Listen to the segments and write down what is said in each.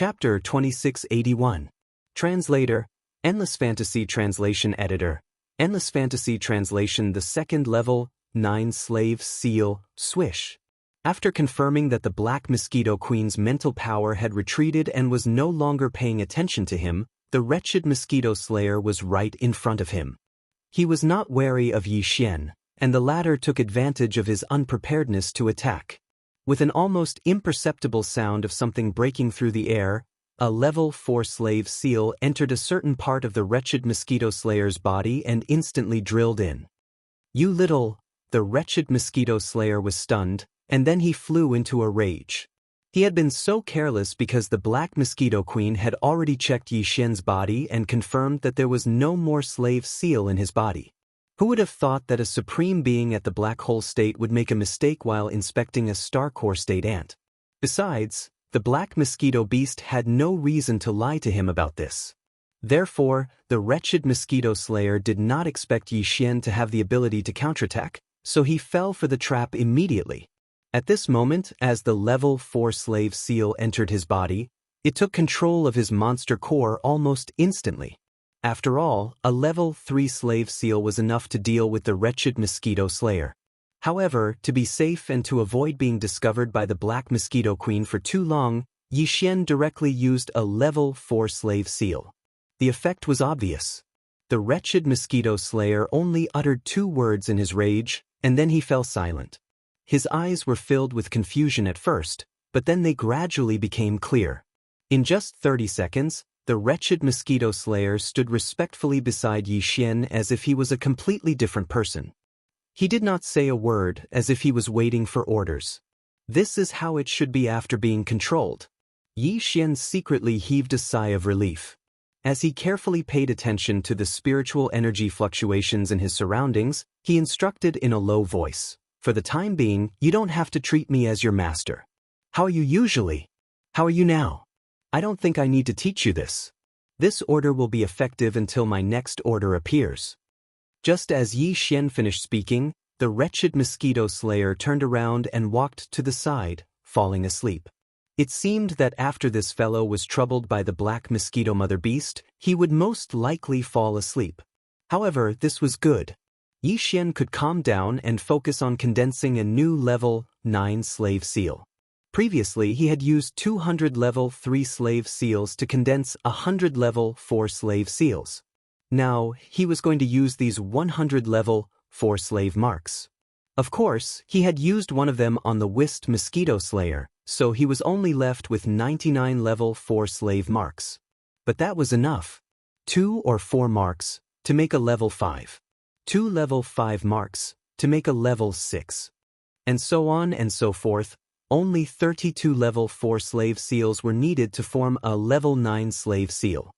Chapter 2681. Translator, Endless Fantasy Translation Editor, Endless Fantasy Translation. The second level, 9 slave seal, swish. After confirming that the Black Mosquito Queen's mental power had retreated and was no longer paying attention to him, the wretched mosquito slayer was right in front of him. He was not wary of Yi Xian, and the latter took advantage of his unpreparedness to attack. With an almost imperceptible sound of something breaking through the air, a level 4 slave seal entered a certain part of the wretched mosquito slayer's body and instantly drilled in. "You little..." The wretched mosquito slayer was stunned, and then he flew into a rage. He had been so careless because the Black Mosquito Queen had already checked Yi Xian's body and confirmed that there was no more slave seal in his body. Who would have thought that a supreme being at the black hole state would make a mistake while inspecting a star core state ant? Besides, the black mosquito beast had no reason to lie to him about this. Therefore, the wretched mosquito slayer did not expect Yi Xian to have the ability to counterattack, so he fell for the trap immediately. At this moment, as the level 4 slave seal entered his body, it took control of his monster core almost instantly. After all, a level 3 slave seal was enough to deal with the wretched mosquito slayer. However, to be safe and to avoid being discovered by the Black Mosquito Queen for too long, Yi Xian directly used a level 4 slave seal. The effect was obvious. The wretched mosquito slayer only uttered 2 words in his rage, and then he fell silent. His eyes were filled with confusion at first, but then they gradually became clear. In just 30 seconds, the wretched mosquito slayer stood respectfully beside Yi Xian as if he was a completely different person. He did not say a word, as if he was waiting for orders. This is how it should be after being controlled. Yi Xian secretly heaved a sigh of relief. As he carefully paid attention to the spiritual energy fluctuations in his surroundings, he instructed in a low voice, "For the time being, you don't have to treat me as your master. How are you usually? How are you now? I don't think I need to teach you this. This order will be effective until my next order appears." Just as Yi Xian finished speaking, the wretched mosquito slayer turned around and walked to the side, falling asleep. It seemed that after this fellow was troubled by the black mosquito mother beast, he would most likely fall asleep. However, this was good. Yi Xian could calm down and focus on condensing a new level 9 slave seal. Previously, he had used 200 level 3 slave seals to condense 100 level 4 slave seals. Now, he was going to use these 100 level 4 slave marks. Of course, he had used one of them on the Whist mosquito slayer, so he was only left with 99 level 4 slave marks. But that was enough. 2 or 4 marks to make a level 5. 2 level 5 marks to make a level 6. And so on and so forth. Only 32 level 4 slave seals were needed to form a level 9 slave seal.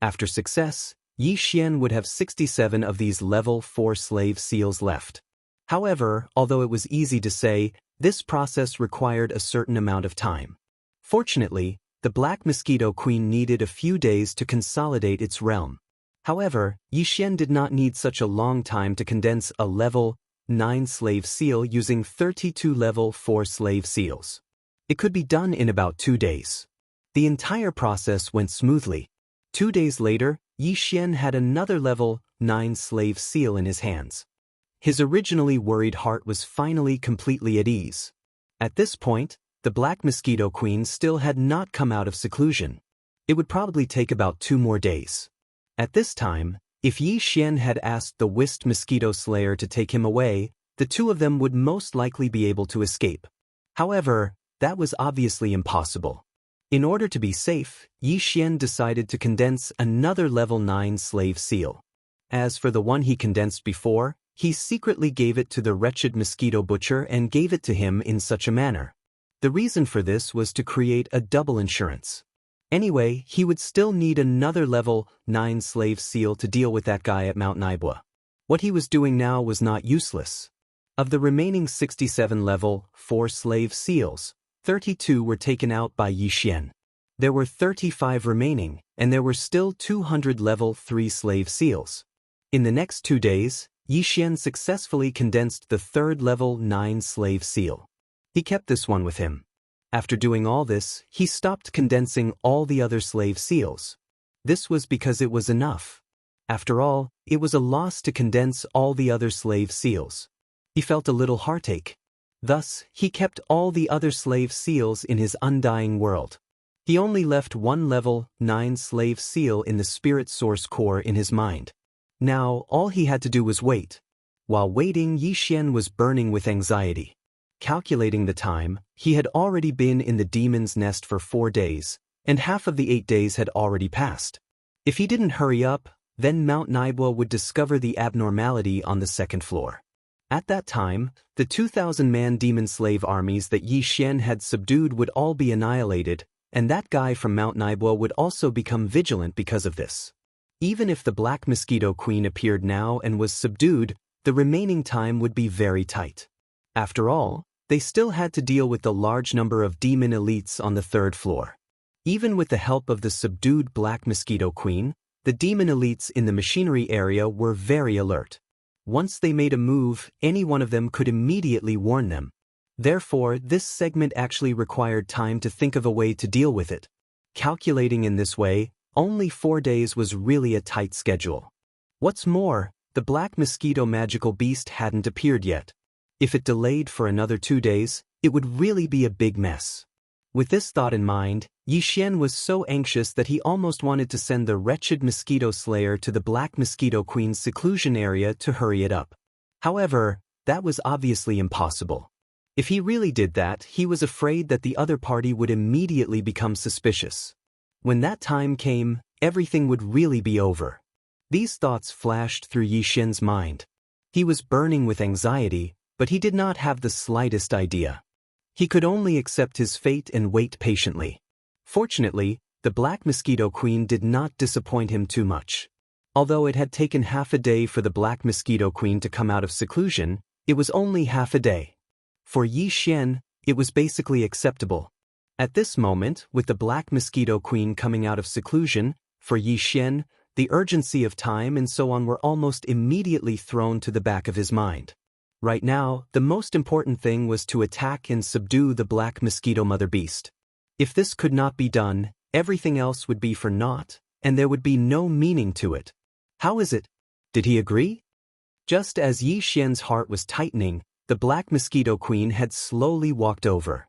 After success, Yi Xian would have 67 of these level 4 slave seals left. However, although it was easy to say, this process required a certain amount of time. Fortunately, the Black Mosquito Queen needed a few days to consolidate its realm. However, Yi Xian did not need such a long time to condense a level 9 slave seal using 32 level 4 slave seals. It could be done in about 2 days. The entire process went smoothly. 2 days later, Yi Xian had another level 9 slave seal in his hands. His originally worried heart was finally completely at ease. At this point, the Black Mosquito Queen still had not come out of seclusion. It would probably take about 2 more days. At this time, if Yi Xian had asked the Whist mosquito slayer to take him away, the 2 of them would most likely be able to escape. However, that was obviously impossible. In order to be safe, Yi Xian decided to condense another level 9 slave seal. As for the one he condensed before, he secretly gave it to the wretched mosquito butcher and gave it to him in such a manner. The reason for this was to create a double insurance. Anyway, he would still need another level 9 slave seal to deal with that guy at Mount Naibua. What he was doing now was not useless. Of the remaining 67 level 4 slave seals, 32 were taken out by Yi Xian. There were 35 remaining, and there were still 200 level 3 slave seals. In the next 2 days, Yi Xian successfully condensed the 3rd level 9 slave seal. He kept this one with him. After doing all this, he stopped condensing all the other slave seals. This was because it was enough. After all, it was a loss to condense all the other slave seals. He felt a little heartache. Thus, he kept all the other slave seals in his undying world. He only left one level 9 slave seal in the spirit source core in his mind. Now, all he had to do was wait. While waiting, Yixian was burning with anxiety. Calculating the time, he had already been in the demon's nest for 4 days, and half of the 8 days had already passed. If he didn't hurry up, then Mount Naibwa would discover the abnormality on the 2nd floor. At that time, the 2,000-man demon slave armies that Yixian had subdued would all be annihilated, and that guy from Mount Naibwa would also become vigilant because of this. Even if the Black Mosquito Queen appeared now and was subdued, the remaining time would be very tight. After all, they still had to deal with the large number of demon elites on the 3rd floor. Even with the help of the subdued Black Mosquito Queen, the demon elites in the machinery area were very alert. Once they made a move, any one of them could immediately warn them. Therefore, this segment actually required time to think of a way to deal with it. Calculating in this way, only 4 days was really a tight schedule. What's more, the Black Mosquito magical beast hadn't appeared yet. If it delayed for another 2 days, it would really be a big mess. With this thought in mind, Yixian was so anxious that he almost wanted to send the wretched mosquito slayer to the Black Mosquito Queen's seclusion area to hurry it up. However, that was obviously impossible. If he really did that, he was afraid that the other party would immediately become suspicious. When that time came, everything would really be over. These thoughts flashed through Yixian's mind. He was burning with anxiety, but he did not have the slightest idea. He could only accept his fate and wait patiently. Fortunately, the Black Mosquito Queen did not disappoint him too much. Although it had taken half a day for the Black Mosquito Queen to come out of seclusion, it was only half a day. For Yixian, it was basically acceptable. At this moment, with the Black Mosquito Queen coming out of seclusion, for Yixian, the urgency of time and so on were almost immediately thrown to the back of his mind. Right now, the most important thing was to attack and subdue the Black Mosquito Mother Beast. If this could not be done, everything else would be for naught, and there would be no meaning to it. How is it? Did he agree? Just as Yixian's heart was tightening, the Black Mosquito Queen had slowly walked over.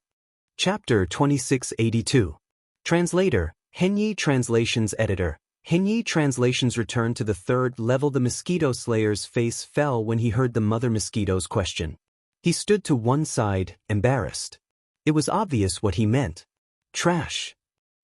Chapter 2682. Translator, Henyi Translations Editor. Henyi Translations returned to the 3rd level. The mosquito slayer's face fell when he heard the mother mosquito's question. He stood to one side, embarrassed. It was obvious what he meant. Trash.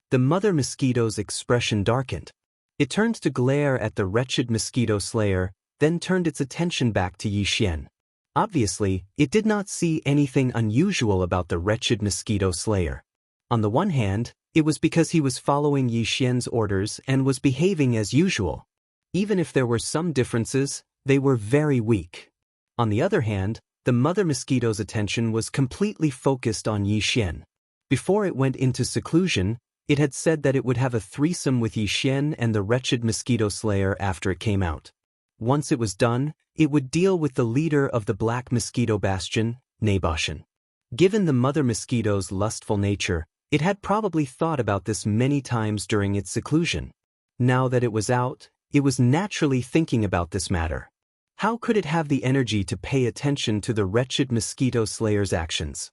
The mother mosquito's expression darkened. It turned to glare at the wretched mosquito slayer, then turned its attention back to Yixian. Obviously, it did not see anything unusual about the wretched mosquito slayer. On the one hand, it was because he was following Yixian's orders and was behaving as usual. Even if there were some differences, they were very weak. On the other hand, the mother mosquito's attention was completely focused on Yixian. Before it went into seclusion, it had said that it would have a threesome with Yixian and the wretched mosquito slayer after it came out. Once it was done, it would deal with the leader of the Black Mosquito Bastion, Naboshan. Given the mother mosquito's lustful nature, it had probably thought about this many times during its seclusion. Now that it was out, it was naturally thinking about this matter. How could it have the energy to pay attention to the wretched mosquito slayer's actions?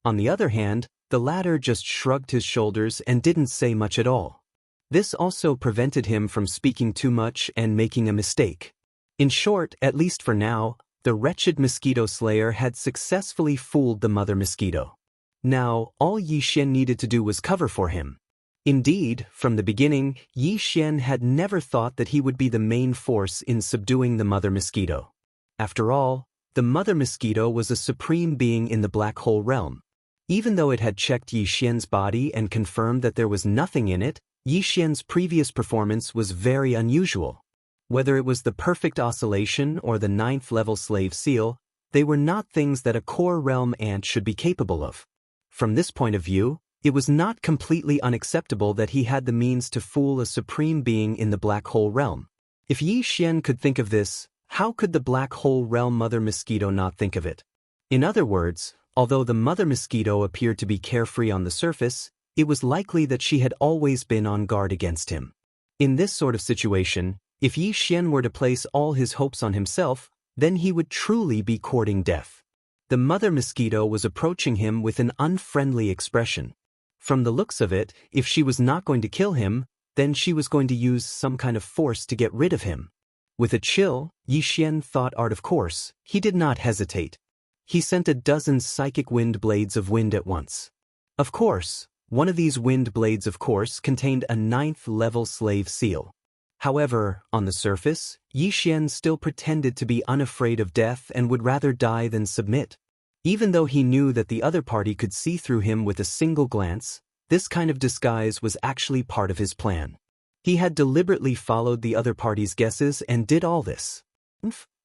On the other hand, the latter just shrugged his shoulders and didn't say much at all. This also prevented him from speaking too much and making a mistake. In short, at least for now, the wretched mosquito slayer had successfully fooled the mother mosquito. Now, all Yixian needed to do was cover for him. Indeed, from the beginning, Yixian had never thought that he would be the main force in subduing the mother mosquito. After all, the mother mosquito was a supreme being in the black hole realm. Even though it had checked Yixian's body and confirmed that there was nothing in it, Yixian's previous performance was very unusual. Whether it was the perfect oscillation or the 9th level slave seal, they were not things that a core realm ant should be capable of. From this point of view, it was not completely unacceptable that he had the means to fool a supreme being in the black hole realm. If Yixian could think of this, how could the black hole realm mother mosquito not think of it? In other words, Although the mother mosquito appeared to be carefree on the surface, it was likely that she had always been on guard against him. In this sort of situation, if Yi Xian were to place all his hopes on himself, then he would truly be courting death. The mother mosquito was approaching him with an unfriendly expression. From the looks of it, if she was not going to kill him, then she was going to use some kind of force to get rid of him. With a chill, Yi Xian thought art of course. He did not hesitate. He sent a dozen psychic wind blades of wind at once. Of course, one of these wind blades of course contained a 9th-level slave seal. However, on the surface, Yi Xian still pretended to be unafraid of death and would rather die than submit. Even though he knew that the other party could see through him with a single glance, this kind of disguise was actually part of his plan. He had deliberately followed the other party's guesses and did all this.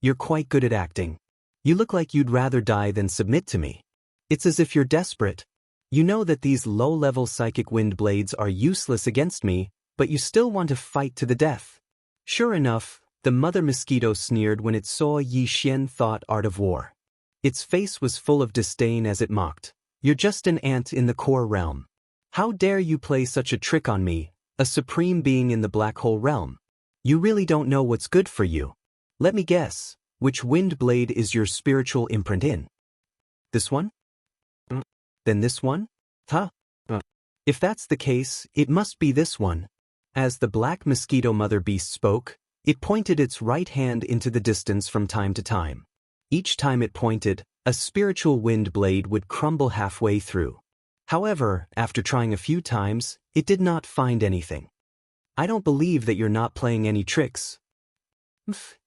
You're quite good at acting. You look like you'd rather die than submit to me. It's as if you're desperate. You know that these low-level psychic wind blades are useless against me, but you still want to fight to the death. Sure enough, the mother mosquito sneered when it saw Yi Xian thought art of war. Its face was full of disdain as it mocked. You're just an ant in the core realm. How dare you play such a trick on me, a supreme being in the black hole realm? You really don't know what's good for you. Let me guess, which wind blade is your spiritual imprint in? This one? Then this one? Huh? If that's the case, it must be this one. As the black mosquito mother beast spoke, it pointed its right hand into the distance from time to time. Each time it pointed, a spiritual wind blade would crumble halfway through. However, after trying a few times, it did not find anything. I don't believe that you're not playing any tricks.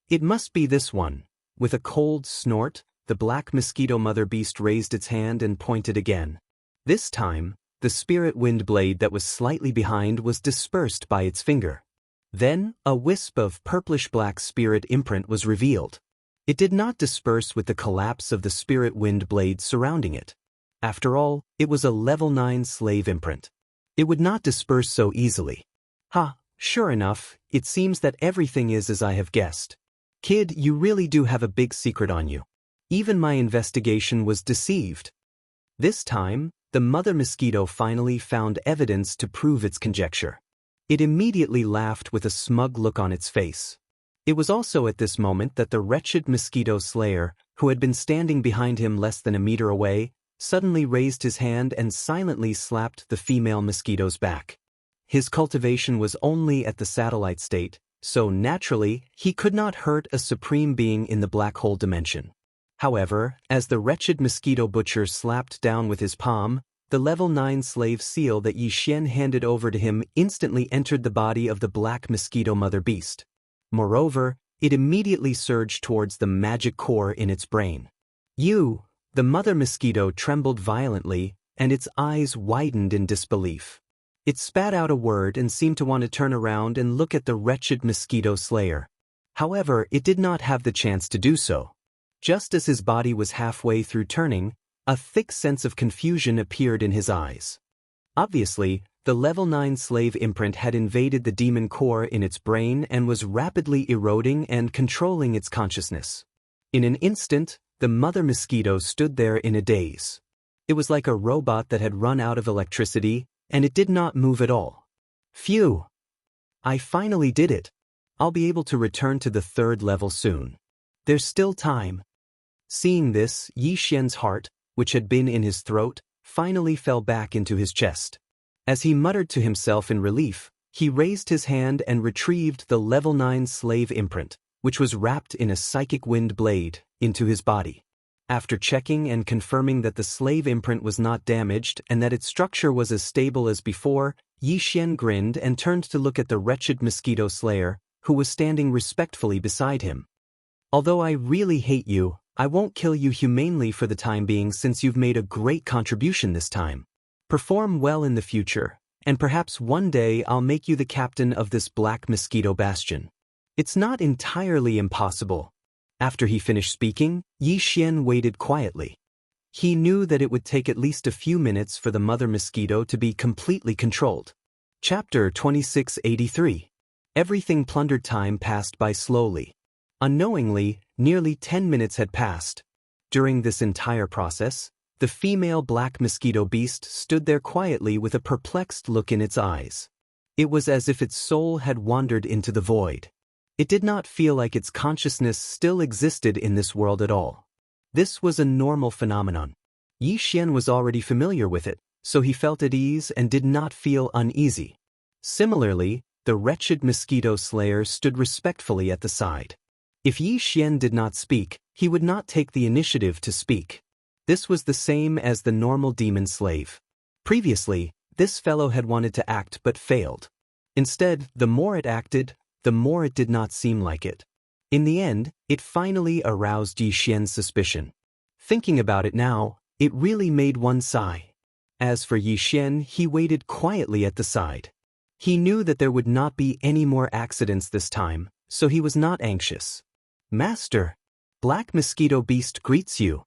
It must be this one. With a cold snort, the black mosquito mother beast raised its hand and pointed again. This time, the spirit wind blade that was slightly behind was dispersed by its finger. Then, a wisp of purplish-black spirit imprint was revealed. It did not disperse with the collapse of the spirit wind blade surrounding it. After all, it was a level 9 slave imprint. It would not disperse so easily. Sure enough, it seems that everything is as I have guessed. Kid, you really do have a big secret on you. Even my investigation was deceived. This time, the mother mosquito finally found evidence to prove its conjecture. It immediately laughed with a smug look on its face. It was also at this moment that the wretched mosquito slayer, who had been standing behind him less than a meter away, suddenly raised his hand and silently slapped the female mosquito's back. His cultivation was only at the satellite state, so naturally, he could not hurt a supreme being in the black hole dimension. However, as the wretched mosquito butcher slapped down with his palm, the level 9 slave seal that Yi Xian handed over to him instantly entered the body of the black mosquito mother beast. Moreover, it immediately surged towards the magic core in its brain. The mother mosquito trembled violently, and its eyes widened in disbelief. It spat out a word and seemed to want to turn around and look at the wretched mosquito slayer. However, it did not have the chance to do so. Just as his body was halfway through turning, a thick sense of confusion appeared in his eyes. Obviously, the level 9 slave imprint had invaded the demon core in its brain and was rapidly eroding and controlling its consciousness. In an instant, the mother mosquito stood there in a daze. It was like a robot that had run out of electricity, and it did not move at all. Phew! I finally did it. I'll be able to return to the 3rd level soon. There's still time. Seeing this, Yi Xian's heart, which had been in his throat, finally fell back into his chest. As he muttered to himself in relief, he raised his hand and retrieved the level 9 slave imprint, which was wrapped in a psychic wind blade, into his body. After checking and confirming that the slave imprint was not damaged and that its structure was as stable as before, Yi Xian grinned and turned to look at the wretched mosquito slayer, who was standing respectfully beside him. Although I really hate you, I won't kill you humanely for the time being since you've made a great contribution this time. Perform well in the future, and perhaps one day I'll make you the captain of this black mosquito bastion. It's not entirely impossible. After he finished speaking, Yi Xian waited quietly. He knew that it would take at least a few minutes for the mother mosquito to be completely controlled. Chapter 2683. Everything plundered. Time passed by slowly. Unknowingly, nearly 10 minutes had passed. During this entire process, the female black mosquito beast stood there quietly with a perplexed look in its eyes. It was as if its soul had wandered into the void. It did not feel like its consciousness still existed in this world at all. This was a normal phenomenon. Yi Xian was already familiar with it, so he felt at ease and did not feel uneasy. Similarly, the wretched mosquito slayer stood respectfully at the side. If Yi Xian did not speak, he would not take the initiative to speak. This was the same as the normal demon slave. Previously, this fellow had wanted to act but failed. Instead, the more it acted, the more it did not seem like it. In the end, it finally aroused Yi Xian's suspicion. Thinking about it now, it really made one sigh. As for Yi Xian, he waited quietly at the side. He knew that there would not be any more accidents this time, so he was not anxious. "Master, Black Mosquito Beast greets you."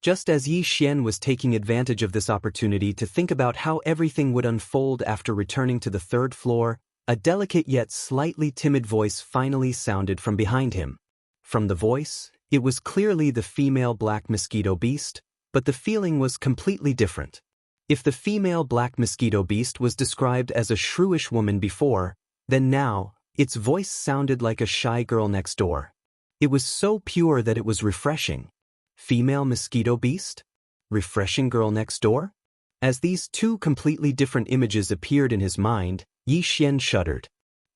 Just as Yi Xian was taking advantage of this opportunity to think about how everything would unfold after returning to the third floor, a delicate yet slightly timid voice finally sounded from behind him. From the voice, it was clearly the female Black Mosquito Beast, but the feeling was completely different. If the female Black Mosquito Beast was described as a shrewish woman before, then now, its voice sounded like a shy girl next door. It was so pure that it was refreshing. Female Mosquito Beast? Refreshing girl next door? As these two completely different images appeared in his mind, Yi Xian shuddered.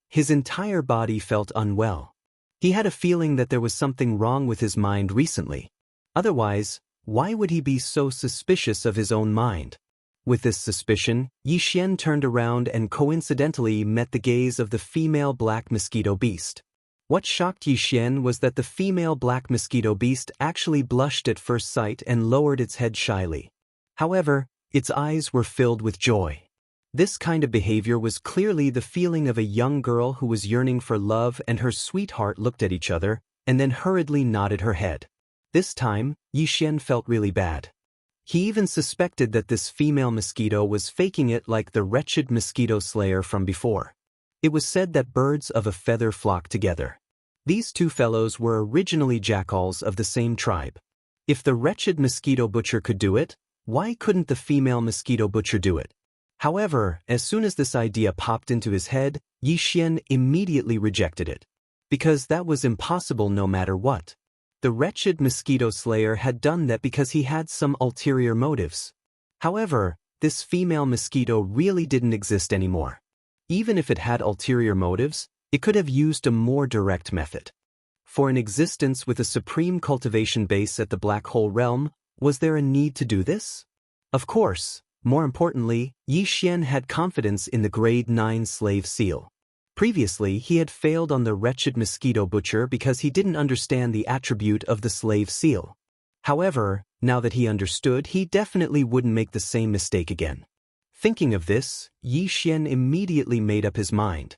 His entire body felt unwell. He had a feeling that there was something wrong with his mind recently. Otherwise, why would he be so suspicious of his own mind? With this suspicion, Yi Xian turned around and coincidentally met the gaze of the female Black Mosquito Beast. What shocked Yi Xian was that the female Black Mosquito Beast actually blushed at first sight and lowered its head shyly. However, its eyes were filled with joy. This kind of behavior was clearly the feeling of a young girl who was yearning for love, and her sweetheart looked at each other and then hurriedly nodded her head. This time, Yi Xian felt really bad. He even suspected that this female mosquito was faking it like the wretched mosquito slayer from before. It was said that birds of a feather flock together. These two fellows were originally jackals of the same tribe. If the wretched mosquito butcher could do it, why couldn't the female mosquito butcher do it? However, as soon as this idea popped into his head, Yi Xian immediately rejected it. Because that was impossible no matter what. The wretched mosquito slayer had done that because he had some ulterior motives. However, this female mosquito really didn't exist anymore. Even if it had ulterior motives, it could have used a more direct method. For an existence with a supreme cultivation base at the black hole realm, was there a need to do this? Of course. More importantly, Yi Xian had confidence in the grade 9 slave seal. Previously, he had failed on the wretched mosquito butcher because he didn't understand the attribute of the slave seal. However, now that he understood, he definitely wouldn't make the same mistake again. Thinking of this, Yi Xian immediately made up his mind.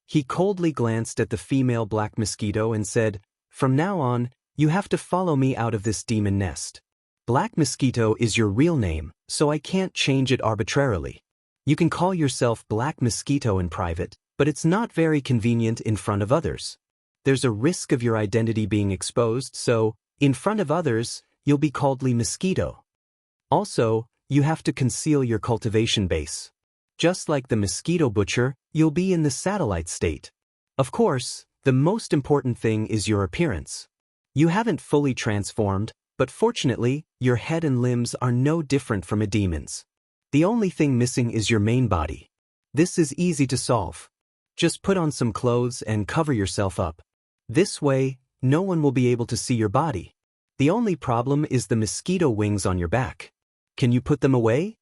He coldly glanced at the female black mosquito and said, "From now on, you have to follow me out of this demon nest. Black Mosquito is your real name, so I can't change it arbitrarily. You can call yourself Black Mosquito in private, but it's not very convenient in front of others. There's a risk of your identity being exposed, so, in front of others, you'll be called Li Mosquito. Also, you have to conceal your cultivation base. Just like the mosquito butcher, you'll be in the satellite state. Of course, the most important thing is your appearance. You haven't fully transformed, but fortunately, your head and limbs are no different from a demon's. The only thing missing is your main body. This is easy to solve. Just put on some clothes and cover yourself up. This way, no one will be able to see your body. The only problem is the mosquito wings on your back. Can you put them away?"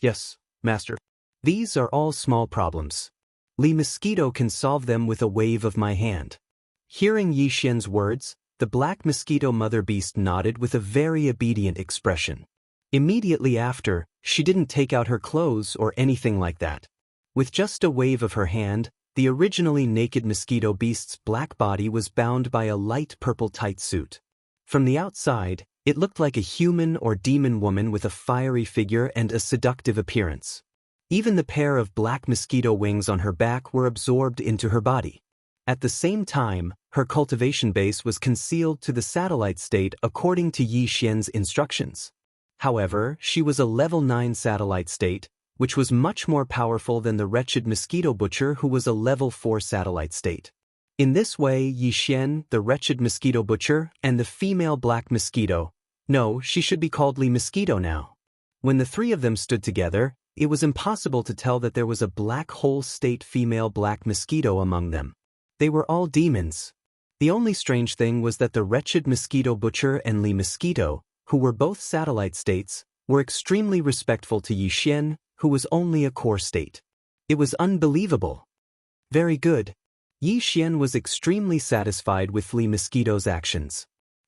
"Yes, master. These are all small problems. Li Mosquito can solve them with a wave of my hand." Hearing Yi Xian's words, the black mosquito mother beast nodded with a very obedient expression. Immediately after, she didn't take out her clothes or anything like that. With just a wave of her hand, the originally naked mosquito beast's black body was bound by a light purple tight suit. From the outside, it looked like a human or demon woman with a fiery figure and a seductive appearance. Even the pair of black mosquito wings on her back were absorbed into her body. At the same time, her cultivation base was concealed to the satellite state according to Yi Xian's instructions. However, she was a level 9 satellite state, which was much more powerful than the wretched mosquito butcher who was a level 4 satellite state. In this way, Yi Xian, the wretched mosquito butcher, and the female black mosquito, no, she should be called Li Mosquito now. When the three of them stood together, it was impossible to tell that there was a black hole state female black mosquito among them. They were all demons. The only strange thing was that the wretched mosquito butcher and Li Mosquito, who were both satellite states, were extremely respectful to Yi Xian, who was only a core state. It was unbelievable. Very good. Yi Xian was extremely satisfied with Li Mosquito's actions.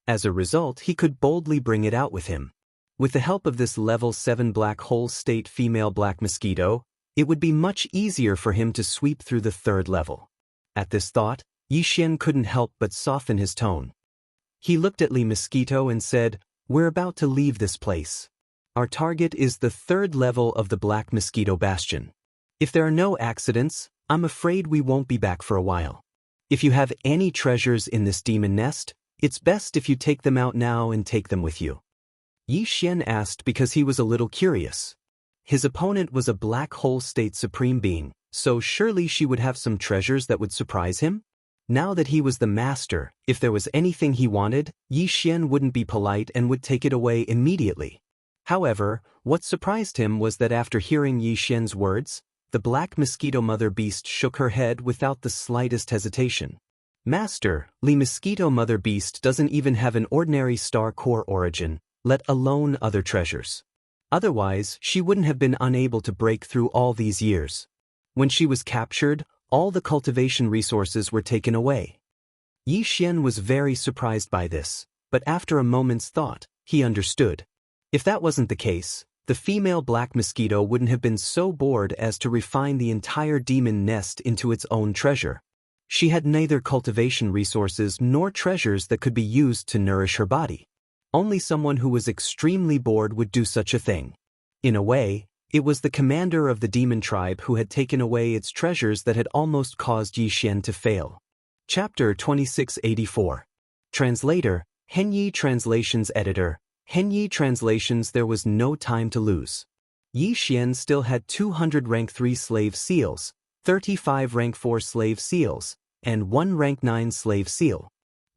As a result, he could boldly bring it out with him. With the help of this level 7 black hole state female black mosquito, it would be much easier for him to sweep through the third level. At this thought, Yi Xian couldn't help but soften his tone. He looked at Li Mosquito and said, "We're about to leave this place. Our target is the third level of the Black Mosquito Bastion. If there are no accidents, I'm afraid we won't be back for a while. If you have any treasures in this demon nest, it's best if you take them out now and take them with you." Yi Xian asked because he was a little curious. His opponent was a black hole state supreme being, so surely she would have some treasures that would surprise him? Now that he was the master, if there was anything he wanted, Yi Xian wouldn't be polite and would take it away immediately. However, what surprised him was that after hearing Yi Xian's words, the black mosquito mother beast shook her head without the slightest hesitation. "Master, Li Mosquito mother beast doesn't even have an ordinary star core origin, let alone other treasures. Otherwise, she wouldn't have been unable to break through all these years. When she was captured, all the cultivation resources were taken away." Yi Xian was very surprised by this, but after a moment's thought, he understood. If that wasn't the case, the female black mosquito wouldn't have been so bored as to refine the entire demon nest into its own treasure. She had neither cultivation resources nor treasures that could be used to nourish her body. Only someone who was extremely bored would do such a thing. In a way, it was the commander of the demon tribe who had taken away its treasures that had almost caused Yi Xian to fail. Chapter 2684. Translator, Henyi Translations Editor, Henyi Translations. There was no time to lose. Yi Xian still had 200 rank 3 slave seals, 35 rank 4 slave seals, and 1 rank 9 slave seal.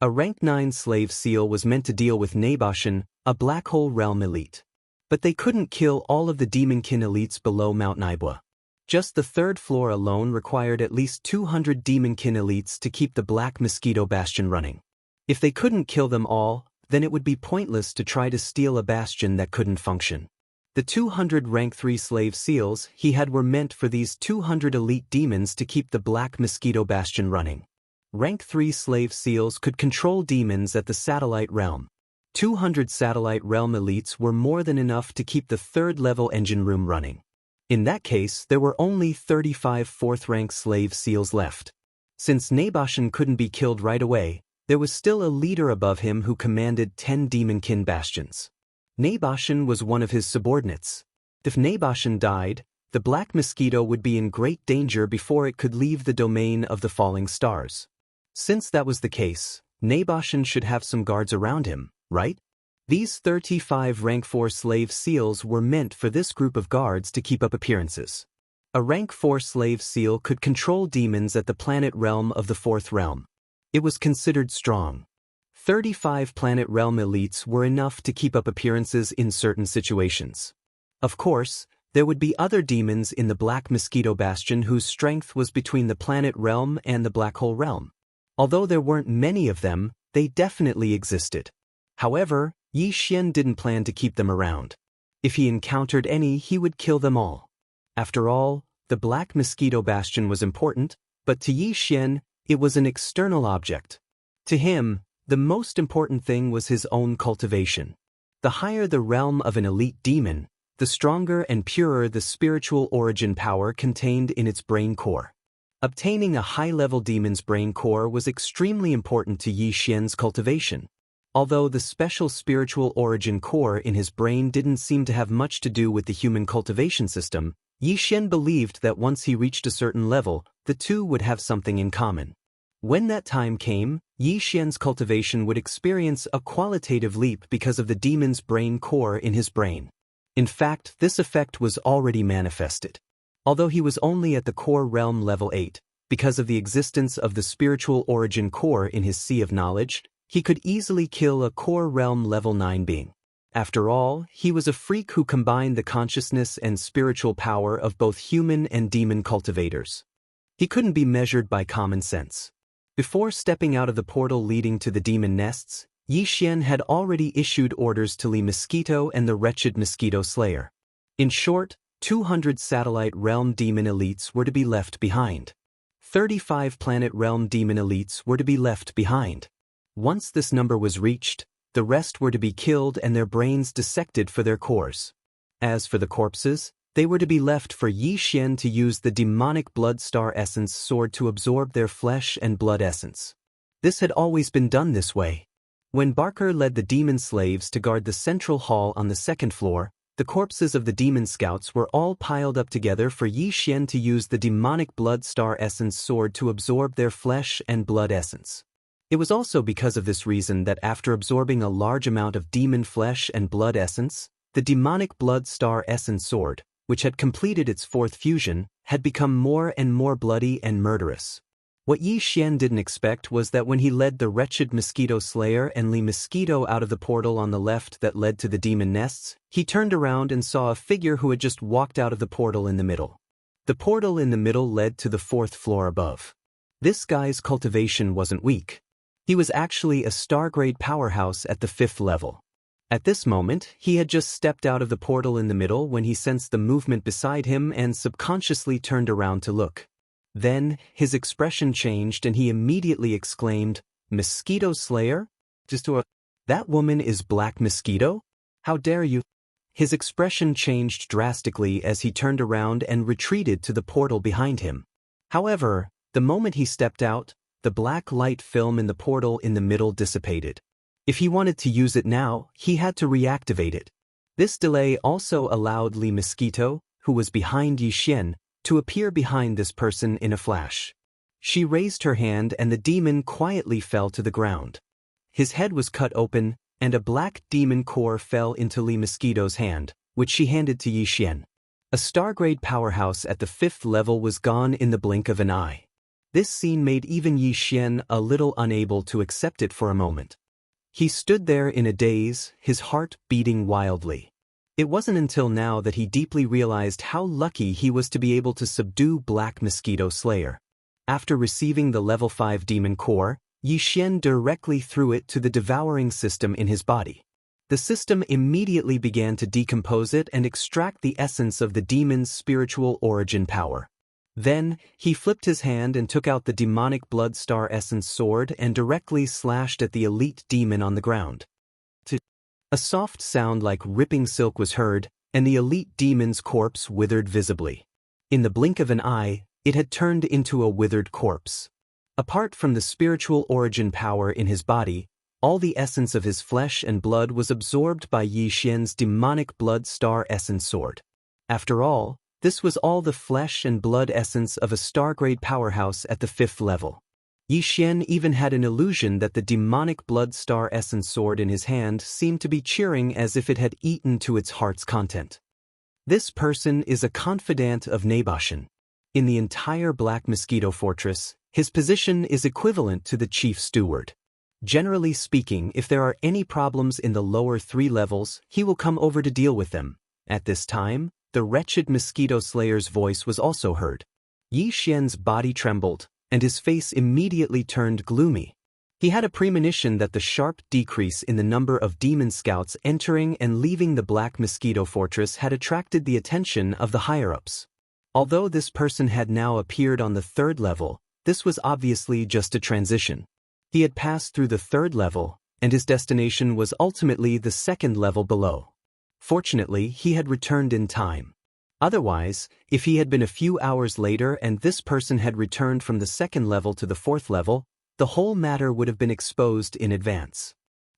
A rank 9 slave seal was meant to deal with Naboshan, a black hole realm elite. But they couldn't kill all of the demonkin elites below Mount Naibwa. Just the third floor alone required at least 200 demonkin elites to keep the Black Mosquito Bastion running. If they couldn't kill them all, then it would be pointless to try to steal a bastion that couldn't function. The 200 rank 3 slave seals he had were meant for these 200 elite demons to keep the Black Mosquito Bastion running. Rank 3 slave seals could control demons at the satellite realm. 200 satellite realm elites were more than enough to keep the third level engine room running. In that case, there were only 35 fourth rank slave seals left. Since Naboshan couldn't be killed right away, there was still a leader above him who commanded 10 demonkin bastions. Naboshan was one of his subordinates. If Naboshan died, the Black Mosquito would be in great danger before it could leave the domain of the falling stars. Since that was the case, Naboshan should have some guards around him, right? These 35 rank 4 slave seals were meant for this group of guards to keep up appearances. A rank 4 slave seal could control demons at the planet realm of the fourth realm. It was considered strong. 35 planet realm elites were enough to keep up appearances in certain situations. Of course, there would be other demons in the Black Mosquito Bastion whose strength was between the planet realm and the black hole realm. Although there weren't many of them, they definitely existed. However, Yi Xian didn't plan to keep them around. If he encountered any, he would kill them all. After all, the Black Mosquito Bastion was important, but to Yi Xian, it was an external object. To him, the most important thing was his own cultivation. The higher the realm of an elite demon, the stronger and purer the spiritual origin power contained in its brain core. Obtaining a high-level demon's brain core was extremely important to Yi Xian's cultivation. Although the special spiritual origin core in his brain didn't seem to have much to do with the human cultivation system, Yi Xian believed that once he reached a certain level, the two would have something in common. When that time came, Yi Xian's cultivation would experience a qualitative leap because of the demon's brain core in his brain. In fact, this effect was already manifested. Although he was only at the core realm level 8, because of the existence of the spiritual origin core in his sea of knowledge, he could easily kill a core realm level 9 being. After all, he was a freak who combined the consciousness and spiritual power of both human and demon cultivators. He couldn't be measured by common sense. Before stepping out of the portal leading to the demon nests, Yi Xian had already issued orders to Li Mosquito and the wretched Mosquito Slayer. In short, 200 satellite realm demon elites were to be left behind. 35 planet realm demon elites were to be left behind. Once this number was reached, the rest were to be killed and their brains dissected for their cores. As for the corpses, they were to be left for Yi Xian to use the demonic blood star essence sword to absorb their flesh and blood essence. This had always been done this way. When Barker led the demon slaves to guard the central hall on the second floor, the corpses of the demon scouts were all piled up together for Yi Xian to use the demonic blood star essence sword to absorb their flesh and blood essence. It was also because of this reason that after absorbing a large amount of demon flesh and blood essence, the demonic blood star essence sword, which had completed its fourth fusion, had become more and more bloody and murderous. What Yi Xian didn't expect was that when he led the wretched Mosquito Slayer and Li Mosquito out of the portal on the left that led to the demon nests, he turned around and saw a figure who had just walked out of the portal in the middle. The portal in the middle led to the fourth floor above. This guy's cultivation wasn't weak. He was actually a star-grade powerhouse at the 5th level. At this moment, he had just stepped out of the portal in the middle when he sensed the movement beside him and subconsciously turned around to look. Then, his expression changed and he immediately exclaimed, "Mosquito Slayer? That woman is Black Mosquito? How dare you?" His expression changed drastically as he turned around and retreated to the portal behind him. However, the moment he stepped out, the black light film in the portal in the middle dissipated. If he wanted to use it now, he had to reactivate it. This delay also allowed Li Mosquito, who was behind Yi Xian, to appear behind this person in a flash. She raised her hand and the demon quietly fell to the ground. His head was cut open, and a black demon core fell into Li Mosquito's hand, which she handed to Yi Xian. A star-grade powerhouse at the 5th level was gone in the blink of an eye. This scene made even Yi Xian a little unable to accept it for a moment. He stood there in a daze, his heart beating wildly. It wasn't until now that he deeply realized how lucky he was to be able to subdue Black Mosquito Slayer. After receiving the level 5 demon core, Yi Xian directly threw it to the devouring system in his body. The system immediately began to decompose it and extract the essence of the demon's spiritual origin power. Then, he flipped his hand and took out the demonic blood star essence sword and directly slashed at the elite demon on the ground. A soft sound like ripping silk was heard, and the elite demon's corpse withered visibly. In the blink of an eye, it had turned into a withered corpse. Apart from the spiritual origin power in his body, all the essence of his flesh and blood was absorbed by Yi Xian's demonic blood star essence sword. After all, this was all the flesh and blood essence of a star-grade powerhouse at the 5th level. Yi Xian even had an illusion that the demonic blood star essence sword in his hand seemed to be cheering as if it had eaten to its heart's content. This person is a confidant of Naboshan. In the entire Black Mosquito Fortress, his position is equivalent to the chief steward. Generally speaking, if there are any problems in the lower 3 levels, he will come over to deal with them. At this time, the wretched Mosquito Slayer's voice was also heard. Yi Xian's body trembled, and his face immediately turned gloomy. He had a premonition that the sharp decrease in the number of demon scouts entering and leaving the Black Mosquito Fortress had attracted the attention of the higher-ups. Although this person had now appeared on the 3rd level, this was obviously just a transition. He had passed through the 3rd level, and his destination was ultimately the 2nd level below. Fortunately, he had returned in time. Otherwise, if he had been a few hours later and this person had returned from the 2nd level to the 4th level, the whole matter would have been exposed in advance.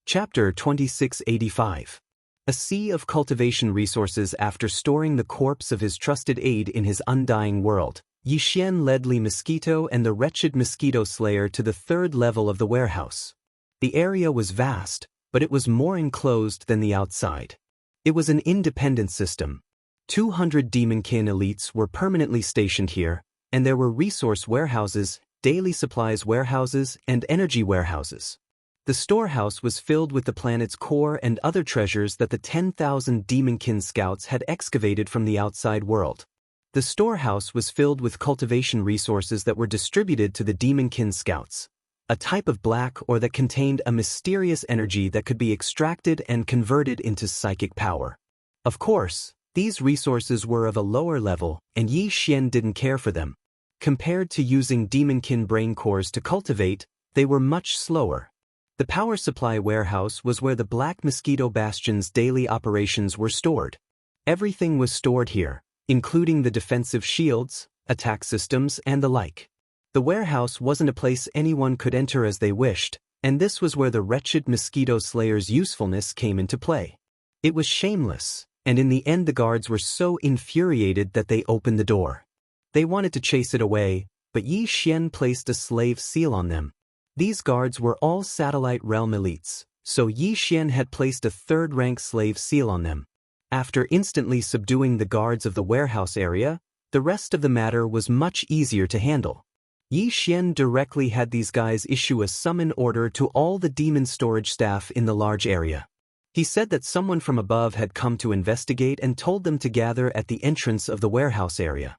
Chapter 2685. A sea of cultivation resources. After storing the corpse of his trusted aide in his undying world, Yixian led Li Mosquito and the wretched mosquito slayer to the third level of the warehouse. The area was vast, but it was more enclosed than the outside. It was an independent system. 200 demonkin elites were permanently stationed here, and there were resource warehouses, daily supplies warehouses, and energy warehouses. The storehouse was filled with the planet's core and other treasures that the 10,000 demonkin scouts had excavated from the outside world. The storehouse was filled with cultivation resources that were distributed to the demonkin scouts, a type of black ore that contained a mysterious energy that could be extracted and converted into psychic power. Of course, these resources were of a lower level, and Yi Xian didn't care for them. Compared to using demonkin brain cores to cultivate, they were much slower. The power supply warehouse was where the Black Mosquito Bastion's daily operations were stored. Everything was stored here, including the defensive shields, attack systems, and the like. The warehouse wasn't a place anyone could enter as they wished, and this was where the wretched mosquito slayer's usefulness came into play. It was shameless, and in the end the guards were so infuriated that they opened the door. They wanted to chase it away, but Yi Xian placed a slave seal on them. These guards were all satellite realm elites, so Yi Xian had placed a third-rank slave seal on them. After instantly subduing the guards of the warehouse area, the rest of the matter was much easier to handle. Yi Xian directly had these guys issue a summon order to all the demon storage staff in the large area. He said that someone from above had come to investigate and told them to gather at the entrance of the warehouse area.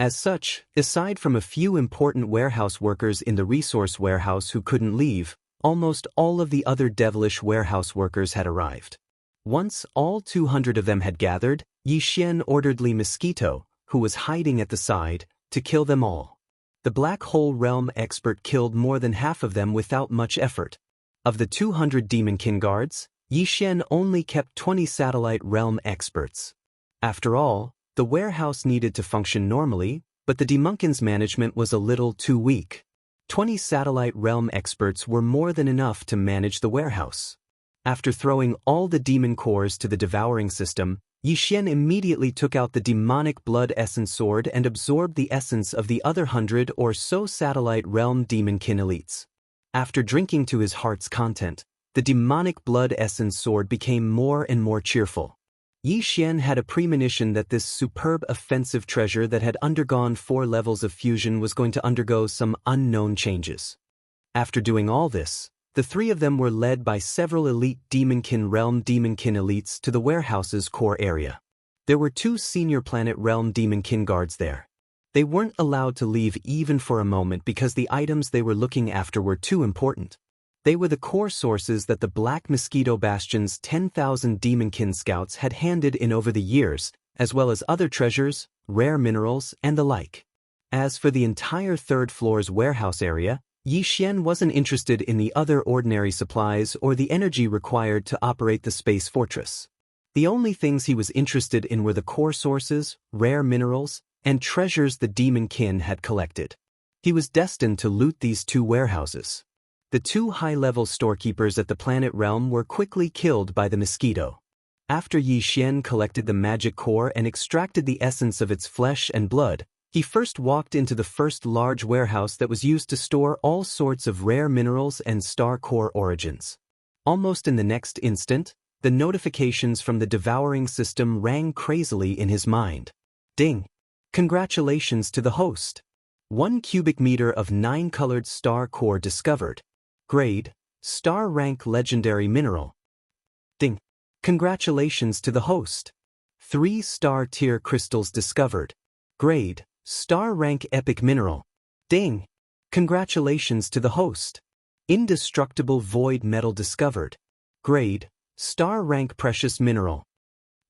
As such, aside from a few important warehouse workers in the resource warehouse who couldn't leave, almost all of the other devilish warehouse workers had arrived. Once all 200 of them had gathered, Yi Xian ordered Li Mosquito, who was hiding at the side, to kill them all. The Black Hole Realm expert killed more than half of them without much effort. Of the 200 demonkin guards, Yi Xian only kept 20 satellite realm experts. After all, the warehouse needed to function normally, but the demonkin's management was a little too weak. 20 satellite realm experts were more than enough to manage the warehouse. After throwing all the demon cores to the devouring system, Yi Xian immediately took out the demonic blood essence sword and absorbed the essence of the other 100 or so satellite realm demonkin elites. After drinking to his heart's content, the demonic blood essence sword became more and more cheerful. Yi Xian had a premonition that this superb offensive treasure that had undergone 4 levels of fusion was going to undergo some unknown changes. After doing all this, the 3 of them were led by several elite demonkin realm demonkin elites to the warehouse's core area. There were 2 senior planet realm demonkin guards there. They weren't allowed to leave even for a moment because the items they were looking after were too important. They were the core sources that the Black Mosquito Bastion's 10,000 demonkin scouts had handed in over the years, as well as other treasures, rare minerals, and the like. As for the entire third floor's warehouse area, Yi Xian wasn't interested in the other ordinary supplies or the energy required to operate the space fortress. The only things he was interested in were the core sources, rare minerals, and treasures the demonkin had collected. He was destined to loot these 2 warehouses. The 2 high-level storekeepers at the planet realm were quickly killed by the mosquito. After Yi Xian collected the magic core and extracted the essence of its flesh and blood, he first walked into the first large warehouse that was used to store all sorts of rare minerals and star core origins. Almost in the next instant, the notifications from the devouring system rang crazily in his mind. Ding! Congratulations to the host! 1 cubic meter of 9-colored star core discovered. Grade, Star Rank Legendary Mineral. Ding! Congratulations to the host! 3 star tier crystals discovered. Grade, Star Rank Epic Mineral. Ding! Congratulations to the host! Indestructible Void Metal discovered. Grade, Star Rank Precious Mineral.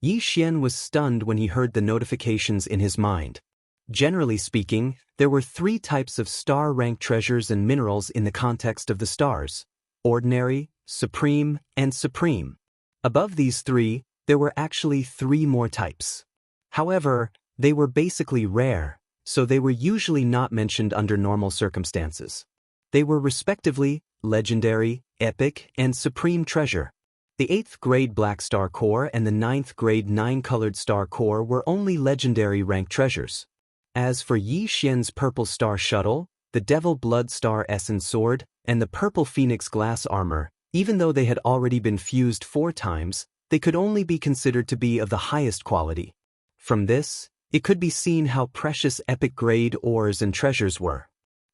Yi Xian was stunned when he heard the notifications in his mind. Generally speaking, there were 3 types of star rank treasures and minerals in the context of the stars: ordinary, supreme, and supreme. Above these 3, there were actually 3 more types. However, they were basically rare, so they were usually not mentioned under normal circumstances. They were respectively legendary, epic, and supreme treasure. The 8th grade Black Star Core and the 9th grade 9-colored Star Core were only legendary rank treasures. As for Yi Xian's purple star shuttle, the devil blood star essence sword, and the purple phoenix glass armor, even though they had already been fused 4 times, they could only be considered to be of the highest quality. From this, it could be seen how precious epic-grade ores and treasures were.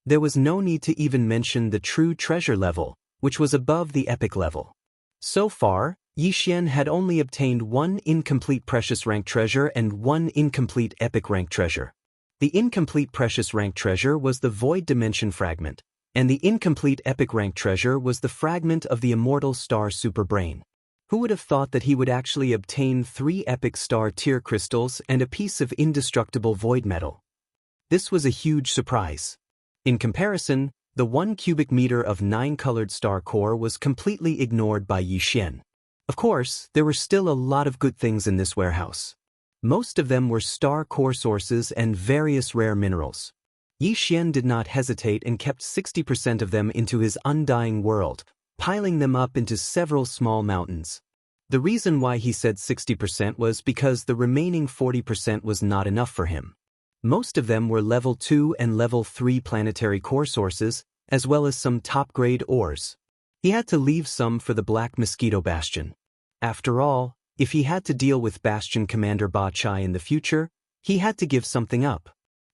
There was no need to even mention the true treasure level, which was above the epic level. So far, Yi Xian had only obtained 1 incomplete precious rank treasure and 1 incomplete epic rank treasure. The incomplete precious rank treasure was the void dimension fragment, and the incomplete epic rank treasure was the fragment of the immortal star superbrain. Who would have thought that he would actually obtain 3 epic star tier crystals and a piece of indestructible void metal? This was a huge surprise. In comparison, the 1 cubic meter of 9-colored star core was completely ignored by Yi Xian. Of course, there were still a lot of good things in this warehouse. Most of them were star core sources and various rare minerals. Yi Xian did not hesitate and kept 60% of them into his undying world, piling them up into several small mountains. The reason why he said 60% was because the remaining 40% was not enough for him. Most of them were level 2 and level 3 planetary core sources, as well as some top-grade ores. He had to leave some for the Black Mosquito Bastion. After all, if he had to deal with Bastion Commander Ba Chai in the future, he had to give something up.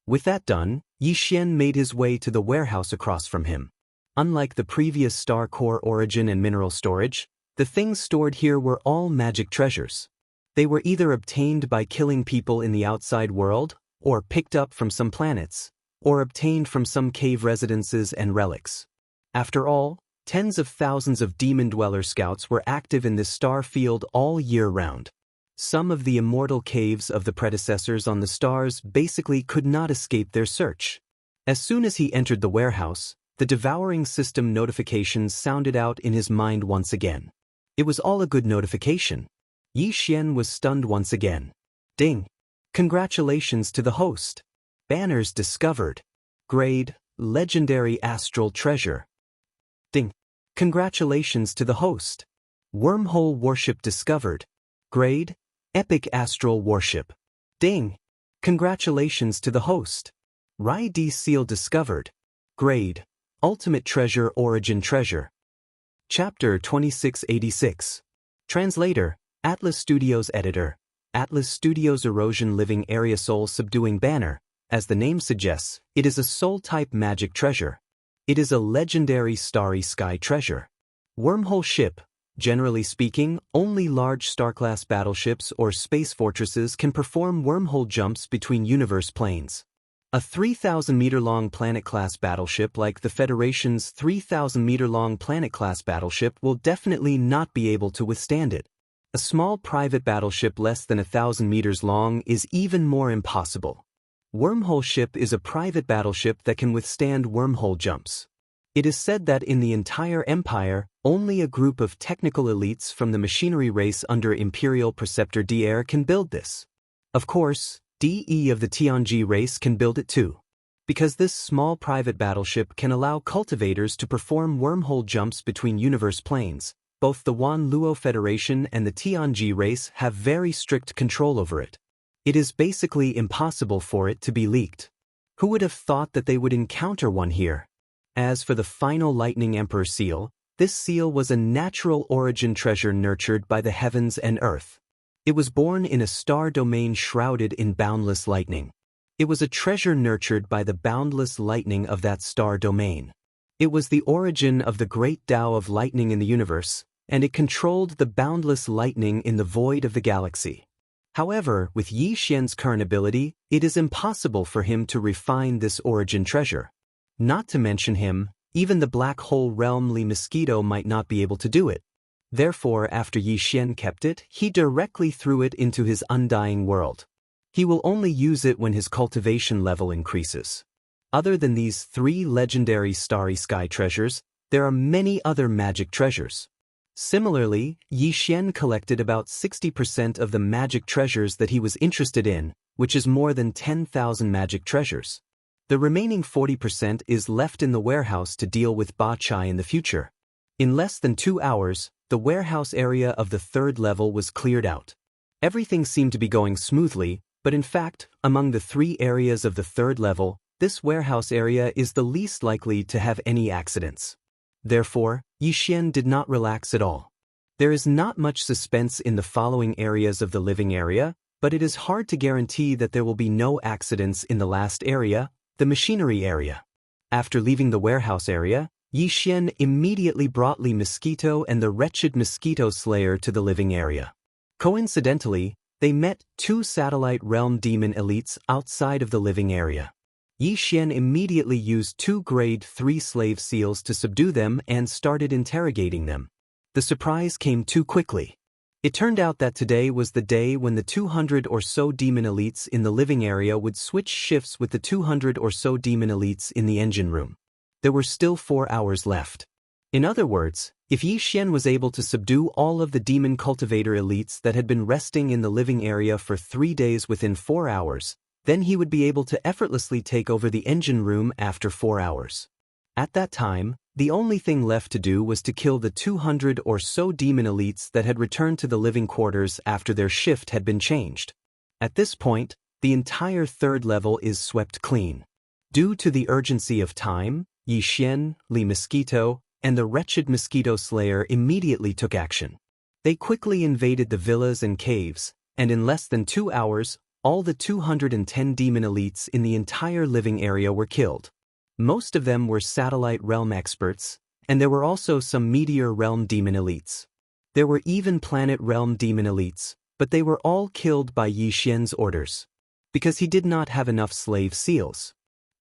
With that done, Yi Xian made his way to the warehouse across from him. Unlike the previous star core origin and mineral storage, the things stored here were all magic treasures. They were either obtained by killing people in the outside world, or picked up from some planets, or obtained from some cave residences and relics. After all, tens of thousands of Demon Dweller scouts were active in this star field all year round. Some of the immortal caves of the predecessors on the stars basically could not escape their search. As soon as he entered the warehouse, the devouring system notifications sounded out in his mind once again. It was all a good notification. Yi Xian was stunned once again. Ding! Congratulations to the host. Banners discovered. Grade, Legendary Astral Treasure. Ding! Congratulations to the host. Wormhole Warship discovered. Grade, Epic Astral Warship. Ding! Congratulations to the host. Rai D Seal discovered. Grade, Ultimate Treasure Origin Treasure. Chapter 2686. Translator, Atlas Studios Editor. Atlas Studios Erosion Living Area Soul Subduing Banner. As the name suggests, it is a soul-type magic treasure. It is a legendary starry sky treasure. Wormhole Ship. Generally speaking, only large star-class battleships or space fortresses can perform wormhole jumps between universe planes. A 3,000-meter-long planet-class battleship like the Federation's 3,000-meter-long planet-class battleship will definitely not be able to withstand it. A small private battleship less than 1,000 meters long is even more impossible. Wormhole Ship is a private battleship that can withstand wormhole jumps. It is said that in the entire Empire, only a group of technical elites from the machinery race under Imperial Preceptor Dier can build this. Of course, DE of the Tianji race can build it too. Because this small private battleship can allow cultivators to perform wormhole jumps between universe planes, both the Wan Luo Federation and the Tianji race have very strict control over it. It is basically impossible for it to be leaked. Who would have thought that they would encounter one here? As for the final Lightning Emperor seal, this seal was a natural origin treasure nurtured by the heavens and earth. It was born in a star domain shrouded in boundless lightning. It was a treasure nurtured by the boundless lightning of that star domain. It was the origin of the great Tao of lightning in the universe, and it controlled the boundless lightning in the void of the galaxy. However, with Yi Xian's current ability, it is impossible for him to refine this origin treasure. Not to mention him, even the black hole realm Li Mosquito might not be able to do it. Therefore, after Yi Xian kept it, he directly threw it into his undying world. He will only use it when his cultivation level increases. Other than these 3 legendary starry sky treasures, there are many other magic treasures. Similarly, Yi Xian collected about 60% of the magic treasures that he was interested in, which is more than 10,000 magic treasures. The remaining 40% is left in the warehouse to deal with Ba Chai in the future. In less than 2 hours, the warehouse area of the 3rd level was cleared out. Everything seemed to be going smoothly, but in fact, among the 3 areas of the 3rd level, this warehouse area is the least likely to have any accidents. Therefore, Yi Xian did not relax at all. There is not much suspense in the following areas of the living area, but it is hard to guarantee that there will be no accidents in the last area, the machinery area. After leaving the warehouse area, Yi Xian immediately brought Li Mosquito and the wretched mosquito slayer to the living area. Coincidentally, they met 2 satellite realm demon elites outside of the living area. Yi Xian immediately used 2 grade 3 slave seals to subdue them and started interrogating them. The surprise came too quickly. It turned out that today was the day when the 200 or so demon elites in the living area would switch shifts with the 200 or so demon elites in the engine room. There were still 4 hours left. In other words, if Yi Xian was able to subdue all of the demon cultivator elites that had been resting in the living area for 3 days within 4 hours, then he would be able to effortlessly take over the engine room after 4 hours. At that time, the only thing left to do was to kill the 200 or so demon elites that had returned to the living quarters after their shift had been changed. At this point, the entire 3rd level is swept clean. Due to the urgency of time, Yi Xian, Li Mosquito, and the wretched mosquito slayer immediately took action. They quickly invaded the villas and caves, and in less than 2 hours, all the 210 demon elites in the entire living area were killed. Most of them were satellite realm experts, and there were also some meteor realm demon elites. There were even planet realm demon elites, but they were all killed by Yi Xian's orders. Because he did not have enough slave seals.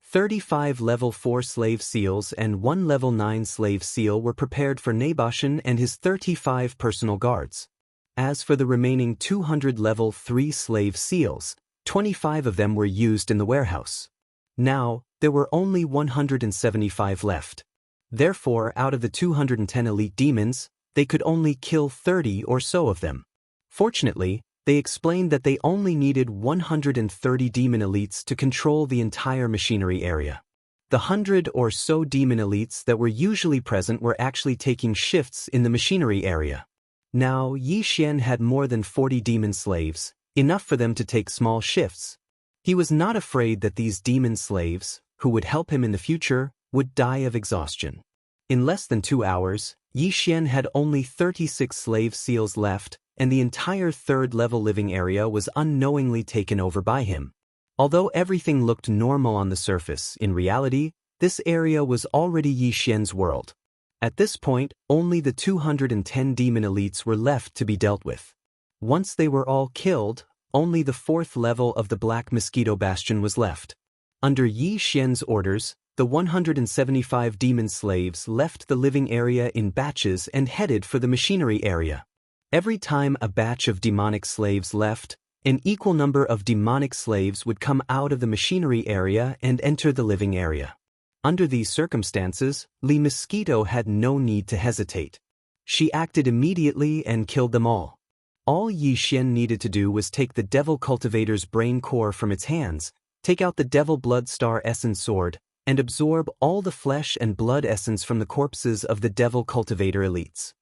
35 level 4 slave seals and 1 level 9 slave seal were prepared for Naboshan and his 35 personal guards. As for the remaining 200 level 3 slave seals, 25 of them were used in the warehouse. Now, there were only 175 left. Therefore, out of the 210 elite demons, they could only kill 30 or so of them. Fortunately, they explained that they only needed 130 demon elites to control the entire machinery area. The 100 or so demon elites that were usually present were actually taking shifts in the machinery area. Now, Yi Xian had more than 40 demon slaves, enough for them to take small shifts. He was not afraid that these demon slaves, who would help him in the future, would die of exhaustion. In less than 2 hours, Yi Xian had only 36 slave seals left, and the entire 3rd level living area was unknowingly taken over by him. Although everything looked normal on the surface, in reality, this area was already Yi Xian's world. At this point, only the 210 demon elites were left to be dealt with. Once they were all killed, only the 4th level of the Black Mosquito Bastion was left. Under Yi Xian's orders, the 175 demon slaves left the living area in batches and headed for the machinery area. Every time a batch of demonic slaves left, an equal number of demonic slaves would come out of the machinery area and enter the living area. Under these circumstances, Li Mosquito had no need to hesitate. She acted immediately and killed them all. All Yi Xian needed to do was take the Devil Cultivator's brain core from its hands, take out the Devil Blood Star Essence Sword, and absorb all the flesh and blood essence from the corpses of the Devil Cultivator elites.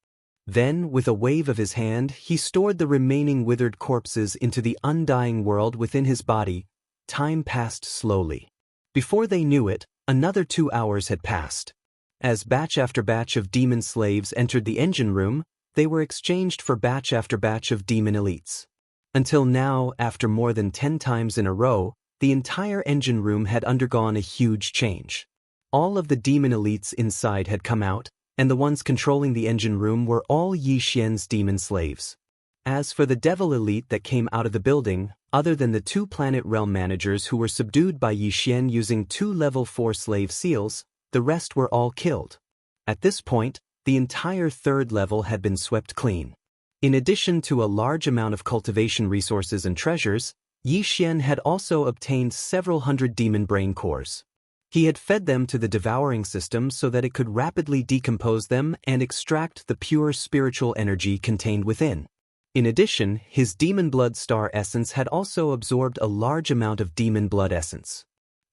Then, with a wave of his hand, he stored the remaining withered corpses into the undying world within his body. Time passed slowly. Before they knew it, another 2 hours had passed. As batch after batch of demon slaves entered the engine room, they were exchanged for batch after batch of demon elites. Until now, after more than 10 times in a row, the entire engine room had undergone a huge change. All of the demon elites inside had come out, and the ones controlling the engine room were all Yi Xian's demon slaves. As for the devil elite that came out of the building, other than the 2 planet realm managers who were subdued by Yi Xian using 2 level 4 slave seals, the rest were all killed. At this point, the entire 3rd level had been swept clean. In addition to a large amount of cultivation resources and treasures, Yi Xian had also obtained several hundred demon brain cores. He had fed them to the devouring system so that it could rapidly decompose them and extract the pure spiritual energy contained within. In addition, his demon blood star essence had also absorbed a large amount of demon blood essence.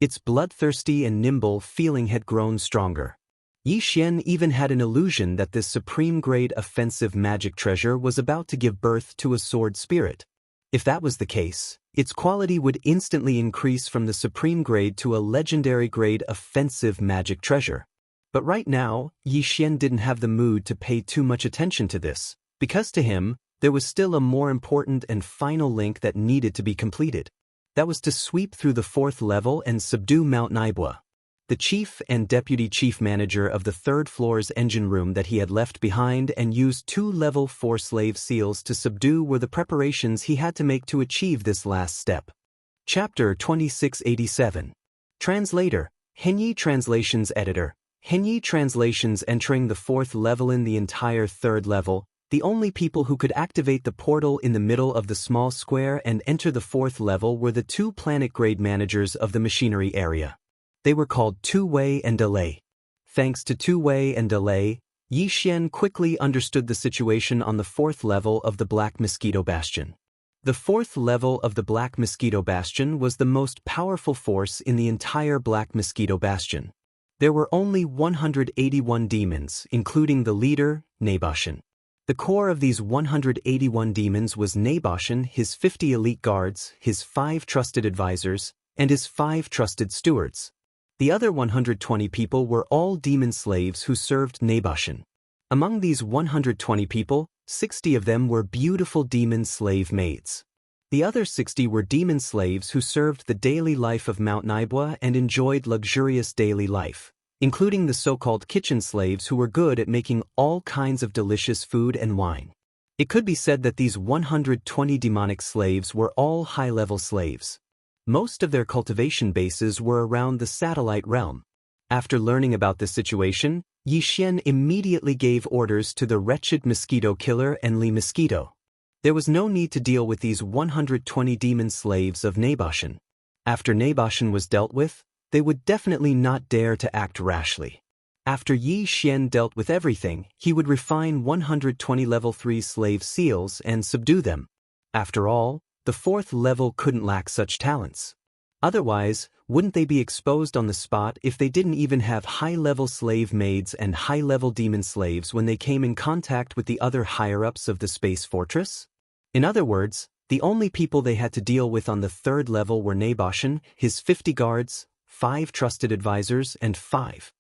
Its bloodthirsty and nimble feeling had grown stronger. Yi Xian even had an illusion that this supreme-grade offensive magic treasure was about to give birth to a sword spirit. If that was the case, its quality would instantly increase from the supreme grade to a legendary grade offensive magic treasure. But right now, Yi Xian didn't have the mood to pay too much attention to this, because to him, there was still a more important and final link that needed to be completed. That was to sweep through the 4th level and subdue Mount Naibua. The chief and deputy chief manager of the 3rd floor's engine room that he had left behind and used 2 level 4 slave seals to subdue were the preparations he had to make to achieve this last step. Chapter 2687. Translator, Henyi Translations Editor. Henyi Translations entering the 4th level. In the entire 3rd level, the only people who could activate the portal in the middle of the small square and enter the 4th level were the 2 planet-grade managers of the machinery area. They were called Tu Wei and Delay. Thanks to Tu Wei and Delay, Yi Xian quickly understood the situation on the 4th level of the Black Mosquito Bastion. The 4th level of the Black Mosquito Bastion was the most powerful force in the entire Black Mosquito Bastion. There were only 181 demons, including the leader, Naboshin. The core of these 181 demons was Naboshin, his 50 elite guards, his 5 trusted advisors, and his 5 trusted stewards. The other 120 people were all demon slaves who served Naboshin. Among these 120 people, 60 of them were beautiful demon slave maids. The other 60 were demon slaves who served the daily life of Mount Naibua and enjoyed luxurious daily life, including the so-called kitchen slaves who were good at making all kinds of delicious food and wine. It could be said that these 120 demonic slaves were all high-level slaves. Most of their cultivation bases were around the satellite realm. After learning about this situation, Yi Xian immediately gave orders to the wretched mosquito killer Enli Mosquito. There was no need to deal with these 120 demon slaves of Naboshin. After Naboshin was dealt with, they would definitely not dare to act rashly. After Yi Xian dealt with everything, he would refine 120 level 3 slave seals and subdue them. After all, the 4th level couldn't lack such talents. Otherwise, wouldn't they be exposed on the spot if they didn't even have high-level slave maids and high-level demon slaves when they came in contact with the other higher-ups of the space fortress? In other words, the only people they had to deal with on the 3rd level were Naboshin, his 50 guards, 5 trusted advisors, and 5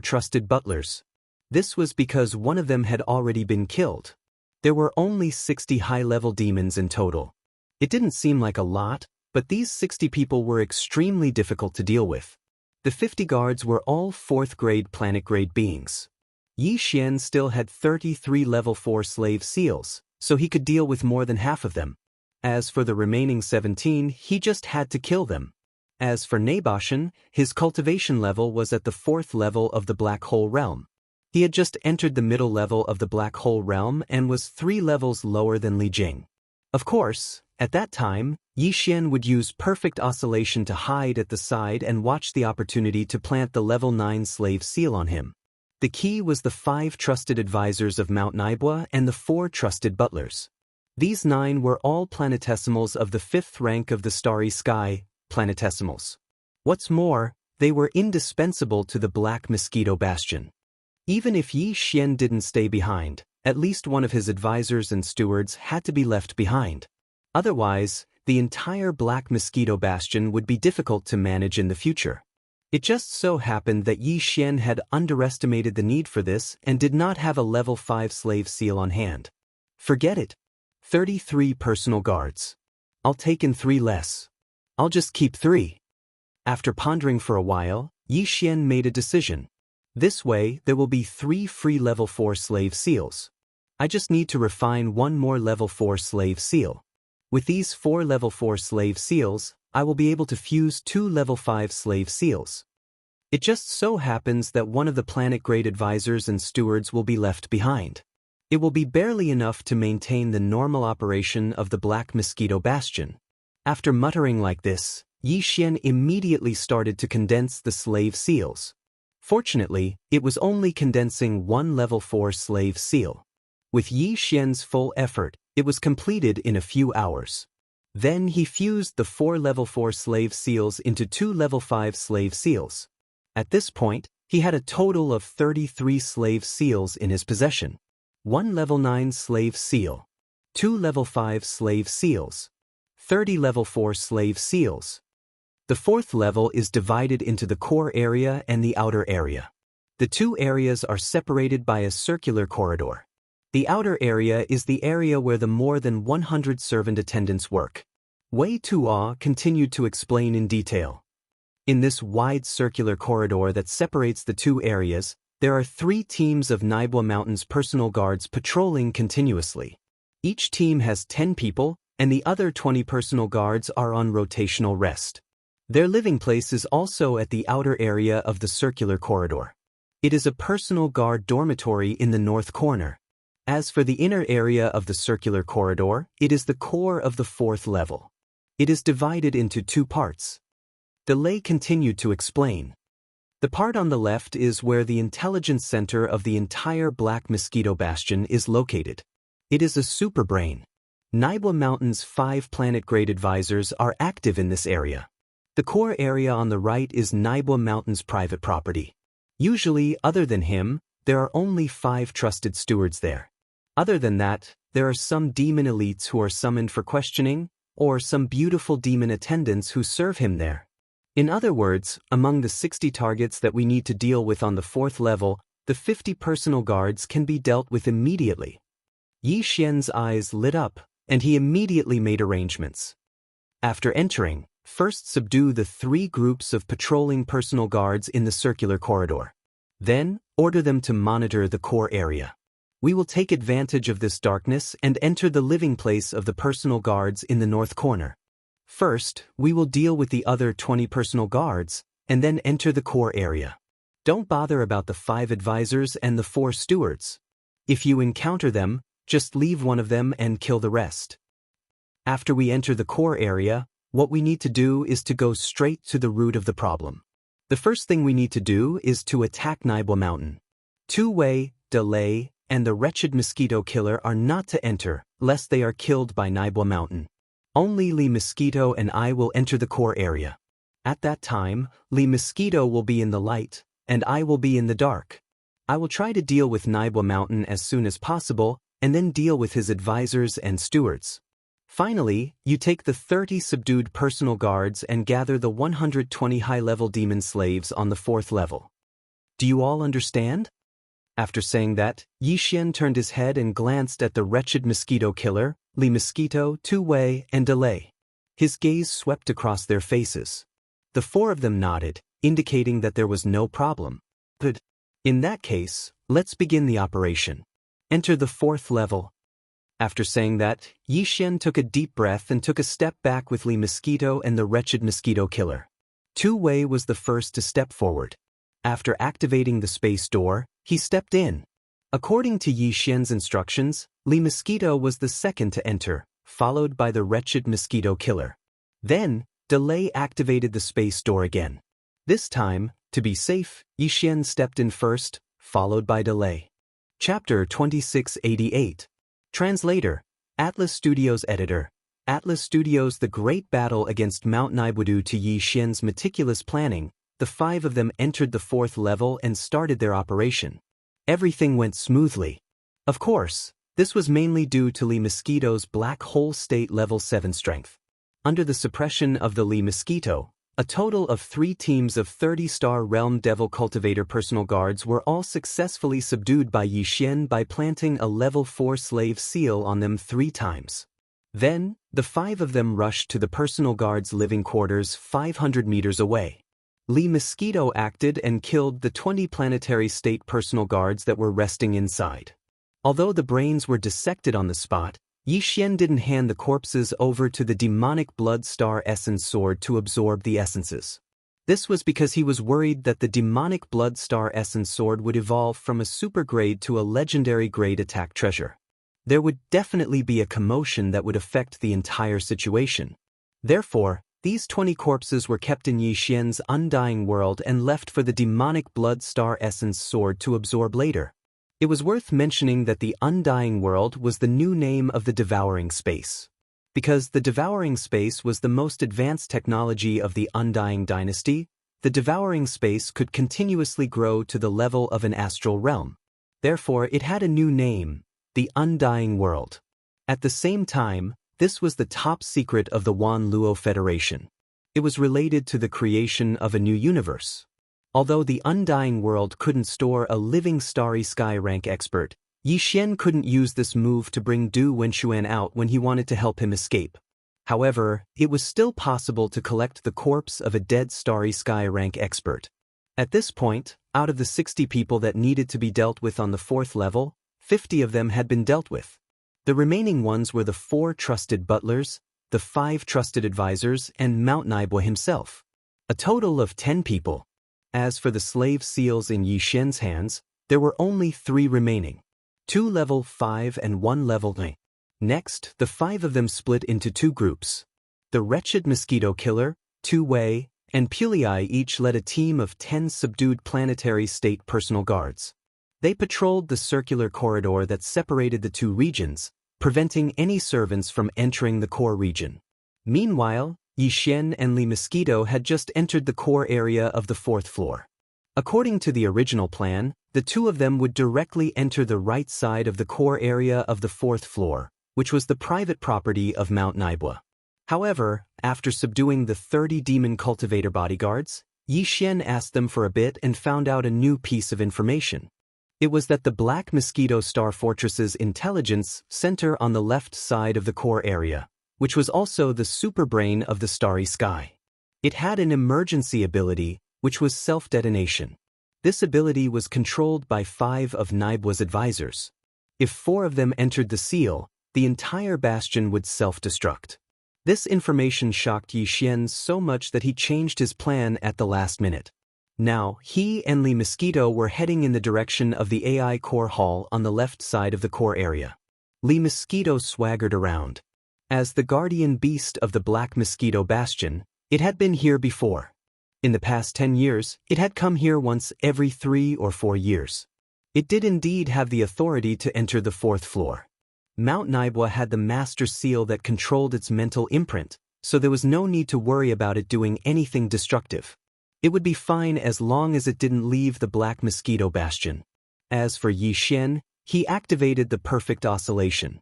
trusted butlers. This was because one of them had already been killed. There were only 60 high-level demons in total. It didn't seem like a lot, but these 60 people were extremely difficult to deal with. The 50 guards were all 4th-grade planet-grade beings. Yi Xian still had 33 level 4 slave seals, so he could deal with more than half of them. As for the remaining 17, he just had to kill them. As for Naboshin, his cultivation level was at the 4th level of the Black Hole Realm. He had just entered the middle level of the Black Hole Realm and was 3 levels lower than Li Jing. Of course, at that time, Yi Xian would use perfect oscillation to hide at the side and watch the opportunity to plant the level 9 slave seal on him. The key was the 5 trusted advisors of Mount Naibua and the 4 trusted butlers. These 9 were all planetesimals of the 5th rank of the starry sky, planetesimals. What's more, they were indispensable to the Black Mosquito Bastion. Even if Yi Xian didn't stay behind, at least one of his advisors and stewards had to be left behind. Otherwise, the entire Black Mosquito Bastion would be difficult to manage in the future. It just so happened that Yi Xian had underestimated the need for this and did not have a level 5 slave seal on hand. Forget it. 33 personal guards. I'll take in 3 less. I'll just keep 3. After pondering for a while, Yi Xian made a decision. This way, there will be 3 free level 4 slave seals. I just need to refine 1 more level 4 slave seal. With these 4 level 4 slave seals, I will be able to fuse 2 level 5 slave seals. It just so happens that one of the planet-grade advisors and stewards will be left behind. It will be barely enough to maintain the normal operation of the Black Mosquito Bastion. After muttering like this, Yi Xian immediately started to condense the slave seals. Fortunately, it was only condensing 1 level 4 slave seal. With Yi Xian's full effort, it was completed in a few hours. Then he fused the 4 level 4 slave seals into 2 level 5 slave seals. At this point, he had a total of 33 slave seals in his possession. 1 level 9 slave seal, 2 level 5 slave seals, 30 level 4 slave seals. The fourth level is divided into the core area and the outer area. The two areas are separated by a circular corridor. The outer area is the area where the more than 100 servant attendants work. Wei Tuo continued to explain in detail. In this wide circular corridor that separates the two areas, there are 3 teams of Naibua Mountain's personal guards patrolling continuously. Each team has 10 people, and the other 20 personal guards are on rotational rest. Their living place is also at the outer area of the circular corridor. It is a personal guard dormitory in the north corner. As for the inner area of the circular corridor, it is the core of the fourth level. It is divided into 2 parts. Delay continued to explain. The part on the left is where the intelligence center of the entire Black Mosquito Bastion is located. It is a superbrain. Naibua Mountain's 5 planet grade advisors are active in this area. The core area on the right is Naibua Mountain's private property. Usually, other than him, there are only 5 trusted stewards there. Other than that, there are some demon elites who are summoned for questioning, or some beautiful demon attendants who serve him there. In other words, among the 60 targets that we need to deal with on the 4th level, the 50 personal guards can be dealt with immediately. Yi Xian's eyes lit up, and he immediately made arrangements. After entering, first subdue the 3 groups of patrolling personal guards in the circular corridor. Then, order them to monitor the core area. We will take advantage of this darkness and enter the living place of the personal guards in the north corner. First, we will deal with the other 20 personal guards, and then enter the core area. Don't bother about the 5 advisors and the 4 stewards. If you encounter them, just leave one of them and kill the rest. After we enter the core area, what we need to do is to go straight to the root of the problem. The first thing we need to do is to attack Naibua Mountain. Wei, Delay, and the wretched mosquito killer are not to enter, lest they are killed by Naibua Mountain. Only Li Mosquito and I will enter the core area. At that time, Li Mosquito will be in the light, and I will be in the dark. I will try to deal with Naibua Mountain as soon as possible, and then deal with his advisors and stewards. Finally, you take the 30 subdued personal guards and gather the 120 high-level demon slaves on the 4th level. Do you all understand? After saying that, Yi Xian turned his head and glanced at the wretched mosquito killer, Li Mosquito, Wei, and Delay. His gaze swept across their faces. The 4 of them nodded, indicating that there was no problem. Good. In that case, let's begin the operation. Enter the 4th level. After saying that, Yi Xian took a deep breath and took a step back with Li Mosquito and the wretched mosquito killer. Wei was the first to step forward. After activating the space door, he stepped in. According to Yi Xian's instructions, Li Mosquito was the second to enter, followed by the wretched mosquito killer. Then, Delay activated the space door again. This time, to be safe, Yi Xian stepped in first, followed by Delay. Chapter 2688. Translator, Atlas Studios Editor. Atlas Studios. The great battle against Mount Naibudu. To Yi Xian's meticulous planning, the 5 of them entered the 4th level and started their operation. Everything went smoothly. Of course, this was mainly due to Li Mosquito's black hole state level 7 strength. Under the suppression of the Li Mosquito, a total of 3 teams of 30-star Realm Devil Cultivator personal guards were all successfully subdued by Yi Xian by planting a level 4 slave seal on them 3 times. Then, the 5 of them rushed to the personal guards' living quarters 500 meters away. Li Mosquito acted and killed the 20 planetary state personal guards that were resting inside. Although the brains were dissected on the spot, Yi Xian didn't hand the corpses over to the demonic Blood Star Essence Sword to absorb the essences. This was because he was worried that the demonic Blood Star Essence Sword would evolve from a super grade to a legendary grade attack treasure. There would definitely be a commotion that would affect the entire situation. Therefore, these 20 corpses were kept in Yi Xian's undying world and left for the demonic Blood Star Essence Sword to absorb later. It was worth mentioning that the Undying World was the new name of the Devouring Space. Because the Devouring Space was the most advanced technology of the Undying Dynasty, the Devouring Space could continuously grow to the level of an astral realm. Therefore, it had a new name, the Undying World. At the same time, This was the top secret of the Wan Luo Federation. It was related to the creation of a new universe. Although the undying world couldn't store a living starry sky rank expert, Yi Xian couldn't use this move to bring Du Wenxuan out when he wanted to help him escape. However, it was still possible to collect the corpse of a dead starry sky rank expert. At this point, out of the 60 people that needed to be dealt with on the 4th level, 50 of them had been dealt with. The remaining ones were the 4 trusted butlers, the 5 trusted advisors, and Mount Naibua himself. A total of 10 people. As for the slave seals in Yi Xian's hands, there were only 3 remaining. 2 level 5 and 1 level 9. Next, the 5 of them split into 2 groups. The wretched mosquito killer, Tu Wei, and Pulei each led a team of 10 subdued planetary state personal guards. They patrolled the circular corridor that separated the 2 regions, preventing any servants from entering the core region. Meanwhile, Yi Xian and Li Mosquito had just entered the core area of the 4th floor. According to the original plan, the 2 of them would directly enter the right side of the core area of the 4th floor, which was the private property of Mount Naibua. However, after subduing the 30 demon cultivator bodyguards, Yi Xian asked them for a bit and found out a new piece of information. It was that the Black Mosquito Star Fortress's intelligence center on the left side of the core area, which was also the superbrain of the starry sky. It had an emergency ability, which was self-detonation. This ability was controlled by 5 of Naibua's advisors. If 4 of them entered the seal, the entire bastion would self-destruct. This information shocked Yi Xian so much that he changed his plan at the last minute. Now, he and Li Mosquito were heading in the direction of the AI core hall on the left side of the core area. Li Mosquito swaggered around. As the guardian beast of the Black Mosquito Bastion, it had been here before. In the past 10 years, it had come here once every 3 or 4 years. It did indeed have the authority to enter the 4th floor. Mount Naibua had the master seal that controlled its mental imprint, so there was no need to worry about it doing anything destructive. It would be fine as long as it didn't leave the Black Mosquito Bastion. As for Yi Xian, he activated the perfect oscillation.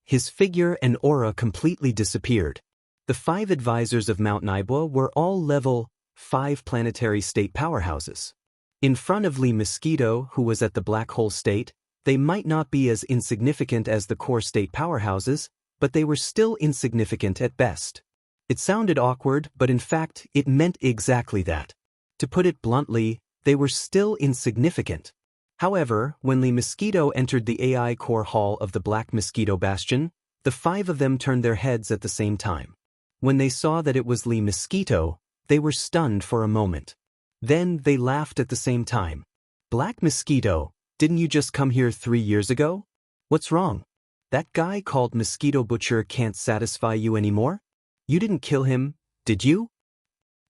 His figure and aura completely disappeared. The 5 advisors of Mount Naibua were all level 5 planetary state powerhouses. In front of Li Mosquito, who was at the black hole state, they might not be as insignificant as the core state powerhouses, but they were still insignificant at best. It sounded awkward, but in fact, it meant exactly that. To put it bluntly, they were still insignificant. However, when Li Mosquito entered the AI core hall of the Black Mosquito Bastion, the 5 of them turned their heads at the same time. When they saw that it was Li Mosquito, they were stunned for a moment. Then they laughed at the same time. Black Mosquito, didn't you just come here 3 years ago? What's wrong? That guy called Mosquito Butcher can't satisfy you anymore? You didn't kill him, did you?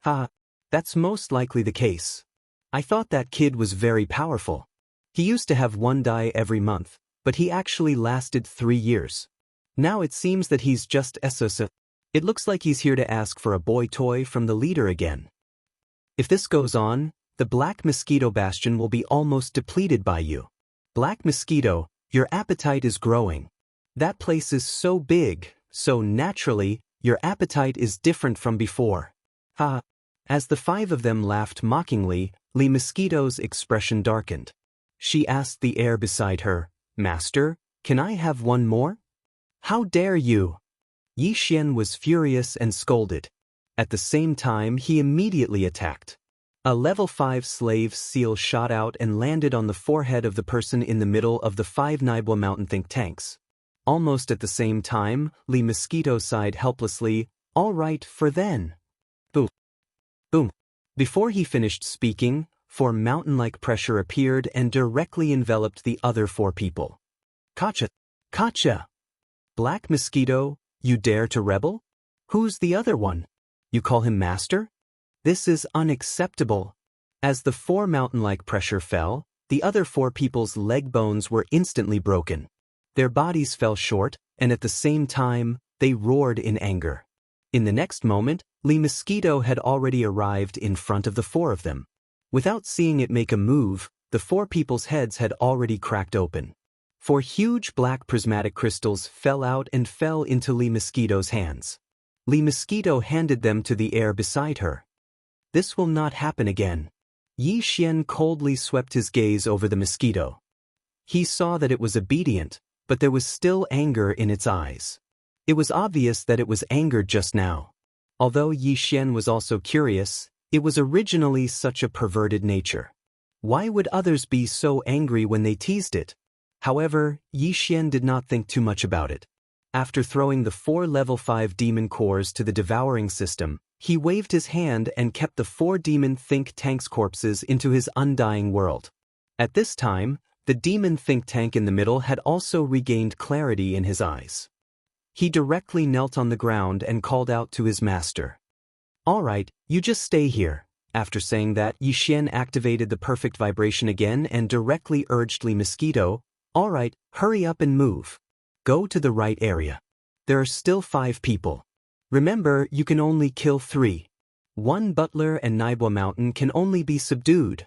Ha, that's most likely the case. I thought that kid was very powerful. He used to have 1 die every month, but he actually lasted 3 years. Now it seems that he's just SOS. It looks like he's here to ask for a boy toy from the leader again. If this goes on, the Black Mosquito Bastion will be almost depleted by you. Black Mosquito, your appetite is growing. That place is so big, so naturally, your appetite is different from before. Ha! As the 5 of them laughed mockingly, Li Mosquito's expression darkened. She asked the air beside her, "Master, can I have one more?" "How dare you!" Yi Xian was furious and scolded. At the same time, he immediately attacked. A level 5 slave seal shot out and landed on the forehead of the person in the middle of the 5 Naibua mountain think tanks. Almost at the same time, Li Mosquito sighed helplessly, "All right for then." Boom. Boom. Before he finished speaking, 4 mountain-like pressure appeared and directly enveloped the other 4 people. "Gotcha! Gotcha! Black Mosquito, you dare to rebel? Who's the other one? You call him master? This is unacceptable." As the 4 mountain-like pressure fell, the other 4 people's leg bones were instantly broken. Their bodies fell short, and at the same time, they roared in anger. In the next moment, Li Mosquito had already arrived in front of the 4 of them. Without seeing it make a move, the 4 people's heads had already cracked open. 4 huge black prismatic crystals fell out and fell into Li Mosquito's hands. Li Mosquito handed them to the air beside her. This will not happen again. Yi Xian coldly swept his gaze over the mosquito. He saw that it was obedient, but there was still anger in its eyes. It was obvious that it was angered just now. Although Yi Xian was also curious, it was originally such a perverted nature. Why would others be so angry when they teased it? However, Yi Xian did not think too much about it. After throwing the 4 level 5 demon cores to the devouring system, he waved his hand and kept the 4 demon think tanks corpses into his undying world. At this time, the demon think tank in the middle had also regained clarity in his eyes. He directly knelt on the ground and called out to his master. "All right, you just stay here." After saying that, Yi Xian activated the perfect vibration again and directly urged Li Mosquito, "All right, hurry up and move. Go to the right area. There are still 5 people. Remember, you can only kill 3. 1 butler and Naibwa Mountain can only be subdued.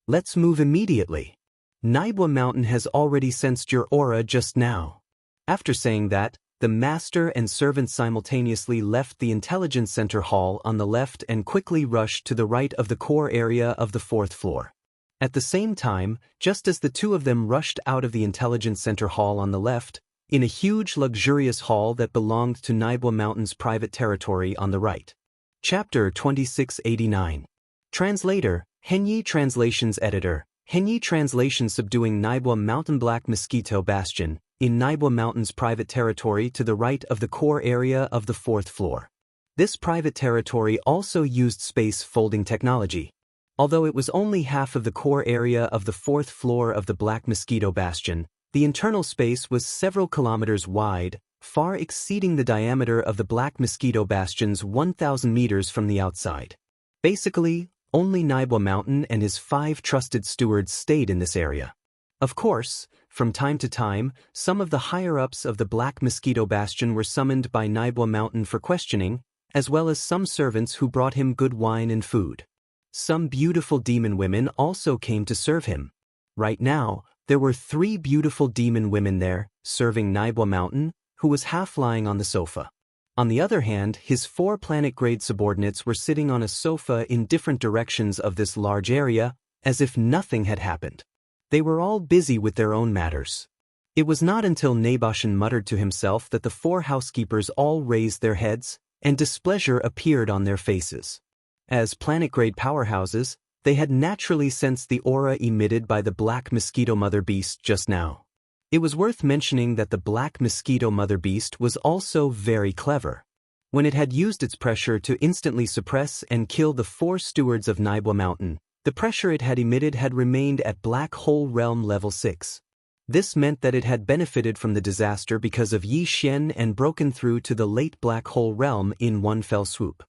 Let's move immediately. Naibwa Mountain has already sensed your aura just now." After saying that, the master and servant simultaneously left the intelligence center hall on the left and quickly rushed to the right of the core area of the 4th floor. At the same time, just as the 2 of them rushed out of the intelligence center hall on the left, in a huge luxurious hall that belonged to Naibwa Mountain's private territory on the right. Chapter 2689. Translator, Henyi Translations Editor, Henyi Translation Subduing Naibwa Mountain Black Mosquito Bastion, in Naibwa Mountain's private territory to the right of the core area of the 4th floor. This private territory also used space folding technology. Although it was only half of the core area of the 4th floor of the Black Mosquito Bastion, the internal space was several kilometers wide, far exceeding the diameter of the Black Mosquito Bastion's 1,000 meters from the outside. Basically, only Naibwa Mountain and his 5 trusted stewards stayed in this area. Of course, from time to time, some of the higher-ups of the Black Mosquito Bastion were summoned by Naibwa Mountain for questioning, as well as some servants who brought him good wine and food. Some beautiful demon women also came to serve him. Right now, there were 3 beautiful demon women there, serving Naibwa Mountain, who was half lying on the sofa. On the other hand, his 4 planet-grade subordinates were sitting on a sofa in different directions of this large area, as if nothing had happened. They were all busy with their own matters. It was not until Naboshin muttered to himself that the 4 housekeepers all raised their heads, and displeasure appeared on their faces. As planet-grade powerhouses, they had naturally sensed the aura emitted by the Black Mosquito Mother Beast just now. It was worth mentioning that the Black Mosquito Mother Beast was also very clever. When it had used its pressure to instantly suppress and kill the 4 stewards of Naibwa Mountain, the pressure it had emitted had remained at Black Hole Realm Level 6. This meant that it had benefited from the disaster because of Yi Xian and broken through to the late Black Hole Realm in one fell swoop.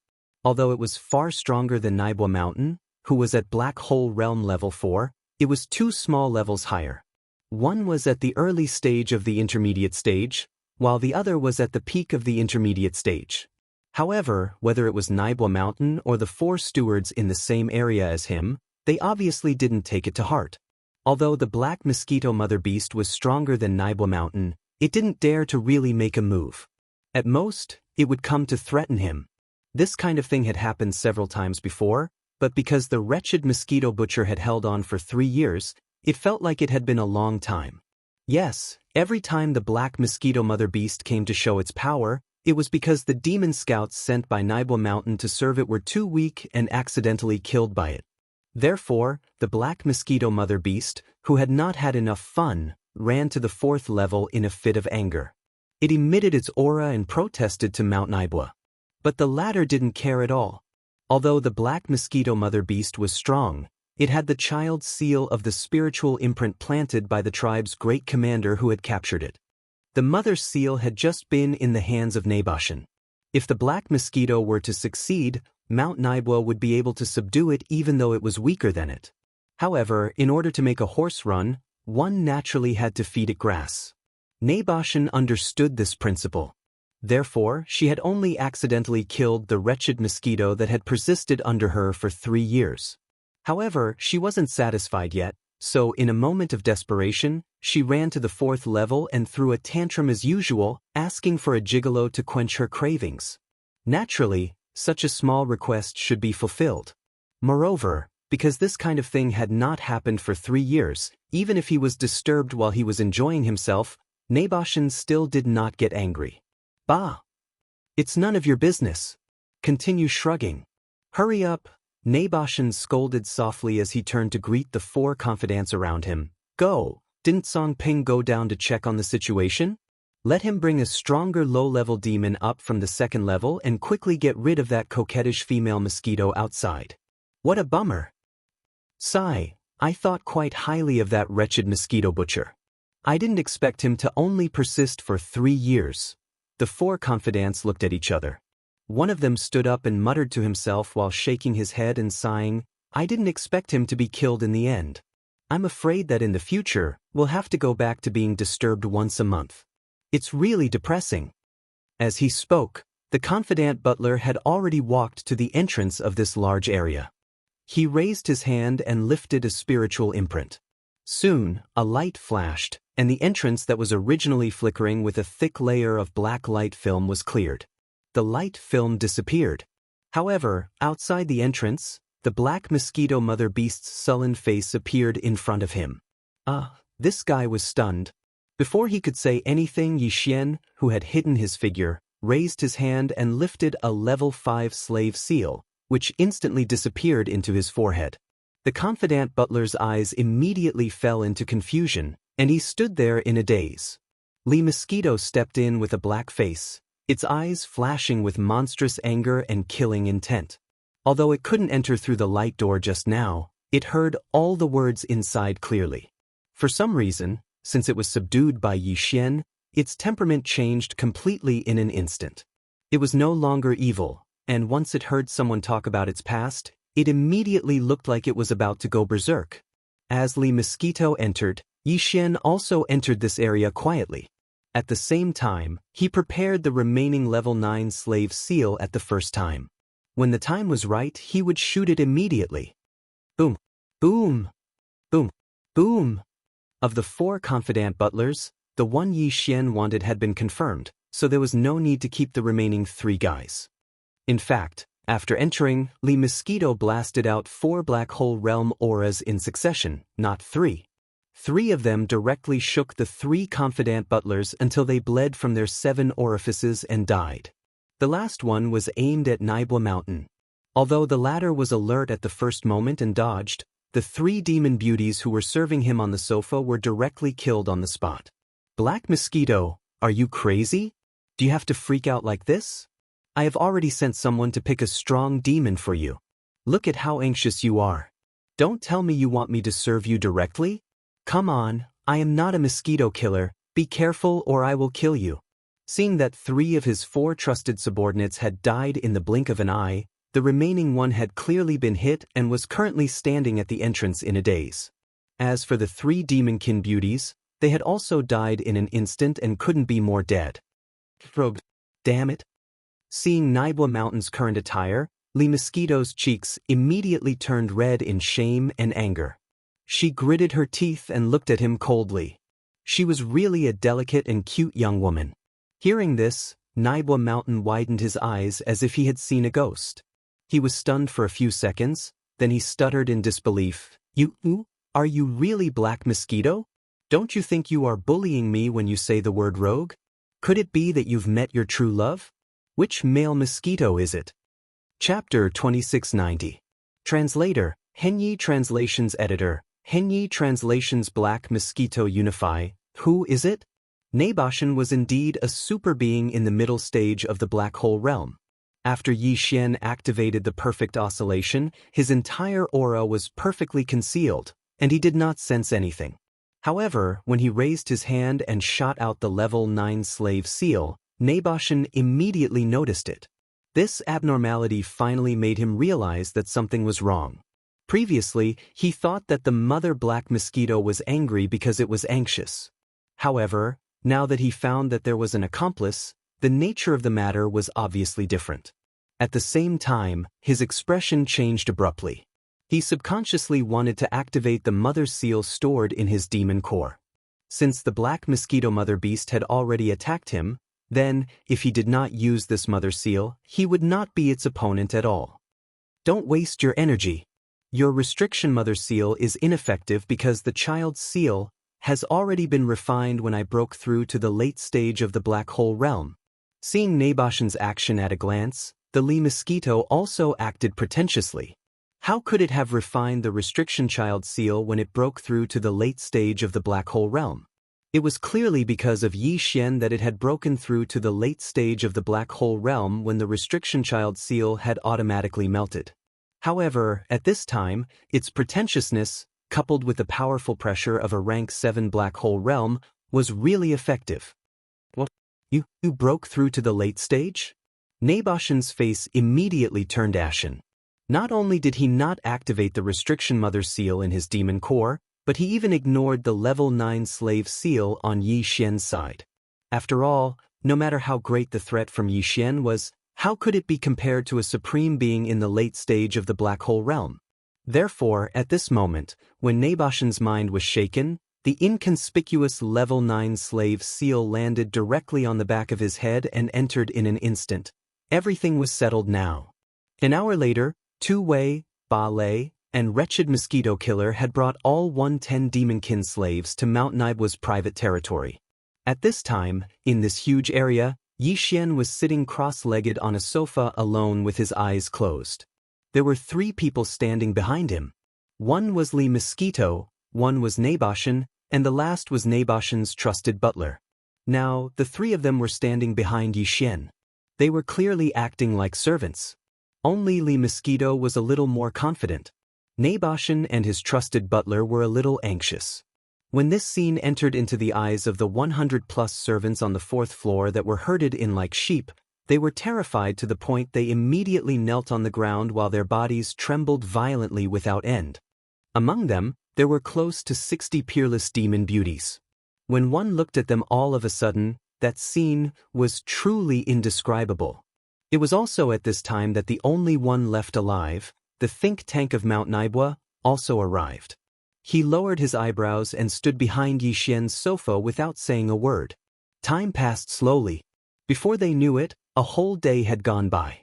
Although it was far stronger than Naibwa Mountain, who was at Black Hole Realm Level 4, it was 2 small levels higher. One was at the early stage of the intermediate stage, while the other was at the peak of the intermediate stage. However, whether it was Naibwa Mountain or the 4 stewards in the same area as him, they obviously didn't take it to heart. Although the Black Mosquito Mother Beast was stronger than Naibwa Mountain, it didn't dare to really make a move. At most, it would come to threaten him. This kind of thing had happened several times before, but because the wretched mosquito butcher had held on for 3 years, it felt like it had been a long time. Yes, every time the Black Mosquito Mother Beast came to show its power, it was because the demon scouts sent by Naibwa Mountain to serve it were too weak and accidentally killed by it. Therefore, the Black Mosquito Mother Beast, who had not had enough fun, ran to the 4th level in a fit of anger. It emitted its aura and protested to Mount Naibwa. But the latter didn't care at all. Although the Black Mosquito Mother Beast was strong, it had the child seal of the spiritual imprint planted by the tribe's great commander who had captured it. The mother seal had just been in the hands of Naboshin. If the Black Mosquito were to succeed, Mount Naibwa would be able to subdue it even though it was weaker than it. However, in order to make a horse run, one naturally had to feed it grass. Naboshin understood this principle. Therefore, she had only accidentally killed the wretched mosquito that had persisted under her for 3 years. However, she wasn't satisfied yet, so in a moment of desperation, She ran to the 4th level and threw a tantrum as usual, asking for a gigolo to quench her cravings. Naturally, such a small request should be fulfilled. Moreover, because this kind of thing had not happened for 3 years, even if he was disturbed while he was enjoying himself, Naboshin still did not get angry. Bah! It's none of your business. Continue shrugging. Hurry up, Naboshin scolded softly as he turned to greet the 4 confidants around him. Go! Didn't Song Ping go down to check on the situation? Let him bring a stronger low-level demon up from the 2nd level and quickly get rid of that coquettish female mosquito outside. What a bummer. Sigh, I thought quite highly of that wretched mosquito butcher. I didn't expect him to only persist for 3 years. The 4 confidants looked at each other. One of them stood up and muttered to himself while shaking his head and sighing, I didn't expect him to be killed in the end. I'm afraid that in the future, we'll have to go back to being disturbed once a month. It's really depressing. As he spoke, the confidant butler had already walked to the entrance of this large area. He raised his hand and lifted a spiritual imprint. Soon, a light flashed, and the entrance that was originally flickering with a thick layer of black light film was cleared. The light film disappeared. However, outside the entrance, the black mosquito mother beast's sullen face appeared in front of him. This guy was stunned. Before he could say anything, Yi Xian, who had hidden his figure, raised his hand and lifted a level 5 slave seal, which instantly disappeared into his forehead. The confidant butler's eyes immediately fell into confusion, and he stood there in a daze. Li Mosquito stepped in with a black face, its eyes flashing with monstrous anger and killing intent. Although it couldn't enter through the light door just now, it heard all the words inside clearly. For some reason, since it was subdued by Yi Xian, its temperament changed completely in an instant. It was no longer evil, and once it heard someone talk about its past, it immediately looked like it was about to go berserk. As Li Mosquito entered, Yi Xian also entered this area quietly. At the same time, he prepared the remaining level 9 slave seal at the first time. When the time was right, he would shoot it immediately. Boom, boom, boom, boom. Of the 4 confidant butlers, the one Yi Xian wanted had been confirmed, so there was no need to keep the remaining 3 guys. In fact, after entering, Li Mosquito blasted out 4 black hole realm auras in succession, not 3. 3 of them directly shook the 3 confidant butlers until they bled from their 7 orifices and died. The last one was aimed at Naibwa Mountain. Although the latter was alert at the first moment and dodged, the 3 demon beauties who were serving him on the sofa were directly killed on the spot. Black Mosquito, are you crazy? Do you have to freak out like this? I have already sent someone to pick a strong demon for you. Look at how anxious you are. Don't tell me you want me to serve you directly? Come on, I am not a mosquito killer, be careful or I will kill you. Seeing that 3 of his 4 trusted subordinates had died in the blink of an eye, the remaining one had clearly been hit and was currently standing at the entrance in a daze. As for the 3 demonkin beauties, they had also died in an instant and couldn't be more dead. Damn it. Seeing Naibwa Mountain's current attire, Li Mosquito's cheeks immediately turned red in shame and anger. She gritted her teeth and looked at him coldly. She was really a delicate and cute young woman. Hearing this, Naibwa Mountain widened his eyes as if he had seen a ghost. He was stunned for a few seconds, then he stuttered in disbelief. Are you really Black Mosquito? Don't you think you are bullying me when you say the word rogue? Could it be that you've met your true love? Which male mosquito is it? Chapter 2690. Translator, Henyi Translations Editor, Henyi Translations Black Mosquito Unify. Who is it? Naboshin was indeed a super being in the middle stage of the black hole realm. After Yi Xian activated the perfect oscillation, his entire aura was perfectly concealed, and he did not sense anything. However, when he raised his hand and shot out the level 9 slave seal, Naboshin immediately noticed it. This abnormality finally made him realize that something was wrong. Previously, he thought that the mother black mosquito was angry because it was anxious. However, now that he found that there was an accomplice, the nature of the matter was obviously different. At the same time, his expression changed abruptly. He subconsciously wanted to activate the mother seal stored in his demon core. Since the black mosquito mother beast had already attacked him, then, if he did not use this mother seal, he would not be its opponent at all. Don't waste your energy. Your restriction mother seal is ineffective because the child's seal has already been refined when I broke through to the late stage of the black hole realm. Seeing Naboshin's action at a glance, the Lee mosquito also acted pretentiously. How could it have refined the restriction child seal when it broke through to the late stage of the black hole realm? It was clearly because of Yi Xian that it had broken through to the late stage of the black hole realm when the restriction child seal had automatically melted. However, at this time, its pretentiousness, coupled with the powerful pressure of a rank 7 black hole realm, was really effective. What? You broke through to the late stage? Naboshin's face immediately turned ashen. Not only did he not activate the restriction mother seal in his demon core, but he even ignored the level 9 slave seal on Yi Xian's side. After all, no matter how great the threat from Yi Xian was, how could it be compared to a supreme being in the late stage of the black hole realm? Therefore, at this moment, when Naboshin's mind was shaken, the inconspicuous level 9 slave seal landed directly on the back of his head and entered in an instant. Everything was settled now. An hour later, Tu Wei, Ba Lei, and wretched mosquito killer had brought all 110 demonkin slaves to Mount Naibu's private territory. At this time, in this huge area, Yi Xian was sitting cross-legged on a sofa alone with his eyes closed. There were 3 people standing behind him. One was Lee Mosquito, one was Naboshin, and the last was Naboshin's trusted butler. Now, the 3 of them were standing behind Yi Xian. They were clearly acting like servants. Only Lee Mosquito was a little more confident. Naboshin and his trusted butler were a little anxious. When this scene entered into the eyes of the 100-plus servants on the 4th floor that were herded in like sheep, they were terrified to the point they immediately knelt on the ground while their bodies trembled violently without end. Among them, there were close to 60 peerless demon beauties. When one looked at them all of a sudden, that scene was truly indescribable. It was also at this time that the only one left alive, the think tank of Mount Naibua, also arrived. He lowered his eyebrows and stood behind Yi Xian's sofa without saying a word. Time passed slowly. Before they knew it, a whole day had gone by.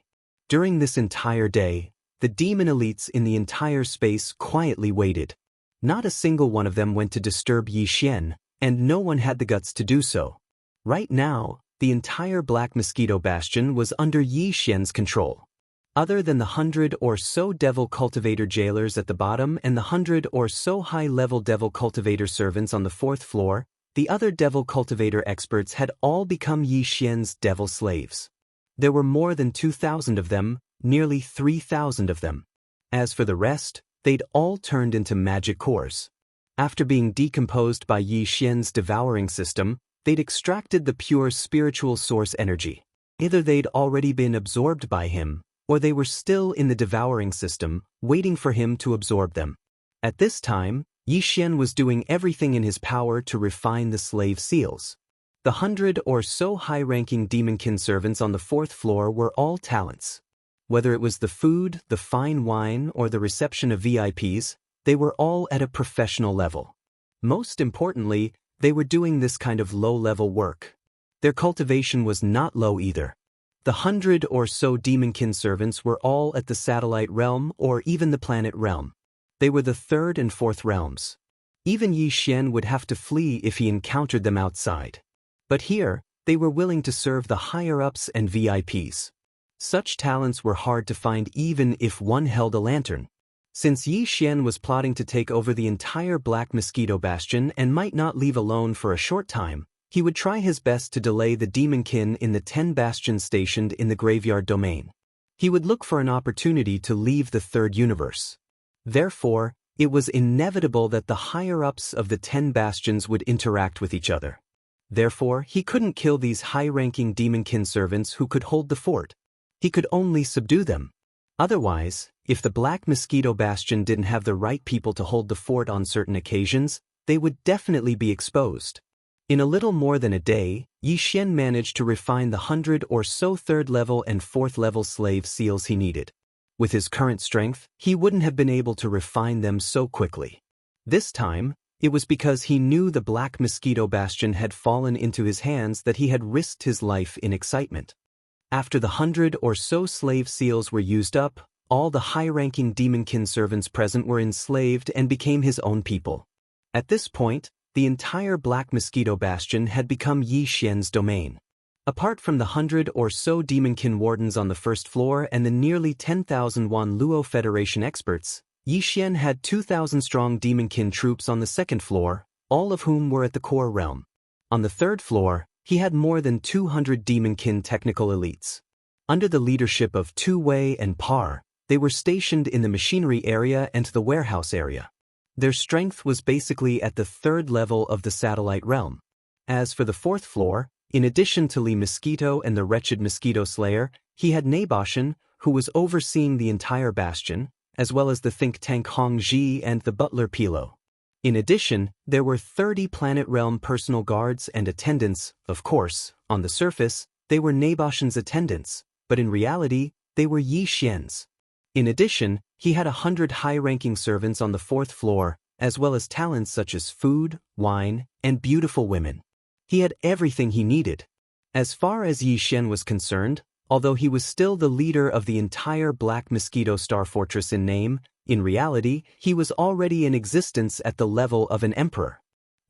During this entire day, the demon elites in the entire space quietly waited. Not a single one of them went to disturb Yi Xian, and no one had the guts to do so. Right now, the entire Black Mosquito Bastion was under Yi Xian's control. Other than the 100 or so devil cultivator jailers at the bottom and the 100 or so high-level devil cultivator servants on the 4th floor, the other devil cultivator experts had all become Yi Xian's devil slaves. There were more than 2,000 of them, nearly 3,000 of them. As for the rest, they'd all turned into magic cores. After being decomposed by Yi Xian's devouring system, they'd extracted the pure spiritual source energy. Either they'd already been absorbed by him, or they were still in the devouring system, waiting for him to absorb them. At this time, Yi Xian was doing everything in his power to refine the slave seals. The 100 or so high-ranking demonkin servants on the 4th floor were all talents. Whether it was the food, the fine wine, or the reception of VIPs, they were all at a professional level. Most importantly, they were doing this kind of low-level work. Their cultivation was not low either. The 100 or so demonkin servants were all at the satellite realm or even the planet realm. They were the 3rd and 4th realms. Even Yi Xian would have to flee if he encountered them outside. But here, they were willing to serve the higher-ups and VIPs. Such talents were hard to find even if one held a lantern. Since Yi Xian was plotting to take over the entire Black Mosquito Bastion and might not leave alone for a short time, he would try his best to delay the demonkin in the 10 bastions stationed in the graveyard domain. He would look for an opportunity to leave the 3rd universe. Therefore, it was inevitable that the higher-ups of the 10 bastions would interact with each other. Therefore, he couldn't kill these high-ranking demonkin servants who could hold the fort. He could only subdue them. Otherwise, if the Black Mosquito Bastion didn't have the right people to hold the fort on certain occasions, they would definitely be exposed. In a little more than a day, Yi Xian managed to refine the 100 or so 3rd level and 4th level slave seals he needed. With his current strength, he wouldn't have been able to refine them so quickly. This time, It was because he knew the Black Mosquito Bastion had fallen into his hands that he had risked his life in excitement. After the 100 or so slave seals were used up, all the high-ranking demonkin servants present were enslaved and became his own people. At this point, the entire Black Mosquito Bastion had become Yi Xian's domain. Apart from the 100 or so demonkin wardens on the first floor and the nearly 10,000 Wan Luo Federation experts, Yi Xian had 2,000-strong demonkin troops on the second floor, all of whom were at the core realm. On the third floor, he had more than 200 demonkin technical elites. Under the leadership of Tu Wei and Par, they were stationed in the machinery area and the warehouse area. Their strength was basically at the third level of the satellite realm. As for the fourth floor, in addition to Li Mosquito and the wretched Mosquito Slayer, he had Naboshan, who was overseeing the entire bastion, as well as the think tank Hong Ji and the butler Pilo. In addition, there were 30 planet realm personal guards and attendants. Of course, on the surface, they were Naboshan's attendants, but in reality, they were Yi Xian's. In addition, he had 100 high-ranking servants on the fourth floor, as well as talents such as food, wine, and beautiful women. He had everything he needed. As far as Yi Xian was concerned, although he was still the leader of the entire Black Mosquito Star Fortress in name, in reality, he was already in existence at the level of an emperor.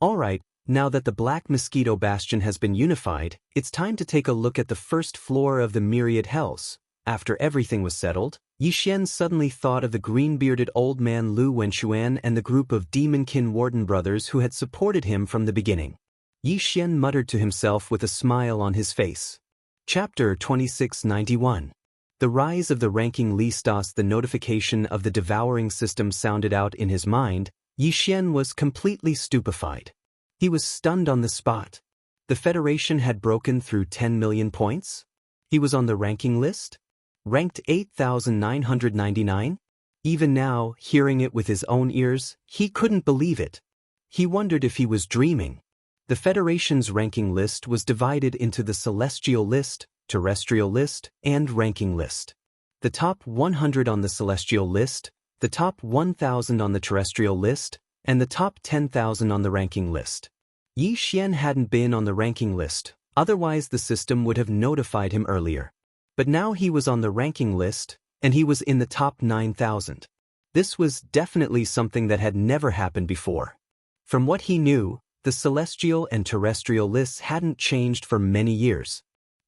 Alright, now that the Black Mosquito Bastion has been unified, it's time to take a look at the first floor of the Myriad Hells. After everything was settled, Yi Xian suddenly thought of the green-bearded old man Lu Wenxuan and the group of demonkin warden brothers who had supported him from the beginning. Yi Xian muttered to himself with a smile on his face. Chapter 2691. The rise of the ranking Listos. The notification of the devouring system sounded out in his mind. Yi Xian was completely stupefied. He was stunned on the spot. The Federation had broken through 10 million points? He was on the ranking list? Ranked 8,999? Even now, hearing it with his own ears, he couldn't believe it. He wondered if he was dreaming. The Federation's ranking list was divided into the Celestial List, Terrestrial List, and Ranking List. The top 100 on the Celestial List, the top 1,000 on the Terrestrial List, and the top 10,000 on the Ranking List. Yi Xian hadn't been on the Ranking List, otherwise the system would have notified him earlier. But now he was on the Ranking List, and he was in the top 9,000. This was definitely something that had never happened before. From what he knew, the Celestial and Terrestrial lists hadn't changed for many years.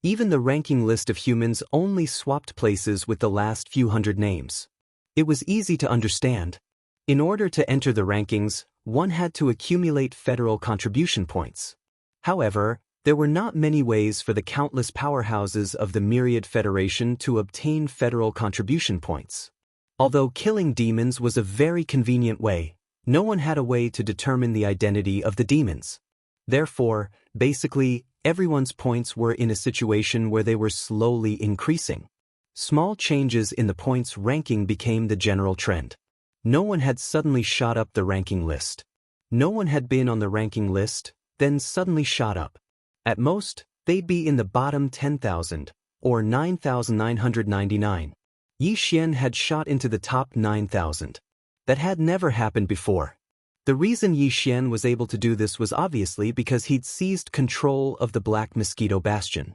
Even the ranking list of humans only swapped places with the last few hundred names. It was easy to understand. In order to enter the rankings, one had to accumulate federal contribution points. However, there were not many ways for the countless powerhouses of the Myriad Federation to obtain federal contribution points. Although killing demons was a very convenient way, no one had a way to determine the identity of the demons. Therefore, basically, everyone's points were in a situation where they were slowly increasing. Small changes in the points ranking became the general trend. No one had suddenly shot up the ranking list. No one had been on the ranking list, then suddenly shot up. At most, they'd be in the bottom 10,000, or 9,999. Yi Xian had shot into the top 9,000. That had never happened before. The reason Yi Xian was able to do this was obviously because he'd seized control of the Black Mosquito Bastion.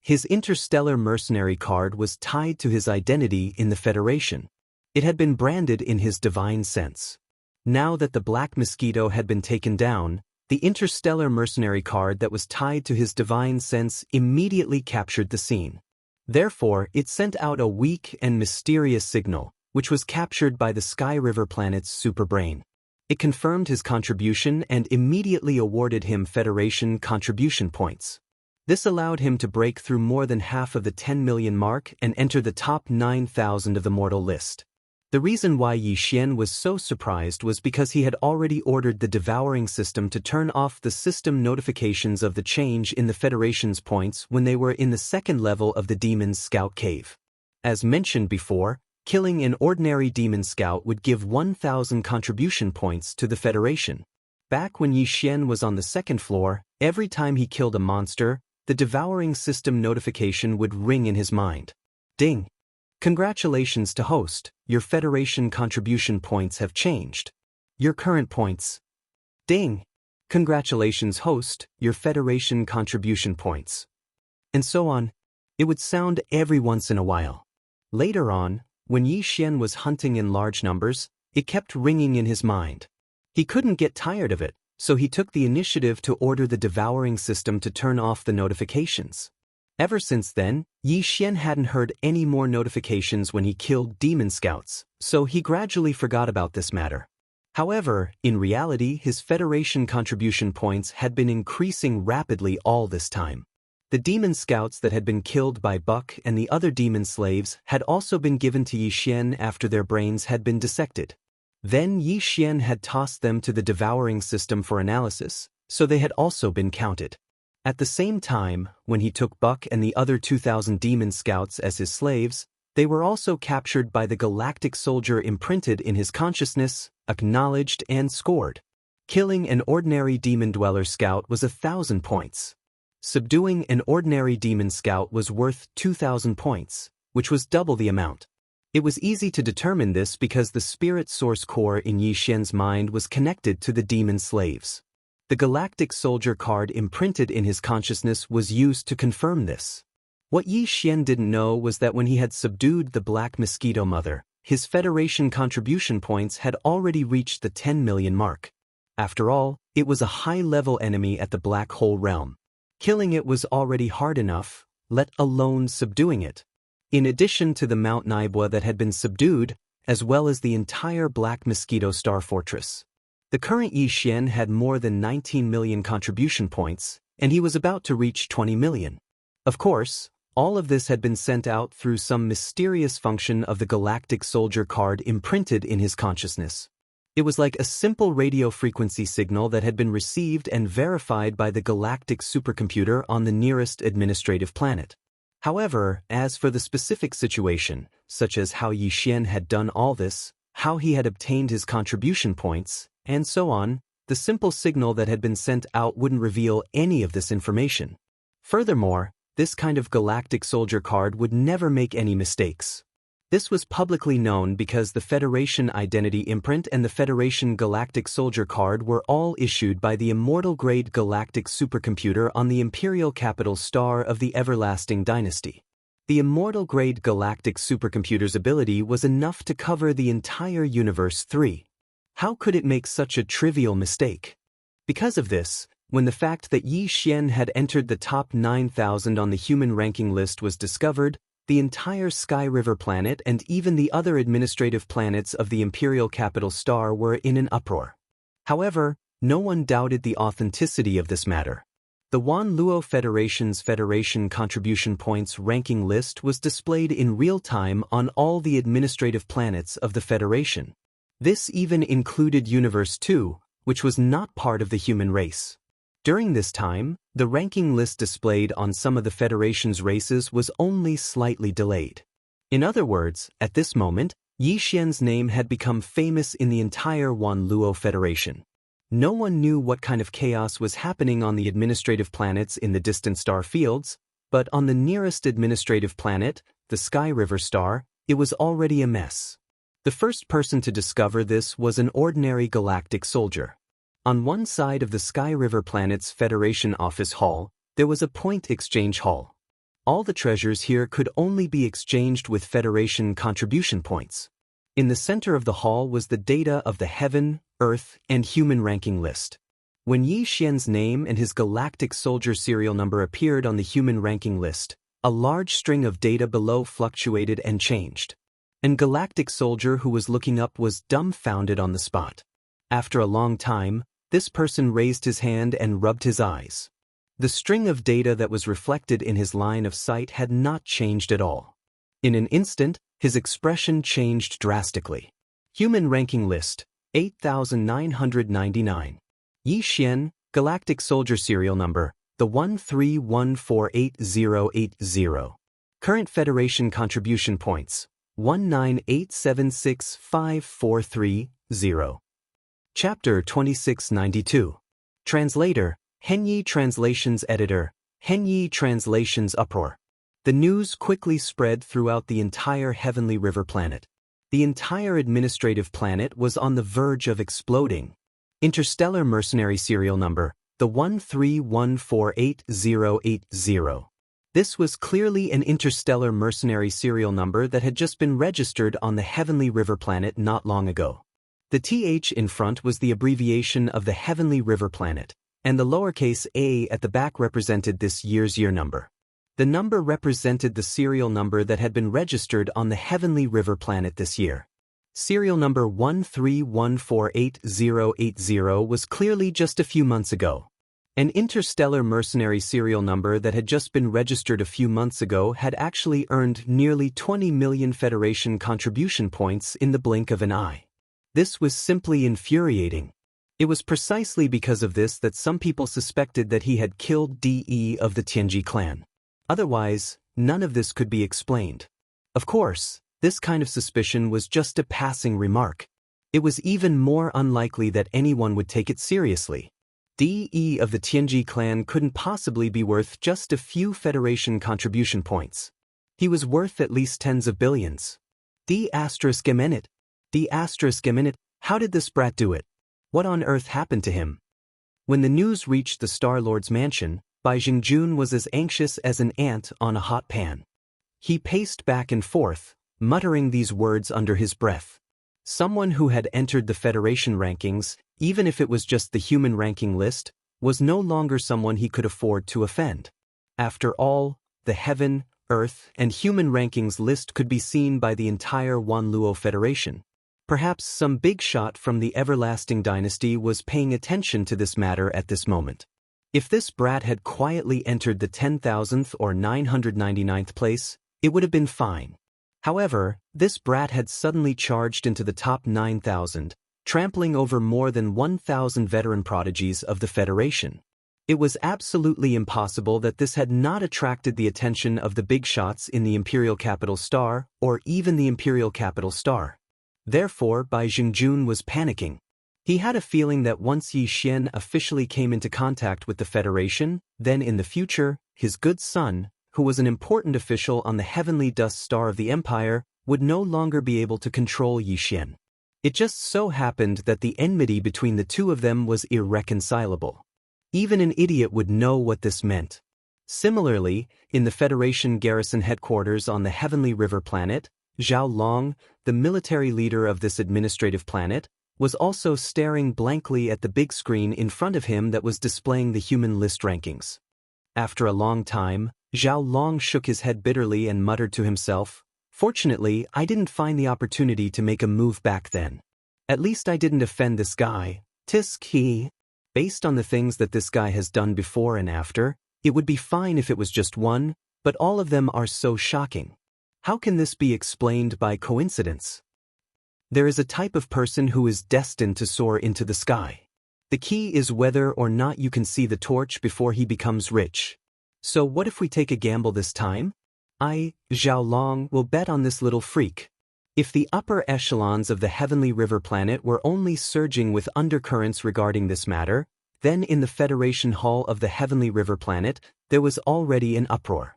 His interstellar mercenary card was tied to his identity in the Federation. It had been branded in his divine sense. Now that the Black Mosquito had been taken down, the interstellar mercenary card that was tied to his divine sense immediately captured the scene. Therefore, it sent out a weak and mysterious signal, which was captured by the Sky River planet's superbrain. It confirmed his contribution and immediately awarded him Federation contribution points. This allowed him to break through more than half of the 10 million mark and enter the top 9,000 of the mortal list. The reason why Yi Xian was so surprised was because he had already ordered the devouring system to turn off the system notifications of the change in the Federation's points when they were in the second level of the Demon's Scout Cave. As mentioned before, killing an ordinary demon scout would give 1,000 contribution points to the Federation. Back when Yi Xian was on the second floor, every time he killed a monster, the devouring system notification would ring in his mind. Ding! Congratulations to host, your Federation contribution points have changed. Your current points. Ding! Congratulations, host, your Federation contribution points. And so on. It would sound every once in a while. Later on, when Yi Xian was hunting in large numbers, it kept ringing in his mind. He couldn't get tired of it, so he took the initiative to order the devouring system to turn off the notifications. Ever since then, Yi Xian hadn't heard any more notifications when he killed demon scouts, so he gradually forgot about this matter. However, in reality, his Federation contribution points had been increasing rapidly all this time. The demon scouts that had been killed by Buck and the other demon slaves had also been given to Yi Xian after their brains had been dissected. Then Yi Xian had tossed them to the devouring system for analysis, so they had also been counted. At the same time, when he took Buck and the other 2,000 demon scouts as his slaves, they were also captured by the galactic soldier imprinted in his consciousness, acknowledged and scored. Killing an ordinary demon dweller scout was 1,000 points. Subduing an ordinary demon scout was worth 2,000 points, which was double the amount. It was easy to determine this because the spirit source core in Yi Xian's mind was connected to the demon slaves. The galactic soldier card imprinted in his consciousness was used to confirm this. What Yi Xian didn't know was that when he had subdued the Black Mosquito Mother, his Federation contribution points had already reached the 10 million mark. After all, it was a high-level enemy at the Black Hole realm. Killing it was already hard enough, let alone subduing it. In addition to the Mount Naibwa that had been subdued, as well as the entire Black Mosquito Star Fortress. The current Yi Xian had more than 19 million contribution points, and he was about to reach 20 million. Of course, all of this had been sent out through some mysterious function of the galactic soldier card imprinted in his consciousness. It was like a simple radio frequency signal that had been received and verified by the galactic supercomputer on the nearest administrative planet. However, as for the specific situation, such as how Yi Xian had done all this, how he had obtained his contribution points, and so on, the simple signal that had been sent out wouldn't reveal any of this information. Furthermore, this kind of galactic soldier card would never make any mistakes. This was publicly known because the Federation Identity Imprint and the Federation Galactic Soldier Card were all issued by the Immortal-grade galactic supercomputer on the Imperial Capital Star of the Everlasting Dynasty. The Immortal-grade galactic supercomputer's ability was enough to cover the entire Universe 3. How could it make such a trivial mistake? Because of this, when the fact that Yi Xian had entered the top 9,000 on the human ranking list was discovered, the entire Sky River planet and even the other administrative planets of the Imperial Capital Star were in an uproar. However, no one doubted the authenticity of this matter. The Wan Luo Federation's Federation Contribution Points ranking list was displayed in real time on all the administrative planets of the Federation. This even included Universe 2, which was not part of the human race. During this time, the ranking list displayed on some of the Federation's races was only slightly delayed. In other words, at this moment, Yi Xian's name had become famous in the entire Wan Luo Federation. No one knew what kind of chaos was happening on the administrative planets in the distant star fields, but on the nearest administrative planet, the Sky River Star, it was already a mess. The first person to discover this was an ordinary galactic soldier. On one side of the Sky River planet's Federation Office Hall, there was a point exchange hall. All the treasures here could only be exchanged with Federation contribution points. In the center of the hall was the data of the Heaven, Earth, and Human ranking list. When Yi Xian's name and his galactic soldier serial number appeared on the human ranking list, a large string of data below fluctuated and changed. An galactic soldier who was looking up was dumbfounded on the spot. After a long time, this person raised his hand and rubbed his eyes. The string of data that was reflected in his line of sight had not changed at all. In an instant, his expression changed drastically. Human ranking list, 8,999. Yi Xian, galactic soldier serial number, the 131488080. Current Federation contribution points, 198765430. Chapter 2692. Translator, Henyi Translations Editor, Henyi Translations Uproar. The news quickly spread throughout the entire Heavenly River planet. The entire administrative planet was on the verge of exploding. Interstellar Mercenary Serial Number, the 131488080. This was clearly an interstellar mercenary serial number that had just been registered on the Heavenly River planet not long ago. The TH in front was the abbreviation of the Heavenly River planet, and the lowercase a at the back represented this year's year number. The number represented the serial number that had been registered on the Heavenly River planet this year. Serial number 131488080 was clearly just a few months ago. An interstellar mercenary serial number that had just been registered a few months ago had actually earned nearly 20 million Federation contribution points in the blink of an eye. This was simply infuriating. It was precisely because of this that some people suspected that he had killed DE of the Tianji clan. Otherwise, none of this could be explained. Of course, this kind of suspicion was just a passing remark. It was even more unlikely that anyone would take it seriously. DE of the Tianji clan couldn't possibly be worth just a few Federation contribution points. He was worth at least tens of billions. D***minute. D***minute. How did this brat do it? What on earth happened to him? When the news reached the Star-Lord's mansion, Bai Jingjun was as anxious as an ant on a hot pan. He paced back and forth, muttering these words under his breath. Someone who had entered the Federation rankings, even if it was just the human ranking list, was no longer someone he could afford to offend. After all, the Heaven, Earth, and Human rankings list could be seen by the entire Wanluo Federation. Perhaps some big shot from the Everlasting Dynasty was paying attention to this matter at this moment. If this brat had quietly entered the 10,000th or 999th place, it would have been fine. However, this brat had suddenly charged into the top 9,000, trampling over more than 1,000 veteran prodigies of the Federation. It was absolutely impossible that this had not attracted the attention of the big shots in the Imperial Capital Star or even the Imperial Capital Star. Therefore, Bai Jingjun was panicking. He had a feeling that once Yi Xian officially came into contact with the Federation, then in the future, his good son, who was an important official on the Heavenly Dust Star of the Empire, would no longer be able to control Yi Xian. It just so happened that the enmity between the two of them was irreconcilable. Even an idiot would know what this meant. Similarly, in the Federation garrison headquarters on the Heavenly River planet, Zhao Long, the military leader of this administrative planet, was also staring blankly at the big screen in front of him that was displaying the human list rankings. After a long time, Zhao Long shook his head bitterly and muttered to himself, "Fortunately, I didn't find the opportunity to make a move back then. At least I didn't offend this guy. Tisk he. Based on the things that this guy has done before and after, it would be fine if it was just one, but all of them are so shocking. How can this be explained by coincidence? There is a type of person who is destined to soar into the sky. The key is whether or not you can see the torch before he becomes rich. So what if we take a gamble this time? I, Zhao Long, will bet on this little freak. If the upper echelons of the Heavenly River planet were only surging with undercurrents regarding this matter, then in the Federation Hall of the Heavenly River planet, there was already an uproar.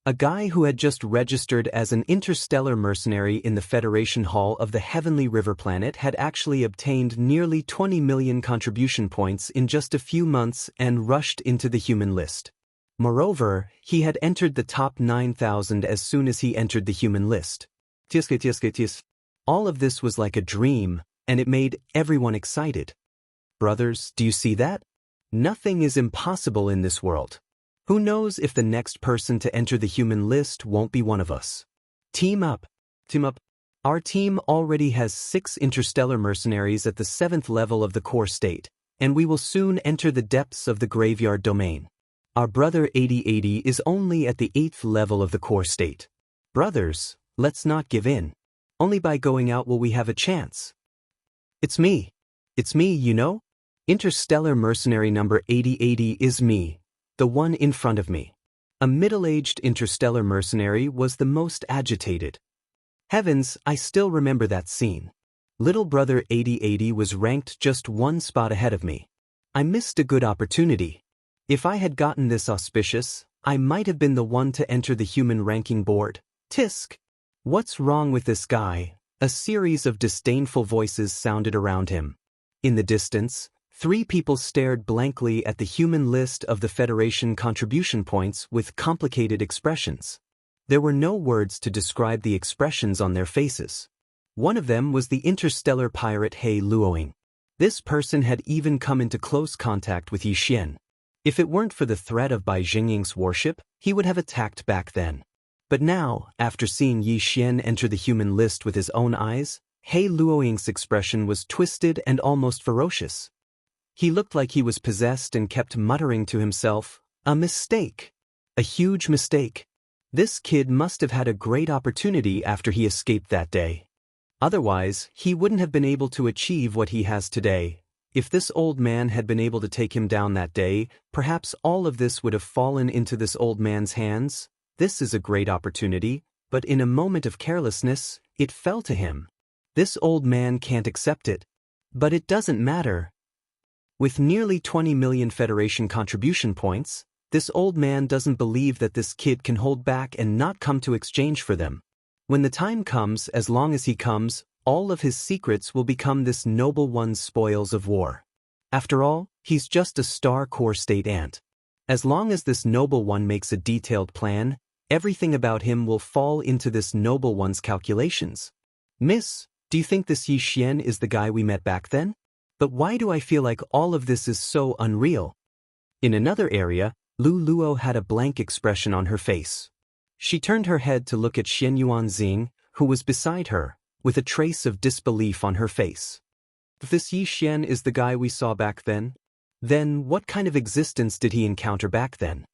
A guy who had just registered as an interstellar mercenary in the Federation Hall of the Heavenly River planet had actually obtained nearly 20 million contribution points in just a few months and rushed into the human list. Moreover, he had entered the top 9,000 as soon as he entered the human list. All of this was like a dream, and it made everyone excited. Brothers, do you see that? Nothing is impossible in this world. Who knows if the next person to enter the human list won't be one of us? Team up. Team up. Our team already has 6 interstellar mercenaries at the 7th level of the core state, and we will soon enter the depths of the graveyard domain. Our brother 8080 is only at the 8th level of the core state. Brothers, let's not give in. Only by going out will we have a chance. It's me. It's me, you know? Interstellar mercenary number 8080 is me. The one in front of me. A middle-aged interstellar mercenary was the most agitated. Heavens, I still remember that scene. Little brother 8080 was ranked just 1 spot ahead of me. I missed a good opportunity. If I had gotten this auspicious, I might have been the one to enter the human ranking board. Tisk! What's wrong with this guy? A series of disdainful voices sounded around him. In the distance, 3 people stared blankly at the human list of the Federation contribution points with complicated expressions. There were no words to describe the expressions on their faces. One of them was the interstellar pirate He Luoying. This person had even come into close contact with Yi Xian. If it weren't for the threat of Bai Jingying's warship, he would have attacked back then. But now, after seeing Yi Xian enter the human list with his own eyes, He Luoying's expression was twisted and almost ferocious. He looked like he was possessed and kept muttering to himself, "A mistake. A huge mistake. This kid must have had a great opportunity after he escaped that day. Otherwise, he wouldn't have been able to achieve what he has today. If this old man had been able to take him down that day, perhaps all of this would have fallen into this old man's hands. This is a great opportunity, but in a moment of carelessness, it fell to him. This old man can't accept it. But it doesn't matter. With nearly 20 million Federation contribution points, this old man doesn't believe that this kid can hold back and not come to exchange for them. When the time comes, as long as he comes, all of his secrets will become this noble one's spoils of war. After all, he's just a star core state ant. As long as this noble one makes a detailed plan, everything about him will fall into this noble one's calculations. Miss, do you think this Yi Xian is the guy we met back then? But why do I feel like all of this is so unreal? In another area, Lu Luo had a blank expression on her face. She turned her head to look at Xian Yuanxing, who was beside her, with a trace of disbelief on her face. If this Yi Xian is the guy we saw back then what kind of existence did he encounter back then?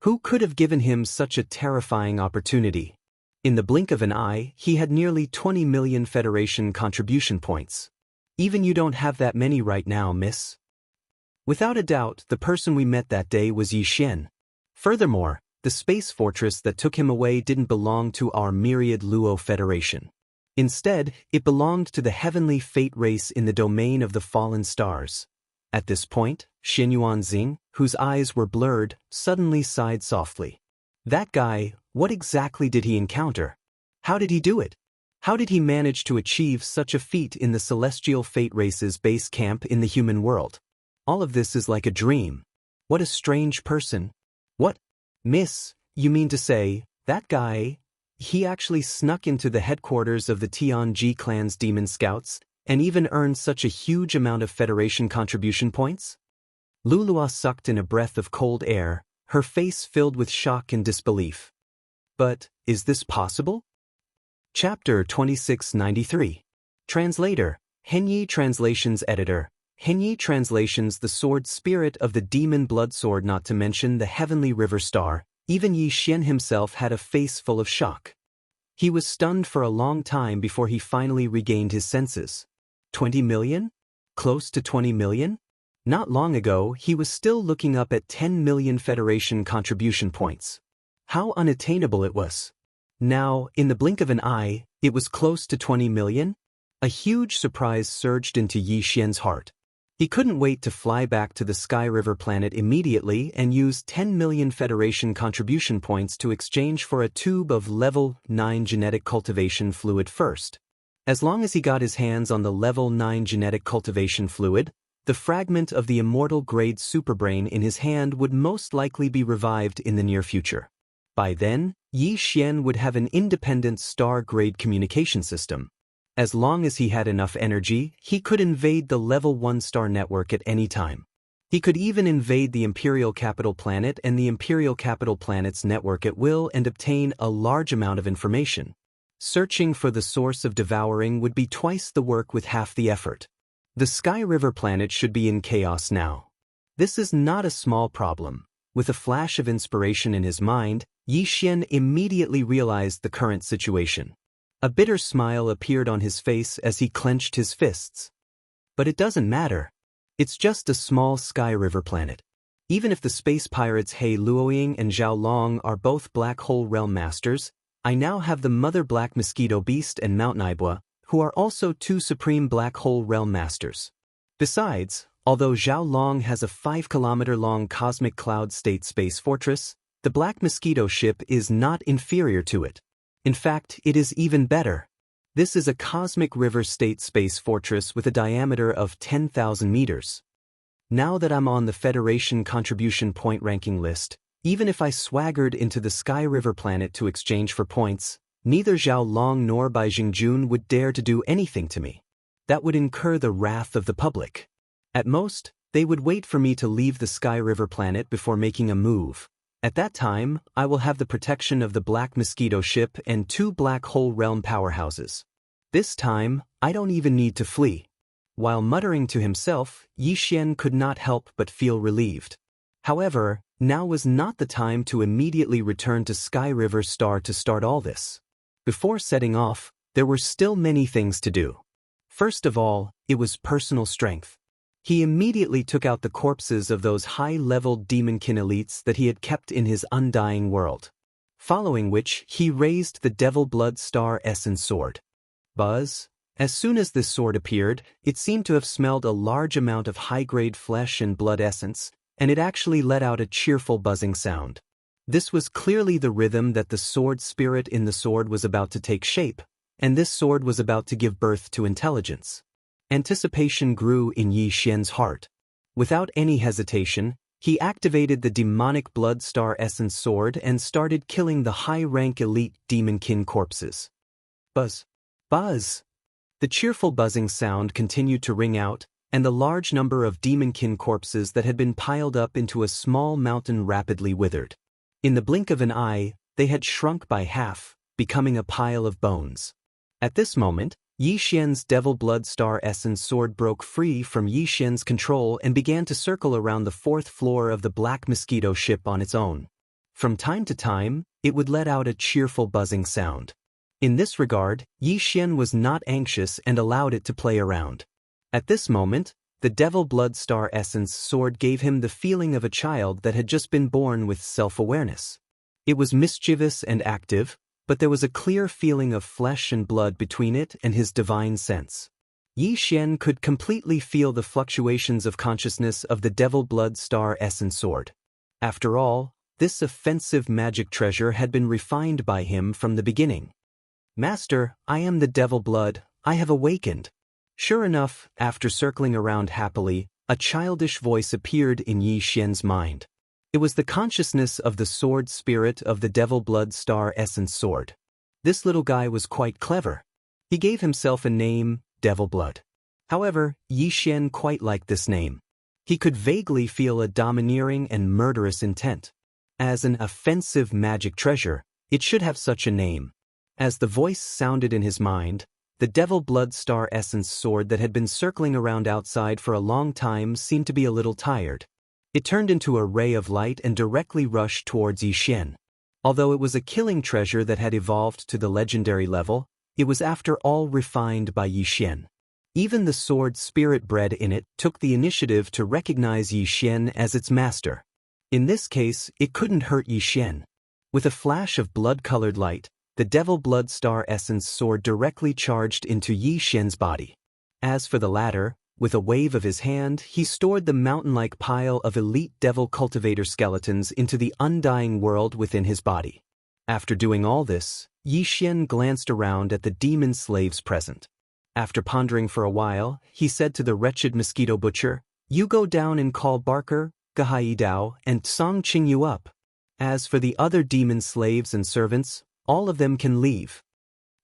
Who could have given him such a terrifying opportunity? In the blink of an eye, he had nearly 20 million Federation contribution points. Even you don't have that many right now, miss. Without a doubt, the person we met that day was Yi Xian. Furthermore, the space fortress that took him away didn't belong to our myriad Luo Federation. Instead, it belonged to the heavenly fate race in the domain of the fallen stars. At this point, Xian Yuanxing, whose eyes were blurred, suddenly sighed softly. That guy, what exactly did he encounter? How did he do it? How did he manage to achieve such a feat in the celestial fate race's base camp in the human world? All of this is like a dream. What a strange person. What? Miss, you mean to say, that guy, he actually snuck into the headquarters of the Tianji clan's demon scouts, and even earned such a huge amount of Federation contribution points? Lulua sucked in a breath of cold air, her face filled with shock and disbelief. But, is this possible? Chapter 2693. Translator, Henyi Translations Editor, Henyi Translations. The sword spirit of the demon blood sword, not to mention the heavenly river star. Even Yi Xian himself had a face full of shock. He was stunned for a long time before he finally regained his senses. 20 million? Close to 20 million? Not long ago, he was still looking up at 10 million Federation contribution points. How unattainable it was. Now, in the blink of an eye, it was close to 20 million? A huge surprise surged into Yi Xian's heart. He couldn't wait to fly back to the Sky River planet immediately and use 10 million Federation contribution points to exchange for a tube of level 9 genetic cultivation fluid first. As long as he got his hands on the level 9 genetic cultivation fluid, the fragment of the immortal grade superbrain in his hand would most likely be revived in the near future. By then, Yi Xian would have an independent star-grade communication system. As long as he had enough energy, he could invade the level 1 star network at any time. He could even invade the Imperial Capital Planet and the Imperial Capital Planet's network at will and obtain a large amount of information. Searching for the source of devouring would be twice the work with half the effort. The Sky River planet should be in chaos now. This is not a small problem. With a flash of inspiration in his mind, Yi Xian immediately realized the current situation. A bitter smile appeared on his face as he clenched his fists. But it doesn't matter. It's just a small Sky River planet. Even if the space pirates He Luoying and Zhao Long are both Black Hole Realm Masters, I now have the Mother Black Mosquito Beast and Mount Naibua, who are also 2 Supreme Black Hole Realm Masters. Besides, although Zhao Long has a 5-kilometer-long cosmic cloud state space fortress, the Black Mosquito ship is not inferior to it. In fact, it is even better. This is a cosmic river state space fortress with a diameter of 10,000 meters. Now that I'm on the Federation contribution point ranking list, even if I swaggered into the Sky River planet to exchange for points, neither Zhao Long nor Bai Jingjun would dare to do anything to me. That would incur the wrath of the public. At most, they would wait for me to leave the Sky River planet before making a move. At that time, I will have the protection of the Black Mosquito ship and 2 Black Hole Realm powerhouses. This time, I don't even need to flee. While muttering to himself, Yi Xian could not help but feel relieved. However, now was not the time to immediately return to Sky River Star to start all this. Before setting off, there were still many things to do. First of all, it was personal strength. He immediately took out the corpses of those high-level demonkin elites that he had kept in his undying world. Following which, he raised the Devil Blood Star Essence Sword. Buzz. As soon as this sword appeared, it seemed to have smelled a large amount of high-grade flesh and blood essence, and it actually let out a cheerful buzzing sound. This was clearly the rhythm that the sword spirit in the sword was about to take shape, and this sword was about to give birth to intelligence. Anticipation grew in Yi Xian's heart. Without any hesitation, he activated the demonic Blood Star Essence Sword and started killing the high-rank elite demonkin corpses. Buzz. Buzz! The cheerful buzzing sound continued to ring out, and the large number of demonkin corpses that had been piled up into a small mountain rapidly withered. In the blink of an eye, they had shrunk by half, becoming a pile of bones. At this moment, Yi Xian's Devil Blood Star Essence Sword broke free from Yi Xian's control and began to circle around the 4th floor of the Black Mosquito ship on its own. From time to time, it would let out a cheerful buzzing sound. In this regard, Yi Xian was not anxious and allowed it to play around. At this moment, the Devil Blood Star Essence Sword gave him the feeling of a child that had just been born with self-awareness. It was mischievous and active, but there was a clear feeling of flesh and blood between it and his divine sense. Yi Xian could completely feel the fluctuations of consciousness of the Devil Blood Star Essence Sword. After all, this offensive magic treasure had been refined by him from the beginning. Master, I am the Devil Blood, I have awakened. Sure enough, after circling around happily, a childish voice appeared in Yi Xian's mind. It was the consciousness of the sword spirit of the Devil Blood Star Essence Sword. This little guy was quite clever. He gave himself a name, Devil Blood. However, Yi Xian quite liked this name. He could vaguely feel a domineering and murderous intent. As an offensive magic treasure, it should have such a name. As the voice sounded in his mind, the Devil Blood Star Essence Sword that had been circling around outside for a long time seemed to be a little tired. It turned into a ray of light and directly rushed towards Yi Xian. Although it was a killing treasure that had evolved to the legendary level, it was after all refined by Yi Xian. Even the sword spirit bred in it took the initiative to recognize Yi Xian as its master. In this case, it couldn't hurt Yi Xian. With a flash of blood-colored light, the Devil Blood Star Essence Sword directly charged into Yi Xian's body. As for the latter, with a wave of his hand, he stored the mountain-like pile of elite devil cultivator skeletons into the undying world within his body. After doing all this, Yi Xian glanced around at the demon slaves present. After pondering for a while, he said to the wretched mosquito butcher, "You go down and call Barker, Gahai Dao, and Song Qing you up. As for the other demon slaves and servants, all of them can leave."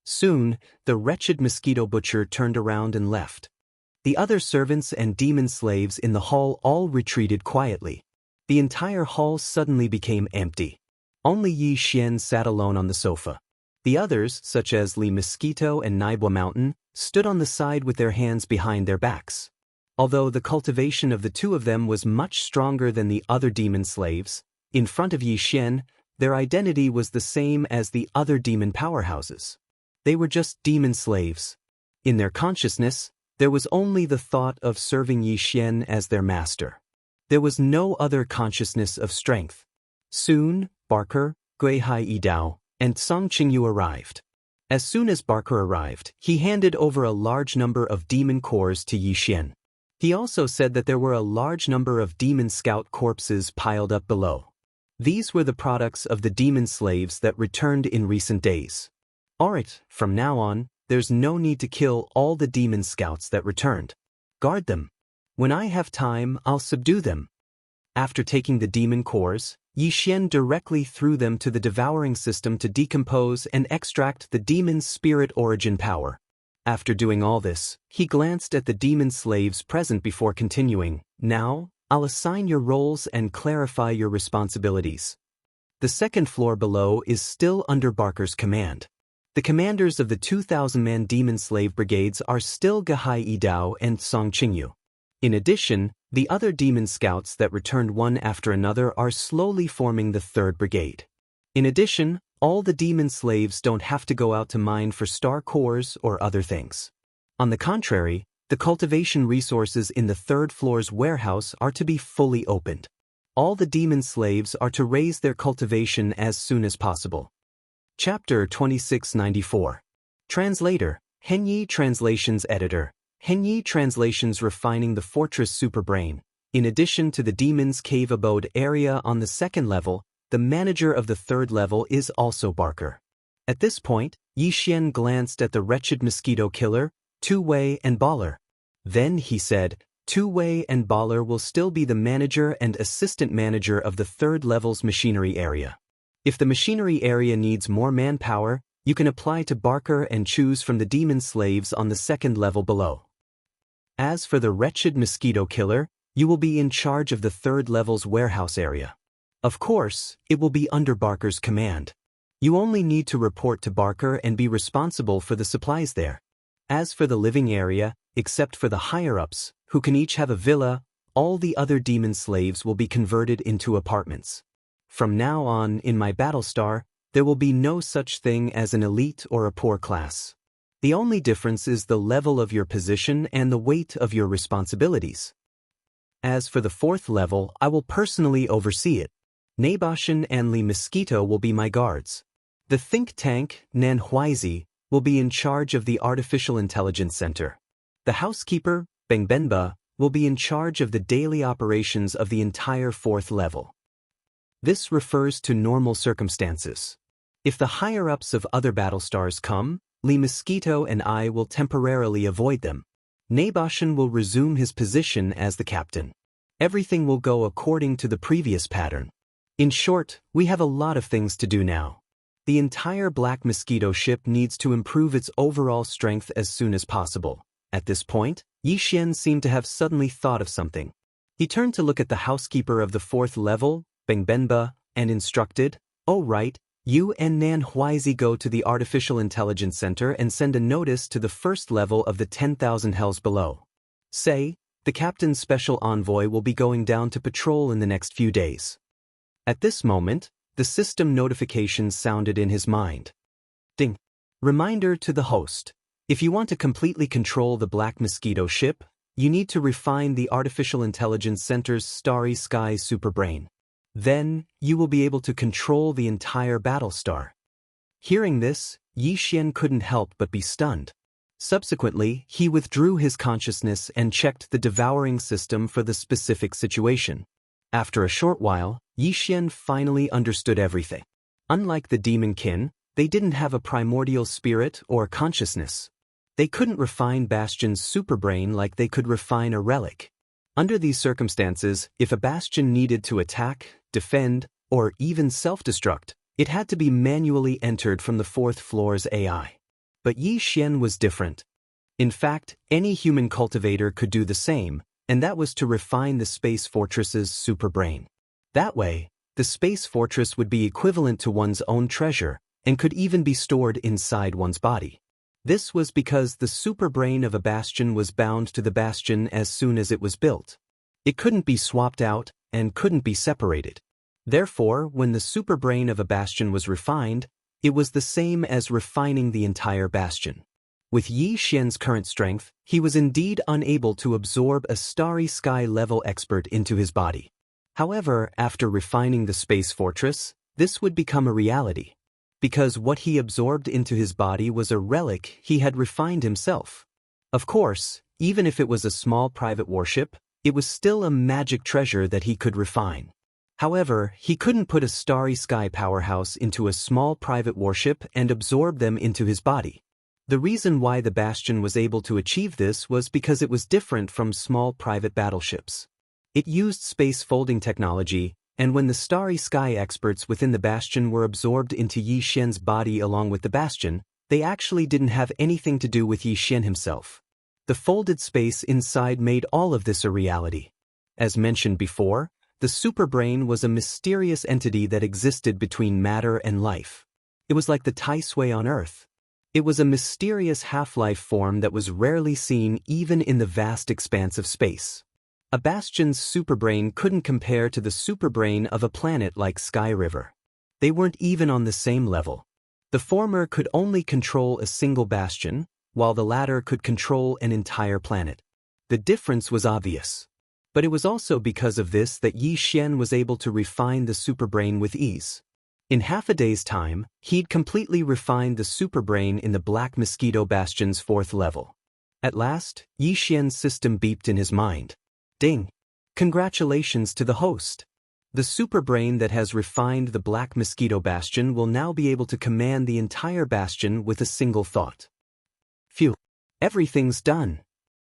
Soon, the wretched mosquito butcher turned around and left. The other servants and demon slaves in the hall all retreated quietly. The entire hall suddenly became empty. Only Yi Xian sat alone on the sofa. The others, such as Li Mosquito and Naibwa Mountain, stood on the side with their hands behind their backs. Although the cultivation of the two of them was much stronger than the other demon slaves, in front of Yi Xian, their identity was the same as the other demon powerhouses. They were just demon slaves. In their consciousness, there was only the thought of serving Yi Xian as their master. There was no other consciousness of strength. Soon, Barker, Guihai Dao, and Song Qingyu arrived. As soon as Barker arrived, he handed over a large number of demon cores to Yi Xian. He also said that there were a large number of demon scout corpses piled up below. These were the products of the demon slaves that returned in recent days. Alright, from now on, there's no need to kill all the demon scouts that returned. Guard them. When I have time, I'll subdue them. After taking the demon cores, Yi Xian directly threw them to the devouring system to decompose and extract the demon's spirit origin power. After doing all this, he glanced at the demon slaves present before continuing. Now, I'll assign your roles and clarify your responsibilities. The second floor below is still under Barker's command. The commanders of the 2,000-man demon slave brigades are still Gehai Yidao and Song Qingyu. In addition, the other demon scouts that returned one after another are slowly forming the 3rd brigade. In addition, all the demon slaves don't have to go out to mine for star cores or other things. On the contrary, the cultivation resources in the 3rd floor's warehouse are to be fully opened. All the demon slaves are to raise their cultivation as soon as possible. Chapter 2694. Translator, Henyi Translations Editor. Henyi Translations refining the fortress superbrain. In addition to the demon's cave abode area on the 2nd level, the manager of the 3rd level is also Barker. At this point, Yi Xian glanced at the wretched mosquito killer, Two-Wei and Baller. Then he said, Two-Wei and Baller will still be the manager and assistant manager of the 3rd level's machinery area. If the machinery area needs more manpower, you can apply to Barker and choose from the demon slaves on the 2nd level below. As for the wretched mosquito killer, you will be in charge of the 3rd level's warehouse area. Of course, it will be under Barker's command. You only need to report to Barker and be responsible for the supplies there. As for the living area, except for the higher-ups, who can each have a villa, all the other demon slaves will be converted into apartments. From now on, in my Battlestar, there will be no such thing as an elite or a poor class. The only difference is the level of your position and the weight of your responsibilities. As for the 4th level, I will personally oversee it. Naboshan and Li Mosquito will be my guards. The think tank, Nan Huizi, will be in charge of the Artificial Intelligence Center. The housekeeper, Beng Benba, will be in charge of the daily operations of the entire 4th level. This refers to normal circumstances. If the higher-ups of other Battlestars come, Li Mosquito and I will temporarily avoid them. Naboshan will resume his position as the captain. Everything will go according to the previous pattern. In short, we have a lot of things to do now. The entire Black Mosquito ship needs to improve its overall strength as soon as possible. At this point, Yi Xian seemed to have suddenly thought of something. He turned to look at the housekeeper of the 4th level, Beng Benba, and instructed, "Oh right, you and Nan Huizi go to the Artificial Intelligence Center and send a notice to the 1st level of the 10,000 hells below. Say, the captain's special envoy will be going down to patrol in the next few days." At this moment, the system notification sounded in his mind. Ding. Reminder to the host. If you want to completely control the Black Mosquito ship, you need to refine the Artificial Intelligence Center's Starry Sky superbrain. Then, you will be able to control the entire Battlestar. Hearing this, Yi Xian couldn't help but be stunned. Subsequently, he withdrew his consciousness and checked the devouring system for the specific situation. After a short while, Yi Xian finally understood everything. Unlike the demon kin, they didn't have a primordial spirit or consciousness. They couldn't refine Bastion's superbrain like they could refine a relic. Under these circumstances, if a Bastion needed to attack, defend, or even self-destruct, it had to be manually entered from the 4th floor's AI. But Yi Xian was different. In fact, any human cultivator could do the same, and that was to refine the Space Fortress's superbrain. That way, the Space Fortress would be equivalent to one's own treasure, and could even be stored inside one's body. This was because the superbrain of a Bastion was bound to the Bastion as soon as it was built. It couldn't be swapped out, and couldn't be separated. Therefore, when the superbrain of a Bastion was refined, it was the same as refining the entire Bastion. With Yi Xian's current strength, he was indeed unable to absorb a Starry Sky level expert into his body. However, after refining the Space Fortress, this would become a reality. Because what he absorbed into his body was a relic he had refined himself. Of course, even if it was a small private warship, it was still a magic treasure that he could refine. However, he couldn't put a Starry Sky powerhouse into a small private warship and absorb them into his body. The reason why the Bastion was able to achieve this was because it was different from small private battleships. It used space folding technology, and when the Starry Sky experts within the Bastion were absorbed into Yi Xian's body along with the Bastion, they actually didn't have anything to do with Yi Xian himself. The folded space inside made all of this a reality. As mentioned before, the superbrain was a mysterious entity that existed between matter and life. It was like the Tai Sui on Earth. It was a mysterious half-life form that was rarely seen even in the vast expanse of space. A Bastion's superbrain couldn't compare to the superbrain of a planet like Sky River. They weren't even on the same level. The former could only control a single Bastion, while the latter could control an entire planet. The difference was obvious. But it was also because of this that Yi Xian was able to refine the superbrain with ease. In half a day's time, he'd completely refined the superbrain in the Black Mosquito Bastion's 4th level. At last, Yi Xian's system beeped in his mind. Ding! Congratulations to the host! The superbrain that has refined the Black Mosquito Bastion will now be able to command the entire Bastion with a single thought. Phew! Everything's done!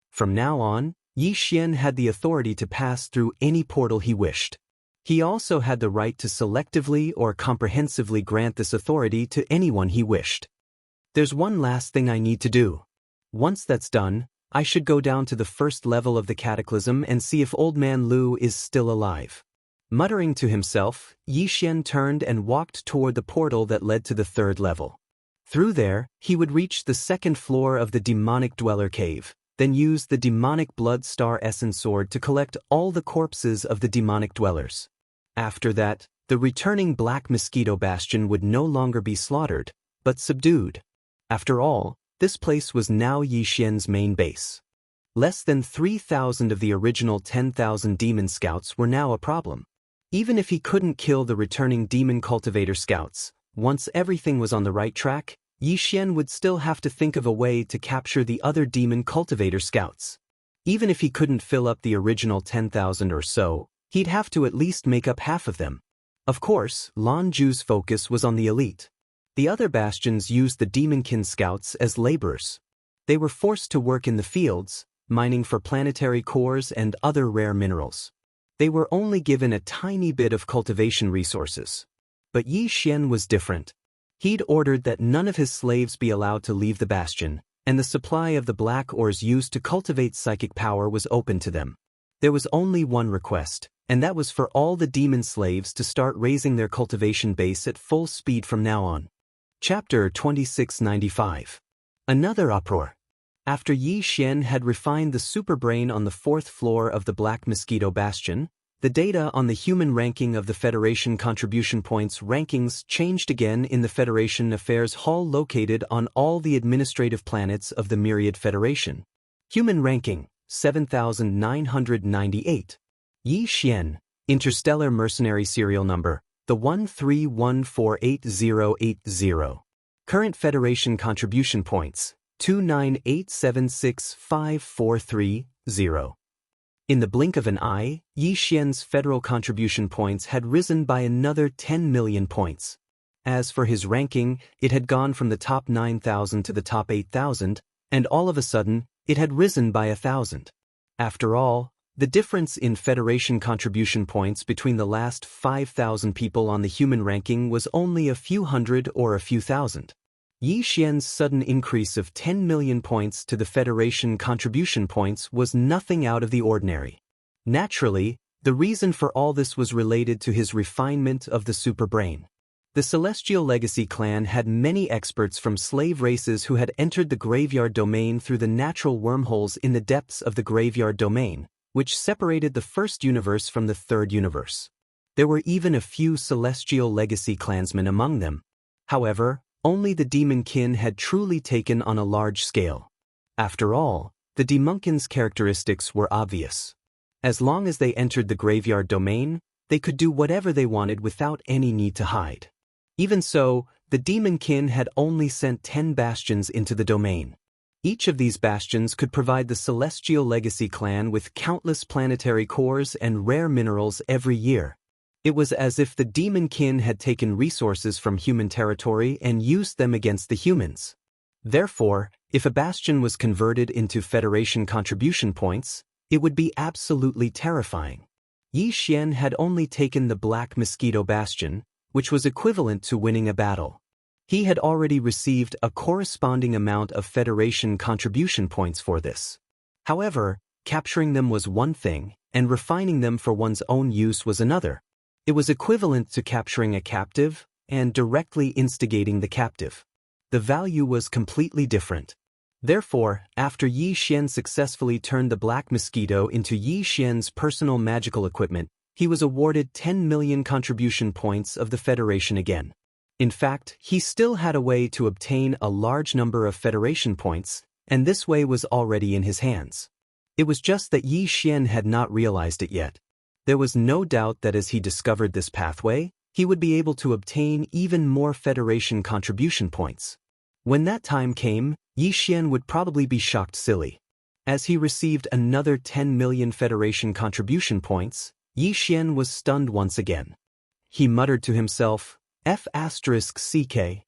From now on, Yi Xian had the authority to pass through any portal he wished. He also had the right to selectively or comprehensively grant this authority to anyone he wished. There's one last thing I need to do. Once that's done, I should go down to the 1st level of the Cataclysm and see if Old Man Lu is still alive. Muttering to himself, Yi Xian turned and walked toward the portal that led to the 3rd level. Through there, he would reach the 2nd floor of the Demonic Dweller Cave, then use the Demonic Blood Star Essence Sword to collect all the corpses of the demonic dwellers. After that, the returning Black Mosquito Bastion would no longer be slaughtered, but subdued. After all, this place was now Yi Xian's main base. Less than 3,000 of the original 10,000 demon scouts were now a problem. Even if he couldn't kill the returning demon cultivator scouts, once everything was on the right track, Yi Xian would still have to think of a way to capture the other demon cultivator scouts. Even if he couldn't fill up the original 10,000 or so, he'd have to at least make up half of them. Of course, Lan Zhu's focus was on the elite. The other bastions used the Demonkin scouts as laborers. They were forced to work in the fields, mining for planetary cores and other rare minerals. They were only given a tiny bit of cultivation resources. But Yi Xian was different. He'd ordered that none of his slaves be allowed to leave the bastion, and the supply of the black ores used to cultivate psychic power was open to them. There was only one request, and that was for all the demon slaves to start raising their cultivation base at full speed from now on. Chapter 2695. Another uproar. After Yi Xian had refined the superbrain on the 4th floor of the Black Mosquito Bastion, the data on the human ranking of the Federation Contribution Points rankings changed again in the Federation Affairs Hall located on all the administrative planets of the Myriad Federation. Human ranking, 7,998. Yi Xian, Interstellar Mercenary Serial Number, the 131488080. Current Federation Contribution Points, 298765430. In the blink of an eye, Yi Xian's federal contribution points had risen by another 10 million points. As for his ranking, it had gone from the top 9,000 to the top 8,000, and all of a sudden, it had risen by 1,000. After all, the difference in Federation contribution points between the last 5,000 people on the human ranking was only a few hundred or a few thousand. Yi Xian's sudden increase of 10 million points to the Federation contribution points was nothing out of the ordinary. Naturally, the reason for all this was related to his refinement of the superbrain. The Celestial Legacy clan had many experts from slave races who had entered the graveyard domain through the natural wormholes in the depths of the graveyard domain, which separated the first universe from the third universe. There were even a few Celestial Legacy clansmen among them. However, only the demon kin had truly taken on a large scale. After all, the demonkin's characteristics were obvious. As long as they entered the graveyard domain, they could do whatever they wanted without any need to hide. Even so, the demon kin had only sent 10 bastions into the domain. Each of these bastions could provide the Celestial Legacy clan with countless planetary cores and rare minerals every year. It was as if the demon kin had taken resources from human territory and used them against the humans. Therefore, if a bastion was converted into Federation contribution points, it would be absolutely terrifying. Yi Xian had only taken the Black Mosquito Bastion, which was equivalent to winning a battle. He had already received a corresponding amount of Federation contribution points for this. However, capturing them was one thing, and refining them for one's own use was another. It was equivalent to capturing a captive and directly instigating the captive. The value was completely different. Therefore, after Yi Xian successfully turned the Black Mosquito into Yi Xian's personal magical equipment, he was awarded 10 million contribution points of the Federation again. In fact, he still had a way to obtain a large number of Federation points, and this way was already in his hands. It was just that Yi Xian had not realized it yet. There was no doubt that as he discovered this pathway, he would be able to obtain even more Federation contribution points. When that time came, Yi Xian would probably be shocked silly. As he received another 10 million Federation contribution points, Yi Xian was stunned once again. He muttered to himself, F***CK.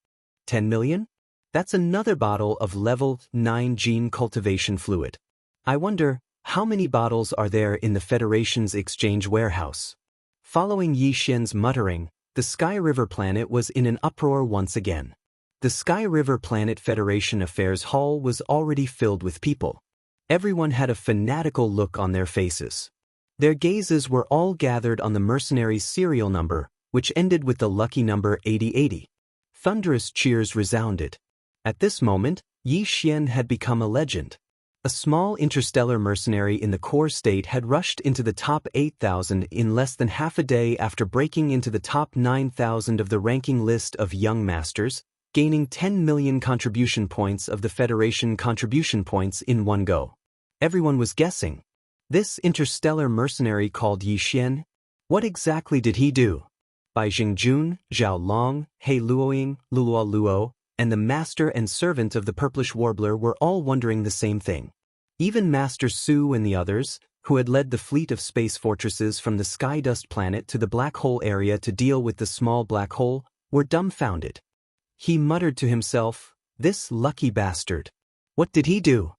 10 million? That's another bottle of level 9 gene cultivation fluid. I wonder, how many bottles are there in the Federation's exchange warehouse? Following Yi Xian's muttering, the Sky River planet was in an uproar once again. The Sky River Planet Federation Affairs Hall was already filled with people. Everyone had a fanatical look on their faces. Their gazes were all gathered on the mercenary's serial number, which ended with the lucky number 8080. Thunderous cheers resounded. At this moment, Yi Xian had become a legend. A small interstellar mercenary in the core state had rushed into the top 8,000 in less than half a day after breaking into the top 9,000 of the ranking list of young masters, gaining 10 million contribution points of the Federation contribution points in one go. Everyone was guessing. This interstellar mercenary called Yi Xian? What exactly did he do? Bai Jingjun, Zhao Long, He Luoying, Luluo Luo, and the master and servant of the purplish warbler were all wondering the same thing. Even Master Su and the others, who had led the fleet of space fortresses from the sky dust planet to the black hole area to deal with the small black hole, were dumbfounded. He muttered to himself, this lucky bastard. What did he do?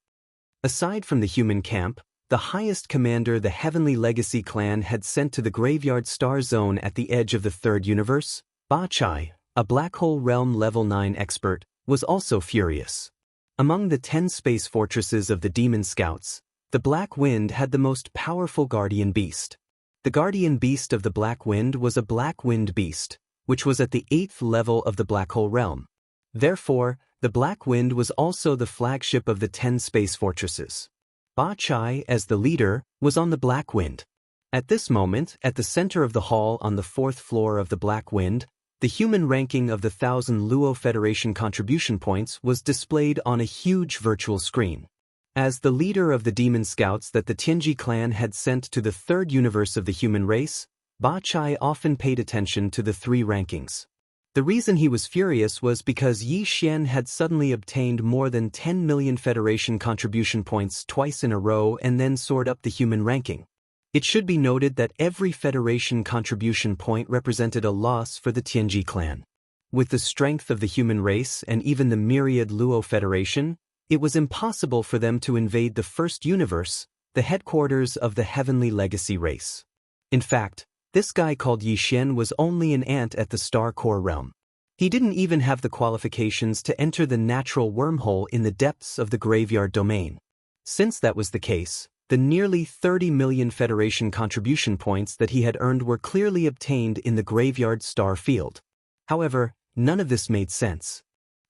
Aside from the human camp, the highest commander the Heavenly Legacy clan had sent to the Graveyard Star Zone at the edge of the third universe, Ba Chai, a black hole realm level 9 expert, was also furious. Among the 10 space fortresses of the Demon Scouts, the Black Wind had the most powerful guardian beast. The guardian beast of the Black Wind was a Black Wind beast, which was at the 8th level of the black hole realm. Therefore, the Black Wind was also the flagship of the 10 space fortresses. Ba Chai, as the leader, was on the Black Wind. At this moment, at the center of the hall on the 4th floor of the Black Wind, the human ranking of the 1,000 Luo Federation contribution points was displayed on a huge virtual screen. As the leader of the Demon Scouts that the Tianji clan had sent to the third universe of the human race, Ba Chai often paid attention to the 3 rankings. The reason he was furious was because Yi Xian had suddenly obtained more than 10 million Federation contribution points twice in a row and then soared up the human ranking. It should be noted that every Federation contribution point represented a loss for the Tianji clan. With the strength of the human race and even the myriad Luo Federation, it was impossible for them to invade the first universe, the headquarters of the Heavenly Legacy race. In fact, this guy called Yi Xian was only an ant at the Star Core realm. He didn't even have the qualifications to enter the natural wormhole in the depths of the Graveyard domain. Since that was the case, the nearly 30 million Federation contribution points that he had earned were clearly obtained in the Graveyard Star field. However, none of this made sense.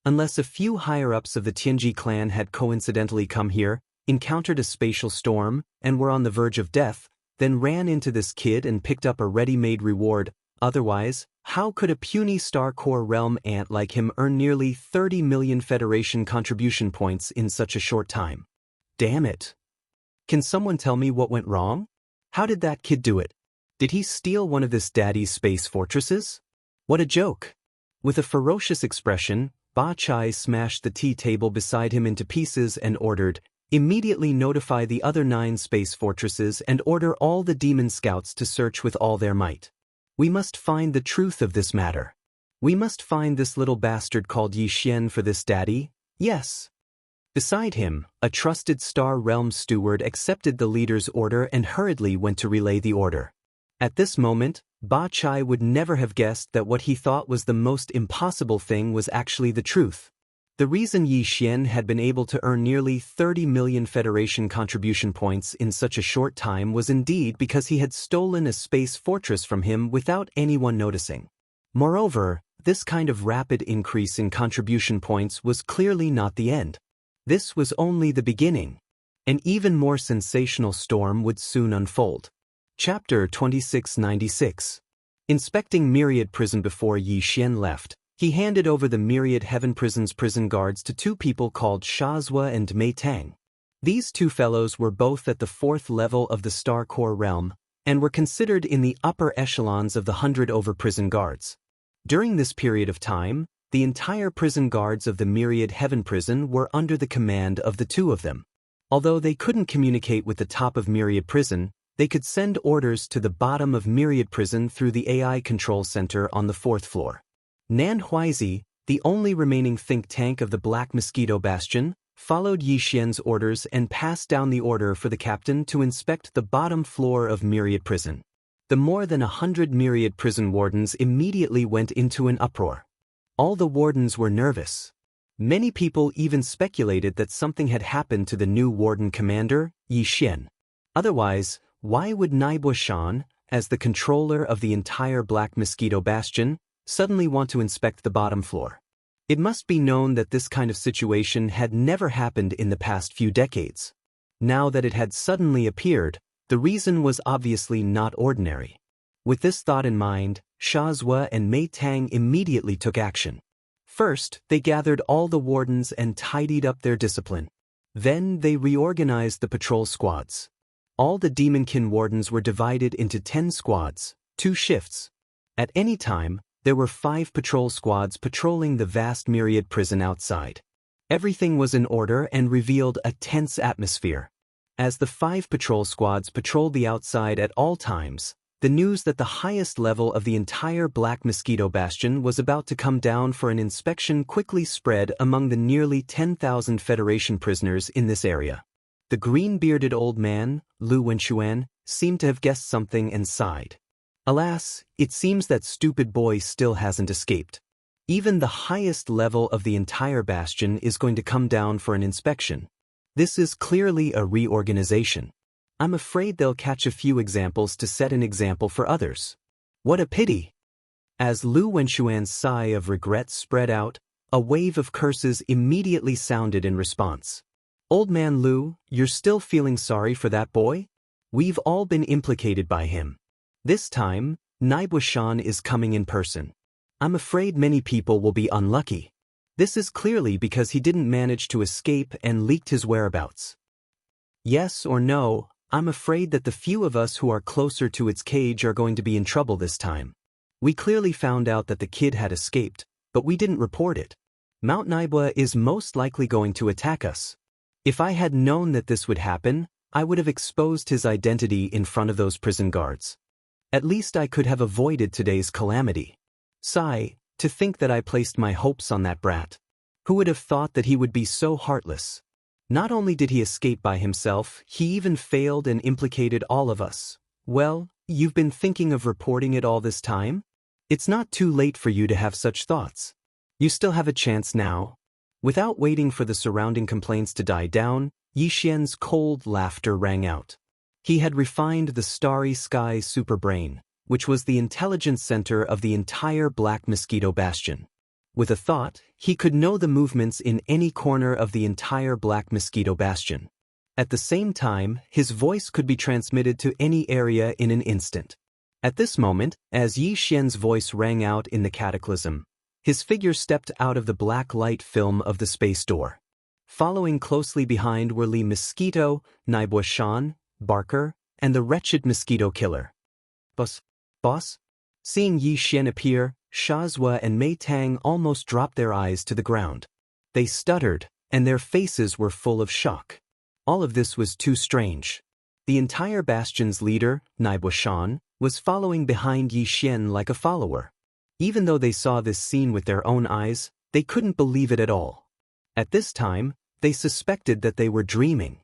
Unless a few higher-ups of the Tianji clan had coincidentally come here, encountered a spatial storm, and were on the verge of death, then ran into this kid and picked up a ready-made reward. Otherwise, how could a puny Star Core realm ant like him earn nearly 30 million Federation contribution points in such a short time? Damn it. Can someone tell me what went wrong? How did that kid do it? Did he steal one of this daddy's space fortresses? What a joke. With a ferocious expression, Ba Chai smashed the tea table beside him into pieces and ordered, immediately notify the other 9 space fortresses and order all the Demon Scouts to search with all their might. We must find the truth of this matter. We must find this little bastard called Yi Xian for this daddy. Yes. Beside him, a trusted Star Realm steward accepted the leader's order and hurriedly went to relay the order. At this moment, Ba Chai would never have guessed that what he thought was the most impossible thing was actually the truth. The reason Yi Xian had been able to earn nearly 30 million Federation contribution points in such a short time was indeed because he had stolen a space fortress from him without anyone noticing. Moreover, this kind of rapid increase in contribution points was clearly not the end. This was only the beginning. An even more sensational storm would soon unfold. Chapter 2696. Inspecting Myriad Prison before Yi Xian left, he handed over the Myriad Heaven Prison's prison guards to two people called Shazhua and Mei Tang. These two fellows were both at the 4th level of the Star Core realm, and were considered in the upper echelons of the 100 over prison guards. During this period of time, the entire prison guards of the Myriad Heaven Prison were under the command of the two of them. Although they couldn't communicate with the top of Myriad Prison, they could send orders to the bottom of Myriad Prison through the AI control center on the 4th floor. Nan Huizi, the only remaining think tank of the Black Mosquito Bastion, followed Yi Xian's orders and passed down the order for the captain to inspect the bottom floor of Myriad Prison. The more than 100 Myriad Prison wardens immediately went into an uproar. All the wardens were nervous. Many people even speculated that something had happened to the new warden commander, Yi Xian. Otherwise, why would Naibo Shan, as the controller of the entire Black Mosquito Bastion, suddenly want to inspect the bottom floor? It must be known that this kind of situation had never happened in the past few decades. Now that it had suddenly appeared, the reason was obviously not ordinary. With this thought in mind, Shazhua and Mei Tang immediately took action. First, they gathered all the wardens and tidied up their discipline. Then they reorganized the patrol squads. All the Demonkin wardens were divided into 10 squads, 2 shifts. At any time, there were 5 patrol squads patrolling the vast Myriad Prison outside. Everything was in order and revealed a tense atmosphere. As the 5 patrol squads patrolled the outside at all times, the news that the highest level of the entire Black Mosquito Bastion was about to come down for an inspection quickly spread among the nearly 10,000 Federation prisoners in this area. The green-bearded old man, Lu Wenxuan, seemed to have guessed something and sighed. Alas, it seems that stupid boy still hasn't escaped. Even the highest level of the entire bastion is going to come down for an inspection. This is clearly a reorganization. I'm afraid they'll catch a few examples to set an example for others. What a pity! As Lu Wenxuan's sigh of regret spread out, a wave of curses immediately sounded in response. Old man Lu, you're still feeling sorry for that boy? We've all been implicated by him. This time, Naibo Shan is coming in person. I'm afraid many people will be unlucky. This is clearly because he didn't manage to escape and leaked his whereabouts. Yes or no, I'm afraid that the few of us who are closer to its cage are going to be in trouble this time. We clearly found out that the kid had escaped, but we didn't report it. Mount Naibua is most likely going to attack us. If I had known that this would happen, I would have exposed his identity in front of those prison guards. At least I could have avoided today's calamity. Sigh, to think that I placed my hopes on that brat. Who would have thought that he would be so heartless? Not only did he escape by himself, he even failed and implicated all of us. Well, you've been thinking of reporting it all this time? It's not too late for you to have such thoughts. You still have a chance now. Without waiting for the surrounding complaints to die down, Yi Xian's cold laughter rang out. He had refined the Starry Sky superbrain, which was the intelligence center of the entire Black Mosquito Bastion. With a thought, he could know the movements in any corner of the entire Black Mosquito Bastion. At the same time, his voice could be transmitted to any area in an instant. At this moment, as Yi Xian's voice rang out in the cataclysm, his figure stepped out of the black light film of the space door. Following closely behind were Li Mosquito, Naibo Shan, Barker, and the wretched mosquito killer. Boss? Seeing Yi Xian appear, Shazhua and Mei Tang almost dropped their eyes to the ground. They stuttered, and their faces were full of shock. All of this was too strange. The entire bastion's leader, Naibo Shan, was following behind Yi Xian like a follower. Even though they saw this scene with their own eyes, they couldn't believe it at all. At this time, they suspected that they were dreaming.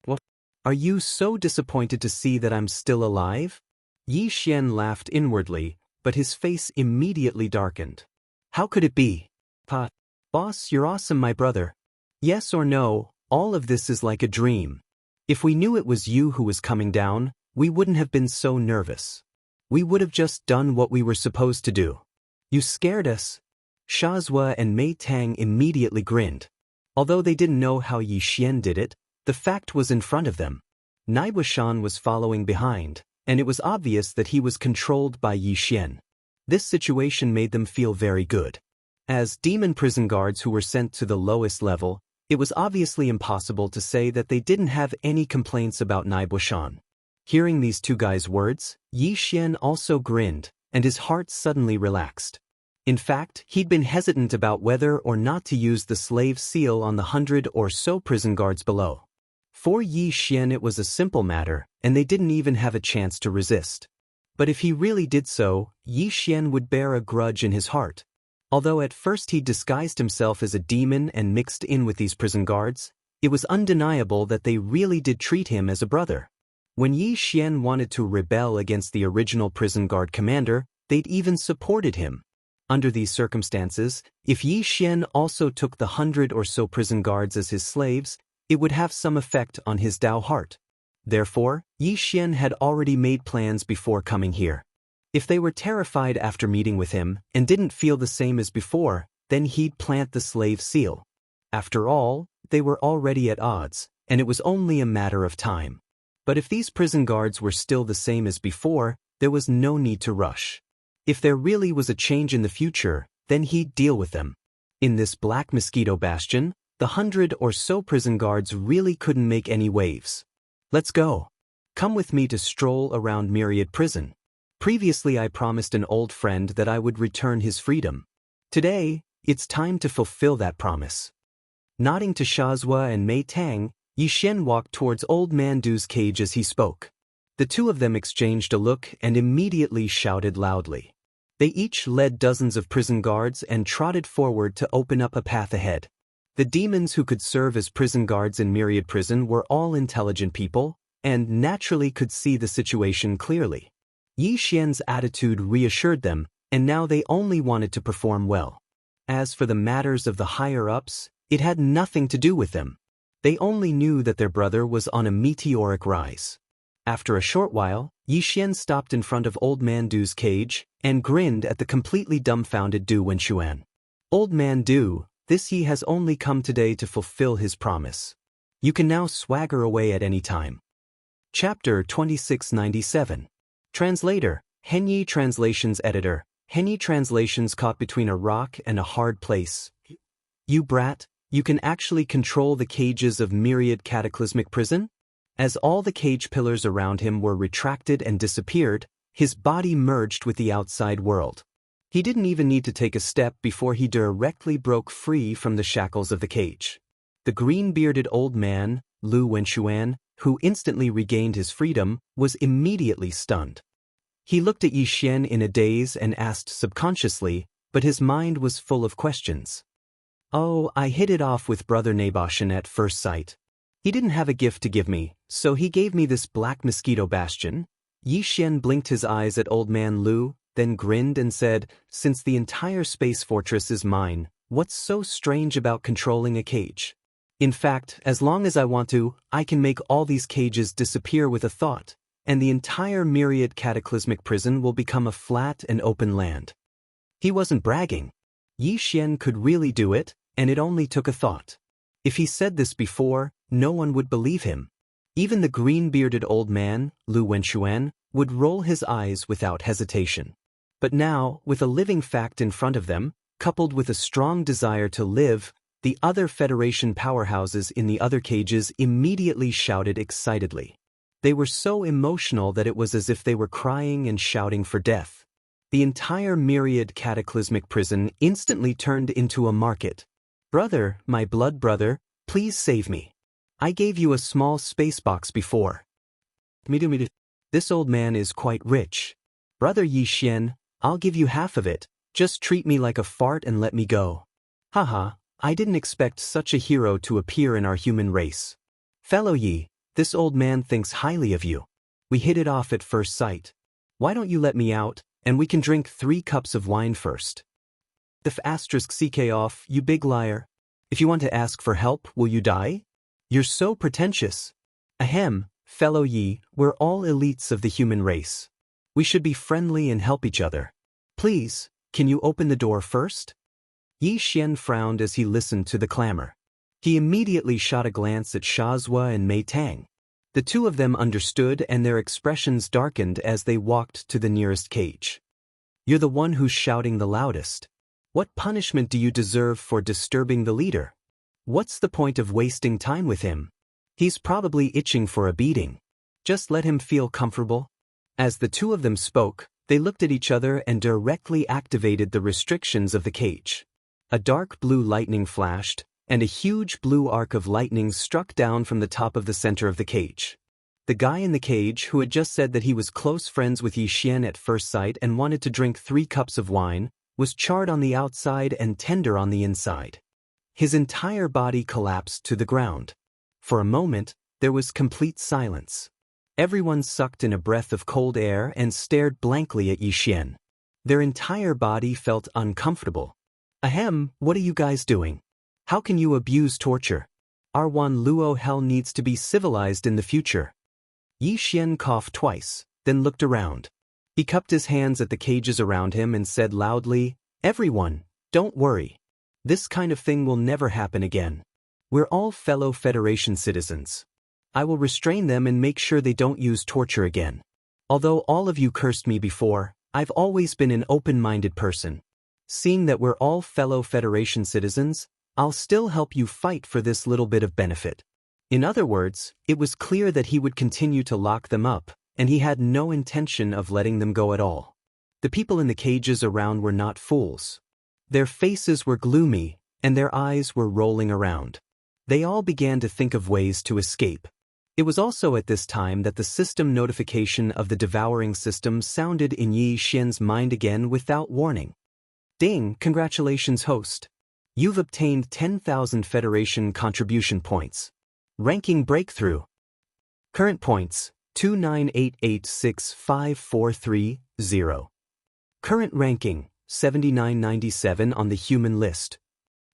What? Are you so disappointed to see that I'm still alive? Yi Xian laughed inwardly, but his face immediately darkened. How could it be? Boss, you're awesome, my brother. Yes or no, all of this is like a dream. If we knew it was you who was coming down, we wouldn't have been so nervous. We would have just done what we were supposed to do. You scared us. Xianxia and Mei Tang immediately grinned. Although they didn't know how Yi Xian did it, the fact was in front of them. Naibuishan was following behind, and it was obvious that he was controlled by Yi Xian. This situation made them feel very good. As demon prison guards who were sent to the lowest level, it was obviously impossible to say that they didn't have any complaints about Naibuishan. Hearing these two guys' words, Yi Xian also grinned, and his heart suddenly relaxed. In fact, he'd been hesitant about whether or not to use the slave seal on the 100 or so prison guards below. For Yi Xian it was a simple matter, and they didn't even have a chance to resist. But if he really did so, Yi Xian would bear a grudge in his heart. Although at first he disguised himself as a demon and mixed in with these prison guards, it was undeniable that they really did treat him as a brother. When Yi Xian wanted to rebel against the original prison guard commander, they'd even supported him. Under these circumstances, if Yi Xian also took the 100 or so prison guards as his slaves, it would have some effect on his Dao heart. Therefore, Yi Xian had already made plans before coming here. If they were terrified after meeting with him and didn't feel the same as before, then he'd plant the slave seal. After all, they were already at odds, and it was only a matter of time. But if these prison guards were still the same as before, there was no need to rush. If there really was a change in the future, then he'd deal with them. In this Black Mosquito Bastion, the 100 or so prison guards really couldn't make any waves. Let's go. Come with me to stroll around Myriad Prison. Previously I promised an old friend that I would return his freedom. Today, it's time to fulfill that promise. Nodding to Xianxia and Mei Tang, Yi Xian walked towards Old Man Du's cage as he spoke. The two of them exchanged a look and immediately shouted loudly. They each led dozens of prison guards and trotted forward to open up a path ahead. The demons who could serve as prison guards in Myriad Prison were all intelligent people, and naturally could see the situation clearly. Yi Xian's attitude reassured them, and now they only wanted to perform well. As for the matters of the higher-ups, it had nothing to do with them. They only knew that their brother was on a meteoric rise. After a short while, Yi Xian stopped in front of Old Man Du's cage and grinned at the completely dumbfounded Du Wenxuan. Old Man Du, this he has only come today to fulfill his promise. You can now swagger away at any time. Chapter 2697. Translator, Henyi Translations Editor, Henyi Translations caught between a rock and a hard place. You brat, you can actually control the cages of Myriad Cataclysmic Prison? As all the cage pillars around him were retracted and disappeared, his body merged with the outside world. He didn't even need to take a step before he directly broke free from the shackles of the cage. The green-bearded old man, Lu Wenxuan, who instantly regained his freedom, was immediately stunned. He looked at Yi Xian in a daze and asked subconsciously, but his mind was full of questions. Oh, I hit it off with Brother Naboshan at first sight. He didn't have a gift to give me, so he gave me this Black Mosquito Bastion. Yi Xian blinked his eyes at Old Man Lu, then grinned and said, since the entire space fortress is mine, what's so strange about controlling a cage? In fact, as long as I want to, I can make all these cages disappear with a thought, and the entire Myriad Cataclysmic Prison will become a flat and open land. He wasn't bragging. Yi Xian could really do it, and it only took a thought. If he said this before, no one would believe him. Even the green-bearded old man, Lu Wenxuan, would roll his eyes without hesitation. But now, with a living fact in front of them, coupled with a strong desire to live, the other Federation powerhouses in the other cages immediately shouted excitedly. They were so emotional that it was as if they were crying and shouting for death. The entire Myriad Cataclysmic Prison instantly turned into a market. Brother, my blood brother, please save me. I gave you a small space box before. This old man is quite rich. Brother Yi Xian, I'll give you half of it, just treat me like a fart and let me go. Haha, I didn't expect such a hero to appear in our human race. Fellow Yi, this old man thinks highly of you. We hit it off at first sight. Why don't you let me out, and we can drink 3 cups of wine first? The *ck off, you big liar. If you want to ask for help, will you die? You're so pretentious. Ahem, fellow Yi, we're all elites of the human race. We should be friendly and help each other. Please, can you open the door first? Yi Xian frowned as he listened to the clamor. He immediately shot a glance at Shazhua and Mei Tang. The two of them understood, and their expressions darkened as they walked to the nearest cage. You're the one who's shouting the loudest. What punishment do you deserve for disturbing the leader? What's the point of wasting time with him? He's probably itching for a beating. Just let him feel comfortable. As the two of them spoke, they looked at each other and directly activated the restrictions of the cage. A dark blue lightning flashed, and a huge blue arc of lightning struck down from the top of the center of the cage. The guy in the cage, who had just said that he was close friends with Yi Xian at first sight and wanted to drink 3 cups of wine, was charred on the outside and tender on the inside. His entire body collapsed to the ground. For a moment, there was complete silence. Everyone sucked in a breath of cold air and stared blankly at Yi Xian. Their entire body felt uncomfortable. Ahem, what are you guys doing? How can you abuse torture? Our Wan Luo hell needs to be civilized in the future. Yi Xian coughed twice, then looked around. He cupped his hands at the cages around him and said loudly, Everyone, don't worry. This kind of thing will never happen again. We're all fellow Federation citizens. I will restrain them and make sure they don't use torture again. Although all of you cursed me before, I've always been an open-minded person. Seeing that we're all fellow Federation citizens, I'll still help you fight for this little bit of benefit. In other words, it was clear that he would continue to lock them up, and he had no intention of letting them go at all. The people in the cages around were not fools. Their faces were gloomy, and their eyes were rolling around. They all began to think of ways to escape. It was also at this time that the system notification of the devouring system sounded in Yi Xian's mind again without warning. Ding, congratulations host. You've obtained 10,000 Federation contribution points. Ranking breakthrough. Current points, 298865430. Current ranking, 7997 on the human list.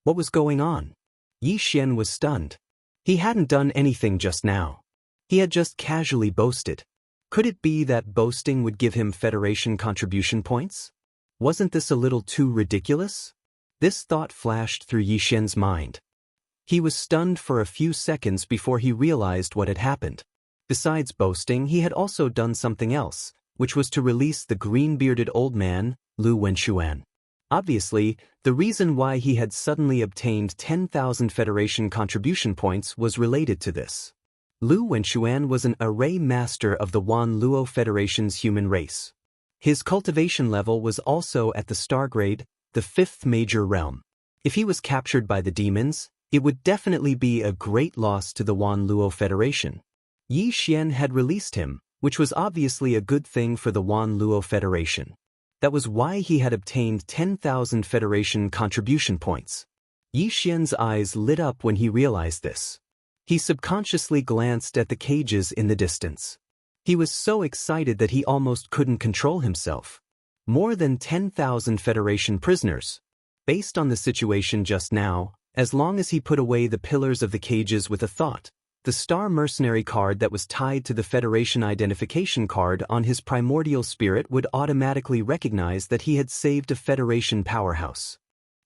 What was going on? Yi Xian was stunned. He hadn't done anything just now. He had just casually boasted. Could it be that boasting would give him Federation contribution points? Wasn't this a little too ridiculous? This thought flashed through Yi Xian's mind. He was stunned for a few seconds before he realized what had happened. Besides boasting, he had also done something else, which was to release the green-bearded old man, Lu Wenxuan. Obviously, the reason why he had suddenly obtained 10,000 Federation contribution points was related to this. Lu Wenxuan was an array master of the Wan Luo Federation's human race. His cultivation level was also at the star grade, the 5th major realm. If he was captured by the demons, it would definitely be a great loss to the Wan Luo Federation. Yi Xian had released him, which was obviously a good thing for the Wan Luo Federation. That was why he had obtained 10,000 Federation contribution points. Yi Xian's eyes lit up when he realized this. He subconsciously glanced at the cages in the distance. He was so excited that he almost couldn't control himself. More than 10,000 Federation prisoners. Based on the situation just now, as long as he put away the pillars of the cages with a thought, the Star Mercenary card that was tied to the Federation identification card on his primordial spirit would automatically recognize that he had saved a Federation powerhouse.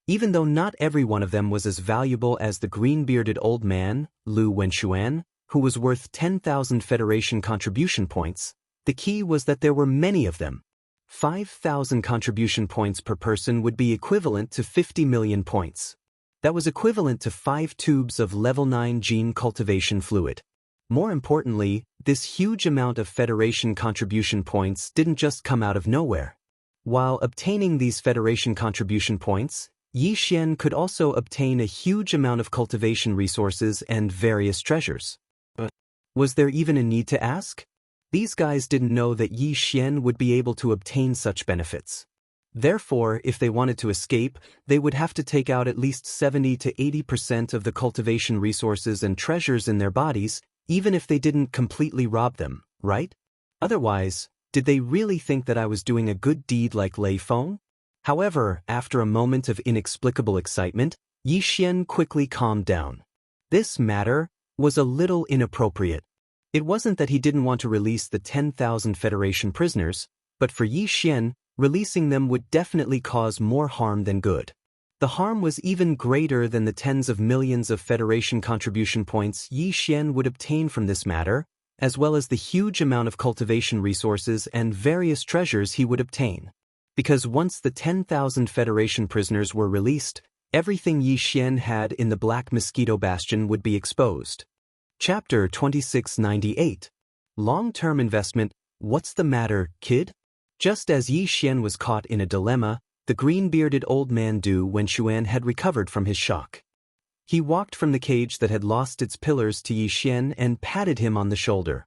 Even though not every one of them was as valuable as the green-bearded old man, Lu Wenxuan, who was worth 10,000 Federation contribution points, the key was that there were many of them. 5,000 contribution points per person would be equivalent to 50 million points. That was equivalent to 5 tubes of level 9 gene cultivation fluid. More importantly, this huge amount of Federation contribution points didn't just come out of nowhere. While obtaining these Federation contribution points, Yi Xian could also obtain a huge amount of cultivation resources and various treasures. But was there even a need to ask? These guys didn't know that Yi Xian would be able to obtain such benefits. Therefore, if they wanted to escape, they would have to take out at least 70 to 80% of the cultivation resources and treasures in their bodies, even if they didn't completely rob them, right? Otherwise, did they really think that I was doing a good deed like Lei Feng? However, after a moment of inexplicable excitement, Yi Xian quickly calmed down. This matter was a little inappropriate. It wasn't that he didn't want to release the 10,000 Federation prisoners, but for Yi Xian, releasing them would definitely cause more harm than good. The harm was even greater than the tens of millions of Federation contribution points Yi Xian would obtain from this matter, as well as the huge amount of cultivation resources and various treasures he would obtain. Because once the 10,000 Federation prisoners were released, everything Yi Xian had in the Black Mosquito Bastion would be exposed. Chapter 2698. Long-term investment. What's the matter, kid? Just as Yi Xian was caught in a dilemma, the green-bearded old man Du Wenxuan had recovered from his shock. He walked from the cage that had lost its pillars to Yi Xian and patted him on the shoulder.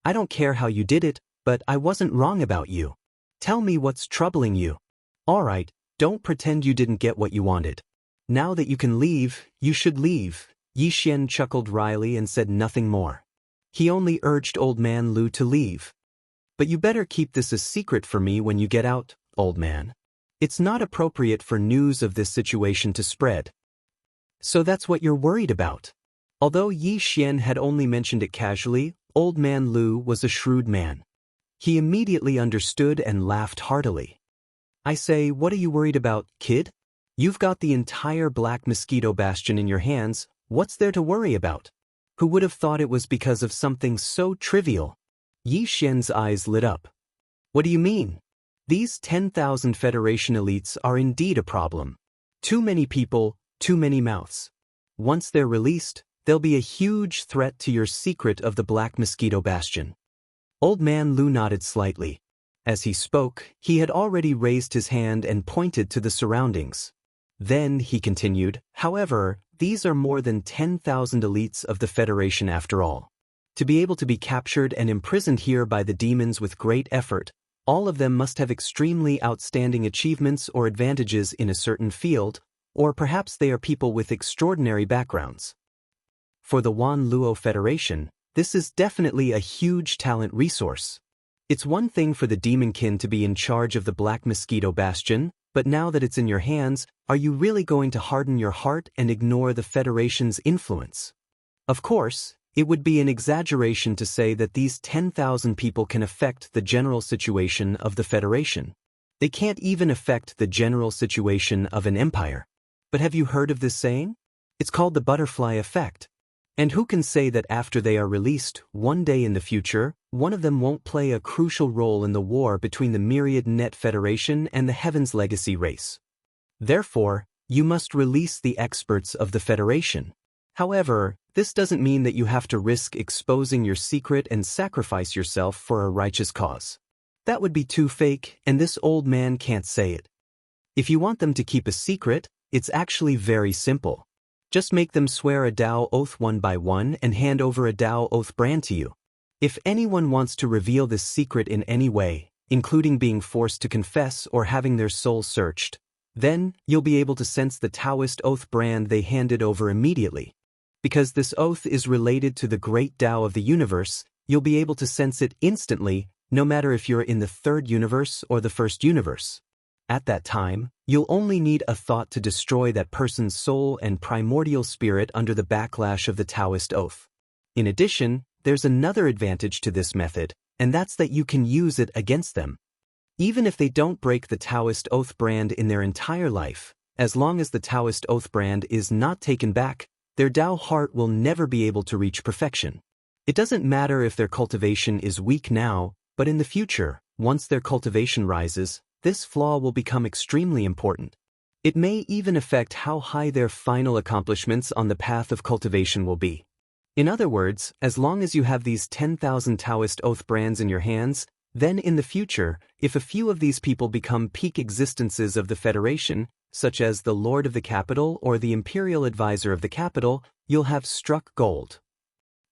I don't care how you did it, but I wasn't wrong about you. Tell me what's troubling you. All right, don't pretend you didn't get what you wanted. Now that you can leave, you should leave. Yi Xian chuckled wryly and said nothing more. He only urged Old Man Lu to leave. But you better keep this a secret for me when you get out, old man. It's not appropriate for news of this situation to spread. So that's what you're worried about. Although Yi Xian had only mentioned it casually, Old Man Lu was a shrewd man. He immediately understood and laughed heartily. I say, what are you worried about, kid? You've got the entire Black Mosquito Bastion in your hands. What's there to worry about? Who would have thought it was because of something so trivial? Yi Xian's eyes lit up. What do you mean? These 10,000 Federation elites are indeed a problem. Too many people, too many mouths. Once they're released, they'll be a huge threat to your secret of the Black Mosquito Bastion. Old Man Lu nodded slightly. As he spoke, he had already raised his hand and pointed to the surroundings. Then, he continued, however, these are more than 10,000 elites of the Federation after all. To be able to be captured and imprisoned here by the demons with great effort, all of them must have extremely outstanding achievements or advantages in a certain field, or perhaps they are people with extraordinary backgrounds. For the Wan Luo Federation, this is definitely a huge talent resource. It's one thing for the demonkin to be in charge of the Black Mosquito Bastion, but now that it's in your hands, are you really going to harden your heart and ignore the Federation's influence? Of course, it would be an exaggeration to say that these 10,000 people can affect the general situation of the Federation. They can't even affect the general situation of an empire. But have you heard of this saying? It's called the butterfly effect. And who can say that after they are released, one day in the future, one of them won't play a crucial role in the war between the Myriad Net Federation and the Heaven's Legacy race? Therefore, you must release the experts of the Federation. However, this doesn't mean that you have to risk exposing your secret and sacrifice yourself for a righteous cause. That would be too fake, and this old man can't say it. If you want them to keep a secret, it's actually very simple. Just make them swear a Dao oath one by one and hand over a Dao oath brand to you. If anyone wants to reveal this secret in any way, including being forced to confess or having their soul searched, then you'll be able to sense the Daoist oath brand they handed over immediately. Because this oath is related to the great Dao of the universe, you'll be able to sense it instantly, no matter if you're in the third universe or the first universe. At that time, you'll only need a thought to destroy that person's soul and primordial spirit under the backlash of the Daoist oath. In addition, there's another advantage to this method, and that's that you can use it against them. Even if they don't break the Daoist oath brand in their entire life, as long as the Daoist oath brand is not taken back, their Dao heart will never be able to reach perfection. It doesn't matter if their cultivation is weak now, but in the future, once their cultivation rises, this flaw will become extremely important. It may even affect how high their final accomplishments on the path of cultivation will be. In other words, as long as you have these 10,000 Daoist oath brands in your hands, then in the future, if a few of these people become peak existences of the Federation, such as the Lord of the Capital or the Imperial Advisor of the Capital, you'll have struck gold.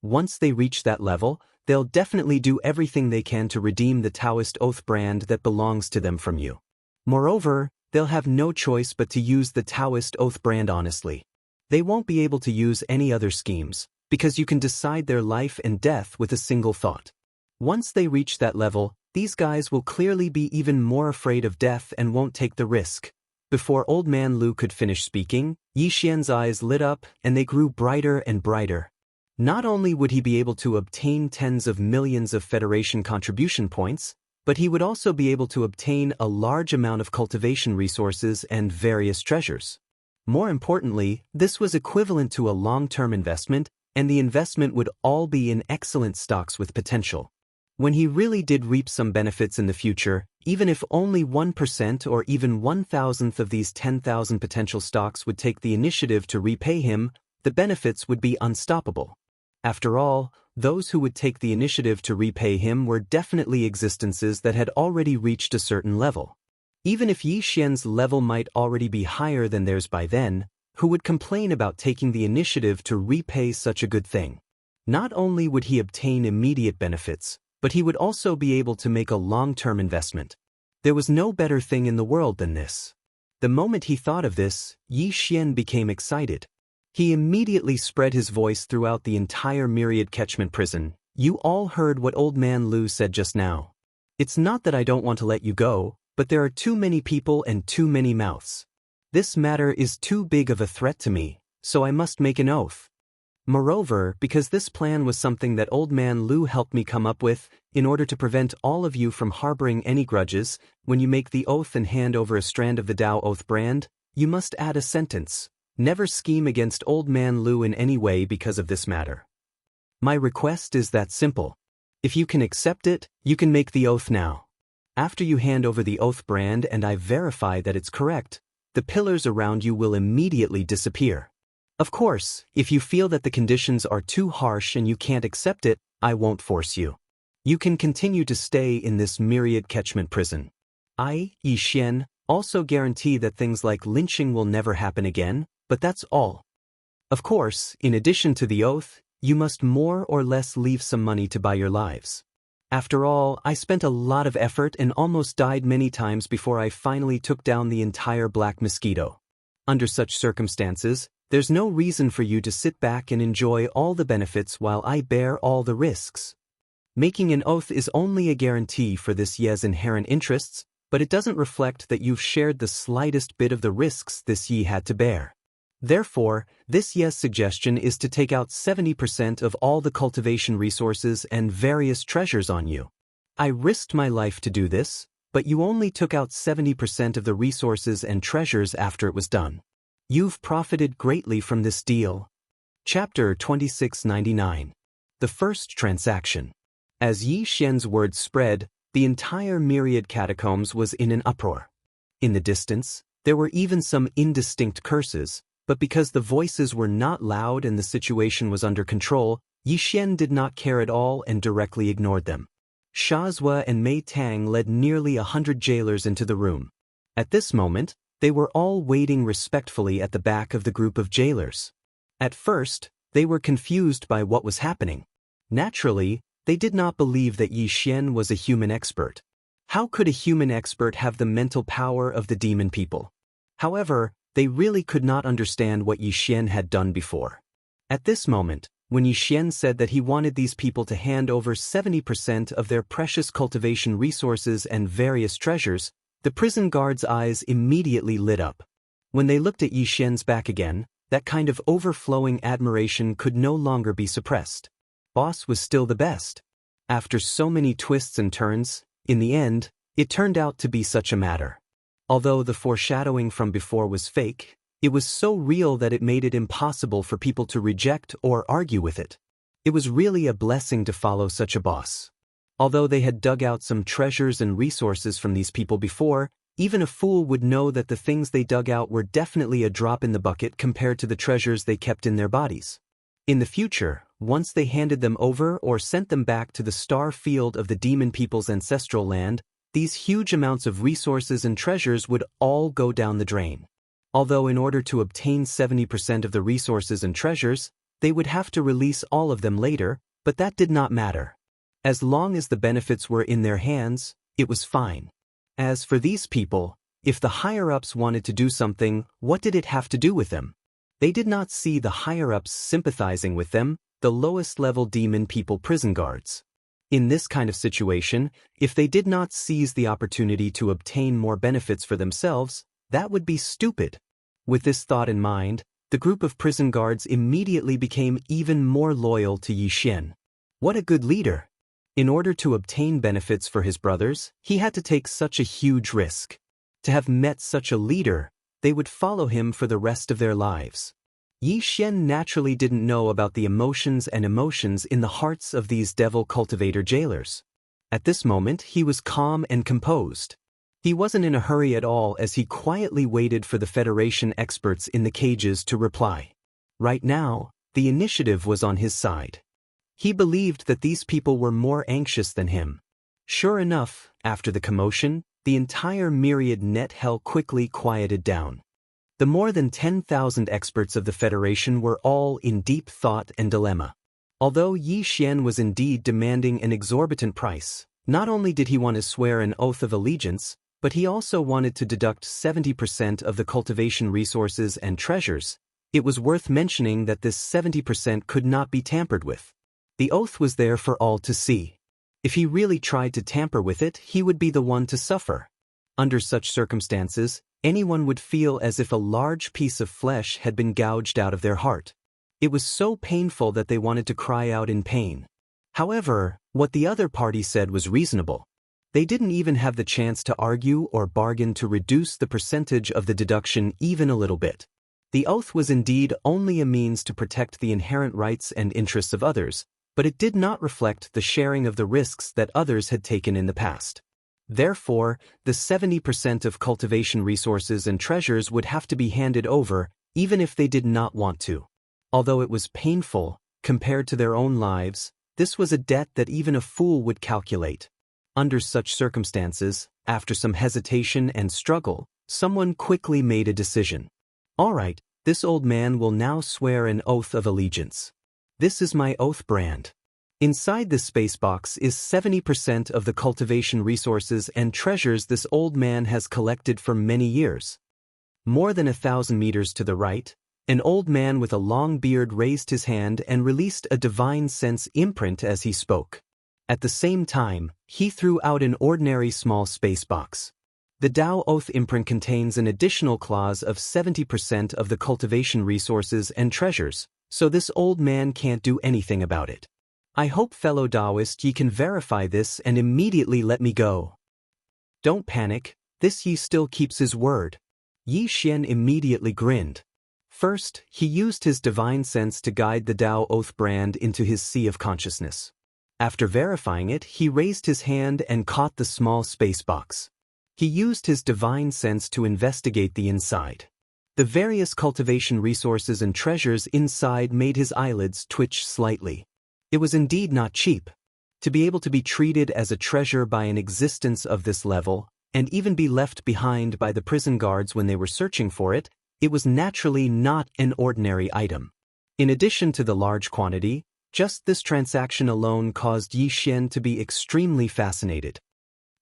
Once they reach that level, they'll definitely do everything they can to redeem the Daoist oath brand that belongs to them from you. Moreover, they'll have no choice but to use the Daoist oath brand honestly. They won't be able to use any other schemes, because you can decide their life and death with a single thought. Once they reach that level, these guys will clearly be even more afraid of death and won't take the risk. Before Old Man Lu could finish speaking, Yi Xian's eyes lit up and they grew brighter and brighter. Not only would he be able to obtain tens of millions of Federation contribution points, but he would also be able to obtain a large amount of cultivation resources and various treasures. More importantly, this was equivalent to a long-term investment, and the investment would all be in excellent stocks with potential. When he really did reap some benefits in the future, even if only 1% or even 1,000th of these 10,000 potential stocks would take the initiative to repay him, the benefits would be unstoppable. After all, those who would take the initiative to repay him were definitely existences that had already reached a certain level. Even if Yi Xian's level might already be higher than theirs by then, who would complain about taking the initiative to repay such a good thing? Not only would he obtain immediate benefits, but he would also be able to make a long-term investment. There was no better thing in the world than this. The moment he thought of this, Yi Xian became excited. He immediately spread his voice throughout the entire myriad catchment prison. You all heard what Old Man Lu said just now. It's not that I don't want to let you go, but there are too many people and too many mouths. This matter is too big of a threat to me, so I must make an oath. Moreover, because this plan was something that Old Man Lu helped me come up with, in order to prevent all of you from harboring any grudges, when you make the oath and hand over a strand of the Dao Oath brand, you must add a sentence. Never scheme against Old Man Lu in any way because of this matter. My request is that simple. If you can accept it, you can make the oath now. After you hand over the oath brand and I verify that it's correct, the pillars around you will immediately disappear. Of course, if you feel that the conditions are too harsh and you can't accept it, I won't force you. You can continue to stay in this myriad catchment prison. I, Yi Xian, also guarantee that things like lynching will never happen again, but that's all. Of course, in addition to the oath, you must more or less leave some money to buy your lives. After all, I spent a lot of effort and almost died many times before I finally took down the entire black mosquito. Under such circumstances, there's no reason for you to sit back and enjoy all the benefits while I bear all the risks. Making an oath is only a guarantee for this Ye's inherent interests, but it doesn't reflect that you've shared the slightest bit of the risks this Ye had to bear. Therefore, this Ye's suggestion is to take out 70% of all the cultivation resources and various treasures on you. I risked my life to do this, but you only took out 70% of the resources and treasures after it was done. You've profited greatly from this deal. Chapter 2699. The First Transaction. As Yi Xian's words spread, the entire myriad catacombs was in an uproar. In the distance, there were even some indistinct curses, but because the voices were not loud and the situation was under control, Yi Xian did not care at all and directly ignored them. Shazhua and Mei Tang led nearly 100 jailers into the room. At this moment, they were all waiting respectfully at the back of the group of jailers. At first, they were confused by what was happening. Naturally, they did not believe that Yi Xian was a human expert. How could a human expert have the mental power of the demon people? However, they really could not understand what Yi Xian had done before. At this moment, when Yi Xian said that he wanted these people to hand over 70% of their precious cultivation resources and various treasures, the prison guards' eyes immediately lit up. When they looked at Yi Xian's back again, that kind of overflowing admiration could no longer be suppressed. Boss was still the best. After so many twists and turns, in the end, it turned out to be such a matter. Although the foreshadowing from before was fake, it was so real that it made it impossible for people to reject or argue with it. It was really a blessing to follow such a boss. Although they had dug out some treasures and resources from these people before, even a fool would know that the things they dug out were definitely a drop in the bucket compared to the treasures they kept in their bodies. In the future, once they handed them over or sent them back to the star field of the demon people's ancestral land, these huge amounts of resources and treasures would all go down the drain. Although in order to obtain 70% of the resources and treasures, they would have to release all of them later, but that did not matter. As long as the benefits were in their hands, it was fine. As for these people, If the higher-ups wanted to do something, what did it have to do with them? They did not see the higher-ups sympathizing with them, the lowest-level demon people prison guards. In this kind of situation, if they did not seize the opportunity to obtain more benefits for themselves, that would be stupid. With this thought in mind, the group of prison guards immediately became even more loyal to Yi Xian. What a good leader! In order to obtain benefits for his brothers, he had to take such a huge risk. To have met such a leader, they would follow him for the rest of their lives. Yi Xian naturally didn't know about the emotions and emotions in the hearts of these devil cultivator jailers. At this moment, he was calm and composed. He wasn't in a hurry at all as he quietly waited for the Federation experts in the cages to reply. Right now, the initiative was on his side. He believed that these people were more anxious than him. Sure enough, after the commotion, the entire myriad net hell quickly quieted down. The more than 10,000 experts of the Federation were all in deep thought and dilemma. Although Yi Xian was indeed demanding an exorbitant price, not only did he want to swear an oath of allegiance, but he also wanted to deduct 70% of the cultivation resources and treasures. It was worth mentioning that this 70% could not be tampered with. The oath was there for all to see. If he really tried to tamper with it, he would be the one to suffer. Under such circumstances, anyone would feel as if a large piece of flesh had been gouged out of their heart. It was so painful that they wanted to cry out in pain. However, what the other party said was reasonable. They didn't even have the chance to argue or bargain to reduce the percentage of the deduction even a little bit. The oath was indeed only a means to protect the inherent rights and interests of others, but it did not reflect the sharing of the risks that others had taken in the past. Therefore, the 70% of cultivation resources and treasures would have to be handed over, even if they did not want to. Although it was painful, compared to their own lives, this was a debt that even a fool would calculate. Under such circumstances, after some hesitation and struggle, someone quickly made a decision. All right, this old man will now swear an oath of allegiance. This is my oath brand. Inside this space box is 70% of the cultivation resources and treasures this old man has collected for many years. More than 1,000 meters to the right, an old man with a long beard raised his hand and released a divine sense imprint as he spoke. At the same time, he threw out an ordinary small space box. The Dao Oath imprint contains an additional clause of 70% of the cultivation resources and treasures, so this old man can't do anything about it. I hope, fellow Daoist, ye can verify this and immediately let me go. Don't panic, this Yi still keeps his word. Yi Xian immediately grinned. First, he used his divine sense to guide the Dao Oath brand into his sea of consciousness. After verifying it, he raised his hand and caught the small space box. He used his divine sense to investigate the inside. The various cultivation resources and treasures inside made his eyelids twitch slightly. It was indeed not cheap. To be able to be treated as a treasure by an existence of this level, and even be left behind by the prison guards when they were searching for it, it was naturally not an ordinary item. In addition to the large quantity, just this transaction alone caused Yi Xian to be extremely fascinated.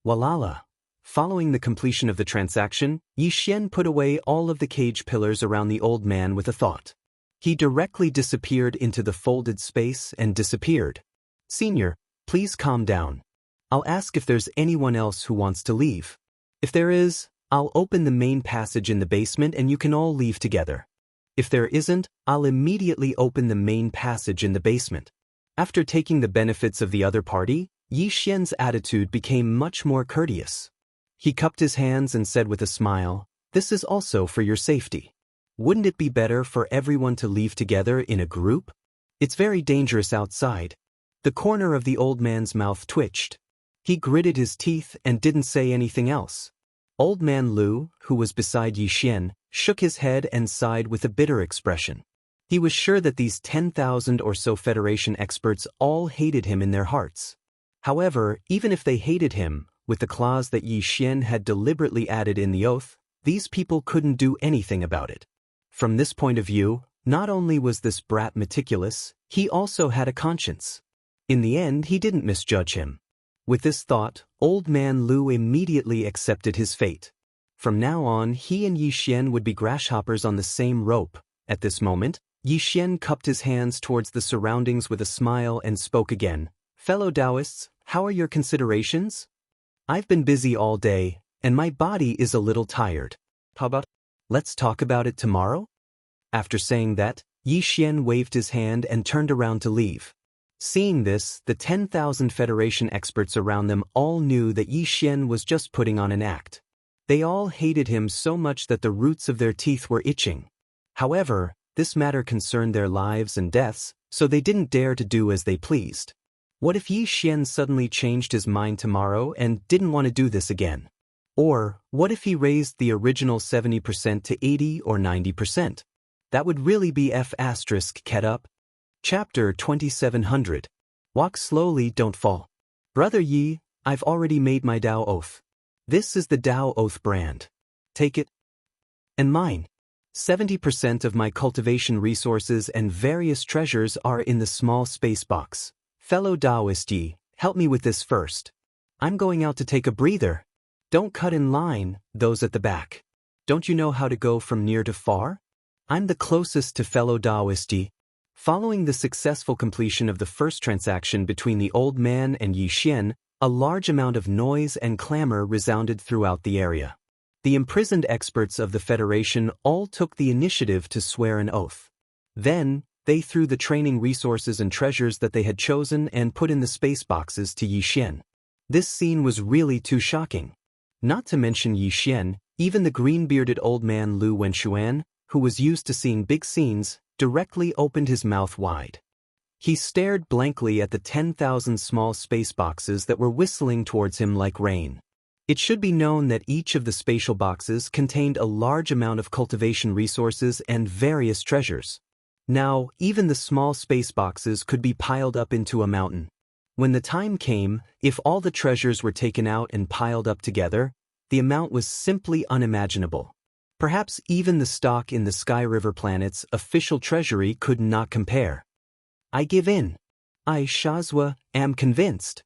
Walala. Following the completion of the transaction, Yi Xian put away all of the cage pillars around the old man with a thought. He directly disappeared into the folded space and disappeared. Senior, please calm down. I'll ask if there's anyone else who wants to leave. If there is, I'll open the main passage in the basement and you can all leave together. If there isn't, I'll immediately open the main passage in the basement. After taking the benefits of the other party, Yi Xian's attitude became much more courteous. He cupped his hands and said with a smile, "This is also for your safety. Wouldn't it be better for everyone to leave together in a group? It's very dangerous outside." The corner of the old man's mouth twitched. He gritted his teeth and didn't say anything else. Old man Lu, who was beside Yi Xian, shook his head and sighed with a bitter expression. He was sure that these 10,000 or so Federation experts all hated him in their hearts. However, even if they hated him, with the clause that Yi Xian had deliberately added in the oath, these people couldn't do anything about it. From this point of view, not only was this brat meticulous, he also had a conscience. In the end, he didn't misjudge him. With this thought, old man Lu immediately accepted his fate. From now on, he and Yi Xian would be grasshoppers on the same rope. At this moment, Yi Xian cupped his hands towards the surroundings with a smile and spoke again. Fellow Daoists, how are your considerations? I've been busy all day, and my body is a little tired. How about, let's talk about it tomorrow? After saying that, Yi Xian waved his hand and turned around to leave. Seeing this, the 10,000 Federation experts around them all knew that Yi Xian was just putting on an act. They all hated him so much that the roots of their teeth were itching. However, this matter concerned their lives and deaths, so they didn't dare to do as they pleased. What if Yi Xian suddenly changed his mind tomorrow and didn't want to do this again? Or, what if he raised the original 70% to 80 or 90%? That would really be F***ket up. Chapter 2700. Walk slowly, don't fall. Brother Yi, I've already made my Dao Oath. This is the Dao Oath brand. Take it. And mine. 70% of my cultivation resources and various treasures are in the small space box. Fellow Daoist Yi, help me with this first. I'm going out to take a breather. Don't cut in line, those at the back. Don't you know how to go from near to far? I'm the closest to fellow Daoist Yi. Following the successful completion of the first transaction between the old man and Yi Xian, a large amount of noise and clamor resounded throughout the area. The imprisoned experts of the Federation all took the initiative to swear an oath. Then, they threw the training resources and treasures that they had chosen and put in the space boxes to Yi Xian. This scene was really too shocking. Not to mention Yi Xian, even the green-bearded old man Lu Wenshuan, who was used to seeing big scenes, directly opened his mouth wide. He stared blankly at the 10,000 small space boxes that were whistling towards him like rain. It should be known that each of the spatial boxes contained a large amount of cultivation resources and various treasures. Now, even the small space boxes could be piled up into a mountain. When the time came, if all the treasures were taken out and piled up together, the amount was simply unimaginable. Perhaps even the stock in the Sky River planet's official treasury could not compare. I give in. I, Shazwa, am convinced.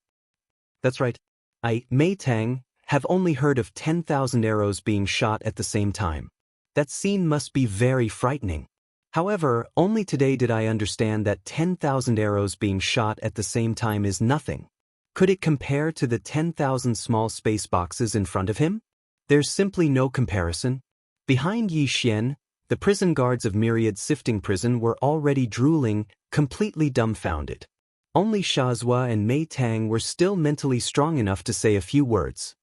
That's right. I, Mei Tang, have only heard of 10,000 arrows being shot at the same time. That scene must be very frightening. However, only today did I understand that 10,000 arrows being shot at the same time is nothing. Could it compare to the 10,000 small space boxes in front of him? There's simply no comparison. Behind Yi Xian, the prison guards of Myriad Sifting Prison were already drooling, completely dumbfounded. Only Shazwa and Mei Tang were still mentally strong enough to say a few words.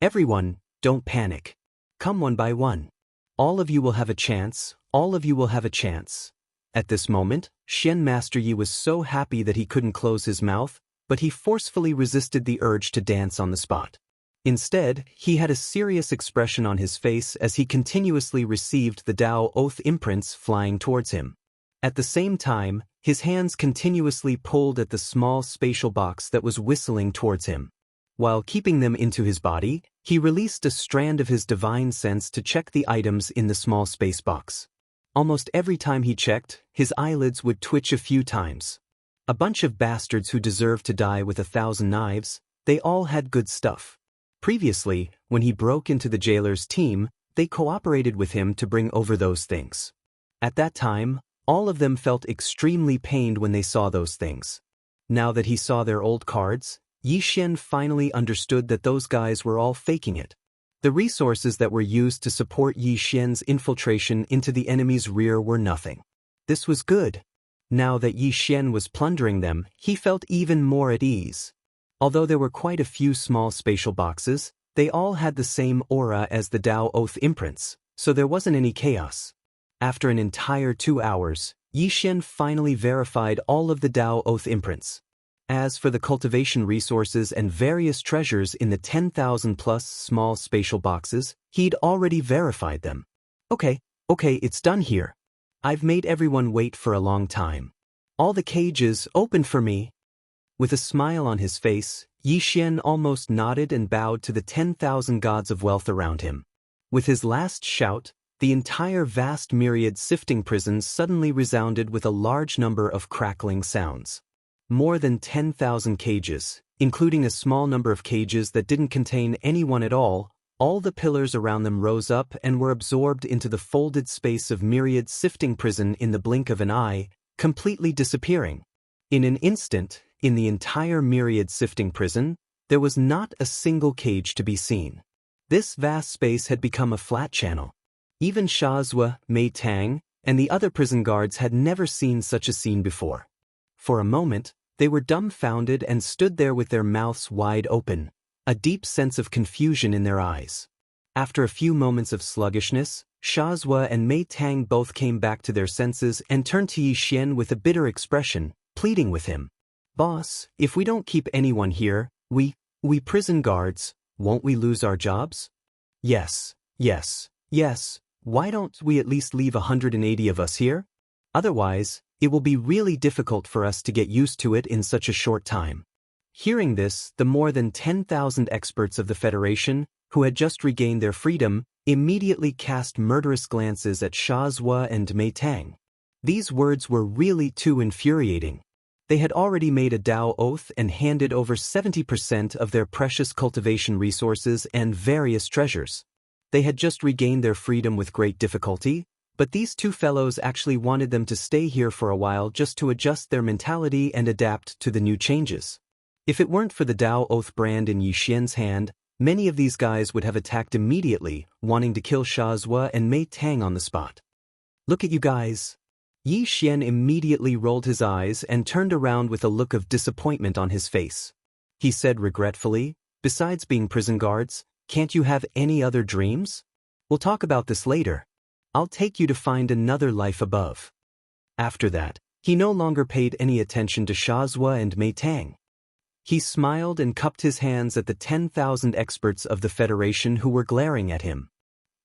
Everyone, don't panic. Come one by one. All of you will have a chance, all of you will have a chance. At this moment, Shen Master Yi was so happy that he couldn't close his mouth, but he forcefully resisted the urge to dance on the spot. Instead, he had a serious expression on his face as he continuously received the Dao Oath imprints flying towards him. At the same time, his hands continuously pulled at the small spatial box that was whistling towards him. While keeping them into his body, he released a strand of his divine sense to check the items in the small space box. Almost every time he checked, his eyelids would twitch a few times. A bunch of bastards who deserved to die with 1,000 knives, they all had good stuff. Previously, when he broke into the jailer's team, they cooperated with him to bring over those things. At that time, all of them felt extremely pained when they saw those things. Now that he saw their old cards, Yi Xian finally understood that those guys were all faking it. The resources that were used to support Yi Xian's infiltration into the enemy's rear were nothing. This was good. Now that Yi Xian was plundering them, he felt even more at ease. Although there were quite a few small spatial boxes, they all had the same aura as the Dao Oath imprints, so there wasn't any chaos. After an entire 2 hours, Yi Xian finally verified all of the Dao Oath imprints. As for the cultivation resources and various treasures in the 10,000 plus small spatial boxes, he'd already verified them. Okay, it's done here. I've made everyone wait for a long time. All the cages open for me. With a smile on his face, Yi Xian almost nodded and bowed to the 10,000 gods of wealth around him. With his last shout, the entire vast Myriad Sifting Prison suddenly resounded with a large number of crackling sounds. More than 10,000 cages, including a small number of cages that didn't contain anyone at all All the pillars around them rose up and were absorbed into the folded space of myriad sifting prison in the blink of an eye, completely disappearing. In an instant, in the entire myriad sifting prison, there was not a single cage to be seen. This vast space had become a flat channel. Even Xianxia, Mei Tang, and the other prison guards had never seen such a scene before. For a moment, they were dumbfounded and stood there with their mouths wide open, a deep sense of confusion in their eyes. After a few moments of sluggishness, Xianxia and Mei Tang both came back to their senses and turned to Yi Xian with a bitter expression, pleading with him. "Boss, if we don't keep anyone here, we prison guards, won't we lose our jobs?" Yes. Why don't we at least leave 180 of us here? Otherwise, it will be really difficult for us to get used to it in such a short time. Hearing this, the more than 10,000 experts of the Federation, who had just regained their freedom, immediately cast murderous glances at Xianxia and Mei Tang. These words were really too infuriating. They had already made a Dao oath and handed over 70% of their precious cultivation resources and various treasures. They had just regained their freedom with great difficulty, but these two fellows actually wanted them to stay here for a while just to adjust their mentality and adapt to the new changes. If it weren't for the Dao Oath brand in Yi Xian's hand, many of these guys would have attacked immediately, wanting to kill Xianxia and Mei Tang on the spot. "Look at you guys." Yi Xian immediately rolled his eyes and turned around with a look of disappointment on his face. He said regretfully, "Besides being prison guards, can't you have any other dreams? We'll talk about this later. I'll take you to find another life above." After that, he no longer paid any attention to Xianxia and Mei Tang. He smiled and cupped his hands at the 10,000 experts of the Federation who were glaring at him.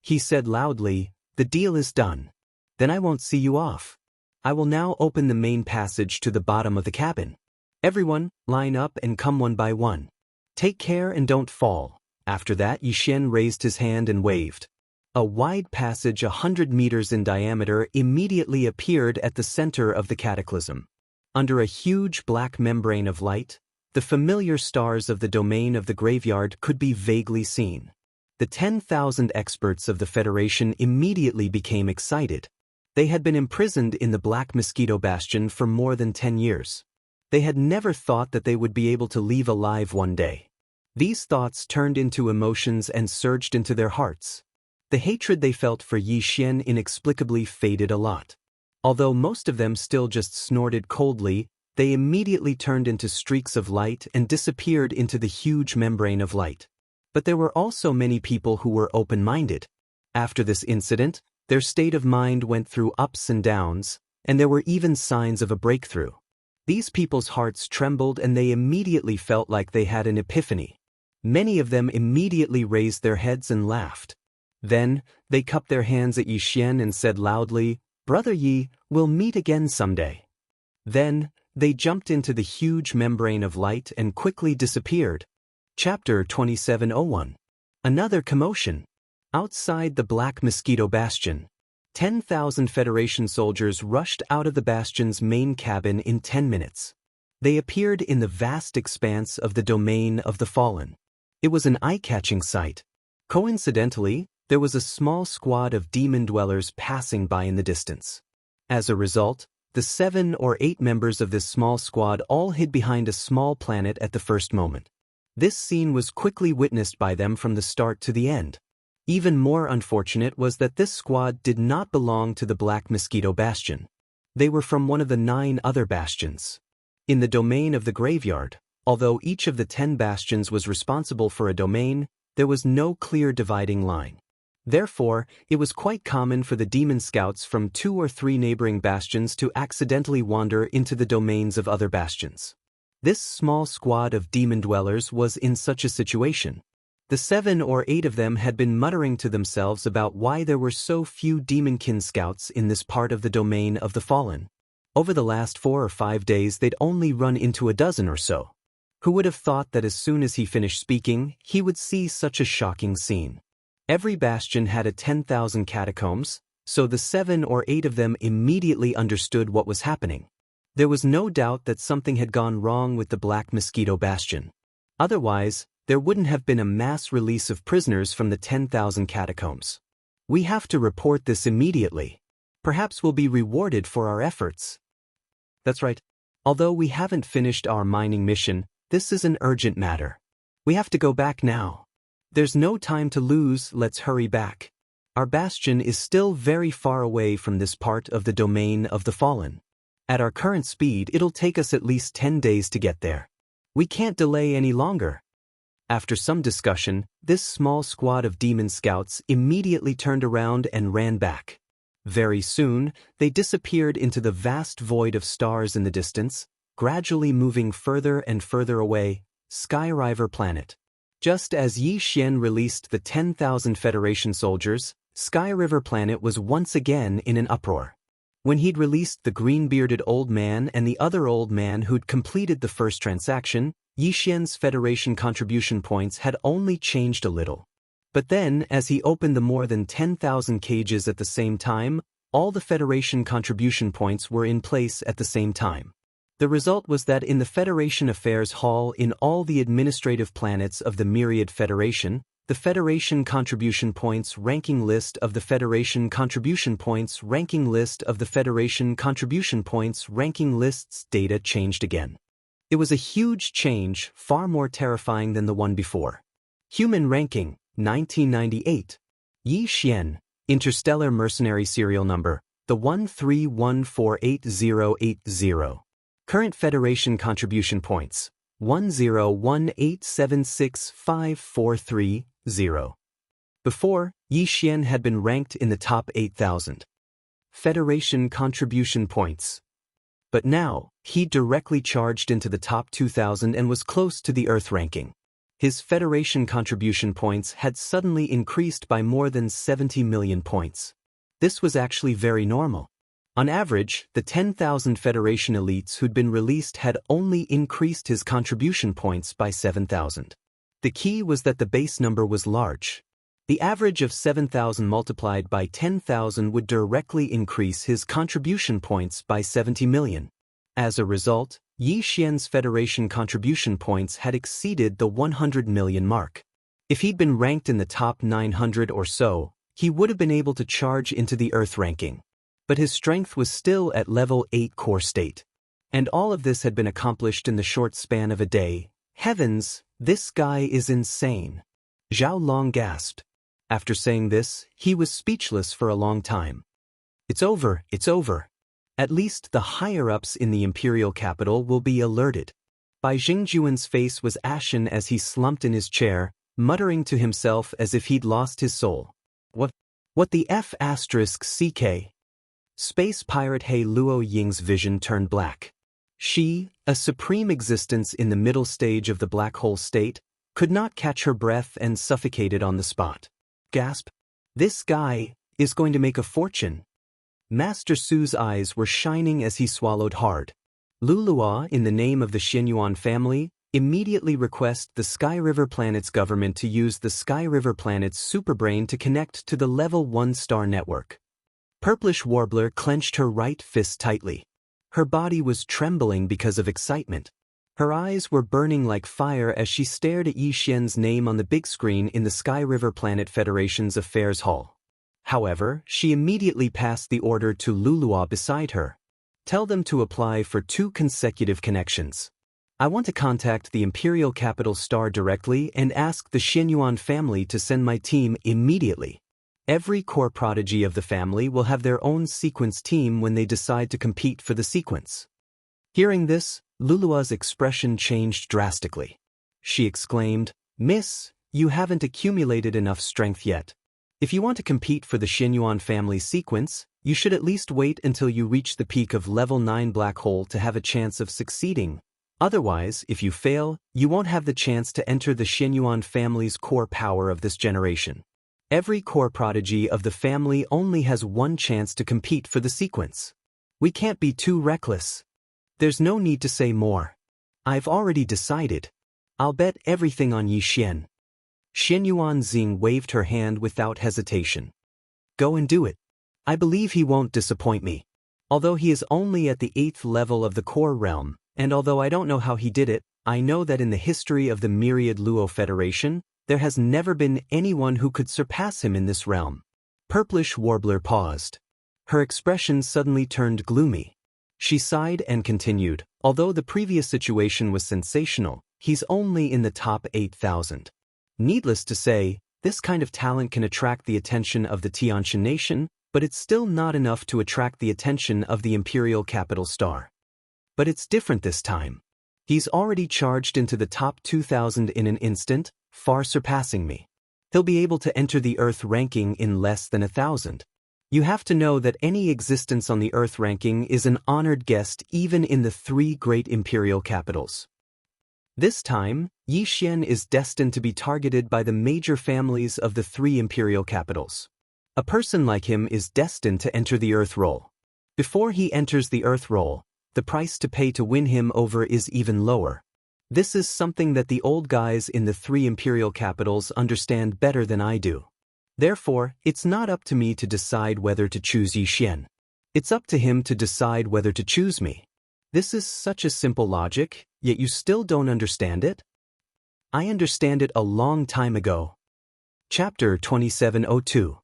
He said loudly, "The deal is done. Then I won't see you off. I will now open the main passage to the bottom of the cabin. Everyone, line up and come one by one. Take care and don't fall." After that, Yi Xian raised his hand and waved. A wide passage 100 meters in diameter immediately appeared at the center of the cataclysm. Under a huge black membrane of light, the familiar stars of the domain of the graveyard could be vaguely seen. The 10,000 experts of the Federation immediately became excited. They had been imprisoned in the Black Mosquito Bastion for more than 10 years. They had never thought that they would be able to leave alive one day. These thoughts turned into emotions and surged into their hearts. The hatred they felt for Yi Xian inexplicably faded a lot. Although most of them still just snorted coldly, they immediately turned into streaks of light and disappeared into the huge membrane of light. But there were also many people who were open-minded. After this incident, their state of mind went through ups and downs, and there were even signs of a breakthrough. These people's hearts trembled and they immediately felt like they had an epiphany. Many of them immediately raised their heads and laughed. Then, they cupped their hands at Yi Xian and said loudly, "Brother Yi, we'll meet again someday." Then, they jumped into the huge membrane of light and quickly disappeared. Chapter 2701. Another commotion. Outside the Black Mosquito Bastion, 10,000 Federation soldiers rushed out of the bastion's main cabin in 10 minutes. They appeared in the vast expanse of the domain of the fallen. It was an eye-catching sight. Coincidentally, there was a small squad of demon dwellers passing by in the distance. As a result, the 7 or 8 members of this small squad all hid behind a small planet at the first moment. This scene was quickly witnessed by them from the start to the end. Even more unfortunate was that this squad did not belong to the Black Mosquito Bastion. They were from one of the 9 other bastions. In the domain of the graveyard, although each of the 10 bastions was responsible for a domain, there was no clear dividing line. Therefore, it was quite common for the demon scouts from 2 or 3 neighboring bastions to accidentally wander into the domains of other bastions. This small squad of demon dwellers was in such a situation. The 7 or 8 of them had been muttering to themselves about why there were so few demonkin scouts in this part of the domain of the fallen. Over the last 4 or 5 days they'd only run into a dozen or so. Who would have thought that as soon as he finished speaking, he would see such a shocking scene? Every bastion had a 10,000 catacombs, so the 7 or 8 of them immediately understood what was happening. There was no doubt that something had gone wrong with the Black Mosquito Bastion. Otherwise, there wouldn't have been a mass release of prisoners from the 10,000 catacombs. We have to report this immediately. Perhaps we'll be rewarded for our efforts. That's right. Although we haven't finished our mining mission, this is an urgent matter. We have to go back now. There's no time to lose, let's hurry back. Our bastion is still very far away from this part of the domain of the fallen. At our current speed, it'll take us at least 10 days to get there. We can't delay any longer. After some discussion, this small squad of demon scouts immediately turned around and ran back. Very soon, they disappeared into the vast void of stars in the distance, gradually moving further and further away, Skyriver planet. Just as Yi Xian released the 10,000 Federation soldiers, Skyriver planet was once again in an uproar. When he'd released the green-bearded old man and the other old man who'd completed the first transaction, Yi Xian's Federation contribution points had only changed a little. But then, as he opened the more than 10,000 cages at the same time, all the Federation contribution points were in place at the same time. The result was that in the Federation Affairs Hall in all the administrative planets of the Myriad Federation, the Federation contribution points ranking list of the Federation contribution points ranking list of the Federation contribution points ranking lists data changed again. It was a huge change, far more terrifying than the one before. Human ranking, 1998. Yi Xian, Interstellar Mercenary Serial Number, the 131488080. Current Federation contribution points, 101876543. Before, Yi Xian had been ranked in the top 8,000. Federation contribution points. But now, he directly charged into the top 2,000 and was close to the Earth ranking. His Federation contribution points had suddenly increased by more than 70 million points. This was actually very normal. On average, the 10,000 Federation elites who'd been released had only increased his contribution points by 7,000. The key was that the base number was large. The average of 7,000 multiplied by 10,000 would directly increase his contribution points by 70 million. As a result, Yi Xian's Federation contribution points had exceeded the 100 million mark. If he'd been ranked in the top 900 or so, he would have been able to charge into the Earth ranking. But his strength was still at level 8 core state. And all of this had been accomplished in the short span of a day. Heavens, this guy is insane. Zhao Long gasped. After saying this, he was speechless for a long time. It's over, it's over. At least the higher-ups in the imperial capital will be alerted. Bai Jingjuan's face was ashen as he slumped in his chair, muttering to himself as if he'd lost his soul. What the F***CK? Space pirate He Luo Ying's vision turned black. She, a supreme existence in the middle stage of the black hole state, could not catch her breath and suffocated on the spot. Gasp. This guy is going to make a fortune. Master Su's eyes were shining as he swallowed hard. Lulua, in the name of the Xianyuan family, immediately request the Skyriver planet's government to use the Skyriver planet's superbrain to connect to the level 1 star network. Purplish Warbler clenched her right fist tightly. Her body was trembling because of excitement. Her eyes were burning like fire as she stared at Yi Xian's name on the big screen in the Skyriver Planet Federation's Affairs Hall. However, she immediately passed the order to Lulua beside her. Tell them to apply for 2 consecutive connections. I want to contact the Imperial Capital Star directly and ask the Xianyuan family to send my team immediately. Every core prodigy of the family will have their own sequence team when they decide to compete for the sequence. Hearing this, Lulua's expression changed drastically. She exclaimed, "Miss, you haven't accumulated enough strength yet. If you want to compete for the Xianyuan family sequence, you should at least wait until you reach the peak of level 9 black hole to have a chance of succeeding. Otherwise, if you fail, you won't have the chance to enter the Xianyuan family's core power of this generation. Every core prodigy of the family only has one chance to compete for the sequence. We can't be too reckless. There's no need to say more. I've already decided. I'll bet everything on Yi Xian." Xianyuan Xing waved her hand without hesitation. "Go and do it. I believe he won't disappoint me. Although he is only at the 8th level of the core realm, and although I don't know how he did it, I know that in the history of the myriad Luo Federation, there has never been anyone who could surpass him in this realm. Purplish Warbler paused. Her expression suddenly turned gloomy. She sighed and continued, although the previous situation was sensational, he's only in the top 8,000. Needless to say, this kind of talent can attract the attention of the Tianxia nation, but it's still not enough to attract the attention of the Imperial Capital Star. But it's different this time. He's already charged into the top 2,000 in an instant, far surpassing me. He'll be able to enter the Earth ranking in less than 1,000. You have to know that any existence on the Earth ranking is an honored guest even in the 3 great imperial capitals. This time, Yi Xian is destined to be targeted by the major families of the 3 imperial capitals. A person like him is destined to enter the Earth role. Before he enters the Earth role, the price to pay to win him over is even lower. This is something that the old guys in the 3 imperial capitals understand better than I do. Therefore, it's not up to me to decide whether to choose Yi Xian. It's up to him to decide whether to choose me. This is such a simple logic, yet you still don't understand it? I understand it a long time ago. Chapter 2702.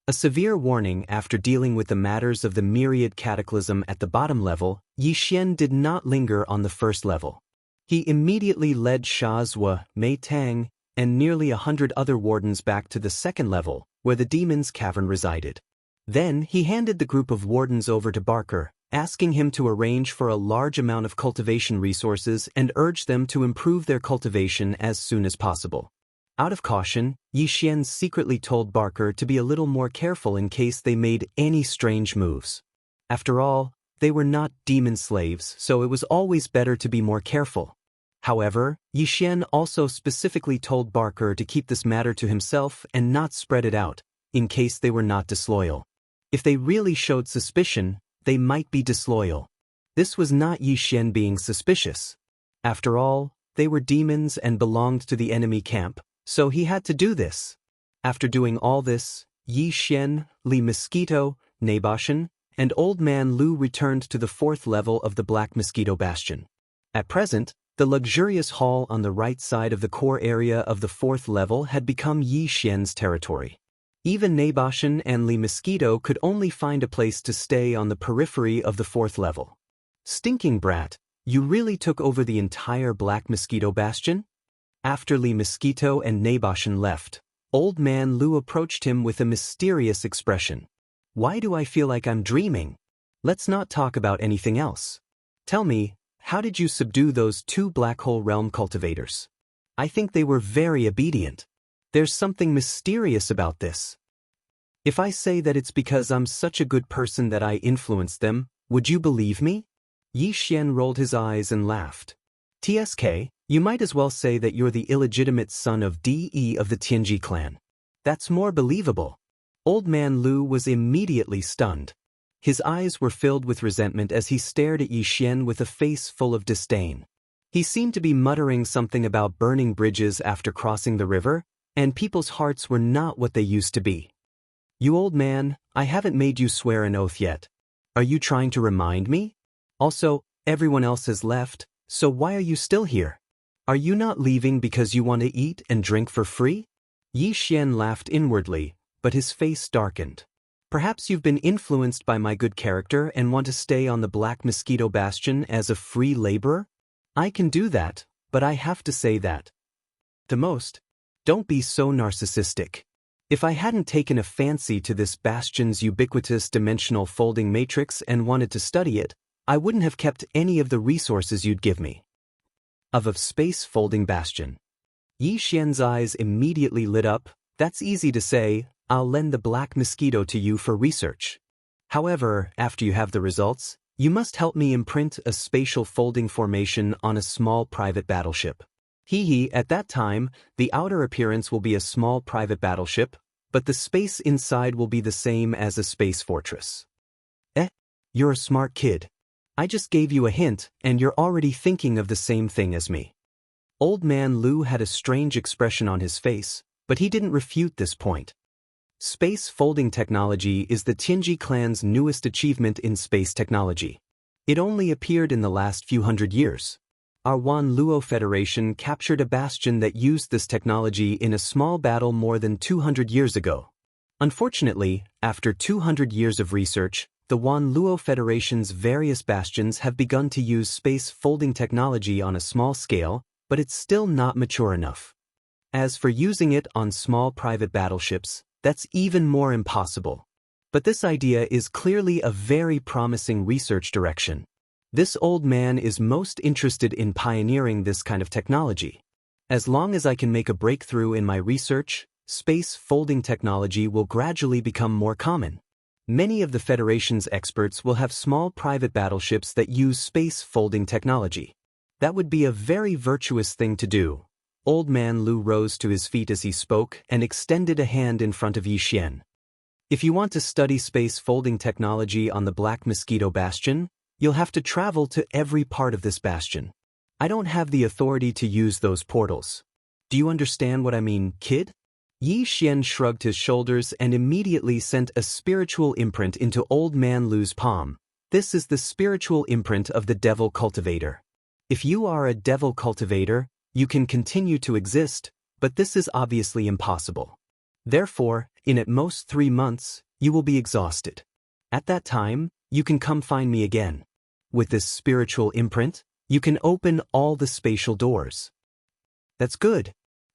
A severe warning. After dealing with the matters of the myriad cataclysm at the bottom level, Yi Xian did not linger on the first level. He immediately led Sha Zhuo, Mei Tang, and nearly 100 other wardens back to the second level, where the demon's cavern resided. Then he handed the group of wardens over to Barker, asking him to arrange for a large amount of cultivation resources and urge them to improve their cultivation as soon as possible. Out of caution, Yi Xian secretly told Barker to be a little more careful in case they made any strange moves. After all, they were not demon slaves, so it was always better to be more careful. However, Yi Xian also specifically told Barker to keep this matter to himself and not spread it out, in case they were not disloyal. If they really showed suspicion, they might be disloyal. This was not Yi Xian being suspicious. After all, they were demons and belonged to the enemy camp, so he had to do this. After doing all this, Yi Xian, Li Mosquito, Naboshan, and Old Man Lu returned to the 4th level of the Black Mosquito Bastion. At present, the luxurious hall on the right side of the core area of the 4th level had become Yi Xian's territory. Even Naboshan and Li Mosquito could only find a place to stay on the periphery of the 4th level. Stinking brat, you really took over the entire Black Mosquito Bastion? After Li Mosquito and Naboshan left, Old Man Lu approached him with a mysterious expression. Why do I feel like I'm dreaming? Let's not talk about anything else. Tell me, how did you subdue those 2 Black Hole Realm cultivators? I think they were very obedient. There's something mysterious about this. If I say that it's because I'm such a good person that I influenced them, would you believe me? Yi Xian rolled his eyes and laughed. TSK, you might as well say that you're the illegitimate son of DE of the Tianji clan. That's more believable. Old Man Lu was immediately stunned. His eyes were filled with resentment as he stared at Yi Xian with a face full of disdain. He seemed to be muttering something about burning bridges after crossing the river, and people's hearts were not what they used to be. You old man, I haven't made you swear an oath yet. Are you trying to remind me? Also, everyone else has left, so why are you still here? Are you not leaving because you want to eat and drink for free? Yi Xian laughed inwardly, but his face darkened. Perhaps you've been influenced by my good character and want to stay on the Black Mosquito Bastion as a free laborer? I can do that, but I have to say that. The most. Don't be so narcissistic. If I hadn't taken a fancy to this bastion's ubiquitous dimensional folding matrix and wanted to study it, I wouldn't have kept any of the resources you'd give me. Of a space folding bastion. Yi Xian's eyes immediately lit up. That's easy to say. I'll lend the Black Mosquito to you for research. However, after you have the results, you must help me imprint a spatial folding formation on a small private battleship. At that time, the outer appearance will be a small private battleship, but the space inside will be the same as a space fortress. You're a smart kid. I just gave you a hint, and you're already thinking of the same thing as me. Old Man Lu had a strange expression on his face, but he didn't refute this point. Space folding technology is the Tianji clan's newest achievement in space technology. It only appeared in the last few hundred years. our Wan Luo Federation captured a bastion that used this technology in a small battle more than 200 years ago. Unfortunately, after 200 years of research, the Wan Luo Federation's various bastions have begun to use space folding technology on a small scale, but it's still not mature enough. As for using it on small private battleships, that's even more impossible. But this idea is clearly a very promising research direction. This old man is most interested in pioneering this kind of technology. As long as I can make a breakthrough in my research, space folding technology will gradually become more common. Many of the Federation's experts will have small private battleships that use space folding technology. That would be a very virtuous thing to do. Old Man Lu rose to his feet as he spoke and extended a hand in front of Yi Xian. If you want to study space folding technology on the Black Mosquito Bastion, you'll have to travel to every part of this bastion. I don't have the authority to use those portals. Do you understand what I mean, kid? Yi Xian shrugged his shoulders and immediately sent a spiritual imprint into Old Man Lu's palm. This is the spiritual imprint of the Devil Cultivator. If you are a Devil Cultivator, you can continue to exist, but this is obviously impossible. Therefore, in at most 3 months, you will be exhausted. At that time, you can come find me again. With this spiritual imprint, you can open all the spatial doors. That's good.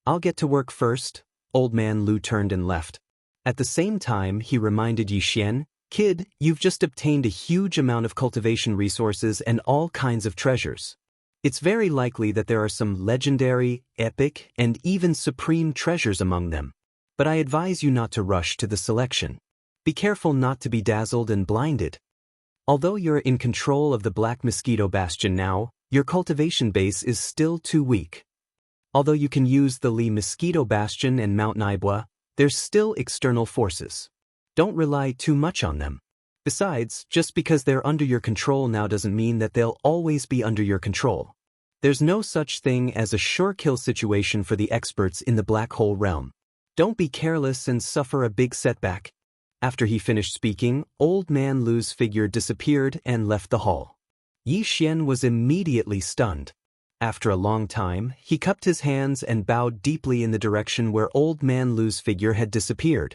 I'll get to work first. Old Man Lu turned and left. At the same time, he reminded Yi Xian, kid, you've just obtained a huge amount of cultivation resources and all kinds of treasures. It's very likely that there are some legendary, epic, and even supreme treasures among them. But I advise you not to rush to the selection. Be careful not to be dazzled and blinded. Although you're in control of the Black Mosquito Bastion now, your cultivation base is still too weak. Although you can use the Li Mosquito Bastion and Mount Naibua, there's still external forces. Don't rely too much on them. Besides, just because they're under your control now doesn't mean that they'll always be under your control. There's no such thing as a sure kill situation for the experts in the Black Hole realm. Don't be careless and suffer a big setback. After he finished speaking, Old Man Lu's figure disappeared and left the hall. Yi Xian was immediately stunned. After a long time, he cupped his hands and bowed deeply in the direction where Old Man Lu's figure had disappeared.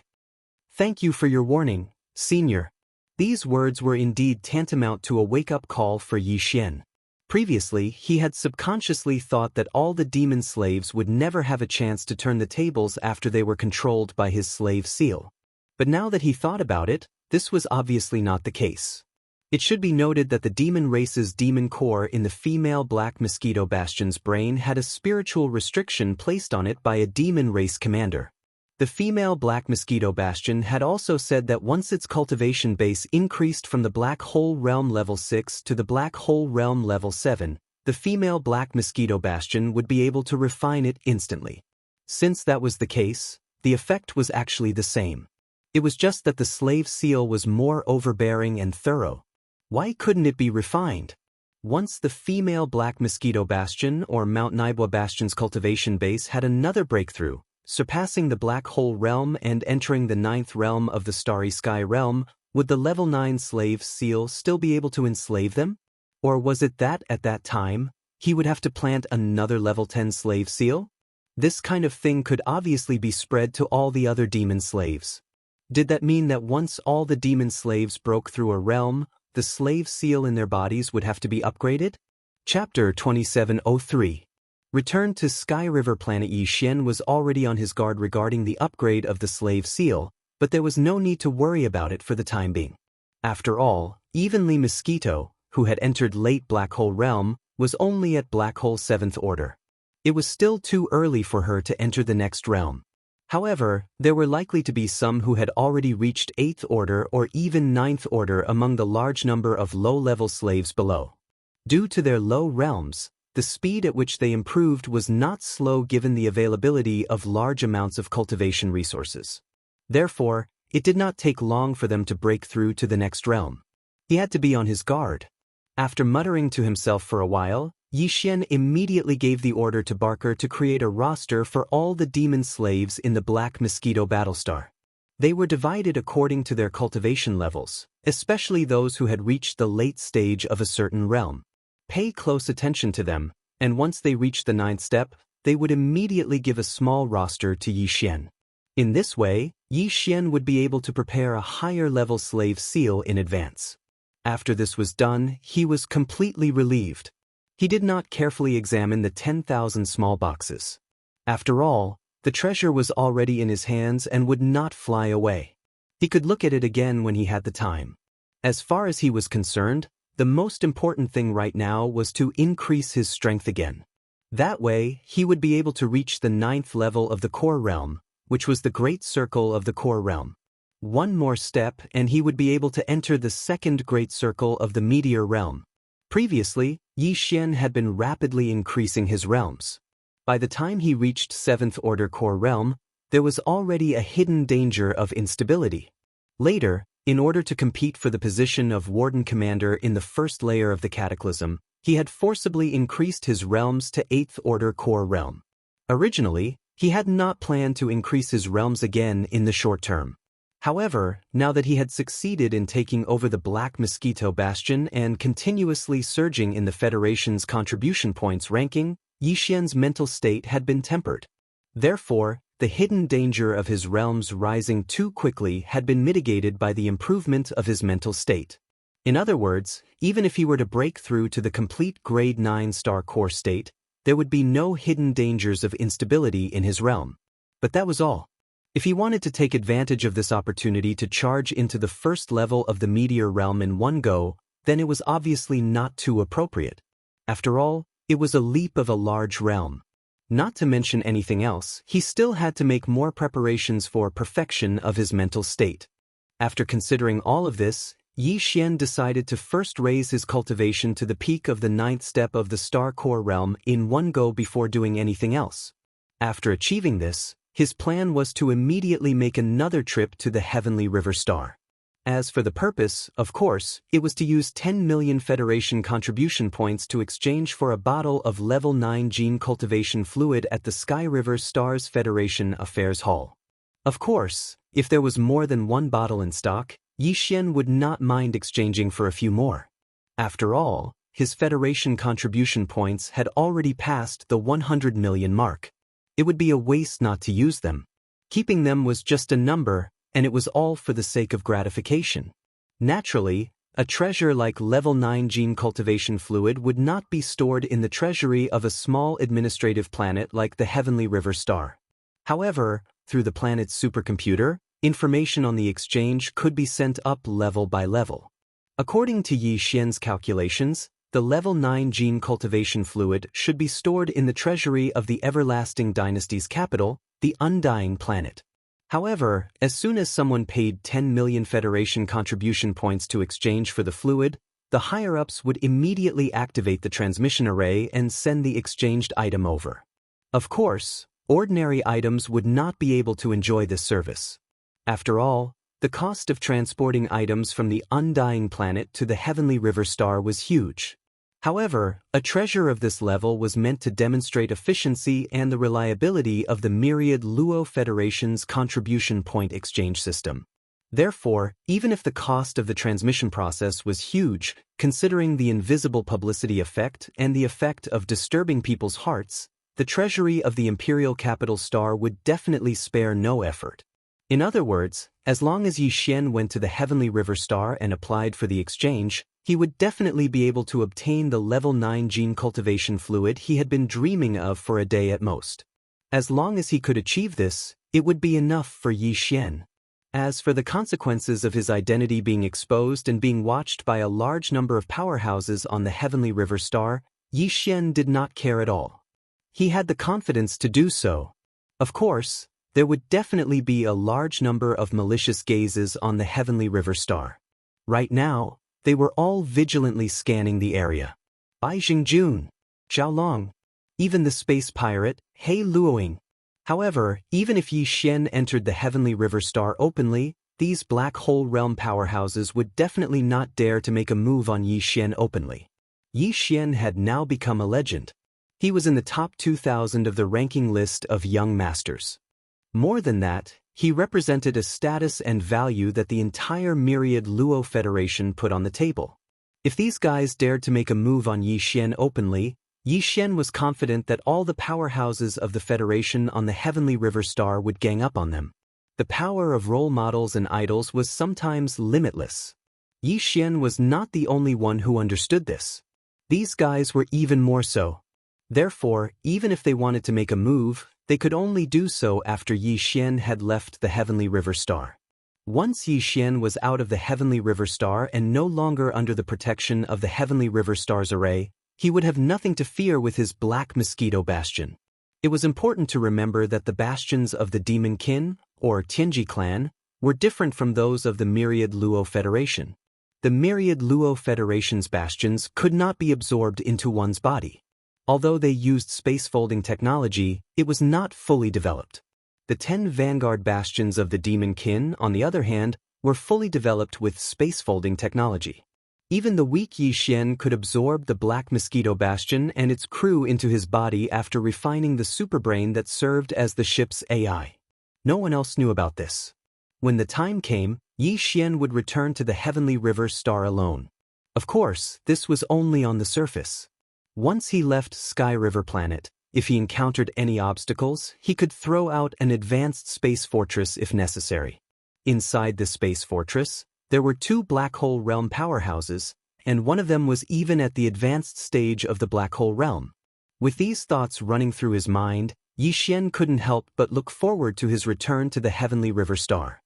Thank you for your warning, Senior. These words were indeed tantamount to a wake-up call for Yi Xian. Previously, he had subconsciously thought that all the demon slaves would never have a chance to turn the tables after they were controlled by his slave seal. But now that he thought about it, this was obviously not the case. It should be noted that the demon race's demon core in the female Black Mosquito Bastion's brain had a spiritual restriction placed on it by a demon race commander. The female Black Mosquito Bastion had also said that once its cultivation base increased from the Black Hole Realm Level 6 to the Black Hole Realm Level 7, the female Black Mosquito Bastion would be able to refine it instantly. Since that was the case, the effect was actually the same. It was just that the slave seal was more overbearing and thorough. Why couldn't it be refined? Once the female Black Mosquito Bastion or Mount Naibua Bastion's cultivation base had another breakthrough, surpassing the Black Hole Realm and entering the 9th realm of the Starry Sky Realm, would the Level 9 slave seal still be able to enslave them? Or was it that, at that time, he would have to plant another Level 10 slave seal? This kind of thing could obviously be spread to all the other demon slaves. Did that mean that once all the demon slaves broke through a realm, the slave seal in their bodies would have to be upgraded? Chapter 2703. Returned to Sky River Planet. Yi Xian was already on his guard regarding the upgrade of the slave seal, but there was no need to worry about it for the time being. After all, even Li Mosquito, who had entered late Black Hole Realm, was only at Black Hole 7th Order. It was still too early for her to enter the next realm. However, there were likely to be some who had already reached 8th Order or even 9th Order among the large number of low-level slaves below. Due to their low realms, the speed at which they improved was not slow given the availability of large amounts of cultivation resources. Therefore, it did not take long for them to break through to the next realm. He had to be on his guard. After muttering to himself for a while, Yi Xian immediately gave the order to Barker to create a roster for all the demon slaves in the Black Mosquito Battlestar. They were divided according to their cultivation levels, especially those who had reached the late stage of a certain realm. Pay close attention to them, and once they reached the 9th step, they would immediately give a small roster to Yi Xian. In this way, Yi Xian would be able to prepare a higher-level slave seal in advance. After this was done, he was completely relieved. He did not carefully examine the 10,000 small boxes. After all, the treasure was already in his hands and would not fly away. He could look at it again when he had the time. As far as he was concerned, the most important thing right now was to increase his strength again. That way, he would be able to reach the 9th level of the core realm, which was the great circle of the core realm. One more step and he would be able to enter the 2nd great circle of the meteor realm. Previously, Yi Xian had been rapidly increasing his realms. By the time he reached 7th order core realm, there was already a hidden danger of instability. Later, in order to compete for the position of Warden Commander in the 1st layer of the Cataclysm, he had forcibly increased his realms to 8th order core realm. Originally, he had not planned to increase his realms again in the short term. However, now that he had succeeded in taking over the Black Mosquito Bastion and continuously surging in the Federation's contribution points ranking, Yi Xian's mental state had been tempered. Therefore, the hidden danger of his realms rising too quickly had been mitigated by the improvement of his mental state. In other words, even if he were to break through to the complete grade 9-star core state, there would be no hidden dangers of instability in his realm. But that was all. If he wanted to take advantage of this opportunity to charge into the 1st level of the meteor realm in one go, then it was obviously not too appropriate. After all, it was a leap of a large realm. Not to mention anything else, he still had to make more preparations for perfection of his mental state. After considering all of this, Yi Xian decided to first raise his cultivation to the peak of the 9th step of the Star Core realm in one go before doing anything else. After achieving this, his plan was to immediately make another trip to the Heavenly River Star. As for the purpose, of course, it was to use 10 million Federation contribution points to exchange for a bottle of level 9 gene cultivation fluid at the Sky River Stars Federation Affairs Hall. Of course, if there was more than one bottle in stock, Yi Xian would not mind exchanging for a few more. After all, his Federation contribution points had already passed the 100 million mark. It would be a waste not to use them. Keeping them was just a number, and it was all for the sake of gratification. Naturally, a treasure like level 9 gene cultivation fluid would not be stored in the treasury of a small administrative planet like the Heavenly River Star. However, through the planet's supercomputer, information on the exchange could be sent up level by level. According to Yi Xian's calculations, the level 9 gene cultivation fluid should be stored in the treasury of the Everlasting Dynasty's capital, the Undying Planet. However, as soon as someone paid 10 million Federation contribution points to exchange for the fluid, the higher-ups would immediately activate the transmission array and send the exchanged item over. Of course, ordinary items would not be able to enjoy this service. After all, the cost of transporting items from the Undying Planet to the Heavenly River Star was huge. However, a treasure of this level was meant to demonstrate efficiency and the reliability of the myriad Luo Federation's contribution point exchange system. Therefore, even if the cost of the transmission process was huge, considering the invisible publicity effect and the effect of disturbing people's hearts, the treasury of the Imperial Capital Star would definitely spare no effort. In other words, as long as Yi Xian went to the Heavenly River Star and applied for the exchange, he would definitely be able to obtain the level 9 gene cultivation fluid he had been dreaming of for a day at most. As long as he could achieve this, it would be enough for Yi Xian. As for the consequences of his identity being exposed and being watched by a large number of powerhouses on the Heavenly River Star, Yi Xian did not care at all. He had the confidence to do so. Of course, there would definitely be a large number of malicious gazes on the Heavenly River Star. Right now, they were all vigilantly scanning the area. Bai Xingjun, Zhao Long, even the space pirate, He Luoying. However, even if Yi Xian entered the Heavenly River Star openly, these black hole realm powerhouses would definitely not dare to make a move on Yi Xian openly. Yi Xian had now become a legend. He was in the top 2,000 of the ranking list of young masters. More than that, he represented a status and value that the entire myriad Luo Federation put on the table. If these guys dared to make a move on Yi Xian openly, Yi Xian was confident that all the powerhouses of the Federation on the Heavenly River Star would gang up on them. The power of role models and idols was sometimes limitless. Yi Xian was not the only one who understood this. These guys were even more so. Therefore, even if they wanted to make a move, they could only do so after Yi Xian had left the Heavenly River Star. Once Yi Xian was out of the Heavenly River Star and no longer under the protection of the Heavenly River Star's array, he would have nothing to fear with his Black Mosquito Bastion. It was important to remember that the bastions of the Demon Kin, or Tianji clan, were different from those of the Myriad Luo Federation. The Myriad Luo Federation's bastions could not be absorbed into one's body. Although they used space-folding technology, it was not fully developed. The 10 vanguard bastions of the Demon Kin, on the other hand, were fully developed with space-folding technology. Even the weak Yi Xian could absorb the Black Mosquito Bastion and its crew into his body after refining the superbrain that served as the ship's AI. No one else knew about this. When the time came, Yi Xian would return to the Heavenly River Star alone. Of course, this was only on the surface. Once he left Sky River Planet, if he encountered any obstacles, he could throw out an advanced space fortress if necessary. Inside the space fortress, there were 2 black hole realm powerhouses, and one of them was even at the advanced stage of the black hole realm. With these thoughts running through his mind, Yi Xian couldn't help but look forward to his return to the Heavenly River Star.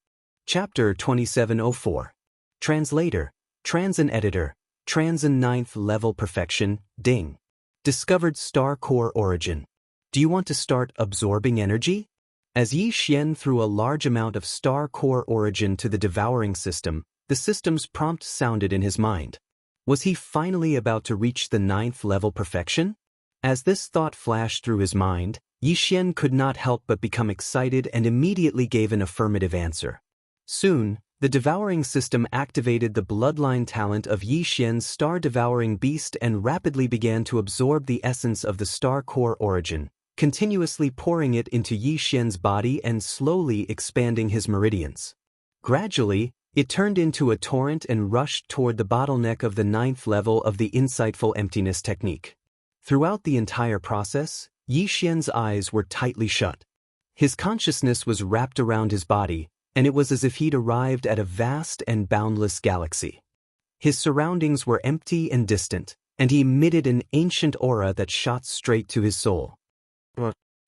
Chapter 2704. Translator, Transin Editor, Transin 9th Level Perfection, Ding. Discovered Star Core Origin. Do you want to start absorbing energy? As Yi Xian threw a large amount of Star Core Origin to the devouring system, the system's prompt sounded in his mind. Was he finally about to reach the 9th level perfection? As this thought flashed through his mind, Yi Xian could not help but become excited and immediately gave an affirmative answer. Soon, the devouring system activated the bloodline talent of Yi Xian's star-devouring beast and rapidly began to absorb the essence of the Star Core Origin, continuously pouring it into Yi Xian's body and slowly expanding his meridians. Gradually, it turned into a torrent and rushed toward the bottleneck of the 9th level of the Insightful Emptiness technique. Throughout the entire process, Yi Xian's eyes were tightly shut. His consciousness was wrapped around his body, and it was as if he'd arrived at a vast and boundless galaxy. His surroundings were empty and distant, and he emitted an ancient aura that shot straight to his soul.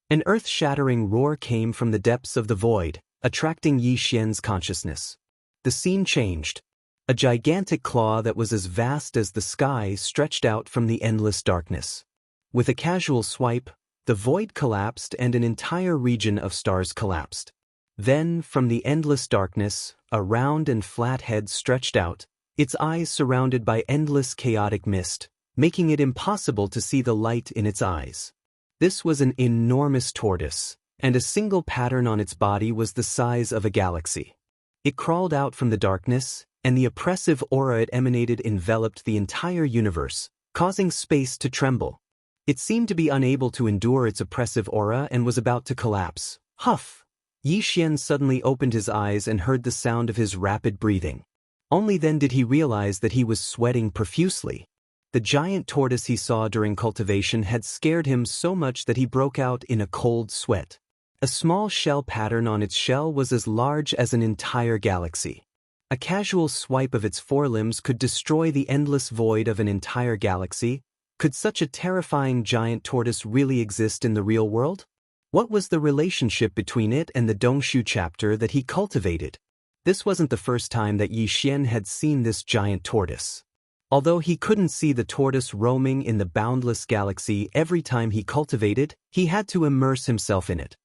An earth-shattering roar came from the depths of the void, attracting Yi Xian's consciousness. The scene changed. A gigantic claw that was as vast as the sky stretched out from the endless darkness. With a casual swipe, the void collapsed and an entire region of stars collapsed. Then, from the endless darkness, a round and flat head stretched out, its eyes surrounded by endless chaotic mist, making it impossible to see the light in its eyes. This was an enormous tortoise, and a single pattern on its body was the size of a galaxy. It crawled out from the darkness, and the oppressive aura it emanated enveloped the entire universe, causing space to tremble. It seemed to be unable to endure its oppressive aura and was about to collapse. Huff! Yi Xian suddenly opened his eyes and heard the sound of his rapid breathing. Only then did he realize that he was sweating profusely. The giant tortoise he saw during cultivation had scared him so much that he broke out in a cold sweat. A small shell pattern on its shell was as large as an entire galaxy. A casual swipe of its forelimbs could destroy the endless void of an entire galaxy. Could such a terrifying giant tortoise really exist in the real world? What was the relationship between it and the Dongshu chapter that he cultivated? This wasn't the first time that Yi Xian had seen this giant tortoise. Although he couldn't see the tortoise roaming in the boundless galaxy every time he cultivated, he had to immerse himself in it.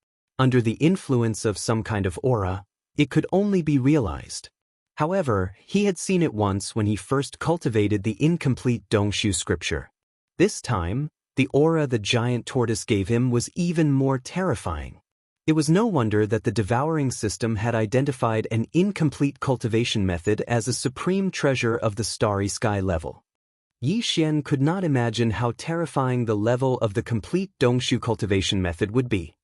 Under the influence of some kind of aura, it could only be realized. However, he had seen it once when he first cultivated the incomplete Dongshu scripture. This time, the aura the giant tortoise gave him was even more terrifying. It was no wonder that the devouring system had identified an incomplete cultivation method as a supreme treasure of the starry sky level. Yi Xian could not imagine how terrifying the level of the complete Dongshu cultivation method would be.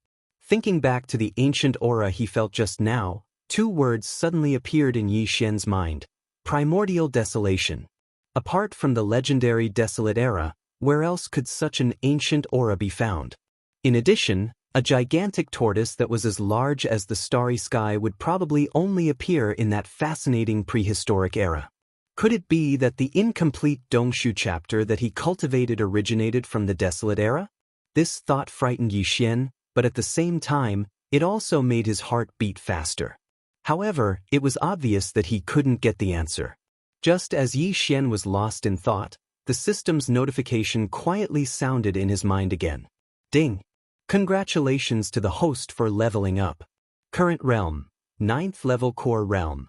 Thinking back to the ancient aura he felt just now, 2 words suddenly appeared in Yi Xian's mind: primordial desolation. Apart from the legendary desolate era, Where else could such an ancient aura be found? In addition, a gigantic tortoise that was as large as the starry sky would probably only appear in that fascinating prehistoric era. Could it be that the incomplete Dongshu chapter that he cultivated originated from the Desolate era? This thought frightened Yi Xian, but at the same time, it also made his heart beat faster. However, it was obvious that he couldn't get the answer. Just as Yi Xian was lost in thought, the system's notification quietly sounded in his mind again. Ding! Congratulations to the host for leveling up. Current realm, 9th level core realm.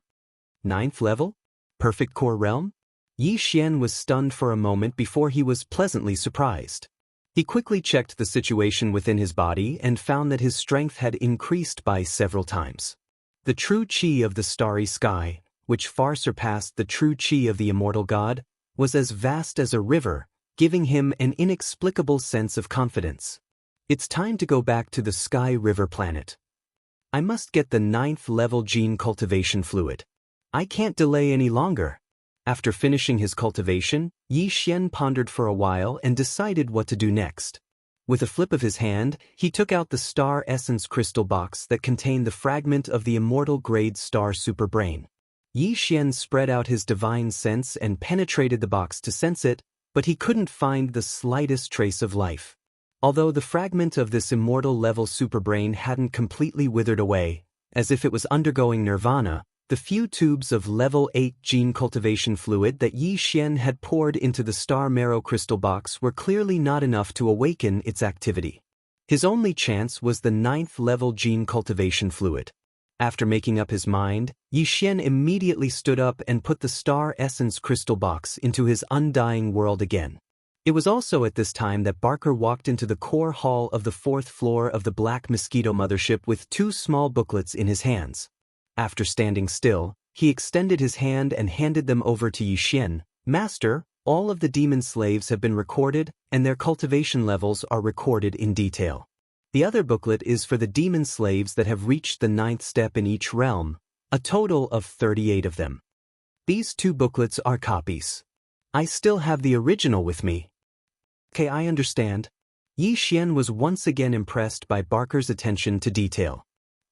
9th level? Perfect core realm? Yi Xian was stunned for a moment before he was pleasantly surprised. He quickly checked the situation within his body and found that his strength had increased by several times. The true chi of the starry sky, which far surpassed the true chi of the immortal god, was as vast as a river, giving him an inexplicable sense of confidence. It's time to go back to the Sky River planet. I must get the 9th level gene cultivation fluid. I can't delay any longer. After finishing his cultivation, Yi Xian pondered for a while and decided what to do next. With a flip of his hand, he took out the star essence crystal box that contained the fragment of the immortal grade star superbrain. Yi Xian spread out his divine sense and penetrated the box to sense it, but he couldn't find the slightest trace of life. Although the fragment of this immortal level superbrain hadn't completely withered away, as if it was undergoing nirvana, the few tubes of level 8 gene cultivation fluid that Yi Xian had poured into the star marrow crystal box were clearly not enough to awaken its activity. His only chance was the 9th level gene cultivation fluid. After making up his mind, Yi Xian immediately stood up and put the star essence crystal box into his undying world again. It was also at this time that Barker walked into the core hall of the 4th floor of the Black Mosquito Mothership with 2 small booklets in his hands. After standing still, he extended his hand and handed them over to Yi Xian. Master, all of the demon slaves have been recorded, and their cultivation levels are recorded in detail. The other booklet is for the demon slaves that have reached the 9th step in each realm, a total of 38 of them. These 2 booklets are copies. I still have the original with me. Okay, I understand. Yi Xian was once again impressed by Barker's attention to detail.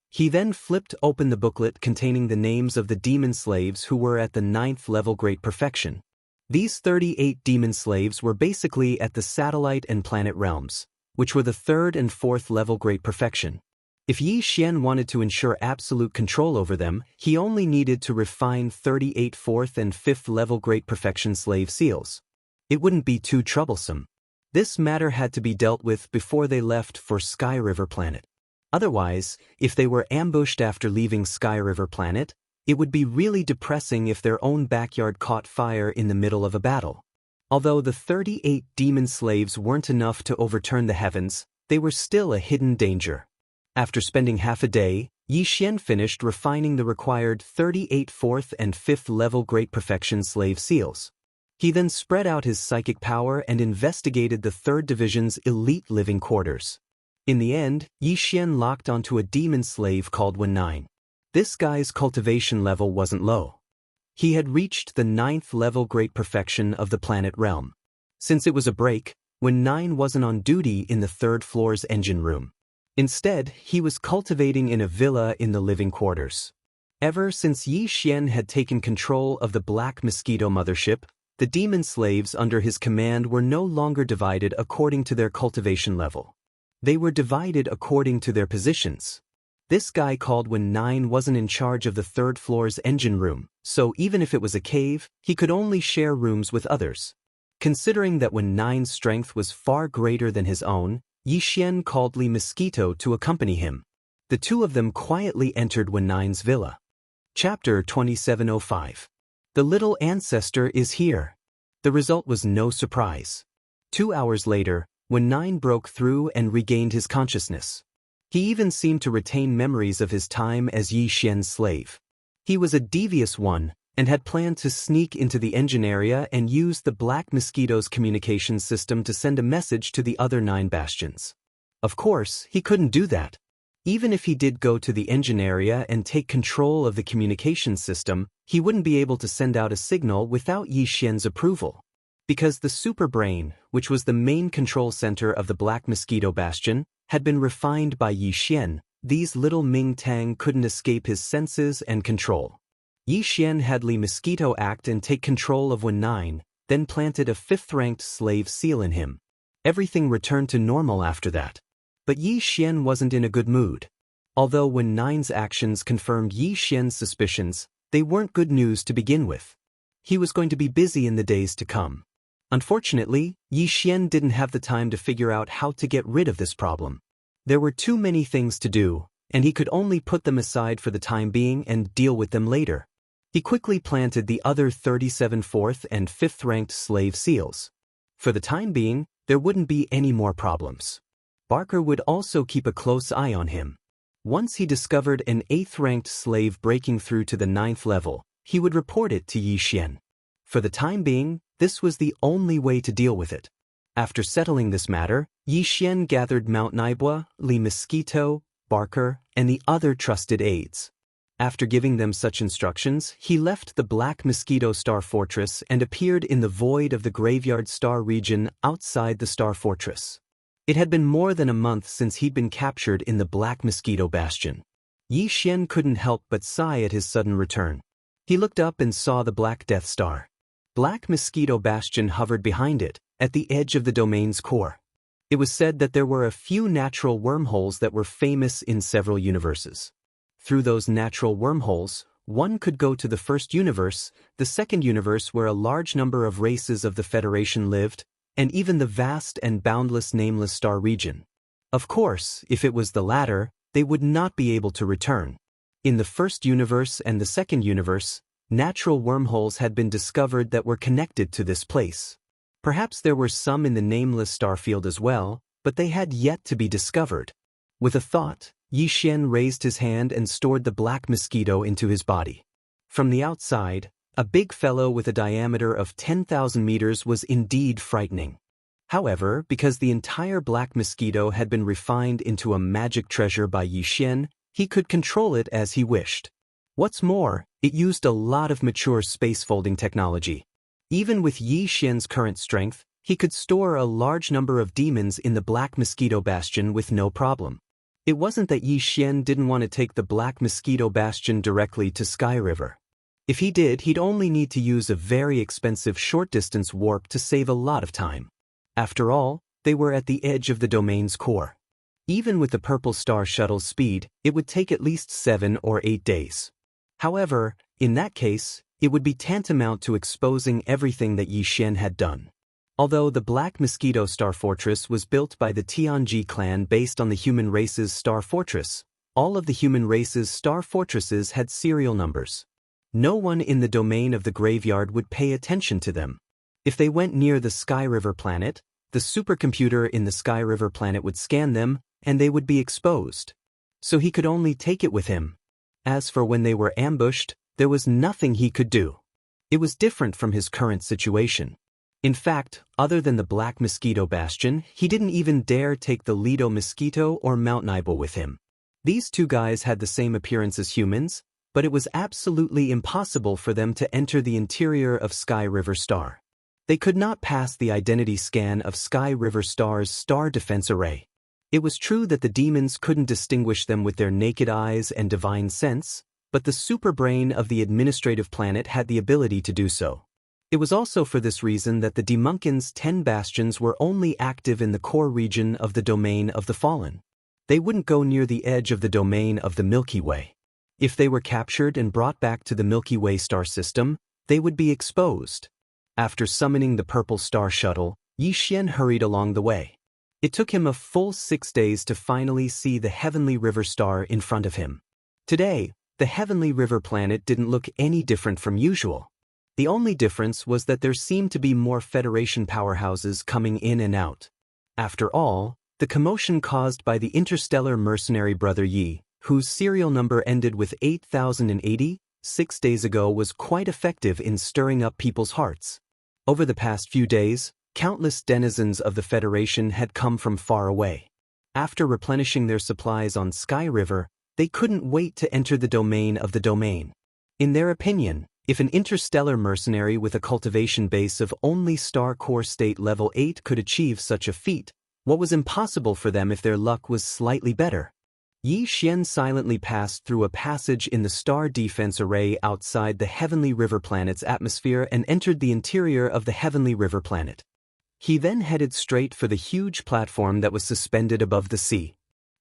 He then flipped open the booklet containing the names of the demon slaves who were at the 9th level Great Perfection. These 38 demon slaves were basically at the satellite and planet realms, which were the 3rd and 4th level Great Perfection. If Yi Xian wanted to ensure absolute control over them, he only needed to refine 38 4th and 5th level Great Perfection slave seals. It wouldn't be too troublesome. This matter had to be dealt with before they left for Sky River Planet. Otherwise, if they were ambushed after leaving Sky River Planet, it would be really depressing if their own backyard caught fire in the middle of a battle. Although the 38 demon slaves weren't enough to overturn the heavens, they were still a hidden danger. After spending half a day, Yi Xian finished refining the required 38 4th and 5th level Great Perfection slave seals. He then spread out his psychic power and investigated the 3rd Division's elite living quarters. In the end, Yi Xian locked onto a demon slave called Wang Lin. This guy's cultivation level wasn't low. He had reached the 9th level Great Perfection of the planet realm. Since it was a break, Wang Lin wasn't on duty in the 3rd floor's engine room. Instead, he was cultivating in a villa in the living quarters. Ever since Yi Xian had taken control of the Black Mosquito Mothership, the demon slaves under his command were no longer divided according to their cultivation level. They were divided according to their positions. This guy called Wang Lin wasn't in charge of the 3rd floor's engine room, so even if it was a cave, he could only share rooms with others. Considering that Wang Lin's strength was far greater than his own, Yi Xian called Li Mosquito to accompany him. The 2 of them quietly entered Wang Lin's villa. Chapter 2705. The little ancestor is here. The result was no surprise. 2 hours later, Wang Lin broke through and regained his consciousness. He even seemed to retain memories of his time as Yi Xian's slave. He was a devious one, and had planned to sneak into the engine area and use the Black Mosquito's communication system to send a message to the other 9 bastions. Of course, he couldn't do that. Even if he did go to the engine area and take control of the communication system, he wouldn't be able to send out a signal without Yi Xian's approval. Because the superbrain, which was the main control center of the Black Mosquito Bastion, had been refined by Yi Xian, these little Ming Tang couldn't escape his senses and control. Yi Xian had Li Mosquito act and take control of Wen, then planted a 5th-ranked slave seal in him. Everything returned to normal after that. But Yi Xian wasn't in a good mood. Although Wen-9's actions confirmed Yi Xian's suspicions, they weren't good news to begin with. He was going to be busy in the days to come. Unfortunately, Yi Xian didn't have the time to figure out how to get rid of this problem. There were too many things to do, and he could only put them aside for the time being and deal with them later. He quickly planted the other 37 4th and 5th-ranked slave seals. For the time being, there wouldn't be any more problems. Barker would also keep a close eye on him. Once he discovered an 8th-ranked slave breaking through to the 9th level, he would report it to Yi Xian. For the time being, this was the only way to deal with it. After settling this matter, Yi Xian gathered Mount Naibua, Li Mosquito, Barker, and the other trusted aides. After giving them such instructions, he left the Black Mosquito Star Fortress and appeared in the void of the Graveyard Star region outside the Star Fortress. It had been more than a month since he'd been captured in the Black Mosquito Bastion. Yi Xian couldn't help but sigh at his sudden return. He looked up and saw the Black Death Star. Black Mosquito Bastion hovered behind it, at the edge of the domain's core. It was said that there were a few natural wormholes that were famous in several universes. Through those natural wormholes, one could go to the first universe, the second universe where a large number of races of the Federation lived, and even the vast and boundless nameless star region. Of course, if it was the latter, they would not be able to return. In the first universe and the second universe, natural wormholes had been discovered that were connected to this place. Perhaps there were some in the nameless starfield as well, but they had yet to be discovered. With a thought, Yi Xian raised his hand and stored the Black Mosquito into his body. From the outside, a big fellow with a diameter of 10,000 meters was indeed frightening. However, because the entire Black Mosquito had been refined into a magic treasure by Yi Xian, he could control it as he wished. What's more, it used a lot of mature space-folding technology. Even with Yi Xian's current strength, he could store a large number of demons in the Black Mosquito Bastion with no problem. It wasn't that Yi Xian didn't want to take the Black Mosquito Bastion directly to Sky River. If he did, he'd only need to use a very expensive short-distance warp to save a lot of time. After all, they were at the edge of the domain's core. Even with the Purple Star Shuttle's speed, it would take at least 7 or 8 days. However, in that case, it would be tantamount to exposing everything that Yi Xian had done. Although the Black Mosquito Star Fortress was built by the Tianji clan based on the human race's Star Fortress, all of the human race's Star Fortresses had serial numbers. No one in the domain of the graveyard would pay attention to them. If they went near the Sky River planet, the supercomputer in the Sky River planet would scan them, and they would be exposed. So he could only take it with him. As for when they were ambushed, there was nothing he could do. It was different from his current situation. In fact, other than the Black Mosquito Bastion, he didn't even dare take the Lido Mosquito or Mount Naibua with him. These two guys had the same appearance as humans, but it was absolutely impossible for them to enter the interior of Sky River Star. They could not pass the identity scan of Sky River Star's star defense array. It was true that the demons couldn't distinguish them with their naked eyes and divine sense, but the superbrain of the administrative planet had the ability to do so. It was also for this reason that the Demunkin's 10 bastions were only active in the core region of the domain of the Fallen. They wouldn't go near the edge of the domain of the Milky Way. If they were captured and brought back to the Milky Way star system, they would be exposed. After summoning the Purple Star Shuttle, Yi Xian hurried along the way. It took him a full 6 days to finally see the Heavenly River Star in front of him. Today, the Heavenly River planet didn't look any different from usual. The only difference was that there seemed to be more Federation powerhouses coming in and out. After all, the commotion caused by the interstellar mercenary brother Yi, whose serial number ended with 8080, 6 days ago, was quite effective in stirring up people's hearts. Over the past few days, countless denizens of the Federation had come from far away. After replenishing their supplies on Sky River, they couldn't wait to enter the domain of the domain. In their opinion, If an interstellar mercenary with a cultivation base of only star core state level 8 could achieve such a feat, what was impossible for them if their luck was slightly better? Yi Xian silently passed through a passage in the star defense array outside the Heavenly River planet's atmosphere and entered the interior of the Heavenly River planet. He then headed straight for the huge platform that was suspended above the sea.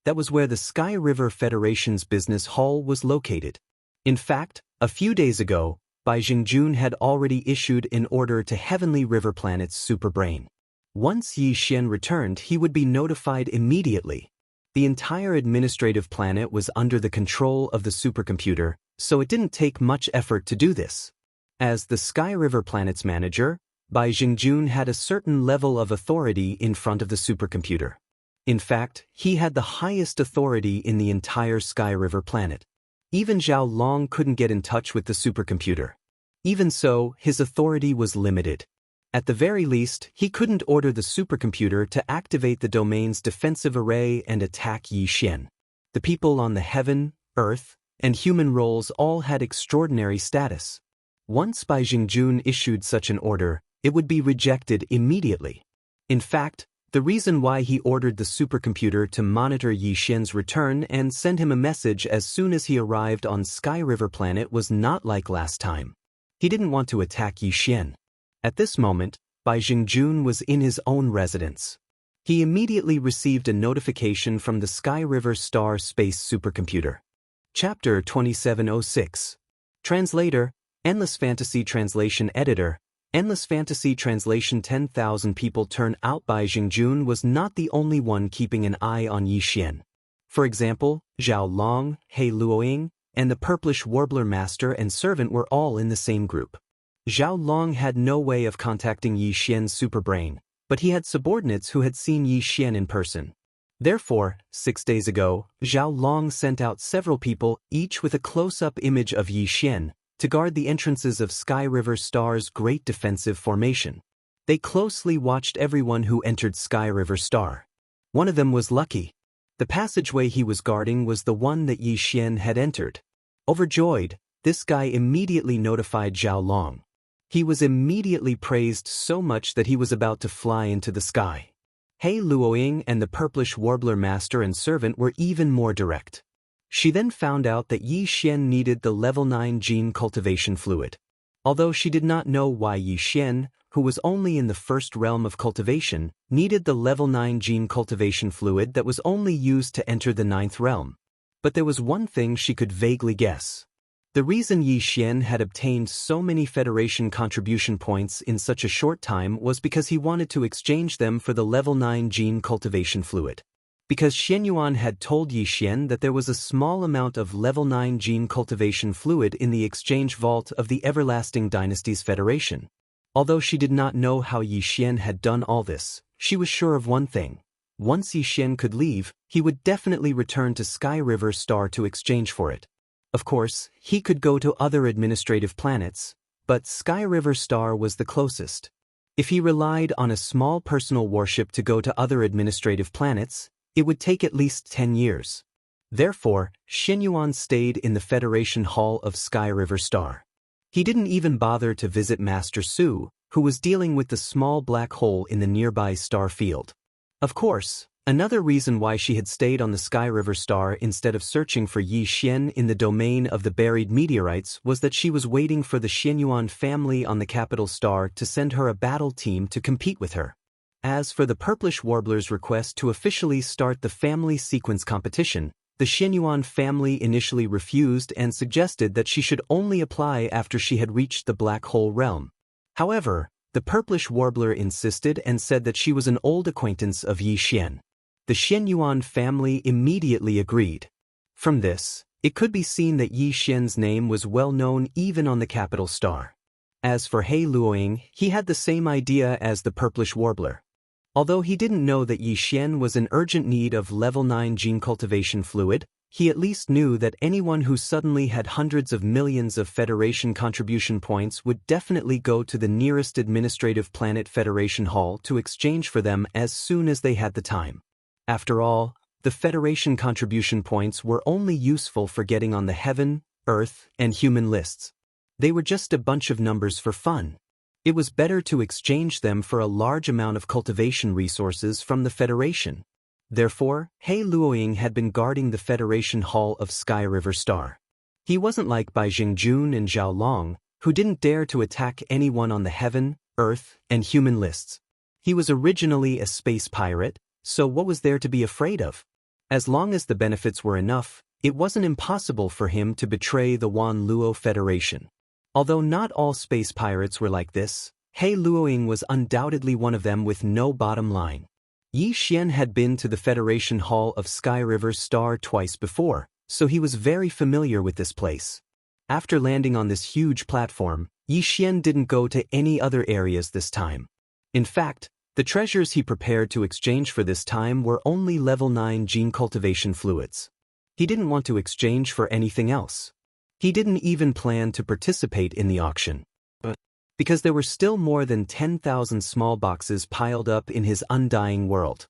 That was where the Sky River Federation's business hall was located. In fact, a few days ago, Bai Jingjun had already issued an order to Heavenly River planet's superbrain. Once Yi Xian returned, he would be notified immediately. The entire administrative planet was under the control of the supercomputer, so it didn't take much effort to do this. As the Sky River planet's manager, Bai Jingjun had a certain level of authority in front of the supercomputer. In fact, he had the highest authority in the entire Sky River planet. Even Zhao Long couldn't get in touch with the supercomputer. Even so, his authority was limited. At the very least, he couldn't order the supercomputer to activate the domain's defensive array and attack Yi Xian. The people on the heaven, earth, and human roles all had extraordinary status. Once Bai Jingjun issued such an order, it would be rejected immediately. In fact, the reason why he ordered the supercomputer to monitor Yi Xian's return and send him a message as soon as he arrived on Sky River planet was not like last time. He didn't want to attack Yi Xian. At this moment, Bai Jingjun was in his own residence. He immediately received a notification from the Sky River Star Space Supercomputer. Chapter 2706. Translator, Endless Fantasy Translation Editor, Endless Fantasy Translation. 10,000 people turn out. Bai Jingjun was not the only one keeping an eye on Yi Xian. For example, Zhao Long, He Luoying, and the Purplish Warbler Master and Servant were all in the same group. Zhao Long had no way of contacting Yi Xian's superbrain, but he had subordinates who had seen Yi Xian in person. Therefore, 6 days ago, Zhao Long sent out several people, each with a close-up image of Yi Xian, to guard the entrances of Sky River Star's great defensive formation. They closely watched everyone who entered Sky River Star. One of them was lucky. The passageway he was guarding was the one that Yi Xian had entered. Overjoyed, this guy immediately notified Zhao Long. He was immediately praised so much that he was about to fly into the sky. He Luoying and the Purplish Warbler Master and Servant were even more direct. She then found out that Yi Xian needed the level 9 gene cultivation fluid. Although she did not know why Yi Xian, who was only in the first realm of cultivation, needed the level 9 gene cultivation fluid that was only used to enter the 9th realm. But there was one thing she could vaguely guess. The reason Yi Xian had obtained so many Federation contribution points in such a short time was because he wanted to exchange them for the level 9 gene cultivation fluid. Because Xianyuan had told Yi Xian that there was a small amount of level 9 gene cultivation fluid in the exchange vault of the Everlasting Dynasty's Federation. Although she did not know how Yi Xian had done all this, she was sure of one thing. Once Yi Xian could leave, he would definitely return to Sky River Star to exchange for it. Of course, he could go to other administrative planets, but Sky River Star was the closest. If he relied on a small personal warship to go to other administrative planets, it would take at least 10 years. Therefore, Xianyuan stayed in the Federation Hall of Sky River Star. He didn't even bother to visit Master Su, who was dealing with the small black hole in the nearby star field. Of course, another reason why she had stayed on the Sky River Star instead of searching for Yi Xian in the domain of the buried meteorites was that she was waiting for the Xianyuan family on the capital star to send her a battle team to compete with her. As for the Purplish Warbler's request to officially start the family sequence competition, the Xianyuan family initially refused and suggested that she should only apply after she had reached the black hole realm. However, the Purplish Warbler insisted and said that she was an old acquaintance of Yi Xian. The Xianyuan family immediately agreed. From this, it could be seen that Yi Xian's name was well known even on the capital star. As for He Luoying, he had the same idea as the Purplish Warbler. Although he didn't know that Yi Xian was in urgent need of level 9 gene cultivation fluid, he at least knew that anyone who suddenly had hundreds of millions of Federation contribution points would definitely go to the nearest administrative planet Federation Hall to exchange for them as soon as they had the time. After all, the Federation contribution points were only useful for getting on the heaven, earth, and human lists. They were just a bunch of numbers for fun. It was better to exchange them for a large amount of cultivation resources from the Federation. Therefore, He Luoying had been guarding the Federation Hall of Sky River Star. He wasn't like Bai Jingjun and Zhao Long, who didn't dare to attack anyone on the heaven, earth, and human lists. He was originally a space pirate, so what was there to be afraid of? As long as the benefits were enough, it wasn't impossible for him to betray the Wan Luo Federation. Although not all space pirates were like this, He Luoying was undoubtedly one of them with no bottom line. Yi Xian had been to the Federation Hall of Sky River Star twice before, so he was very familiar with this place. After landing on this huge platform, Yi Xian didn't go to any other areas this time. In fact, the treasures he prepared to exchange for this time were only level 9 gene cultivation fluids. He didn't want to exchange for anything else. He didn't even plan to participate in the auction. But because there were still more than 10,000 small boxes piled up in his undying world.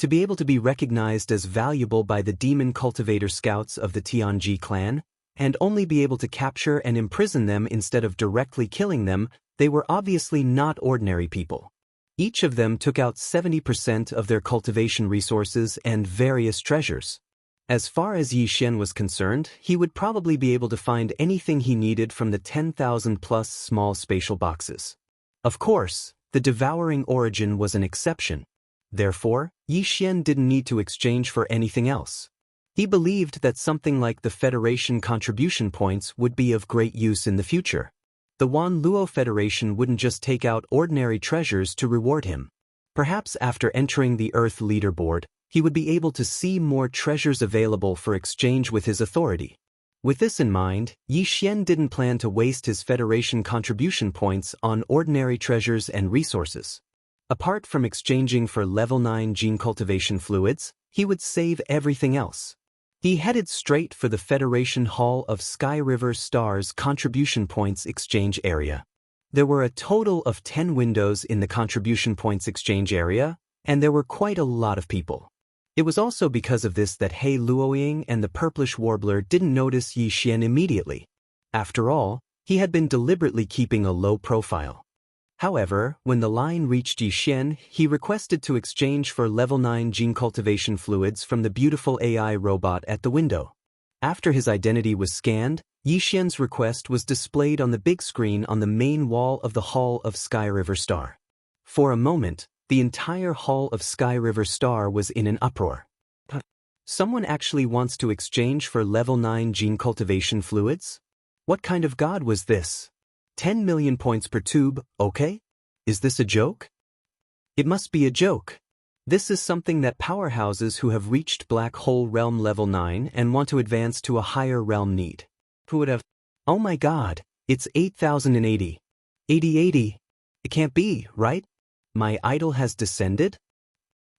To be able to be recognized as valuable by the demon cultivator scouts of the Tianji clan, and only be able to capture and imprison them instead of directly killing them, they were obviously not ordinary people. Each of them took out 70% of their cultivation resources and various treasures. As far as Yi Xian was concerned, he would probably be able to find anything he needed from the 10,000-plus small spatial boxes. Of course, the devouring origin was an exception. Therefore, Yi Xian didn't need to exchange for anything else. He believed that something like the Federation contribution points would be of great use in the future. The Wan Luo Federation wouldn't just take out ordinary treasures to reward him. Perhaps after entering the Earth leaderboard, he would be able to see more treasures available for exchange with his authority. With this in mind, Yi Xian didn't plan to waste his Federation contribution points on ordinary treasures and resources. Apart from exchanging for level 9 gene cultivation fluids, he would save everything else. He headed straight for the Federation Hall of Sky River Star's contribution points exchange area. There were a total of 10 windows in the contribution points exchange area, and there were quite a lot of people. It was also because of this that He Luoying and the Purplish Warbler didn't notice Yi Xian immediately. After all, he had been deliberately keeping a low profile. However, when the line reached Yi Xian, he requested to exchange for level 9 gene cultivation fluids from the beautiful AI robot at the window. After his identity was scanned, Yi Xian's request was displayed on the big screen on the main wall of the Hall of Sky River Star. For a moment, the entire Hall of Sky River Star was in an uproar. Someone actually wants to exchange for level 9 gene cultivation fluids? What kind of god was this? 10 million points per tube, okay? Is this a joke? It must be a joke. This is something that powerhouses who have reached Black Hole Realm level 9 and want to advance to a higher realm need. Who would have? Oh my god, it's 8,080. 80. It can't be, right? My idol has descended?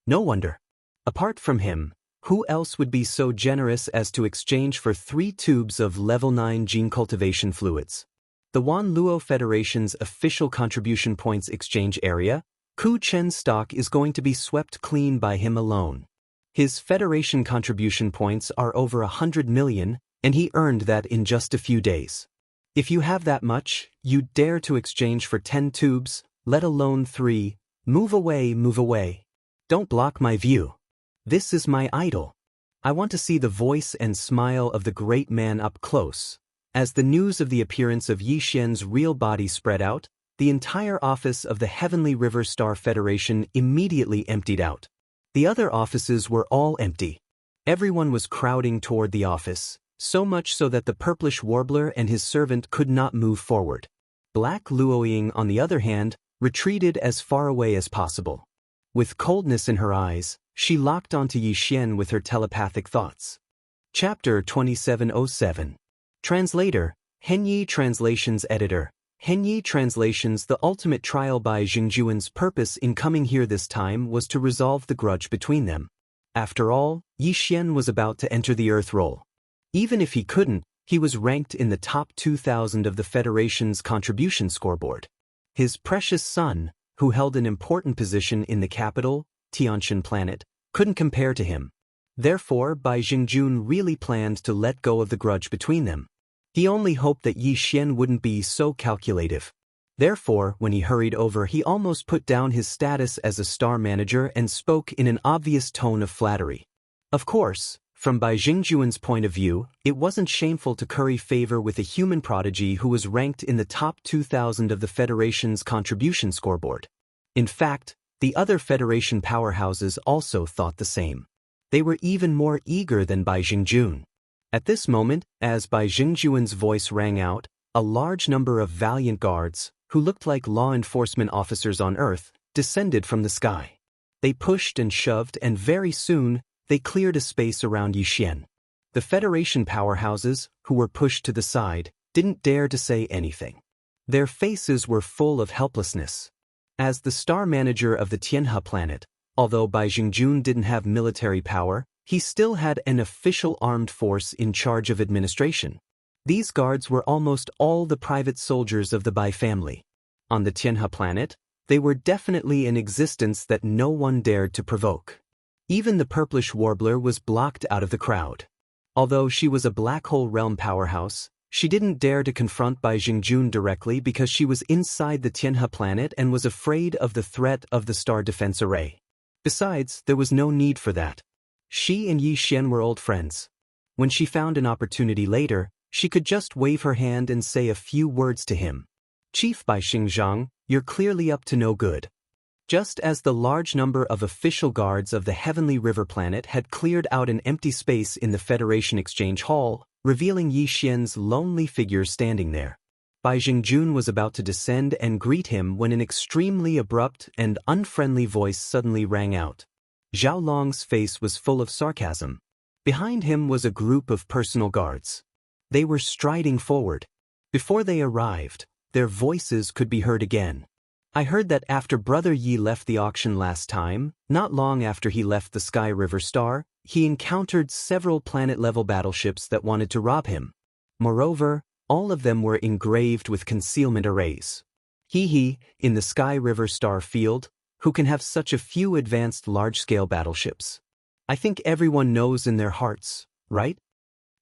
No wonder. Apart from him, who else would be so generous as to exchange for 3 tubes of level 9 gene cultivation fluids? The Wan Luo Federation's official contribution points exchange area, Ku Chen's stock is going to be swept clean by him alone. His Federation contribution points are over 100 million, and he earned that in just a few days. If you have that much, you dare to exchange for 10 tubes, let alone 3, move away. Don't block my view. This is my idol. I want to see the voice and smile of the great man up close. As the news of the appearance of Yi Xian's real body spread out, the entire office of the Heavenly River Star Federation immediately emptied out. The other offices were all empty. Everyone was crowding toward the office, so much so that the Purplish Warbler and his servant could not move forward. Black Luoying, on the other hand, retreated as far away as possible. With coldness in her eyes, she locked onto Yi Xian with her telepathic thoughts. Chapter 2707. Translator, Henyi Translations Editor. Henyi Translations. The ultimate trial by Jingjuan's purpose in coming here this time was to resolve the grudge between them. After all, Yi Xian was about to enter the Earth role. Even if he couldn't, he was ranked in the top 2,000 of the Federation's contribution scoreboard. His precious son, who held an important position in the capital, Tianshan planet, couldn't compare to him. Therefore, Bai Jingjun really planned to let go of the grudge between them. He only hoped that Yi Xian wouldn't be so calculative. Therefore, when he hurried over, he almost put down his status as a star manager and spoke in an obvious tone of flattery. Of course, from Bai Jingjuan's point of view, it wasn't shameful to curry favor with a human prodigy who was ranked in the top 2,000 of the Federation's contribution scoreboard. In fact, the other Federation powerhouses also thought the same. They were even more eager than Bai Jingjun. At this moment, as Bai Jingjuan's voice rang out, a large number of valiant guards, who looked like law enforcement officers on Earth, descended from the sky. They pushed and shoved, and very soon, they cleared a space around Yi Xian. The Federation powerhouses, who were pushed to the side, didn't dare to say anything. Their faces were full of helplessness. As the star manager of the Tianhe planet, although Bai Jingjun didn't have military power, he still had an official armed force in charge of administration. These guards were almost all the private soldiers of the Bai family. On the Tianhe planet, they were definitely an existence that no one dared to provoke. Even the purplish warbler was blocked out of the crowd. Although she was a black hole realm powerhouse, she didn't dare to confront Bai Jingjun directly because she was inside the Tianhe planet and was afraid of the threat of the star defense array. Besides, there was no need for that. She and Yi Xian were old friends. When she found an opportunity later, she could just wave her hand and say a few words to him. Chief Bai Xingzhang, you're clearly up to no good. Just as the large number of official guards of the Heavenly River planet had cleared out an empty space in the Federation Exchange Hall, revealing Yi Xian's lonely figure standing there. Bai Jingjun was about to descend and greet him when an extremely abrupt and unfriendly voice suddenly rang out. Zhao Long's face was full of sarcasm. Behind him was a group of personal guards. They were striding forward. Before they arrived, their voices could be heard again. I heard that after Brother Yi left the auction last time, not long after he left the Sky River Star, he encountered several planet-level battleships that wanted to rob him. Moreover, all of them were engraved with concealment arrays. He, in the Sky River Star field, who can have such a few advanced large-scale battleships. I think everyone knows in their hearts, right?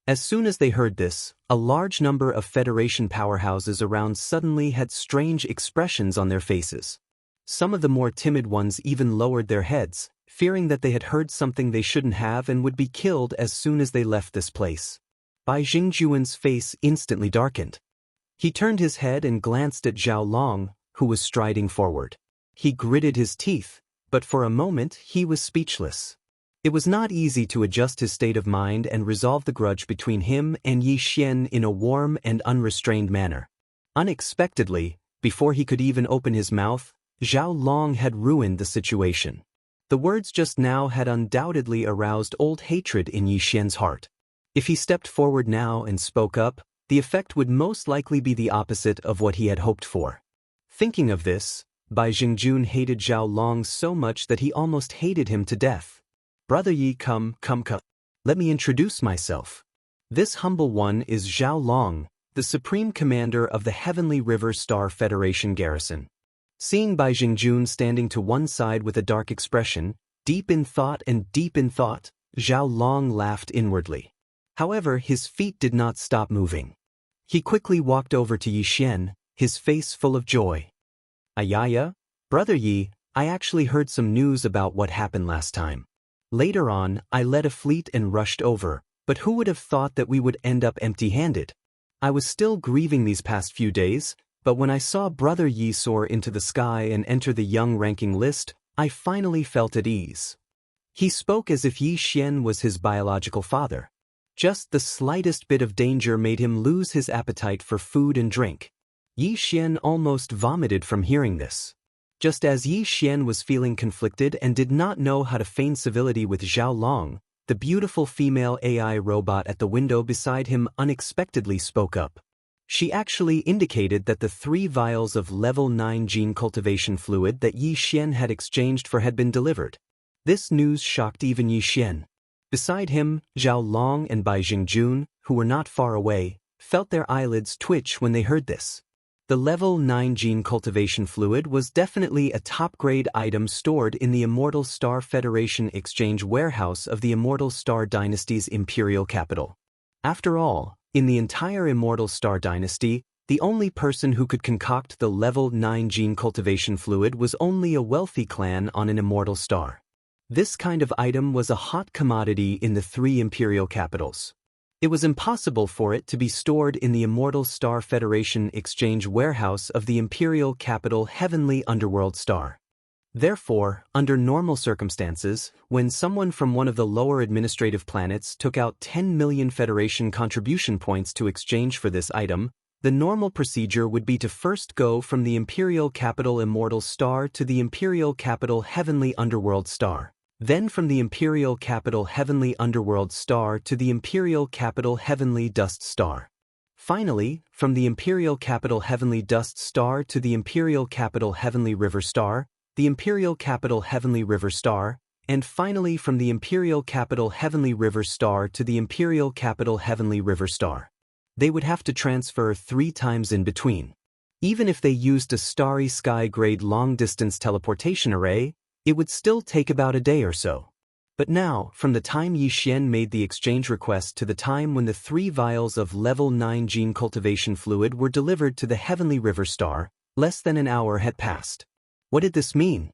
As soon as they heard this, a large number of Federation powerhouses around suddenly had strange expressions on their faces. Some of the more timid ones even lowered their heads, fearing that they had heard something they shouldn't have and would be killed as soon as they left this place. Bai Jingjuan's face instantly darkened. He turned his head and glanced at Zhao Long, who was striding forward. He gritted his teeth, but for a moment he was speechless. It was not easy to adjust his state of mind and resolve the grudge between him and Yi Xian in a warm and unrestrained manner. Unexpectedly, before he could even open his mouth, Zhao Long had ruined the situation. The words just now had undoubtedly aroused old hatred in Yi Xian's heart. If he stepped forward now and spoke up, the effect would most likely be the opposite of what he had hoped for. Thinking of this, Bai Jingjun hated Zhao Long so much that he almost hated him to death. Brother Yi, come. Let me introduce myself. This humble one is Zhao Long, the Supreme Commander of the Heavenly River Star Federation garrison. Seeing Bai Jingjun standing to one side with a dark expression, deep in thought, Zhao Long laughed inwardly. However, his feet did not stop moving. He quickly walked over to Yi Xian, his face full of joy. Ayaya, Brother Yi, I actually heard some news about what happened last time. Later on, I led a fleet and rushed over, but who would have thought that we would end up empty-handed? I was still grieving these past few days, but when I saw Brother Yi soar into the sky and enter the young ranking list, I finally felt at ease. He spoke as if Yi Xian was his biological father. Just the slightest bit of danger made him lose his appetite for food and drink. Yi Xian almost vomited from hearing this. Just as Yi Xian was feeling conflicted and did not know how to feign civility with Zhao Long, the beautiful female AI robot at the window beside him unexpectedly spoke up. She actually indicated that the 3 vials of level 9 gene cultivation fluid that Yi Xian had exchanged for had been delivered. This news shocked even Yi Xian. Beside him, Zhao Long and Bai Jingjun, who were not far away, felt their eyelids twitch when they heard this. The level 9 gene cultivation fluid was definitely a top-grade item stored in the Immortal Star Federation exchange warehouse of the Immortal Star Dynasty's imperial capital. After all, In the entire Immortal Star Dynasty, the only person who could concoct the level 9 gene cultivation fluid was only a wealthy clan on an immortal star. This kind of item was a hot commodity in the 3 imperial capitals. It was impossible for it to be stored in the Immortal Star Federation exchange warehouse of the imperial capital Heavenly Underworld Star. Therefore, under normal circumstances, when someone from one of the lower administrative planets took out 10 million Federation contribution points to exchange for this item, the normal procedure would be to first go from the imperial capital Immortal Star to the imperial capital Heavenly Underworld Star, then from the imperial capital Heavenly Underworld Star to the imperial capital Heavenly Dust Star. Finally, from the imperial capital Heavenly Dust Star to the imperial capital Heavenly River Star, the imperial capital Heavenly River Star, and finally from the imperial capital Heavenly River Star to the imperial capital Heavenly River Star. They would have to transfer 3 times in between. Even if they used a Starry Sky-grade long-distance teleportation array, it would still take about a day or so. But now, from the time Yi Xian made the exchange request to the time when the 3 vials of level 9 gene cultivation fluid were delivered to the Heavenly River Star, less than an hour had passed. What did this mean?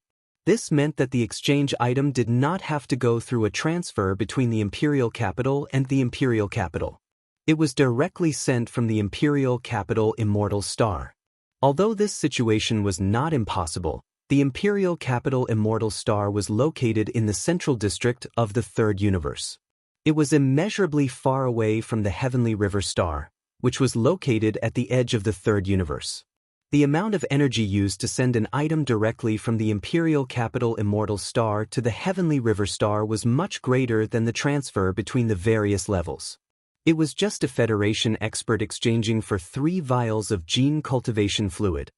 This meant that the exchange item did not have to go through a transfer between the imperial capital and the imperial capital. It was directly sent from the imperial capital Immortal Star. Although this situation was not impossible, the imperial capital Immortal Star was located in the central district of the Third Universe. It was immeasurably far away from the Heavenly River Star, which was located at the edge of the Third Universe. The amount of energy used to send an item directly from the imperial capital Immortal Star to the Heavenly River Star was much greater than the transfer between the various levels. It was just a Federation expert exchanging for 3 vials of gene cultivation fluid.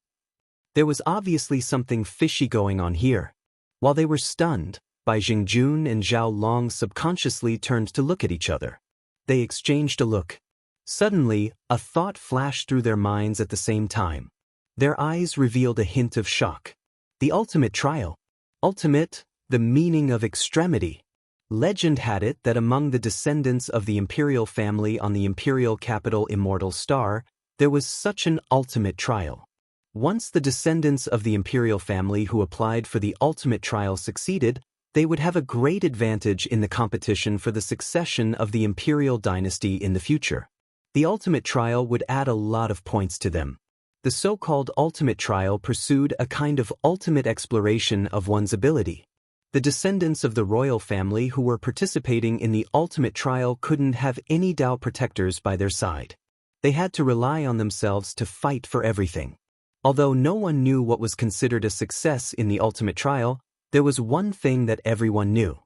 There was obviously something fishy going on here. While they were stunned, Bai Jingjun and Zhao Long subconsciously turned to look at each other. They exchanged a look. Suddenly, a thought flashed through their minds at the same time. Their eyes revealed a hint of shock. The ultimate trial. Ultimate, the meaning of extremity. Legend had it that among the descendants of the imperial family on the imperial capital Immortal Star, there was such an ultimate trial. Once the descendants of the imperial family who applied for the ultimate trial succeeded, they would have a great advantage in the competition for the succession of the imperial dynasty in the future. The ultimate trial would add a lot of points to them. The so-called ultimate trial pursued a kind of ultimate exploration of one's ability. The descendants of the royal family who were participating in the ultimate trial couldn't have any Dao protectors by their side. They had to rely on themselves to fight for everything. Although no one knew what was considered a success in the ultimate trial, there was one thing that everyone knew.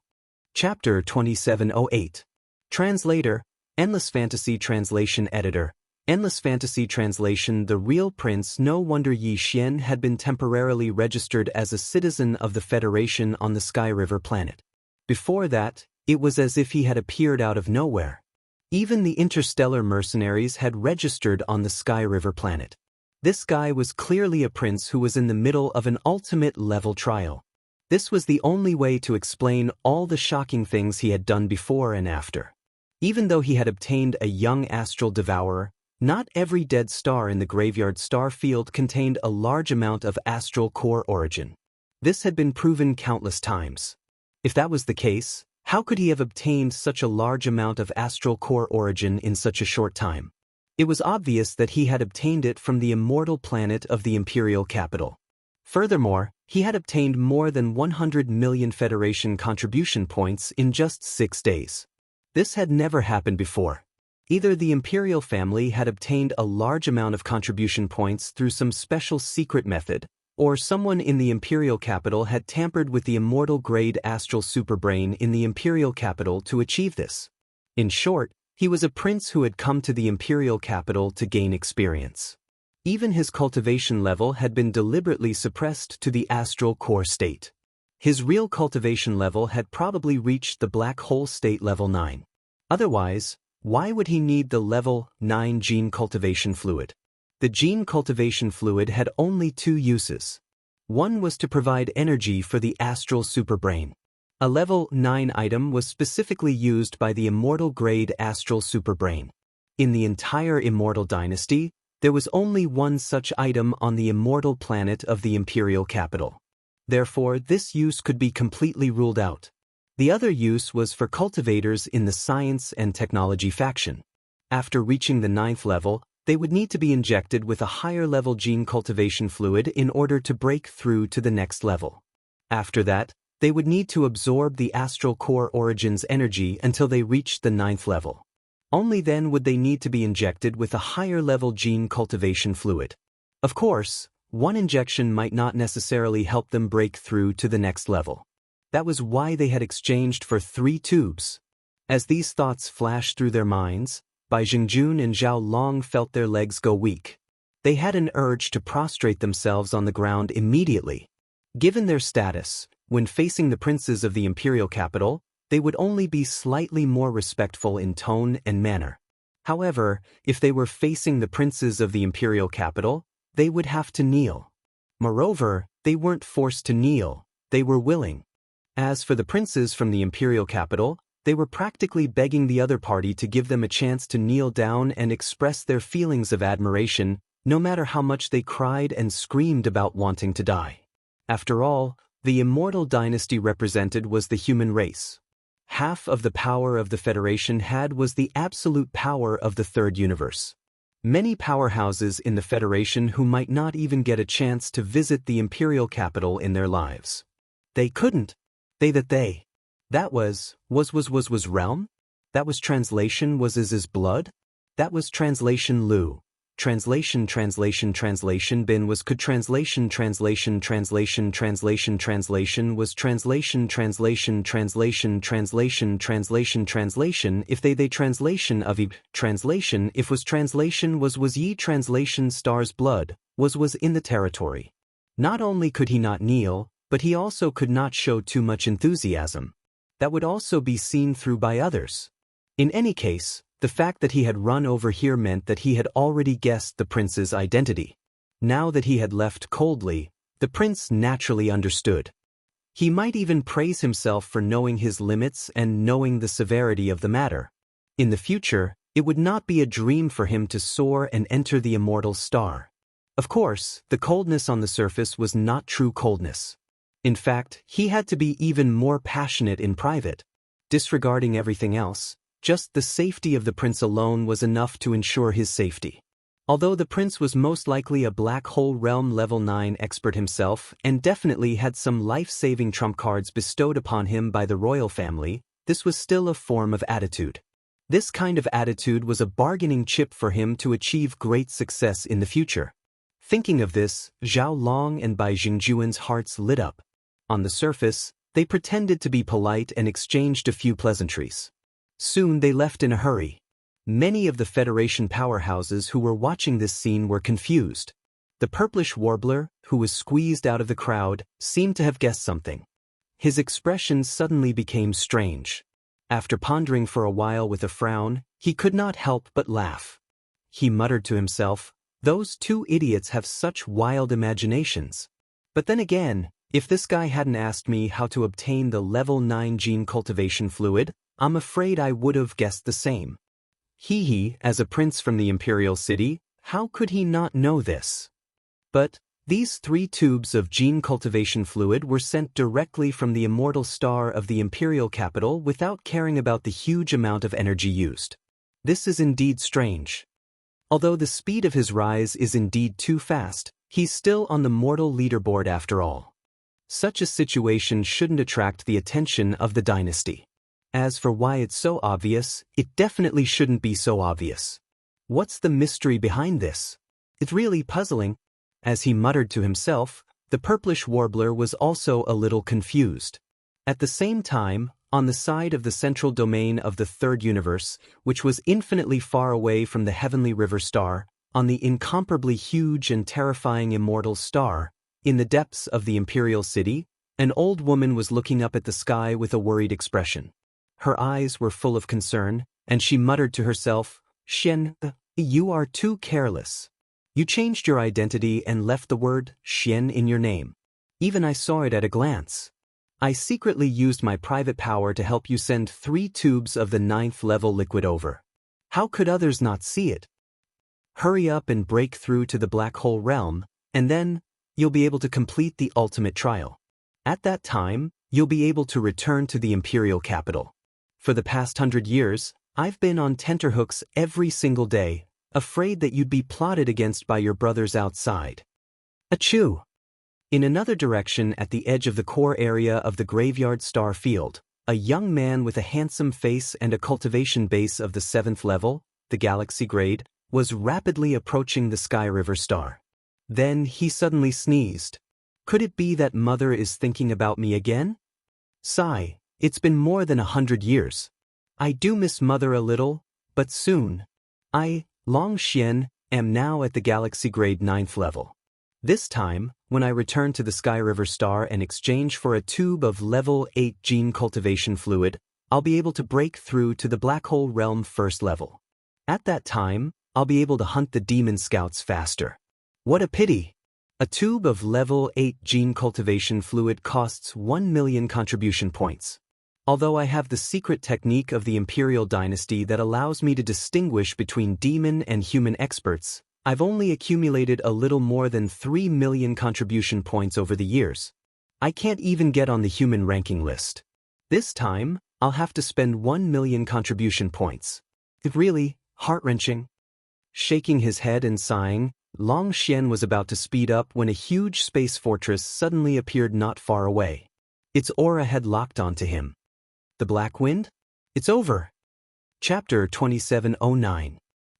Chapter 2708. Translator, Endless Fantasy Translation Editor. Endless Fantasy Translation. The real prince. No wonder Yi Xian had been temporarily registered as a citizen of the Federation on the Sky River planet. Before that, it was as if he had appeared out of nowhere. Even the interstellar mercenaries had registered on the Sky River planet. This guy was clearly a prince who was in the middle of an ultimate level trial. This was the only way to explain all the shocking things he had done before and after. Even though he had obtained a young astral devourer, not every dead star in the graveyard star field contained a large amount of astral core origin. This had been proven countless times. If that was the case, how could he have obtained such a large amount of astral core origin in such a short time? It was obvious that he had obtained it from the immortal planet of the imperial capital. Furthermore, he had obtained more than 100 million Federation contribution points in just 6 days. This had never happened before. Either the imperial family had obtained a large amount of contribution points through some special secret method, or someone in the imperial capital had tampered with the immortal-grade astral superbrain in the imperial capital to achieve this. In short, he was a prince who had come to the imperial capital to gain experience. Even his cultivation level had been deliberately suppressed to the astral core state. His real cultivation level had probably reached the black hole state level 9. Otherwise, why would he need the level 9 gene cultivation fluid? The gene cultivation fluid had only 2 uses. One was to provide energy for the astral superbrain. A level 9 item was specifically used by the immortal-grade astral superbrain. In the entire Immortal dynasty, there was only one such item on the immortal planet of the imperial capital. Therefore, this use could be completely ruled out. The other use was for cultivators in the science and technology faction. After reaching the 9th level, they would need to be injected with a higher-level gene cultivation fluid in order to break through to the next level. After that, they would need to absorb the astral core origin's energy until they reached the 9th level. Only then would they need to be injected with a higher-level gene cultivation fluid. Of course, one injection might not necessarily help them break through to the next level. That was why they had exchanged for 3 tubes. As these thoughts flashed through their minds, Bai Jingjun and Zhao Long felt their legs go weak. They had an urge to prostrate themselves on the ground immediately. Given their status, when facing the princes of the imperial capital, they would only be slightly more respectful in tone and manner. However, if they were facing the princes of the imperial capital, they would have to kneel. Moreover, they weren't forced to kneel, they were willing. As for the princes from the imperial capital, they were practically begging the other party to give them a chance to kneel down and express their feelings of admiration, no matter how much they cried and screamed about wanting to die. After all, the immortal dynasty represented was the human race. Half of the power of the Federation had was the absolute power of the third universe. Many powerhouses in the Federation who might not even get a chance to visit the imperial capital in their lives. They couldn't. That was realm? That was translation was is blood? That was translation Lu. Translation bin was could translation was translation if they translation of translation if was translation was ye translation star's blood was in the territory. Not only could he not kneel, but he also could not show too much enthusiasm. That would also be seen through by others. In any case, the fact that he had run over here meant that he had already guessed the prince's identity. Now that he had left coldly, the prince naturally understood. He might even praise himself for knowing his limits and knowing the severity of the matter. In the future, it would not be a dream for him to soar and enter the immortal star. Of course, the coldness on the surface was not true coldness. In fact, he had to be even more passionate in private. Disregarding everything else, just the safety of the prince alone was enough to ensure his safety. Although the prince was most likely a black hole realm level 9 expert himself and definitely had some life-saving trump cards bestowed upon him by the royal family, this was still a form of attitude. This kind of attitude was a bargaining chip for him to achieve great success in the future. Thinking of this, Zhao Long and Bai Jingjuan's hearts lit up. On the surface, they pretended to be polite and exchanged a few pleasantries. Soon they left in a hurry. Many of the Federation powerhouses who were watching this scene were confused. The purplish warbler, who was squeezed out of the crowd, seemed to have guessed something. His expression suddenly became strange. After pondering for a while with a frown, he could not help but laugh. He muttered to himself, "Those 2 idiots have such wild imaginations." But then again, if this guy hadn't asked me how to obtain the level 9 gene cultivation fluid, I'm afraid I would have guessed the same. He, as a prince from the imperial city, how could he not know this? But these 3 tubes of gene cultivation fluid were sent directly from the immortal star of the imperial capital without caring about the huge amount of energy used. This is indeed strange. Although the speed of his rise is indeed too fast, he's still on the mortal leaderboard after all. Such a situation shouldn't attract the attention of the dynasty. As for why it's so obvious, it definitely shouldn't be so obvious. What's the mystery behind this? It's really puzzling. As he muttered to himself, the purplish warbler was also a little confused. At the same time, on the side of the central domain of the third universe, which was infinitely far away from the heavenly river star, on the incomparably huge and terrifying immortal star, in the depths of the imperial city, an old woman was looking up at the sky with a worried expression. Her eyes were full of concern, and she muttered to herself, "Xian, you are too careless. You changed your identity and left the word Xian in your name. Even I saw it at a glance. I secretly used my private power to help you send 3 tubes of the 9th level liquid over. How could others not see it? Hurry up and break through to the black hole realm, and then you'll be able to complete the ultimate trial. At that time, you'll be able to return to the imperial capital. For the past 100 years, I've been on tenterhooks every single day, afraid that you'd be plotted against by your brothers outside. Achoo! In another direction at the edge of the core area of the graveyard star field, a young man with a handsome face and a cultivation base of the 7th level, the galaxy grade, was rapidly approaching the Sky River star. Then he suddenly sneezed. Could it be that Mother is thinking about me again? Sigh, it's been more than 100 years. I do miss Mother a little, but soon. I, Long Xian, am now at the galaxy grade 9th level. This time, when I return to the Sky River star and exchange for a tube of level 8 gene cultivation fluid, I'll be able to break through to the black hole realm 1st level. At that time, I'll be able to hunt the demon scouts faster. What a pity! A tube of level 8 gene cultivation fluid costs 1 million contribution points. Although I have the secret technique of the Imperial Dynasty that allows me to distinguish between demon and human experts, I've only accumulated a little more than 3 million contribution points over the years. I can't even get on the human ranking list. This time, I'll have to spend 1 million contribution points. It's really heart-wrenching. Shaking his head and sighing, Long Xian was about to speed up when a huge space fortress suddenly appeared not far away. Its aura had locked onto him. The Black Wind? It's over. Chapter 2709.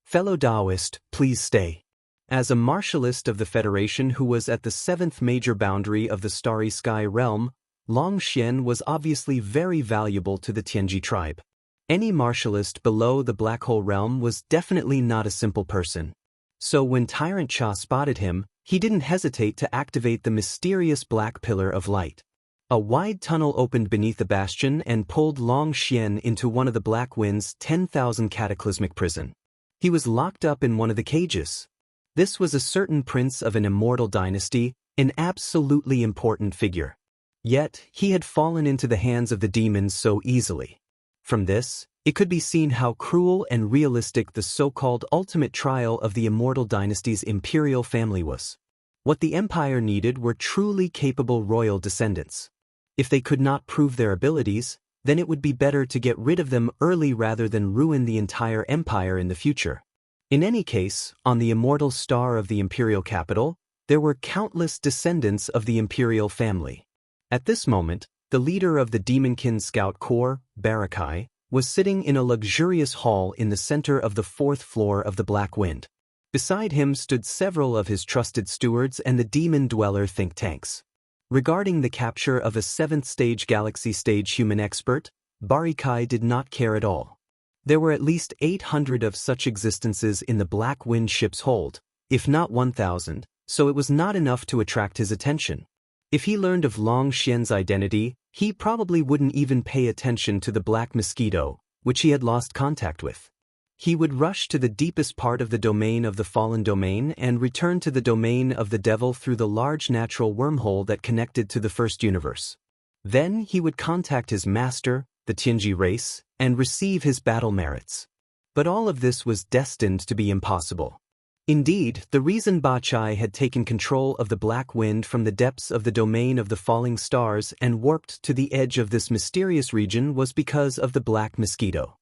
Fellow Daoist, please stay. As a martialist of the Federation who was at the 7th major boundary of the Starry Sky realm, Long Xian was obviously very valuable to the Tianji tribe. Any martialist below the Black Hole realm was definitely not a simple person. So when Tyrant Cha spotted him, he didn't hesitate to activate the mysterious Black Pillar of Light. A wide tunnel opened beneath the bastion and pulled Long Xian into one of the Black Wind's 10,000 cataclysmic prison. He was locked up in one of the cages. This was a certain prince of an immortal dynasty, an absolutely important figure. Yet, he had fallen into the hands of the demons so easily. From this, it could be seen how cruel and realistic the so-called ultimate trial of the immortal dynasty's imperial family was. What the empire needed were truly capable royal descendants. If they could not prove their abilities, then it would be better to get rid of them early rather than ruin the entire empire in the future. In any case, on the immortal star of the imperial capital, there were countless descendants of the imperial family. At this moment, the leader of the Demonkin Scout Corps, Barakai, was sitting in a luxurious hall in the center of the 4th floor of the Black Wind. Beside him stood several of his trusted stewards and the Demon Dweller think tanks. Regarding the capture of a 7th stage galaxy stage human expert, Barakai did not care at all. There were at least 800 of such existences in the Black Wind ship's hold, if not 1,000, so it was not enough to attract his attention. If he learned of Long Xian's identity, he probably wouldn't even pay attention to the Black Mosquito, which he had lost contact with. He would rush to the deepest part of the domain of the Fallen Domain and return to the domain of the Devil through the large natural wormhole that connected to the first universe. Then he would contact his master, the Tianji race, and receive his battle merits. But all of this was destined to be impossible. Indeed, the reason Bachai had taken control of the Black Wind from the depths of the domain of the falling stars and warped to the edge of this mysterious region was because of the Black Mosquito.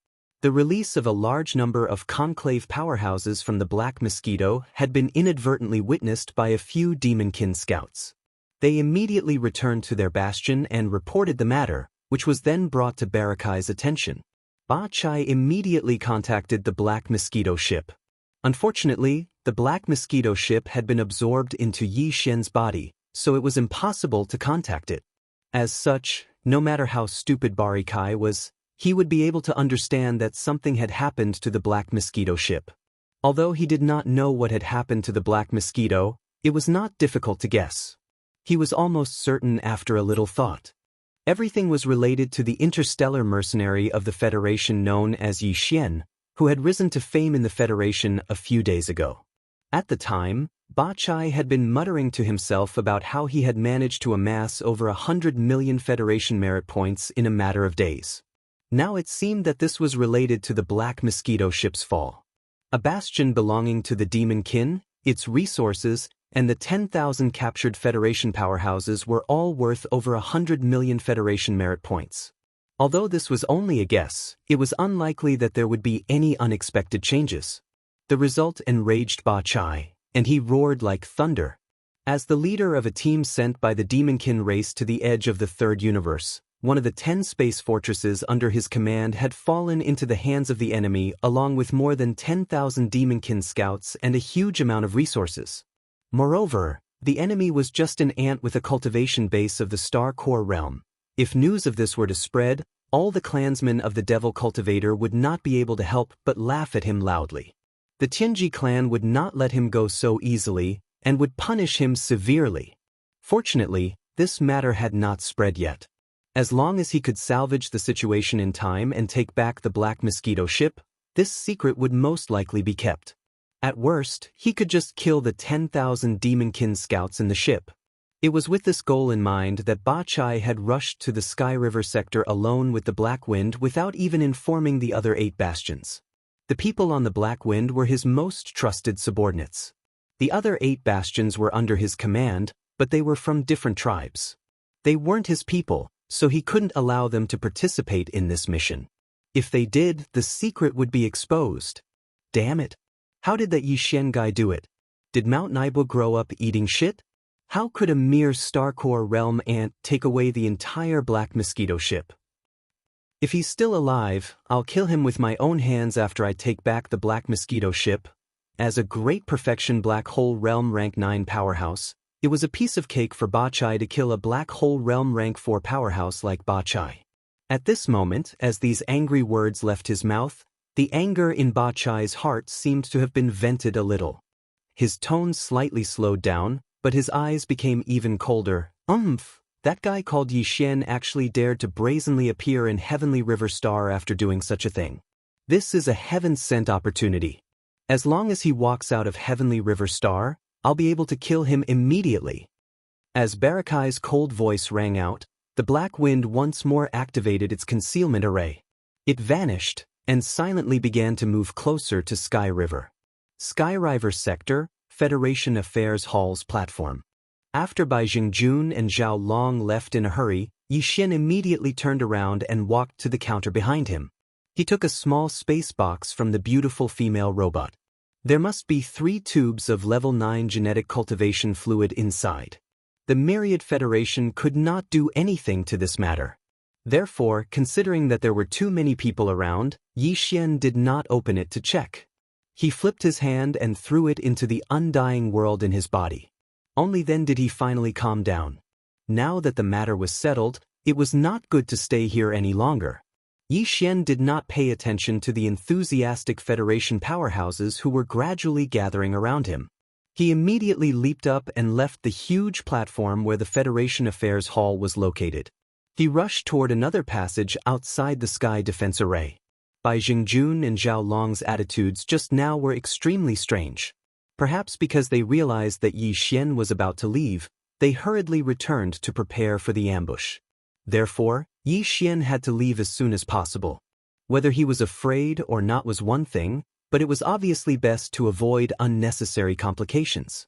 The release of a large number of conclave powerhouses from the Black Mosquito had been inadvertently witnessed by a few Demonkin scouts. They immediately returned to their bastion and reported the matter, which was then brought to Barakai's attention. Bachai immediately contacted the Black Mosquito ship. Unfortunately, the Black Mosquito ship had been absorbed into Yi Shen's body, so it was impossible to contact it. As such, no matter how stupid Barakai was, he would be able to understand that something had happened to the Black Mosquito ship. Although he did not know what had happened to the Black Mosquito, it was not difficult to guess. He was almost certain after a little thought. Everything was related to the interstellar mercenary of the Federation known as Yi Xian, who had risen to fame in the Federation a few days ago. At the time, Bachai had been muttering to himself about how he had managed to amass over 100 million Federation merit points in a matter of days. Now it seemed that this was related to the Black Mosquito ship's fall. A bastion belonging to the demon kin, its resources, and the 10,000 captured Federation powerhouses were all worth over 100 million Federation merit points. Although this was only a guess, it was unlikely that there would be any unexpected changes. The result enraged Ba Chai, and he roared like thunder. As the leader of a team sent by the Demonkin race to the edge of the Third Universe, one of the 10 space fortresses under his command had fallen into the hands of the enemy along with more than 10,000 Demonkin scouts and a huge amount of resources. Moreover, the enemy was just an ant with a cultivation base of the Star Core realm. If news of this were to spread, all the clansmen of the Devil Cultivator would not be able to help but laugh at him loudly. The Tianji clan would not let him go so easily, and would punish him severely. Fortunately, this matter had not spread yet. As long as he could salvage the situation in time and take back the Black Mosquito ship, this secret would most likely be kept. At worst, he could just kill the 10,000 Demonkin scouts in the ship. It was with this goal in mind that Ba Chai had rushed to the Sky River sector alone with the Black Wind without even informing the other 8 bastions. The people on the Black Wind were his most trusted subordinates. The other 8 bastions were under his command, but they were from different tribes. They weren't his people, so he couldn't allow them to participate in this mission. If they did, the secret would be exposed. Damn it. How did that Yixian guy do it? Did Mount Naibu grow up eating shit? How could a mere Starcore realm ant take away the entire Black Mosquito ship? If he's still alive, I'll kill him with my own hands after I take back the Black Mosquito ship. As a great perfection Black Hole Realm Rank 9 powerhouse, it was a piece of cake for Ba Chai to kill a Black Hole Realm Rank 4 powerhouse like Ba Chai. At this moment, as these angry words left his mouth, the anger in Ba Chai's heart seemed to have been vented a little. His tone slightly slowed down, but his eyes became even colder. That guy called Yixian actually dared to brazenly appear in Heavenly River Star after doing such a thing. This is a heaven-sent opportunity. As long as he walks out of Heavenly River Star, I'll be able to kill him immediately. As Barakai's cold voice rang out, the Black Wind once more activated its concealment array. It vanished, and silently began to move closer to Sky River. Sky River Sector, Federation Affairs Hall's platform. After Bai Jingjun and Zhao Long left in a hurry, Yixian immediately turned around and walked to the counter behind him. He took a small space box from the beautiful female robot. There must be 3 tubes of level 9 genetic cultivation fluid inside. The Myriad Federation could not do anything to this matter. Therefore, considering that there were too many people around, Yixian did not open it to check. He flipped his hand and threw it into the undying world in his body. Only then did he finally calm down. Now that the matter was settled, it was not good to stay here any longer. Yixian did not pay attention to the enthusiastic Federation powerhouses who were gradually gathering around him. He immediately leaped up and left the huge platform where the Federation Affairs Hall was located. He rushed toward another passage outside the Sky Defense Array. Bai Jingjun and Zhao Long's attitudes just now were extremely strange. Perhaps because they realized that Yixian was about to leave, they hurriedly returned to prepare for the ambush. Therefore, Yixian had to leave as soon as possible. Whether he was afraid or not was one thing, but it was obviously best to avoid unnecessary complications.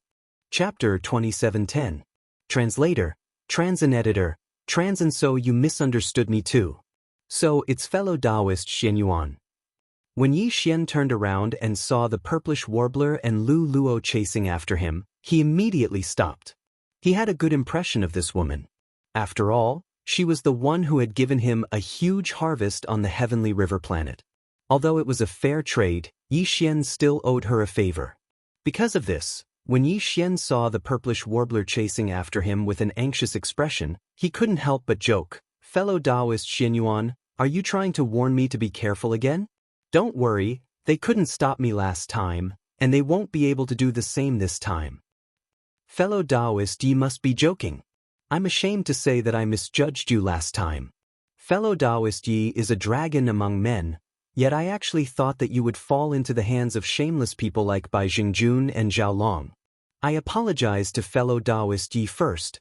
Chapter 2710. Translator, Transin Editor, Transin. So you misunderstood me too. So it's fellow Daoist Xianyuan. When Yixian turned around and saw the purplish warbler and Lu Luo chasing after him, he immediately stopped. He had a good impression of this woman. After all, she was the one who had given him a huge harvest on the Heavenly River planet. Although it was a fair trade, Yixian still owed her a favor. Because of this, when Yixian saw the purplish warbler chasing after him with an anxious expression, he couldn't help but joke, "Fellow Daoist Xianyuan, are you trying to warn me to be careful again? Don't worry, they couldn't stop me last time, and they won't be able to do the same this time." Fellow Daoist, ye must be joking. I'm ashamed to say that I misjudged you last time. Fellow Daoist, ye is a dragon among men, yet I actually thought that you would fall into the hands of shameless people like Bai Jingjun and Zhao Long. I apologize to fellow Daoist Yi first.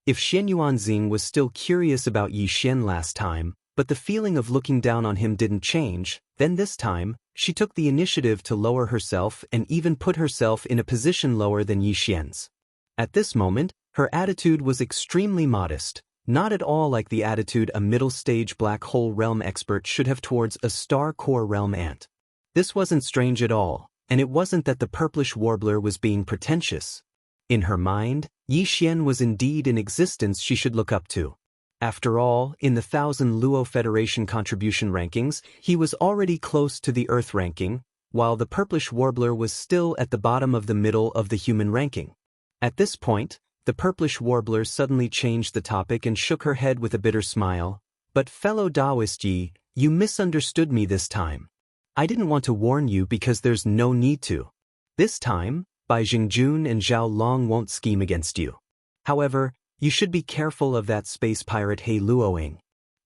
If Xianyuan Xing was still curious about Yixian last time, but the feeling of looking down on him didn't change. Then this time, she took the initiative to lower herself and even put herself in a position lower than Yi Xian's. At this moment, her attitude was extremely modest, not at all like the attitude a middle-stage black hole realm expert should have towards a star core realm ant. This wasn't strange at all, and it wasn't that the purplish warbler was being pretentious. In her mind, Yi Xian was indeed an existence she should look up to. After all, in the 1000 Luo Federation contribution rankings, he was already close to the Earth ranking, while the purplish warbler was still at the bottom of the middle of the human ranking. At this point, the purplish warbler suddenly changed the topic and shook her head with a bitter smile. But fellow Daoist Yi, you misunderstood me this time. I didn't want to warn you because there's no need to. This time, Bai Jingjun and Zhao Long won't scheme against you. However, you should be careful of that space pirate He Luoying.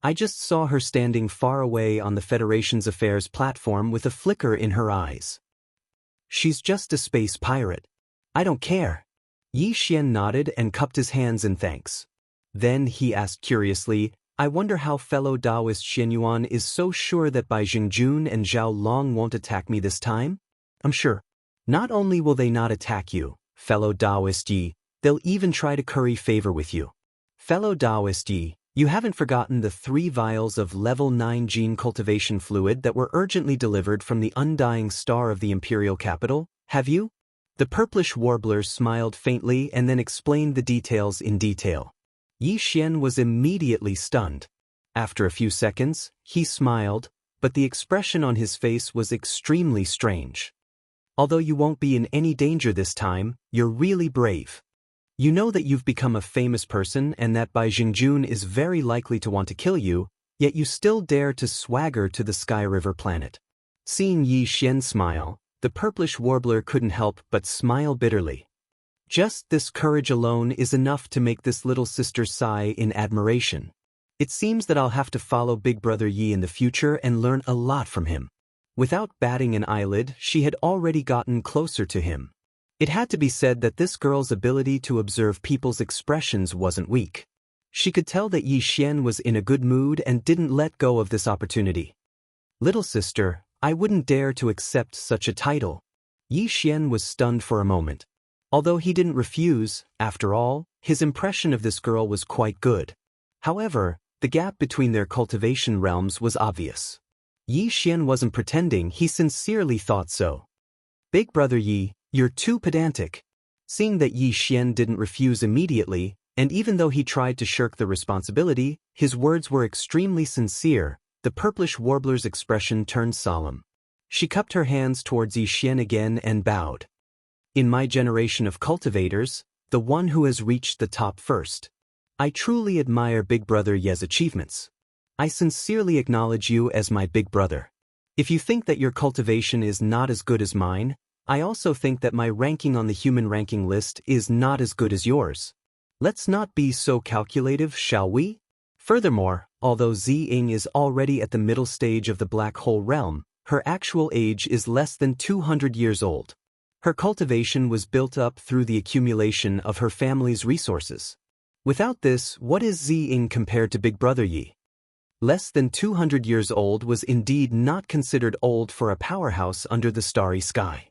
I just saw her standing far away on the Federation's affairs platform with a flicker in her eyes. She's just a space pirate. I don't care. Yi Xian nodded and cupped his hands in thanks. Then he asked curiously, I wonder how fellow Daoist Xianyuan is so sure that Bai Jingjun and Zhao Long won't attack me this time? I'm sure. Not only will they not attack you, fellow Daoist Yi, they'll even try to curry favor with you. Fellow Daoist Yi, you haven't forgotten the 3 vials of level 9 gene cultivation fluid that were urgently delivered from the undying star of the imperial capital, have you? The purplish warbler smiled faintly and then explained the details in detail. Yi Xian was immediately stunned. After a few seconds, he smiled, but the expression on his face was extremely strange. Although you won't be in any danger this time, you're really brave. You know that you've become a famous person and that Bai Jingjun is very likely to want to kill you, yet you still dare to swagger to the Sky River planet. Seeing Yi Xian smile, the purplish warbler couldn't help but smile bitterly. Just this courage alone is enough to make this little sister sigh in admiration. It seems that I'll have to follow Big Brother Yi in the future and learn a lot from him. Without batting an eyelid, she had already gotten closer to him. It had to be said that this girl's ability to observe people's expressions wasn't weak. She could tell that Yi Xian was in a good mood and didn't let go of this opportunity. Little sister, I wouldn't dare to accept such a title. Yi Xian was stunned for a moment. Although he didn't refuse, after all, his impression of this girl was quite good. However, the gap between their cultivation realms was obvious. Yi Xian wasn't pretending, he sincerely thought so. Big Brother Yi, you're too pedantic. Seeing that Yi Xian didn't refuse immediately, and even though he tried to shirk the responsibility, his words were extremely sincere. The purplish warbler's expression turned solemn. She cupped her hands towards Yi Xian again and bowed. In my generation of cultivators, the one who has reached the top first. I truly admire Big Brother Ye's achievements. I sincerely acknowledge you as my big brother. If you think that your cultivation is not as good as mine, I also think that my ranking on the human ranking list is not as good as yours. Let's not be so calculative, shall we? Furthermore, although Ziying is already at the middle stage of the black hole realm, her actual age is less than 200 years old. Her cultivation was built up through the accumulation of her family's resources. Without this, what is Ziying compared to Big Brother Yi? Less than 200 years old was indeed not considered old for a powerhouse under the starry sky.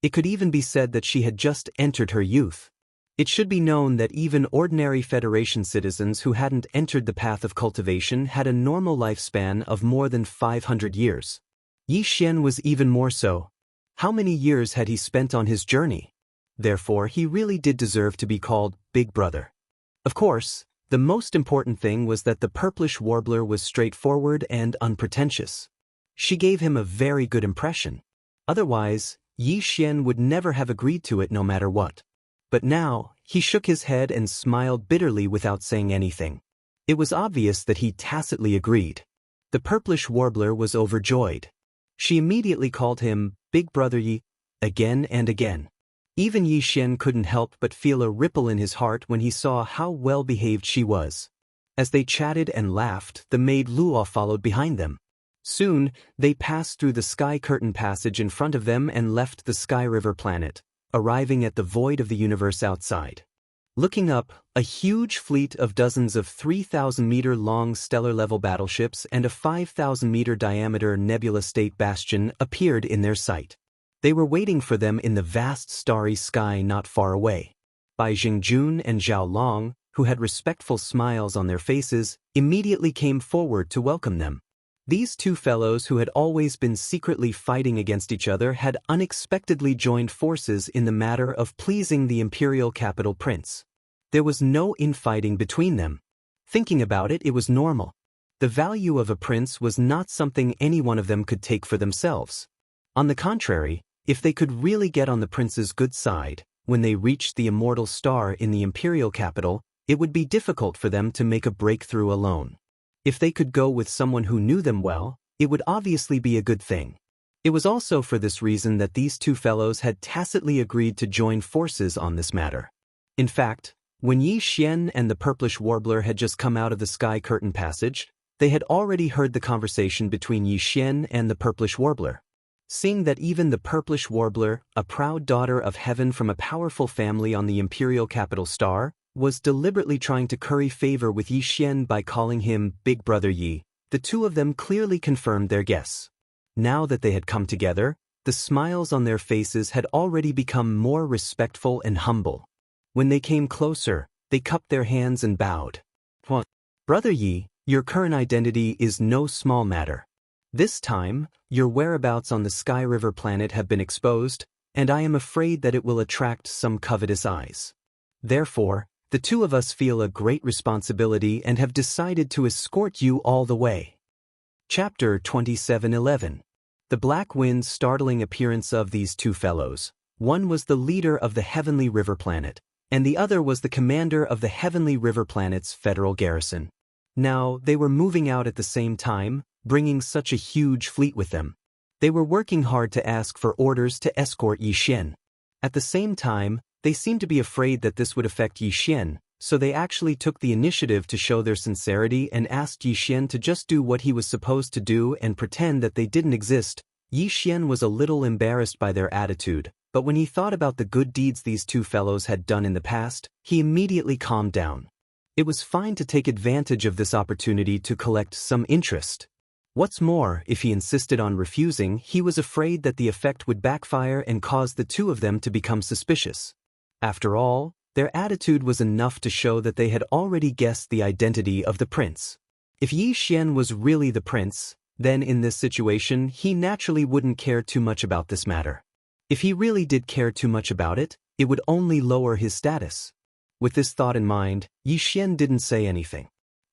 It could even be said that she had just entered her youth. It should be known that even ordinary Federation citizens who hadn't entered the path of cultivation had a normal lifespan of more than 500 years. Yi Xian was even more so. How many years had he spent on his journey? Therefore, he really did deserve to be called Big Brother. Of course, the most important thing was that the purplish warbler was straightforward and unpretentious. She gave him a very good impression. Otherwise, Yi Xian would never have agreed to it no matter what. But now, he shook his head and smiled bitterly without saying anything. It was obvious that he tacitly agreed. The purplish warbler was overjoyed. She immediately called him Big Brother Yi again and again. Even Yi Xian couldn't help but feel a ripple in his heart when he saw how well-behaved she was. As they chatted and laughed, the maid Luo followed behind them. Soon, they passed through the sky curtain passage in front of them and left the Sky River planet, arriving at the void of the universe outside. Looking up, a huge fleet of dozens of 3,000-meter-long stellar-level battleships and a 5,000-meter diameter nebula state bastion appeared in their sight. They were waiting for them in the vast starry sky not far away. Bai Jingjun and Zhao Long, who had respectful smiles on their faces, immediately came forward to welcome them. These two fellows who had always been secretly fighting against each other had unexpectedly joined forces in the matter of pleasing the imperial capital prince. There was no infighting between them. Thinking about it, it was normal. The value of a prince was not something any one of them could take for themselves. On the contrary, if they could really get on the prince's good side, when they reached the immortal star in the imperial capital, it would be difficult for them to make a breakthrough alone. If they could go with someone who knew them well, it would obviously be a good thing. It was also for this reason that these two fellows had tacitly agreed to join forces on this matter. In fact, when Yi Xian and the purplish warbler had just come out of the sky curtain passage, they had already heard the conversation between Yi Xian and the purplish warbler. Seeing that even the purplish warbler, a proud daughter of heaven from a powerful family on the imperial capital star, was deliberately trying to curry favor with Yi Xian by calling him Big Brother Yi, the two of them clearly confirmed their guess. Now that they had come together, the smiles on their faces had already become more respectful and humble. When they came closer, they cupped their hands and bowed. Brother Yi, your current identity is no small matter. This time, your whereabouts on the Sky River planet have been exposed, and I am afraid that it will attract some covetous eyes. Therefore, the two of us feel a great responsibility and have decided to escort you all the way. Chapter 27:11. The Black Wind's startling appearance of these two fellows. One was the leader of the Heavenly River planet, and the other was the commander of the Heavenly River planet's federal garrison. Now, they were moving out at the same time, bringing such a huge fleet with them. They were working hard to ask for orders to escort Yi Xian. At the same time, they seemed to be afraid that this would affect Yi Xian, so they actually took the initiative to show their sincerity and asked Yi Xian to just do what he was supposed to do and pretend that they didn't exist. Yi Xian was a little embarrassed by their attitude, but when he thought about the good deeds these two fellows had done in the past, he immediately calmed down. It was fine to take advantage of this opportunity to collect some interest. What's more, if he insisted on refusing, he was afraid that the effect would backfire and cause the two of them to become suspicious. After all, their attitude was enough to show that they had already guessed the identity of the prince. If Yi Xian was really the prince, then in this situation he naturally wouldn't care too much about this matter. If he really did care too much about it, it would only lower his status. With this thought in mind, Yi Xian didn't say anything.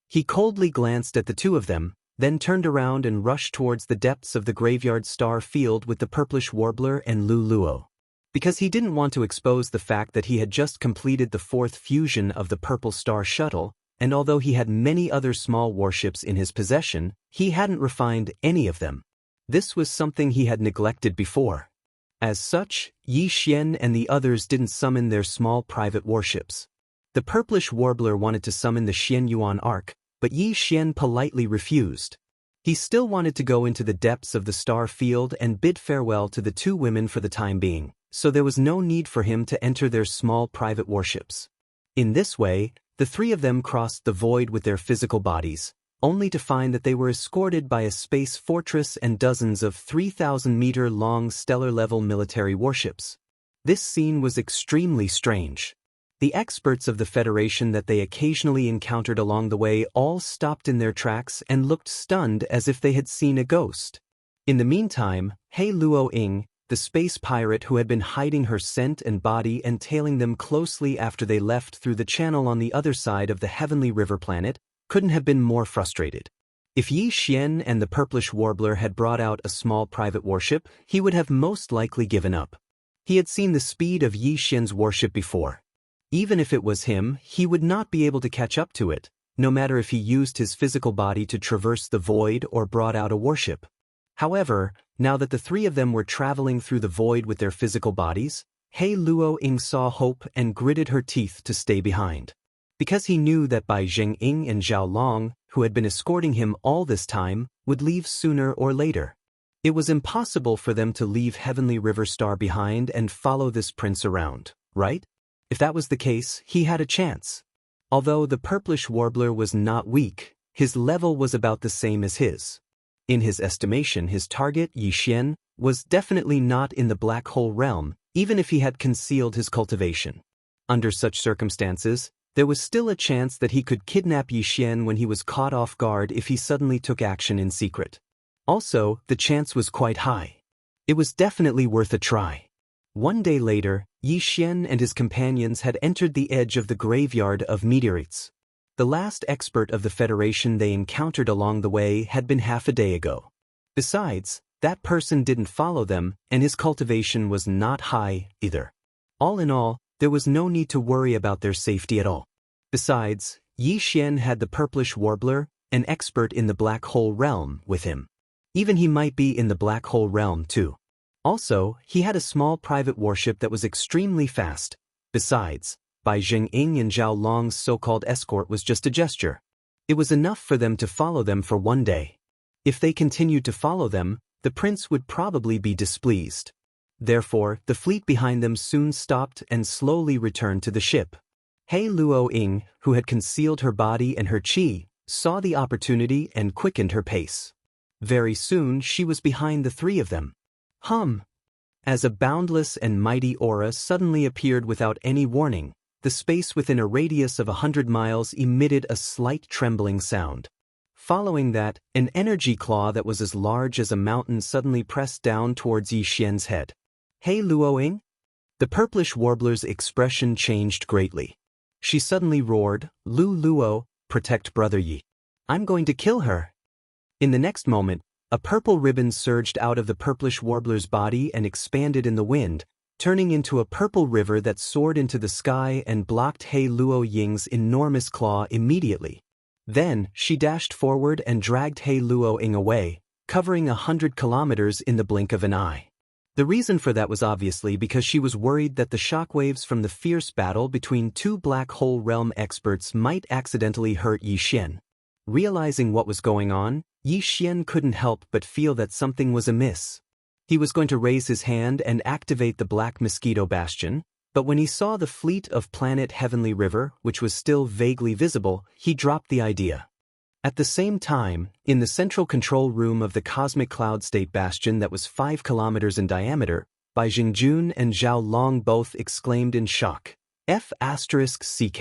He coldly glanced at the two of them, then turned around and rushed towards the depths of the graveyard star field with the purplish warbler and Lu Luo. Because he didn't want to expose the fact that he had just completed the fourth fusion of the Purple Star Shuttle, and although he had many other small warships in his possession, he hadn't refined any of them. This was something he had neglected before. As such, Yi Xian and the others didn't summon their small private warships. The purplish warbler wanted to summon the Xianyuan Ark, but Yi Xian politely refused. He still wanted to go into the depths of the star field and bid farewell to the two women for the time being, so there was no need for him to enter their small private warships. In this way, the three of them crossed the void with their physical bodies, only to find that they were escorted by a space fortress and dozens of 3,000-meter-long stellar-level military warships. This scene was extremely strange. The experts of the Federation that they occasionally encountered along the way all stopped in their tracks and looked stunned as if they had seen a ghost. In the meantime, He Luo Ying, the space pirate who had been hiding her scent and body and tailing them closely after they left through the channel on the other side of the Heavenly River planet, couldn't have been more frustrated. If Yi Xian and the purplish warbler had brought out a small private warship, he would have most likely given up. He had seen the speed of Yi Xian's warship before. Even if it was him, he would not be able to catch up to it, no matter if he used his physical body to traverse the void or brought out a warship. However, now that the three of them were traveling through the void with their physical bodies, He Luo Ying saw hope and gritted her teeth to stay behind. Because he knew that Bai Jingjun and Zhao Long, who had been escorting him all this time, would leave sooner or later. It was impossible for them to leave Heavenly River Star behind and follow this prince around, right? If that was the case, he had a chance. Although the purplish warbler was not weak, his level was about the same as his. In his estimation, his target, Yi Xian, was definitely not in the black hole realm, even if he had concealed his cultivation. Under such circumstances, there was still a chance that he could kidnap Yi Xian when he was caught off guard if he suddenly took action in secret. Also, the chance was quite high. It was definitely worth a try. One day later, Yi Xian and his companions had entered the edge of the graveyard of meteorites. The last expert of the Federation they encountered along the way had been half a day ago. Besides, that person didn't follow them, and his cultivation was not high either. All in all, there was no need to worry about their safety at all. Besides, Yi Xian had the purplish warbler, an expert in the black hole realm, with him. Even he might be in the black hole realm too. Also, he had a small private warship that was extremely fast. Besides, Bai Jingying and Zhao Long's so-called escort was just a gesture. It was enough for them to follow them for one day. If they continued to follow them, the prince would probably be displeased. Therefore, the fleet behind them soon stopped and slowly returned to the ship. He Luoying, who had concealed her body and her qi, saw the opportunity and quickened her pace. Very soon she was behind the three of them. As a boundless and mighty aura suddenly appeared without any warning, the space within a radius of 100 miles emitted a slight trembling sound. Following that, an energy claw that was as large as a mountain suddenly pressed down towards Yi Xian's head. He Luoying? The purplish warbler's expression changed greatly. She suddenly roared, "Lu Luo, protect brother Yi. I'm going to kill her." In the next moment, a purple ribbon surged out of the purplish warbler's body and expanded in the wind, turning into a purple river that soared into the sky and blocked He Luoying's enormous claw immediately. Then, she dashed forward and dragged He Luoying away, covering 100 kilometers in the blink of an eye. The reason for that was obviously because she was worried that the shockwaves from the fierce battle between two black hole realm experts might accidentally hurt Yi Xian. Realizing what was going on, Yi Xian couldn't help but feel that something was amiss. He was going to raise his hand and activate the Black Mosquito Bastion, but when he saw the fleet of planet Heavenly River, which was still vaguely visible, he dropped the idea. At the same time, in the central control room of the Cosmic Cloud State Bastion that was 5 kilometers in diameter, Bai Jingjun and Zhao Long both exclaimed in shock. F***CK.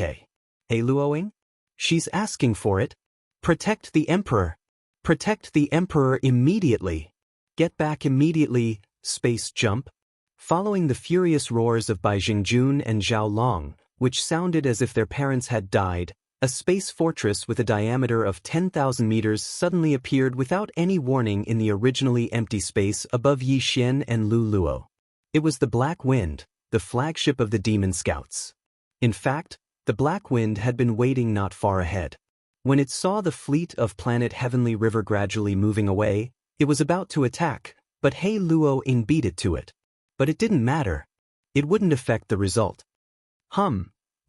He Luoying? She's asking for it. Protect the Emperor. Protect the Emperor immediately. Get back immediately, space jump. Following the furious roars of Bai Jingjun and Zhao Long, which sounded as if their parents had died, a space fortress with a diameter of 10,000 meters suddenly appeared without any warning in the originally empty space above Yi Xian and Lu Luo. It was the Black Wind, the flagship of the Demon Scouts. In fact, the Black Wind had been waiting not far ahead. When it saw the fleet of planet Heavenly River gradually moving away, it was about to attack, but He Luoying beat it to it. But it didn't matter. It wouldn't affect the result.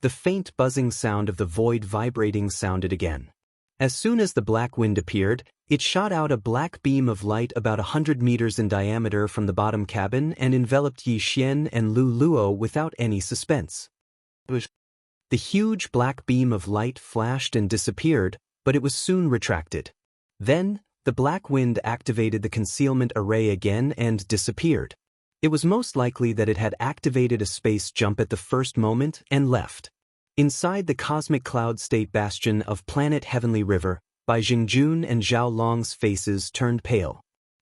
The faint buzzing sound of the void vibrating sounded again. As soon as the Black Wind appeared, it shot out a black beam of light about 100 meters in diameter from the bottom cabin and enveloped Yi Xian and Lu Luo without any suspense. The huge black beam of light flashed and disappeared, but it was soon retracted. Then, the Black Wind activated the concealment array again and disappeared. It was most likely that it had activated a space jump at the first moment and left. Inside the Cosmic Cloud State Bastion of planet Heavenly River, Bai Jingjun and Zhao Long's faces turned pale.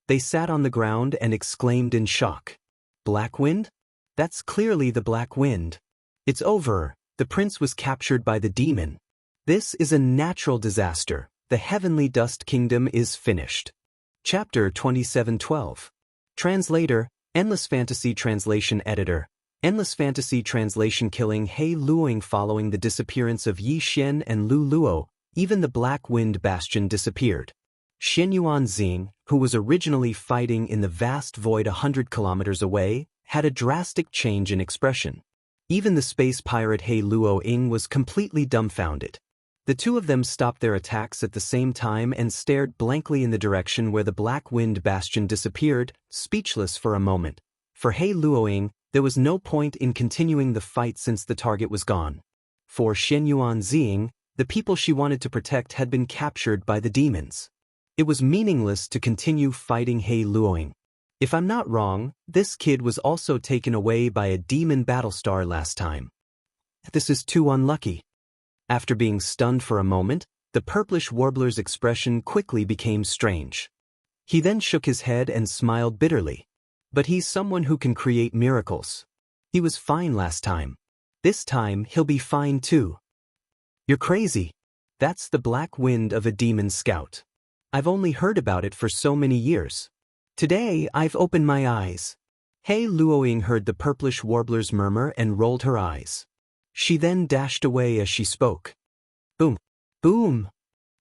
They sat on the ground and exclaimed in shock. Black Wind? That's clearly the Black Wind. It's over. The prince was captured by the demon. This is a natural disaster. The Heavenly Dust Kingdom is finished. Chapter 2712. Translator, Endless Fantasy Translation Editor. Endless Fantasy Translation. Killing He Luoying. Following the disappearance of Yi Xian and Lu Luo, even the Black Wind Bastion disappeared. Xinyuan Xing, who was originally fighting in the vast void 100 kilometers away, had a drastic change in expression. Even the space pirate He Luoying was completely dumbfounded. The two of them stopped their attacks at the same time and stared blankly in the direction where the Black Wind Bastion disappeared, speechless for a moment. For He Luoying, There was no point in continuing the fight since the target was gone. For Xianyuan Ziying, the people she wanted to protect had been captured by the demons. It was meaningless to continue fighting He Luoying. If I'm not wrong, this kid was also taken away by a demon battlestar last time. This is too unlucky. After being stunned for a moment, the purplish warbler's expression quickly became strange. He then shook his head and smiled bitterly. But he's someone who can create miracles. He was fine last time. This time he'll be fine too. You're crazy. That's the black wind of a demon scout. I've only heard about it for so many years. Today I've opened my eyes. He Luoying heard the purplish warbler's murmur and rolled her eyes. She then dashed away as she spoke. Boom. Boom.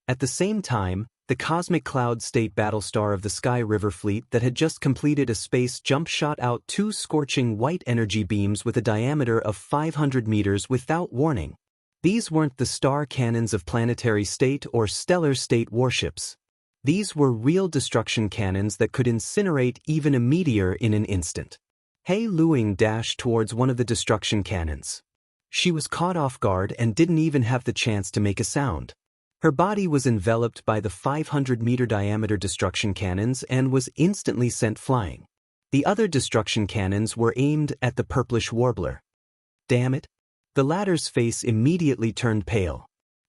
At the same time, the cosmic cloud state battlestar of the Sky River Fleet that had just completed a space jump shot out 2 scorching white energy beams with a diameter of 500 meters without warning. These weren't the star cannons of planetary state or stellar state warships. These were real destruction cannons that could incinerate even a meteor in an instant. He Luoying dashed towards one of the destruction cannons. She was caught off guard and didn't even have the chance to make a sound. Her body was enveloped by the 500-meter diameter destruction cannons and was instantly sent flying. The other destruction cannons were aimed at the purplish warbler. Damn it! The latter's face immediately turned pale.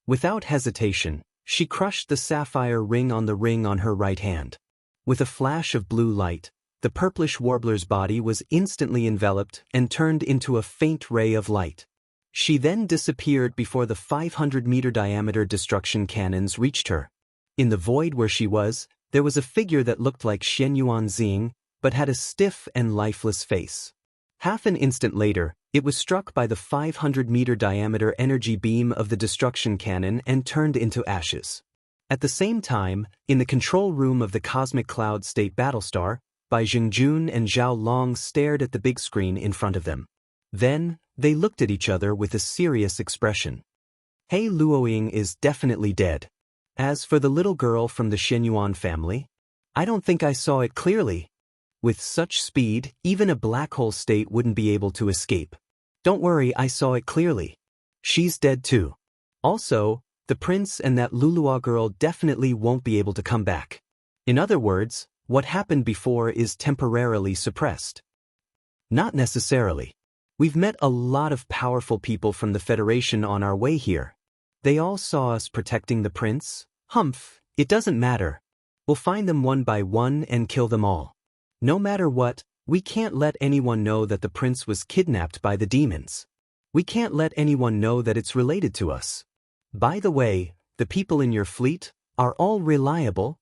Without hesitation, she crushed the sapphire ring on her right hand. With a flash of blue light, the purplish warbler's body was instantly enveloped and turned into a faint ray of light. She then disappeared before the 500-meter diameter destruction cannons reached her. In the void where she was, there was a figure that looked like Xianyuan Ziying, but had a stiff and lifeless face. Half an instant later, it was struck by the 500-meter diameter energy beam of the destruction cannon and turned into ashes. At the same time, in the control room of the cosmic cloud state battlestar, Bai Jingjun and Zhao Long stared at the big screen in front of them. Then, they looked at each other with a serious expression. He Luoying is definitely dead. As for the little girl from the Xianyuan family, I don't think I saw it clearly. With such speed, even a black hole state wouldn't be able to escape. Don't worry, I saw it clearly. She's dead too. Also, the prince and that Lulua girl definitely won't be able to come back. In other words, what happened before is temporarily suppressed. Not necessarily. We've met a lot of powerful people from the Federation on our way here. They all saw us protecting the prince. Humph, it doesn't matter. We'll find them one by one and kill them all. No matter what, we can't let anyone know that the prince was kidnapped by the demons. We can't let anyone know that it's related to us. By the way, the people in your fleet are all reliable.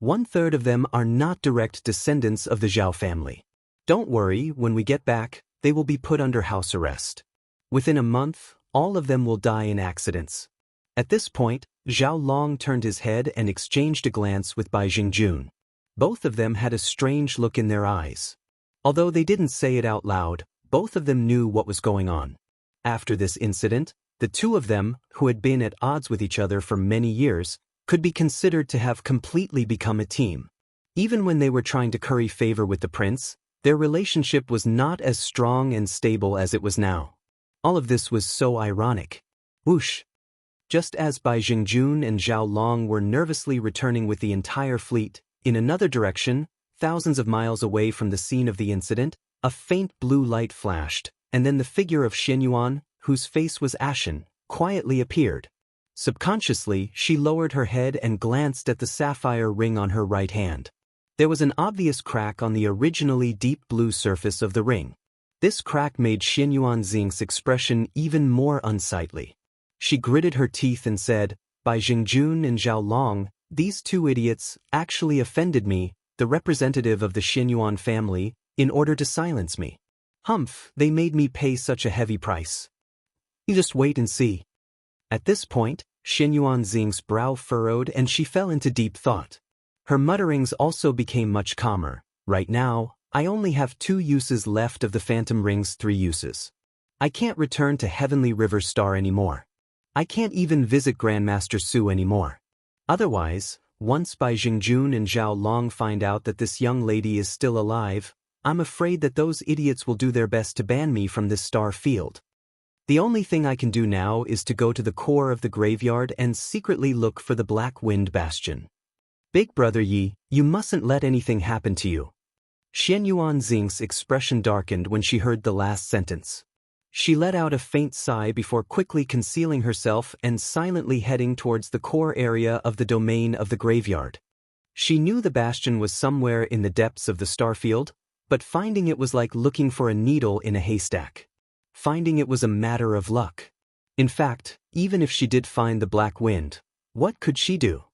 1/3 of them are not direct descendants of the Zhao family. Don't worry, when we get back, they will be put under house arrest. Within a month, all of them will die in accidents. At this point, Zhao Long turned his head and exchanged a glance with Bai Jingjun. Both of them had a strange look in their eyes. Although they didn't say it out loud, both of them knew what was going on. After this incident, the two of them, who had been at odds with each other for many years, could be considered to have completely become a team. Even when they were trying to curry favor with the prince, their relationship was not as strong and stable as it was now. All of this was so ironic. Whoosh! Just as Bai Jingjun and Zhao Long were nervously returning with the entire fleet, in another direction, thousands of miles away from the scene of the incident, a faint blue light flashed, and then the figure of Xianyuan, whose face was ashen, quietly appeared. Subconsciously, she lowered her head and glanced at the sapphire ring on her right hand. There was an obvious crack on the originally deep blue surface of the ring. This crack made Xianyuan Ziying's expression even more unsightly. She gritted her teeth and said, "Bai Jingjun and Zhao Long, these two idiots actually offended me, the representative of the Xianyuan family, in order to silence me. Humph, they made me pay such a heavy price. You just wait and see." At this point, Xianyuan Ziying's brow furrowed and she fell into deep thought. Her mutterings also became much calmer. Right now, I only have 2 uses left of the Phantom Ring's 3 uses. I can't return to Heavenly River Star anymore. I can't even visit Grandmaster Su anymore. Otherwise, once Bai Jingjun and Zhao Long find out that this young lady is still alive, I'm afraid that those idiots will do their best to ban me from this star field. The only thing I can do now is to go to the core of the graveyard and secretly look for the Black Wind Bastion. Big Brother Yi, you mustn't let anything happen to you. Xianyuan Xing's expression darkened when she heard the last sentence. She let out a faint sigh before quickly concealing herself and silently heading towards the core area of the domain of the graveyard. She knew the bastion was somewhere in the depths of the starfield, but finding it was like looking for a needle in a haystack. Finding it was a matter of luck. In fact, even if she did find the Black Wind, what could she do?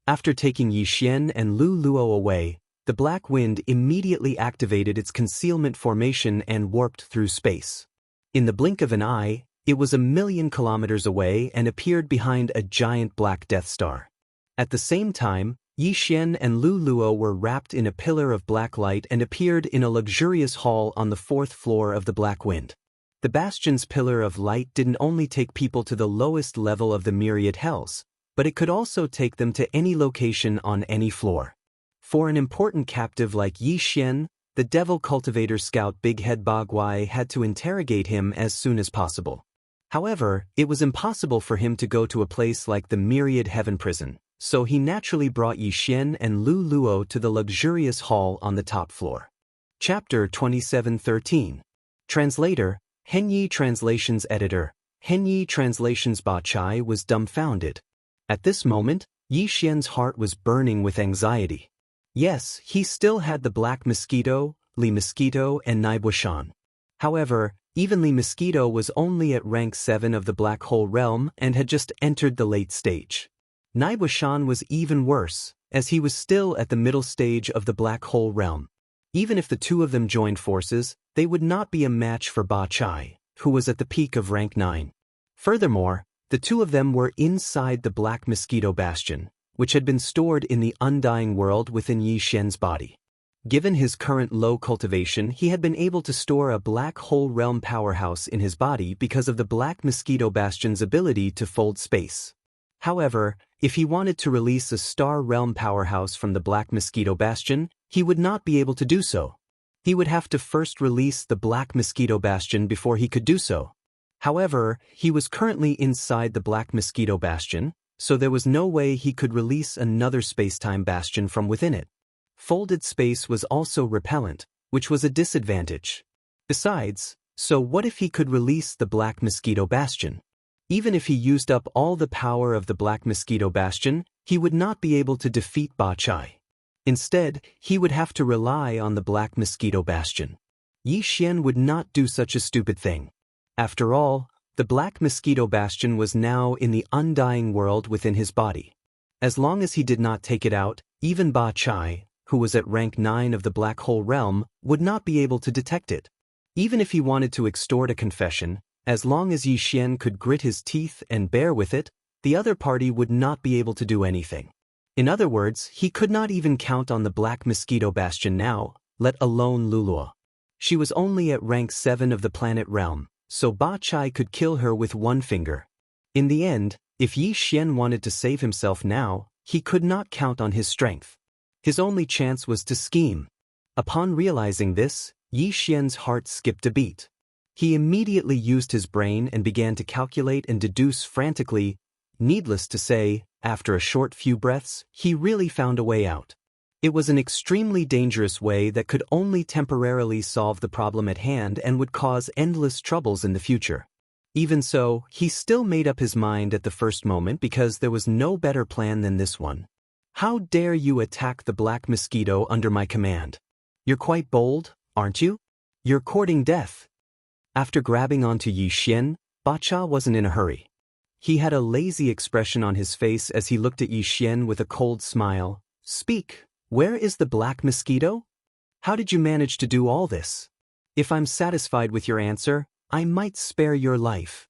After taking Yi Xian and Lu Luo away, the Black Wind immediately activated its concealment formation and warped through space. In the blink of an eye, it was 1,000,000 kilometers away and appeared behind a giant black Death Star. At the same time, Yi Xian and Lu Luo were wrapped in a pillar of black light and appeared in a luxurious hall on the 4th floor of the Black Wind. The bastion's pillar of light didn't only take people to the lowest level of the myriad hells, but it could also take them to any location on any floor. For an important captive like Yi Xian, the devil cultivator scout Big Head Bagwai had to interrogate him as soon as possible. However, it was impossible for him to go to a place like the Myriad Heaven Prison, so he naturally brought Yi Xian and Lu Luo to the luxurious hall on the top floor. Chapter 27:13. Translator, Henyi Translations Editor, Henyi Translations Ba Chai was dumbfounded. At this moment, Yi Xian's heart was burning with anxiety. Yes, he still had the Black Mosquito, Li Mosquito and Naibuishan. However, even Li Mosquito was only at rank 7 of the Black Hole Realm and had just entered the late stage. Naibuishan was even worse, as he was still at the middle stage of the Black Hole Realm. Even if the two of them joined forces, they would not be a match for Ba Chai, who was at the peak of rank 9. Furthermore, the two of them were inside the Black Mosquito Bastion, which had been stored in the undying world within Yi Xian's body. Given his current low cultivation, he had been able to store a Black Hole Realm powerhouse in his body because of the Black Mosquito Bastion's ability to fold space. However, if he wanted to release a Star Realm powerhouse from the Black Mosquito Bastion, he would not be able to do so. He would have to first release the Black Mosquito Bastion before he could do so. However, he was currently inside the Black Mosquito Bastion, so there was no way he could release another space-time bastion from within it. Folded space was also repellent, which was a disadvantage. Besides, so what if he could release the Black Mosquito Bastion? Even if he used up all the power of the Black Mosquito Bastion, he would not be able to defeat Ba Chai. Instead, he would have to rely on the Black Mosquito Bastion. Yi Xian would not do such a stupid thing. After all, the Black Mosquito Bastion was now in the undying world within his body. As long as he did not take it out, even Ba Chai, who was at rank 9 of the Black Hole Realm, would not be able to detect it. Even if he wanted to extort a confession, as long as Yi Xian could grit his teeth and bear with it, the other party would not be able to do anything. In other words, he could not even count on the Black Mosquito Bastion now, let alone Luluo. She was only at rank 7 of the planet realm, so Ba Chai could kill her with one finger. In the end, if Yi Xian wanted to save himself now, he could not count on his strength. His only chance was to scheme. Upon realizing this, Yi Xian's heart skipped a beat. He immediately used his brain and began to calculate and deduce frantically. Needless to say, after a short few breaths, he really found a way out. It was an extremely dangerous way that could only temporarily solve the problem at hand and would cause endless troubles in the future. Even so, he still made up his mind at the first moment because there was no better plan than this one. How dare you attack the Black Mosquito under my command? You're quite bold, aren't you? You're courting death. After grabbing onto Yi Xian, Ba Chai wasn't in a hurry. He had a lazy expression on his face as he looked at Yi Xian with a cold smile. Speak, where is the Black Mosquito? How did you manage to do all this? If I'm satisfied with your answer, I might spare your life.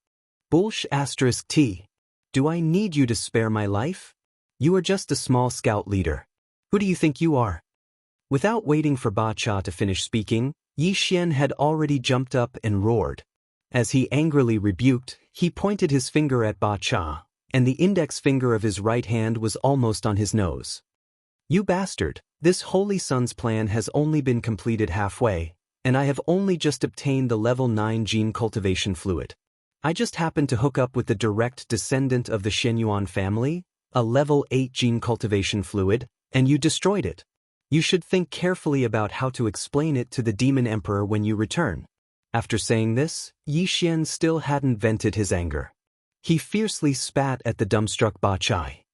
T. Do I need you to spare my life? You are just a small scout leader. Who do you think you are? Without waiting for Ba Chai to finish speaking, Yi Xian had already jumped up and roared. As he angrily rebuked, he pointed his finger at Ba Chai, and the index finger of his right hand was almost on his nose. You bastard, This Holy Sun's plan has only been completed halfway, and I have only just obtained the level 9 gene cultivation fluid. I just happened to hook up with the direct descendant of the Xianyuan family, a level 8 gene cultivation fluid, and you destroyed it. You should think carefully about how to explain it to the Demon Emperor when you return. After saying this, Yi Xian still hadn't vented his anger. He fiercely spat at the dumbstruck Ba Chai.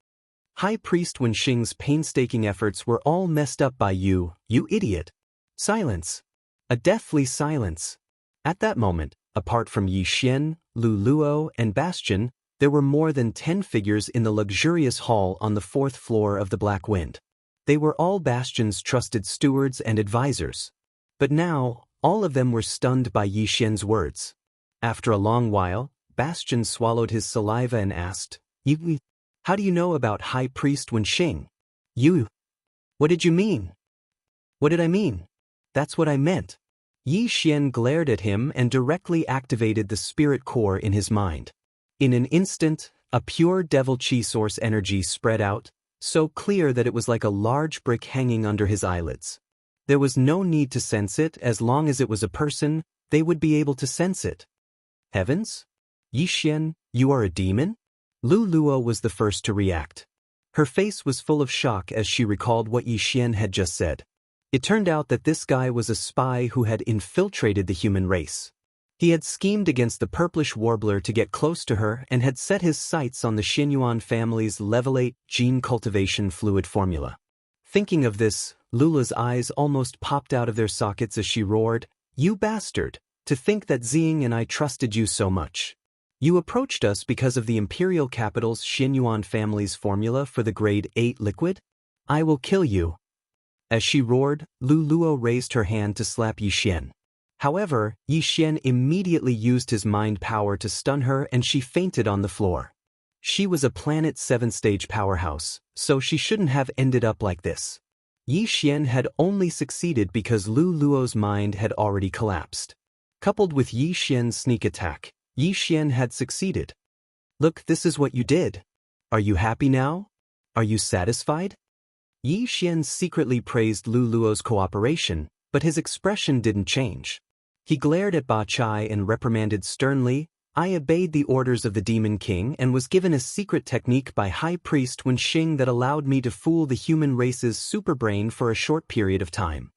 High Priest Wenxing's painstaking efforts were all messed up by you idiot. Silence. A deathly silence. At that moment, apart from Yi Xian, Lu Luo, and Bastion, there were more than 10 figures in the luxurious hall on the 4th floor of the Black Wind. They were all Bastion's trusted stewards and advisors. But now, all of them were stunned by Yi Xian's words. After a long while, Bastion swallowed his saliva and asked, How do you know about High Priest Wenxing? What did you mean? What did I mean? That's what I meant. Yi Xian glared at him and directly activated the spirit core in his mind. In an instant, a pure devil chi source energy spread out, so clear that it was like a large brick hanging under his eyelids. There was no need to sense it. As long as it was a person, they would be able to sense it. Heavens? Yi Xian, you are a demon? Lu Luo was the first to react. Her face was full of shock as she recalled what Yi Xian had just said. It turned out that this guy was a spy who had infiltrated the human race. He had schemed against the purplish warbler to get close to her and had set his sights on the Xianyuan family's level 8 gene cultivation fluid formula. Thinking of this, Lula's eyes almost popped out of their sockets as she roared, You bastard! To think that Xing and I trusted you so much. You approached us because of the Imperial Capital's Xianyuan family's formula for the grade 8 liquid? I will kill you. As she roared, Lu Luo raised her hand to slap Yi Xian. However, Yi Xian immediately used his mind power to stun her and she fainted on the floor. She was a Planet 7-stage powerhouse, so she shouldn't have ended up like this. Yi Xian had only succeeded because Lu Luo's mind had already collapsed. Coupled with Yi Xian's sneak attack, Yi Xian had succeeded. Look, this is what you did. Are you happy now? Are you satisfied? Yi Xian secretly praised Lu Luo's cooperation, but his expression didn't change. He glared at Ba Chai and reprimanded sternly, I obeyed the orders of the Demon King and was given a secret technique by High Priest Wenxing that allowed me to fool the human race's superbrain for a short period of time.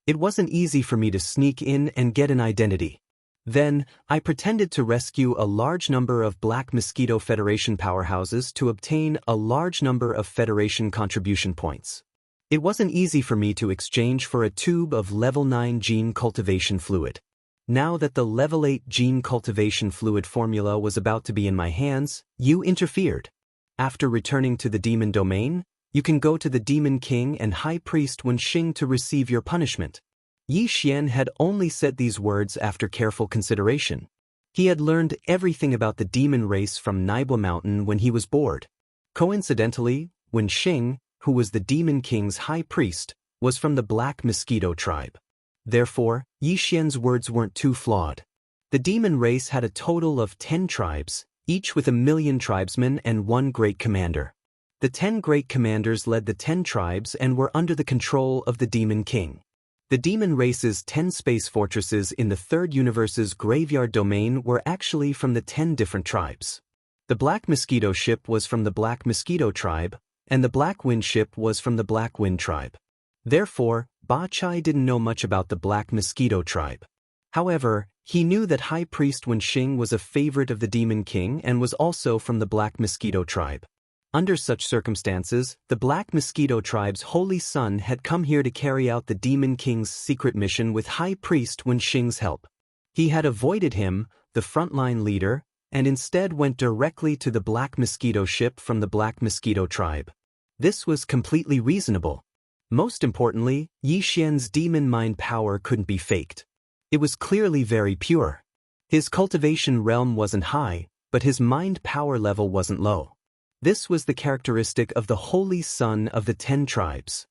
It wasn't easy for me to sneak in and get an identity. Then, I pretended to rescue a large number of Black Mosquito Federation powerhouses to obtain a large number of Federation contribution points. It wasn't easy for me to exchange for a tube of level 9 gene cultivation fluid. Now that the level 8 gene cultivation fluid formula was about to be in my hands, you interfered. After returning to the demon domain, you can go to the Demon King and High Priest Wenxing to receive your punishment. Yi Xian had only said these words after careful consideration. He had learned everything about the demon race from Naibua Mountain when he was bored. Coincidentally, Wenxing, who was the Demon King's high priest, was from the Black Mosquito tribe. Therefore, Yi Xian's words weren't too flawed. The demon race had a total of 10 tribes, each with 1,000,000 tribesmen and 1 great commander. The 10 great commanders led the 10 tribes and were under the control of the Demon King. The demon race's 10 space fortresses in the Third Universe's graveyard domain were actually from the 10 different tribes. The Black Mosquito ship was from the Black Mosquito tribe, and the Black Wind ship was from the Black Wind tribe. Therefore, Ba Chai didn't know much about the Black Mosquito tribe. However, he knew that High Priest Wenxing was a favorite of the Demon King and was also from the Black Mosquito tribe. Under such circumstances, the Black Mosquito tribe's holy son had come here to carry out the Demon King's secret mission with High Priest Wenxing's help. He had avoided him, the frontline leader, and instead went directly to the Black Mosquito ship from the Black Mosquito tribe. This was completely reasonable. Most importantly, Yi Xian's demon mind power couldn't be faked. It was clearly very pure. His cultivation realm wasn't high, but his mind power level wasn't low. This was the characteristic of the holy son of the 10 tribes.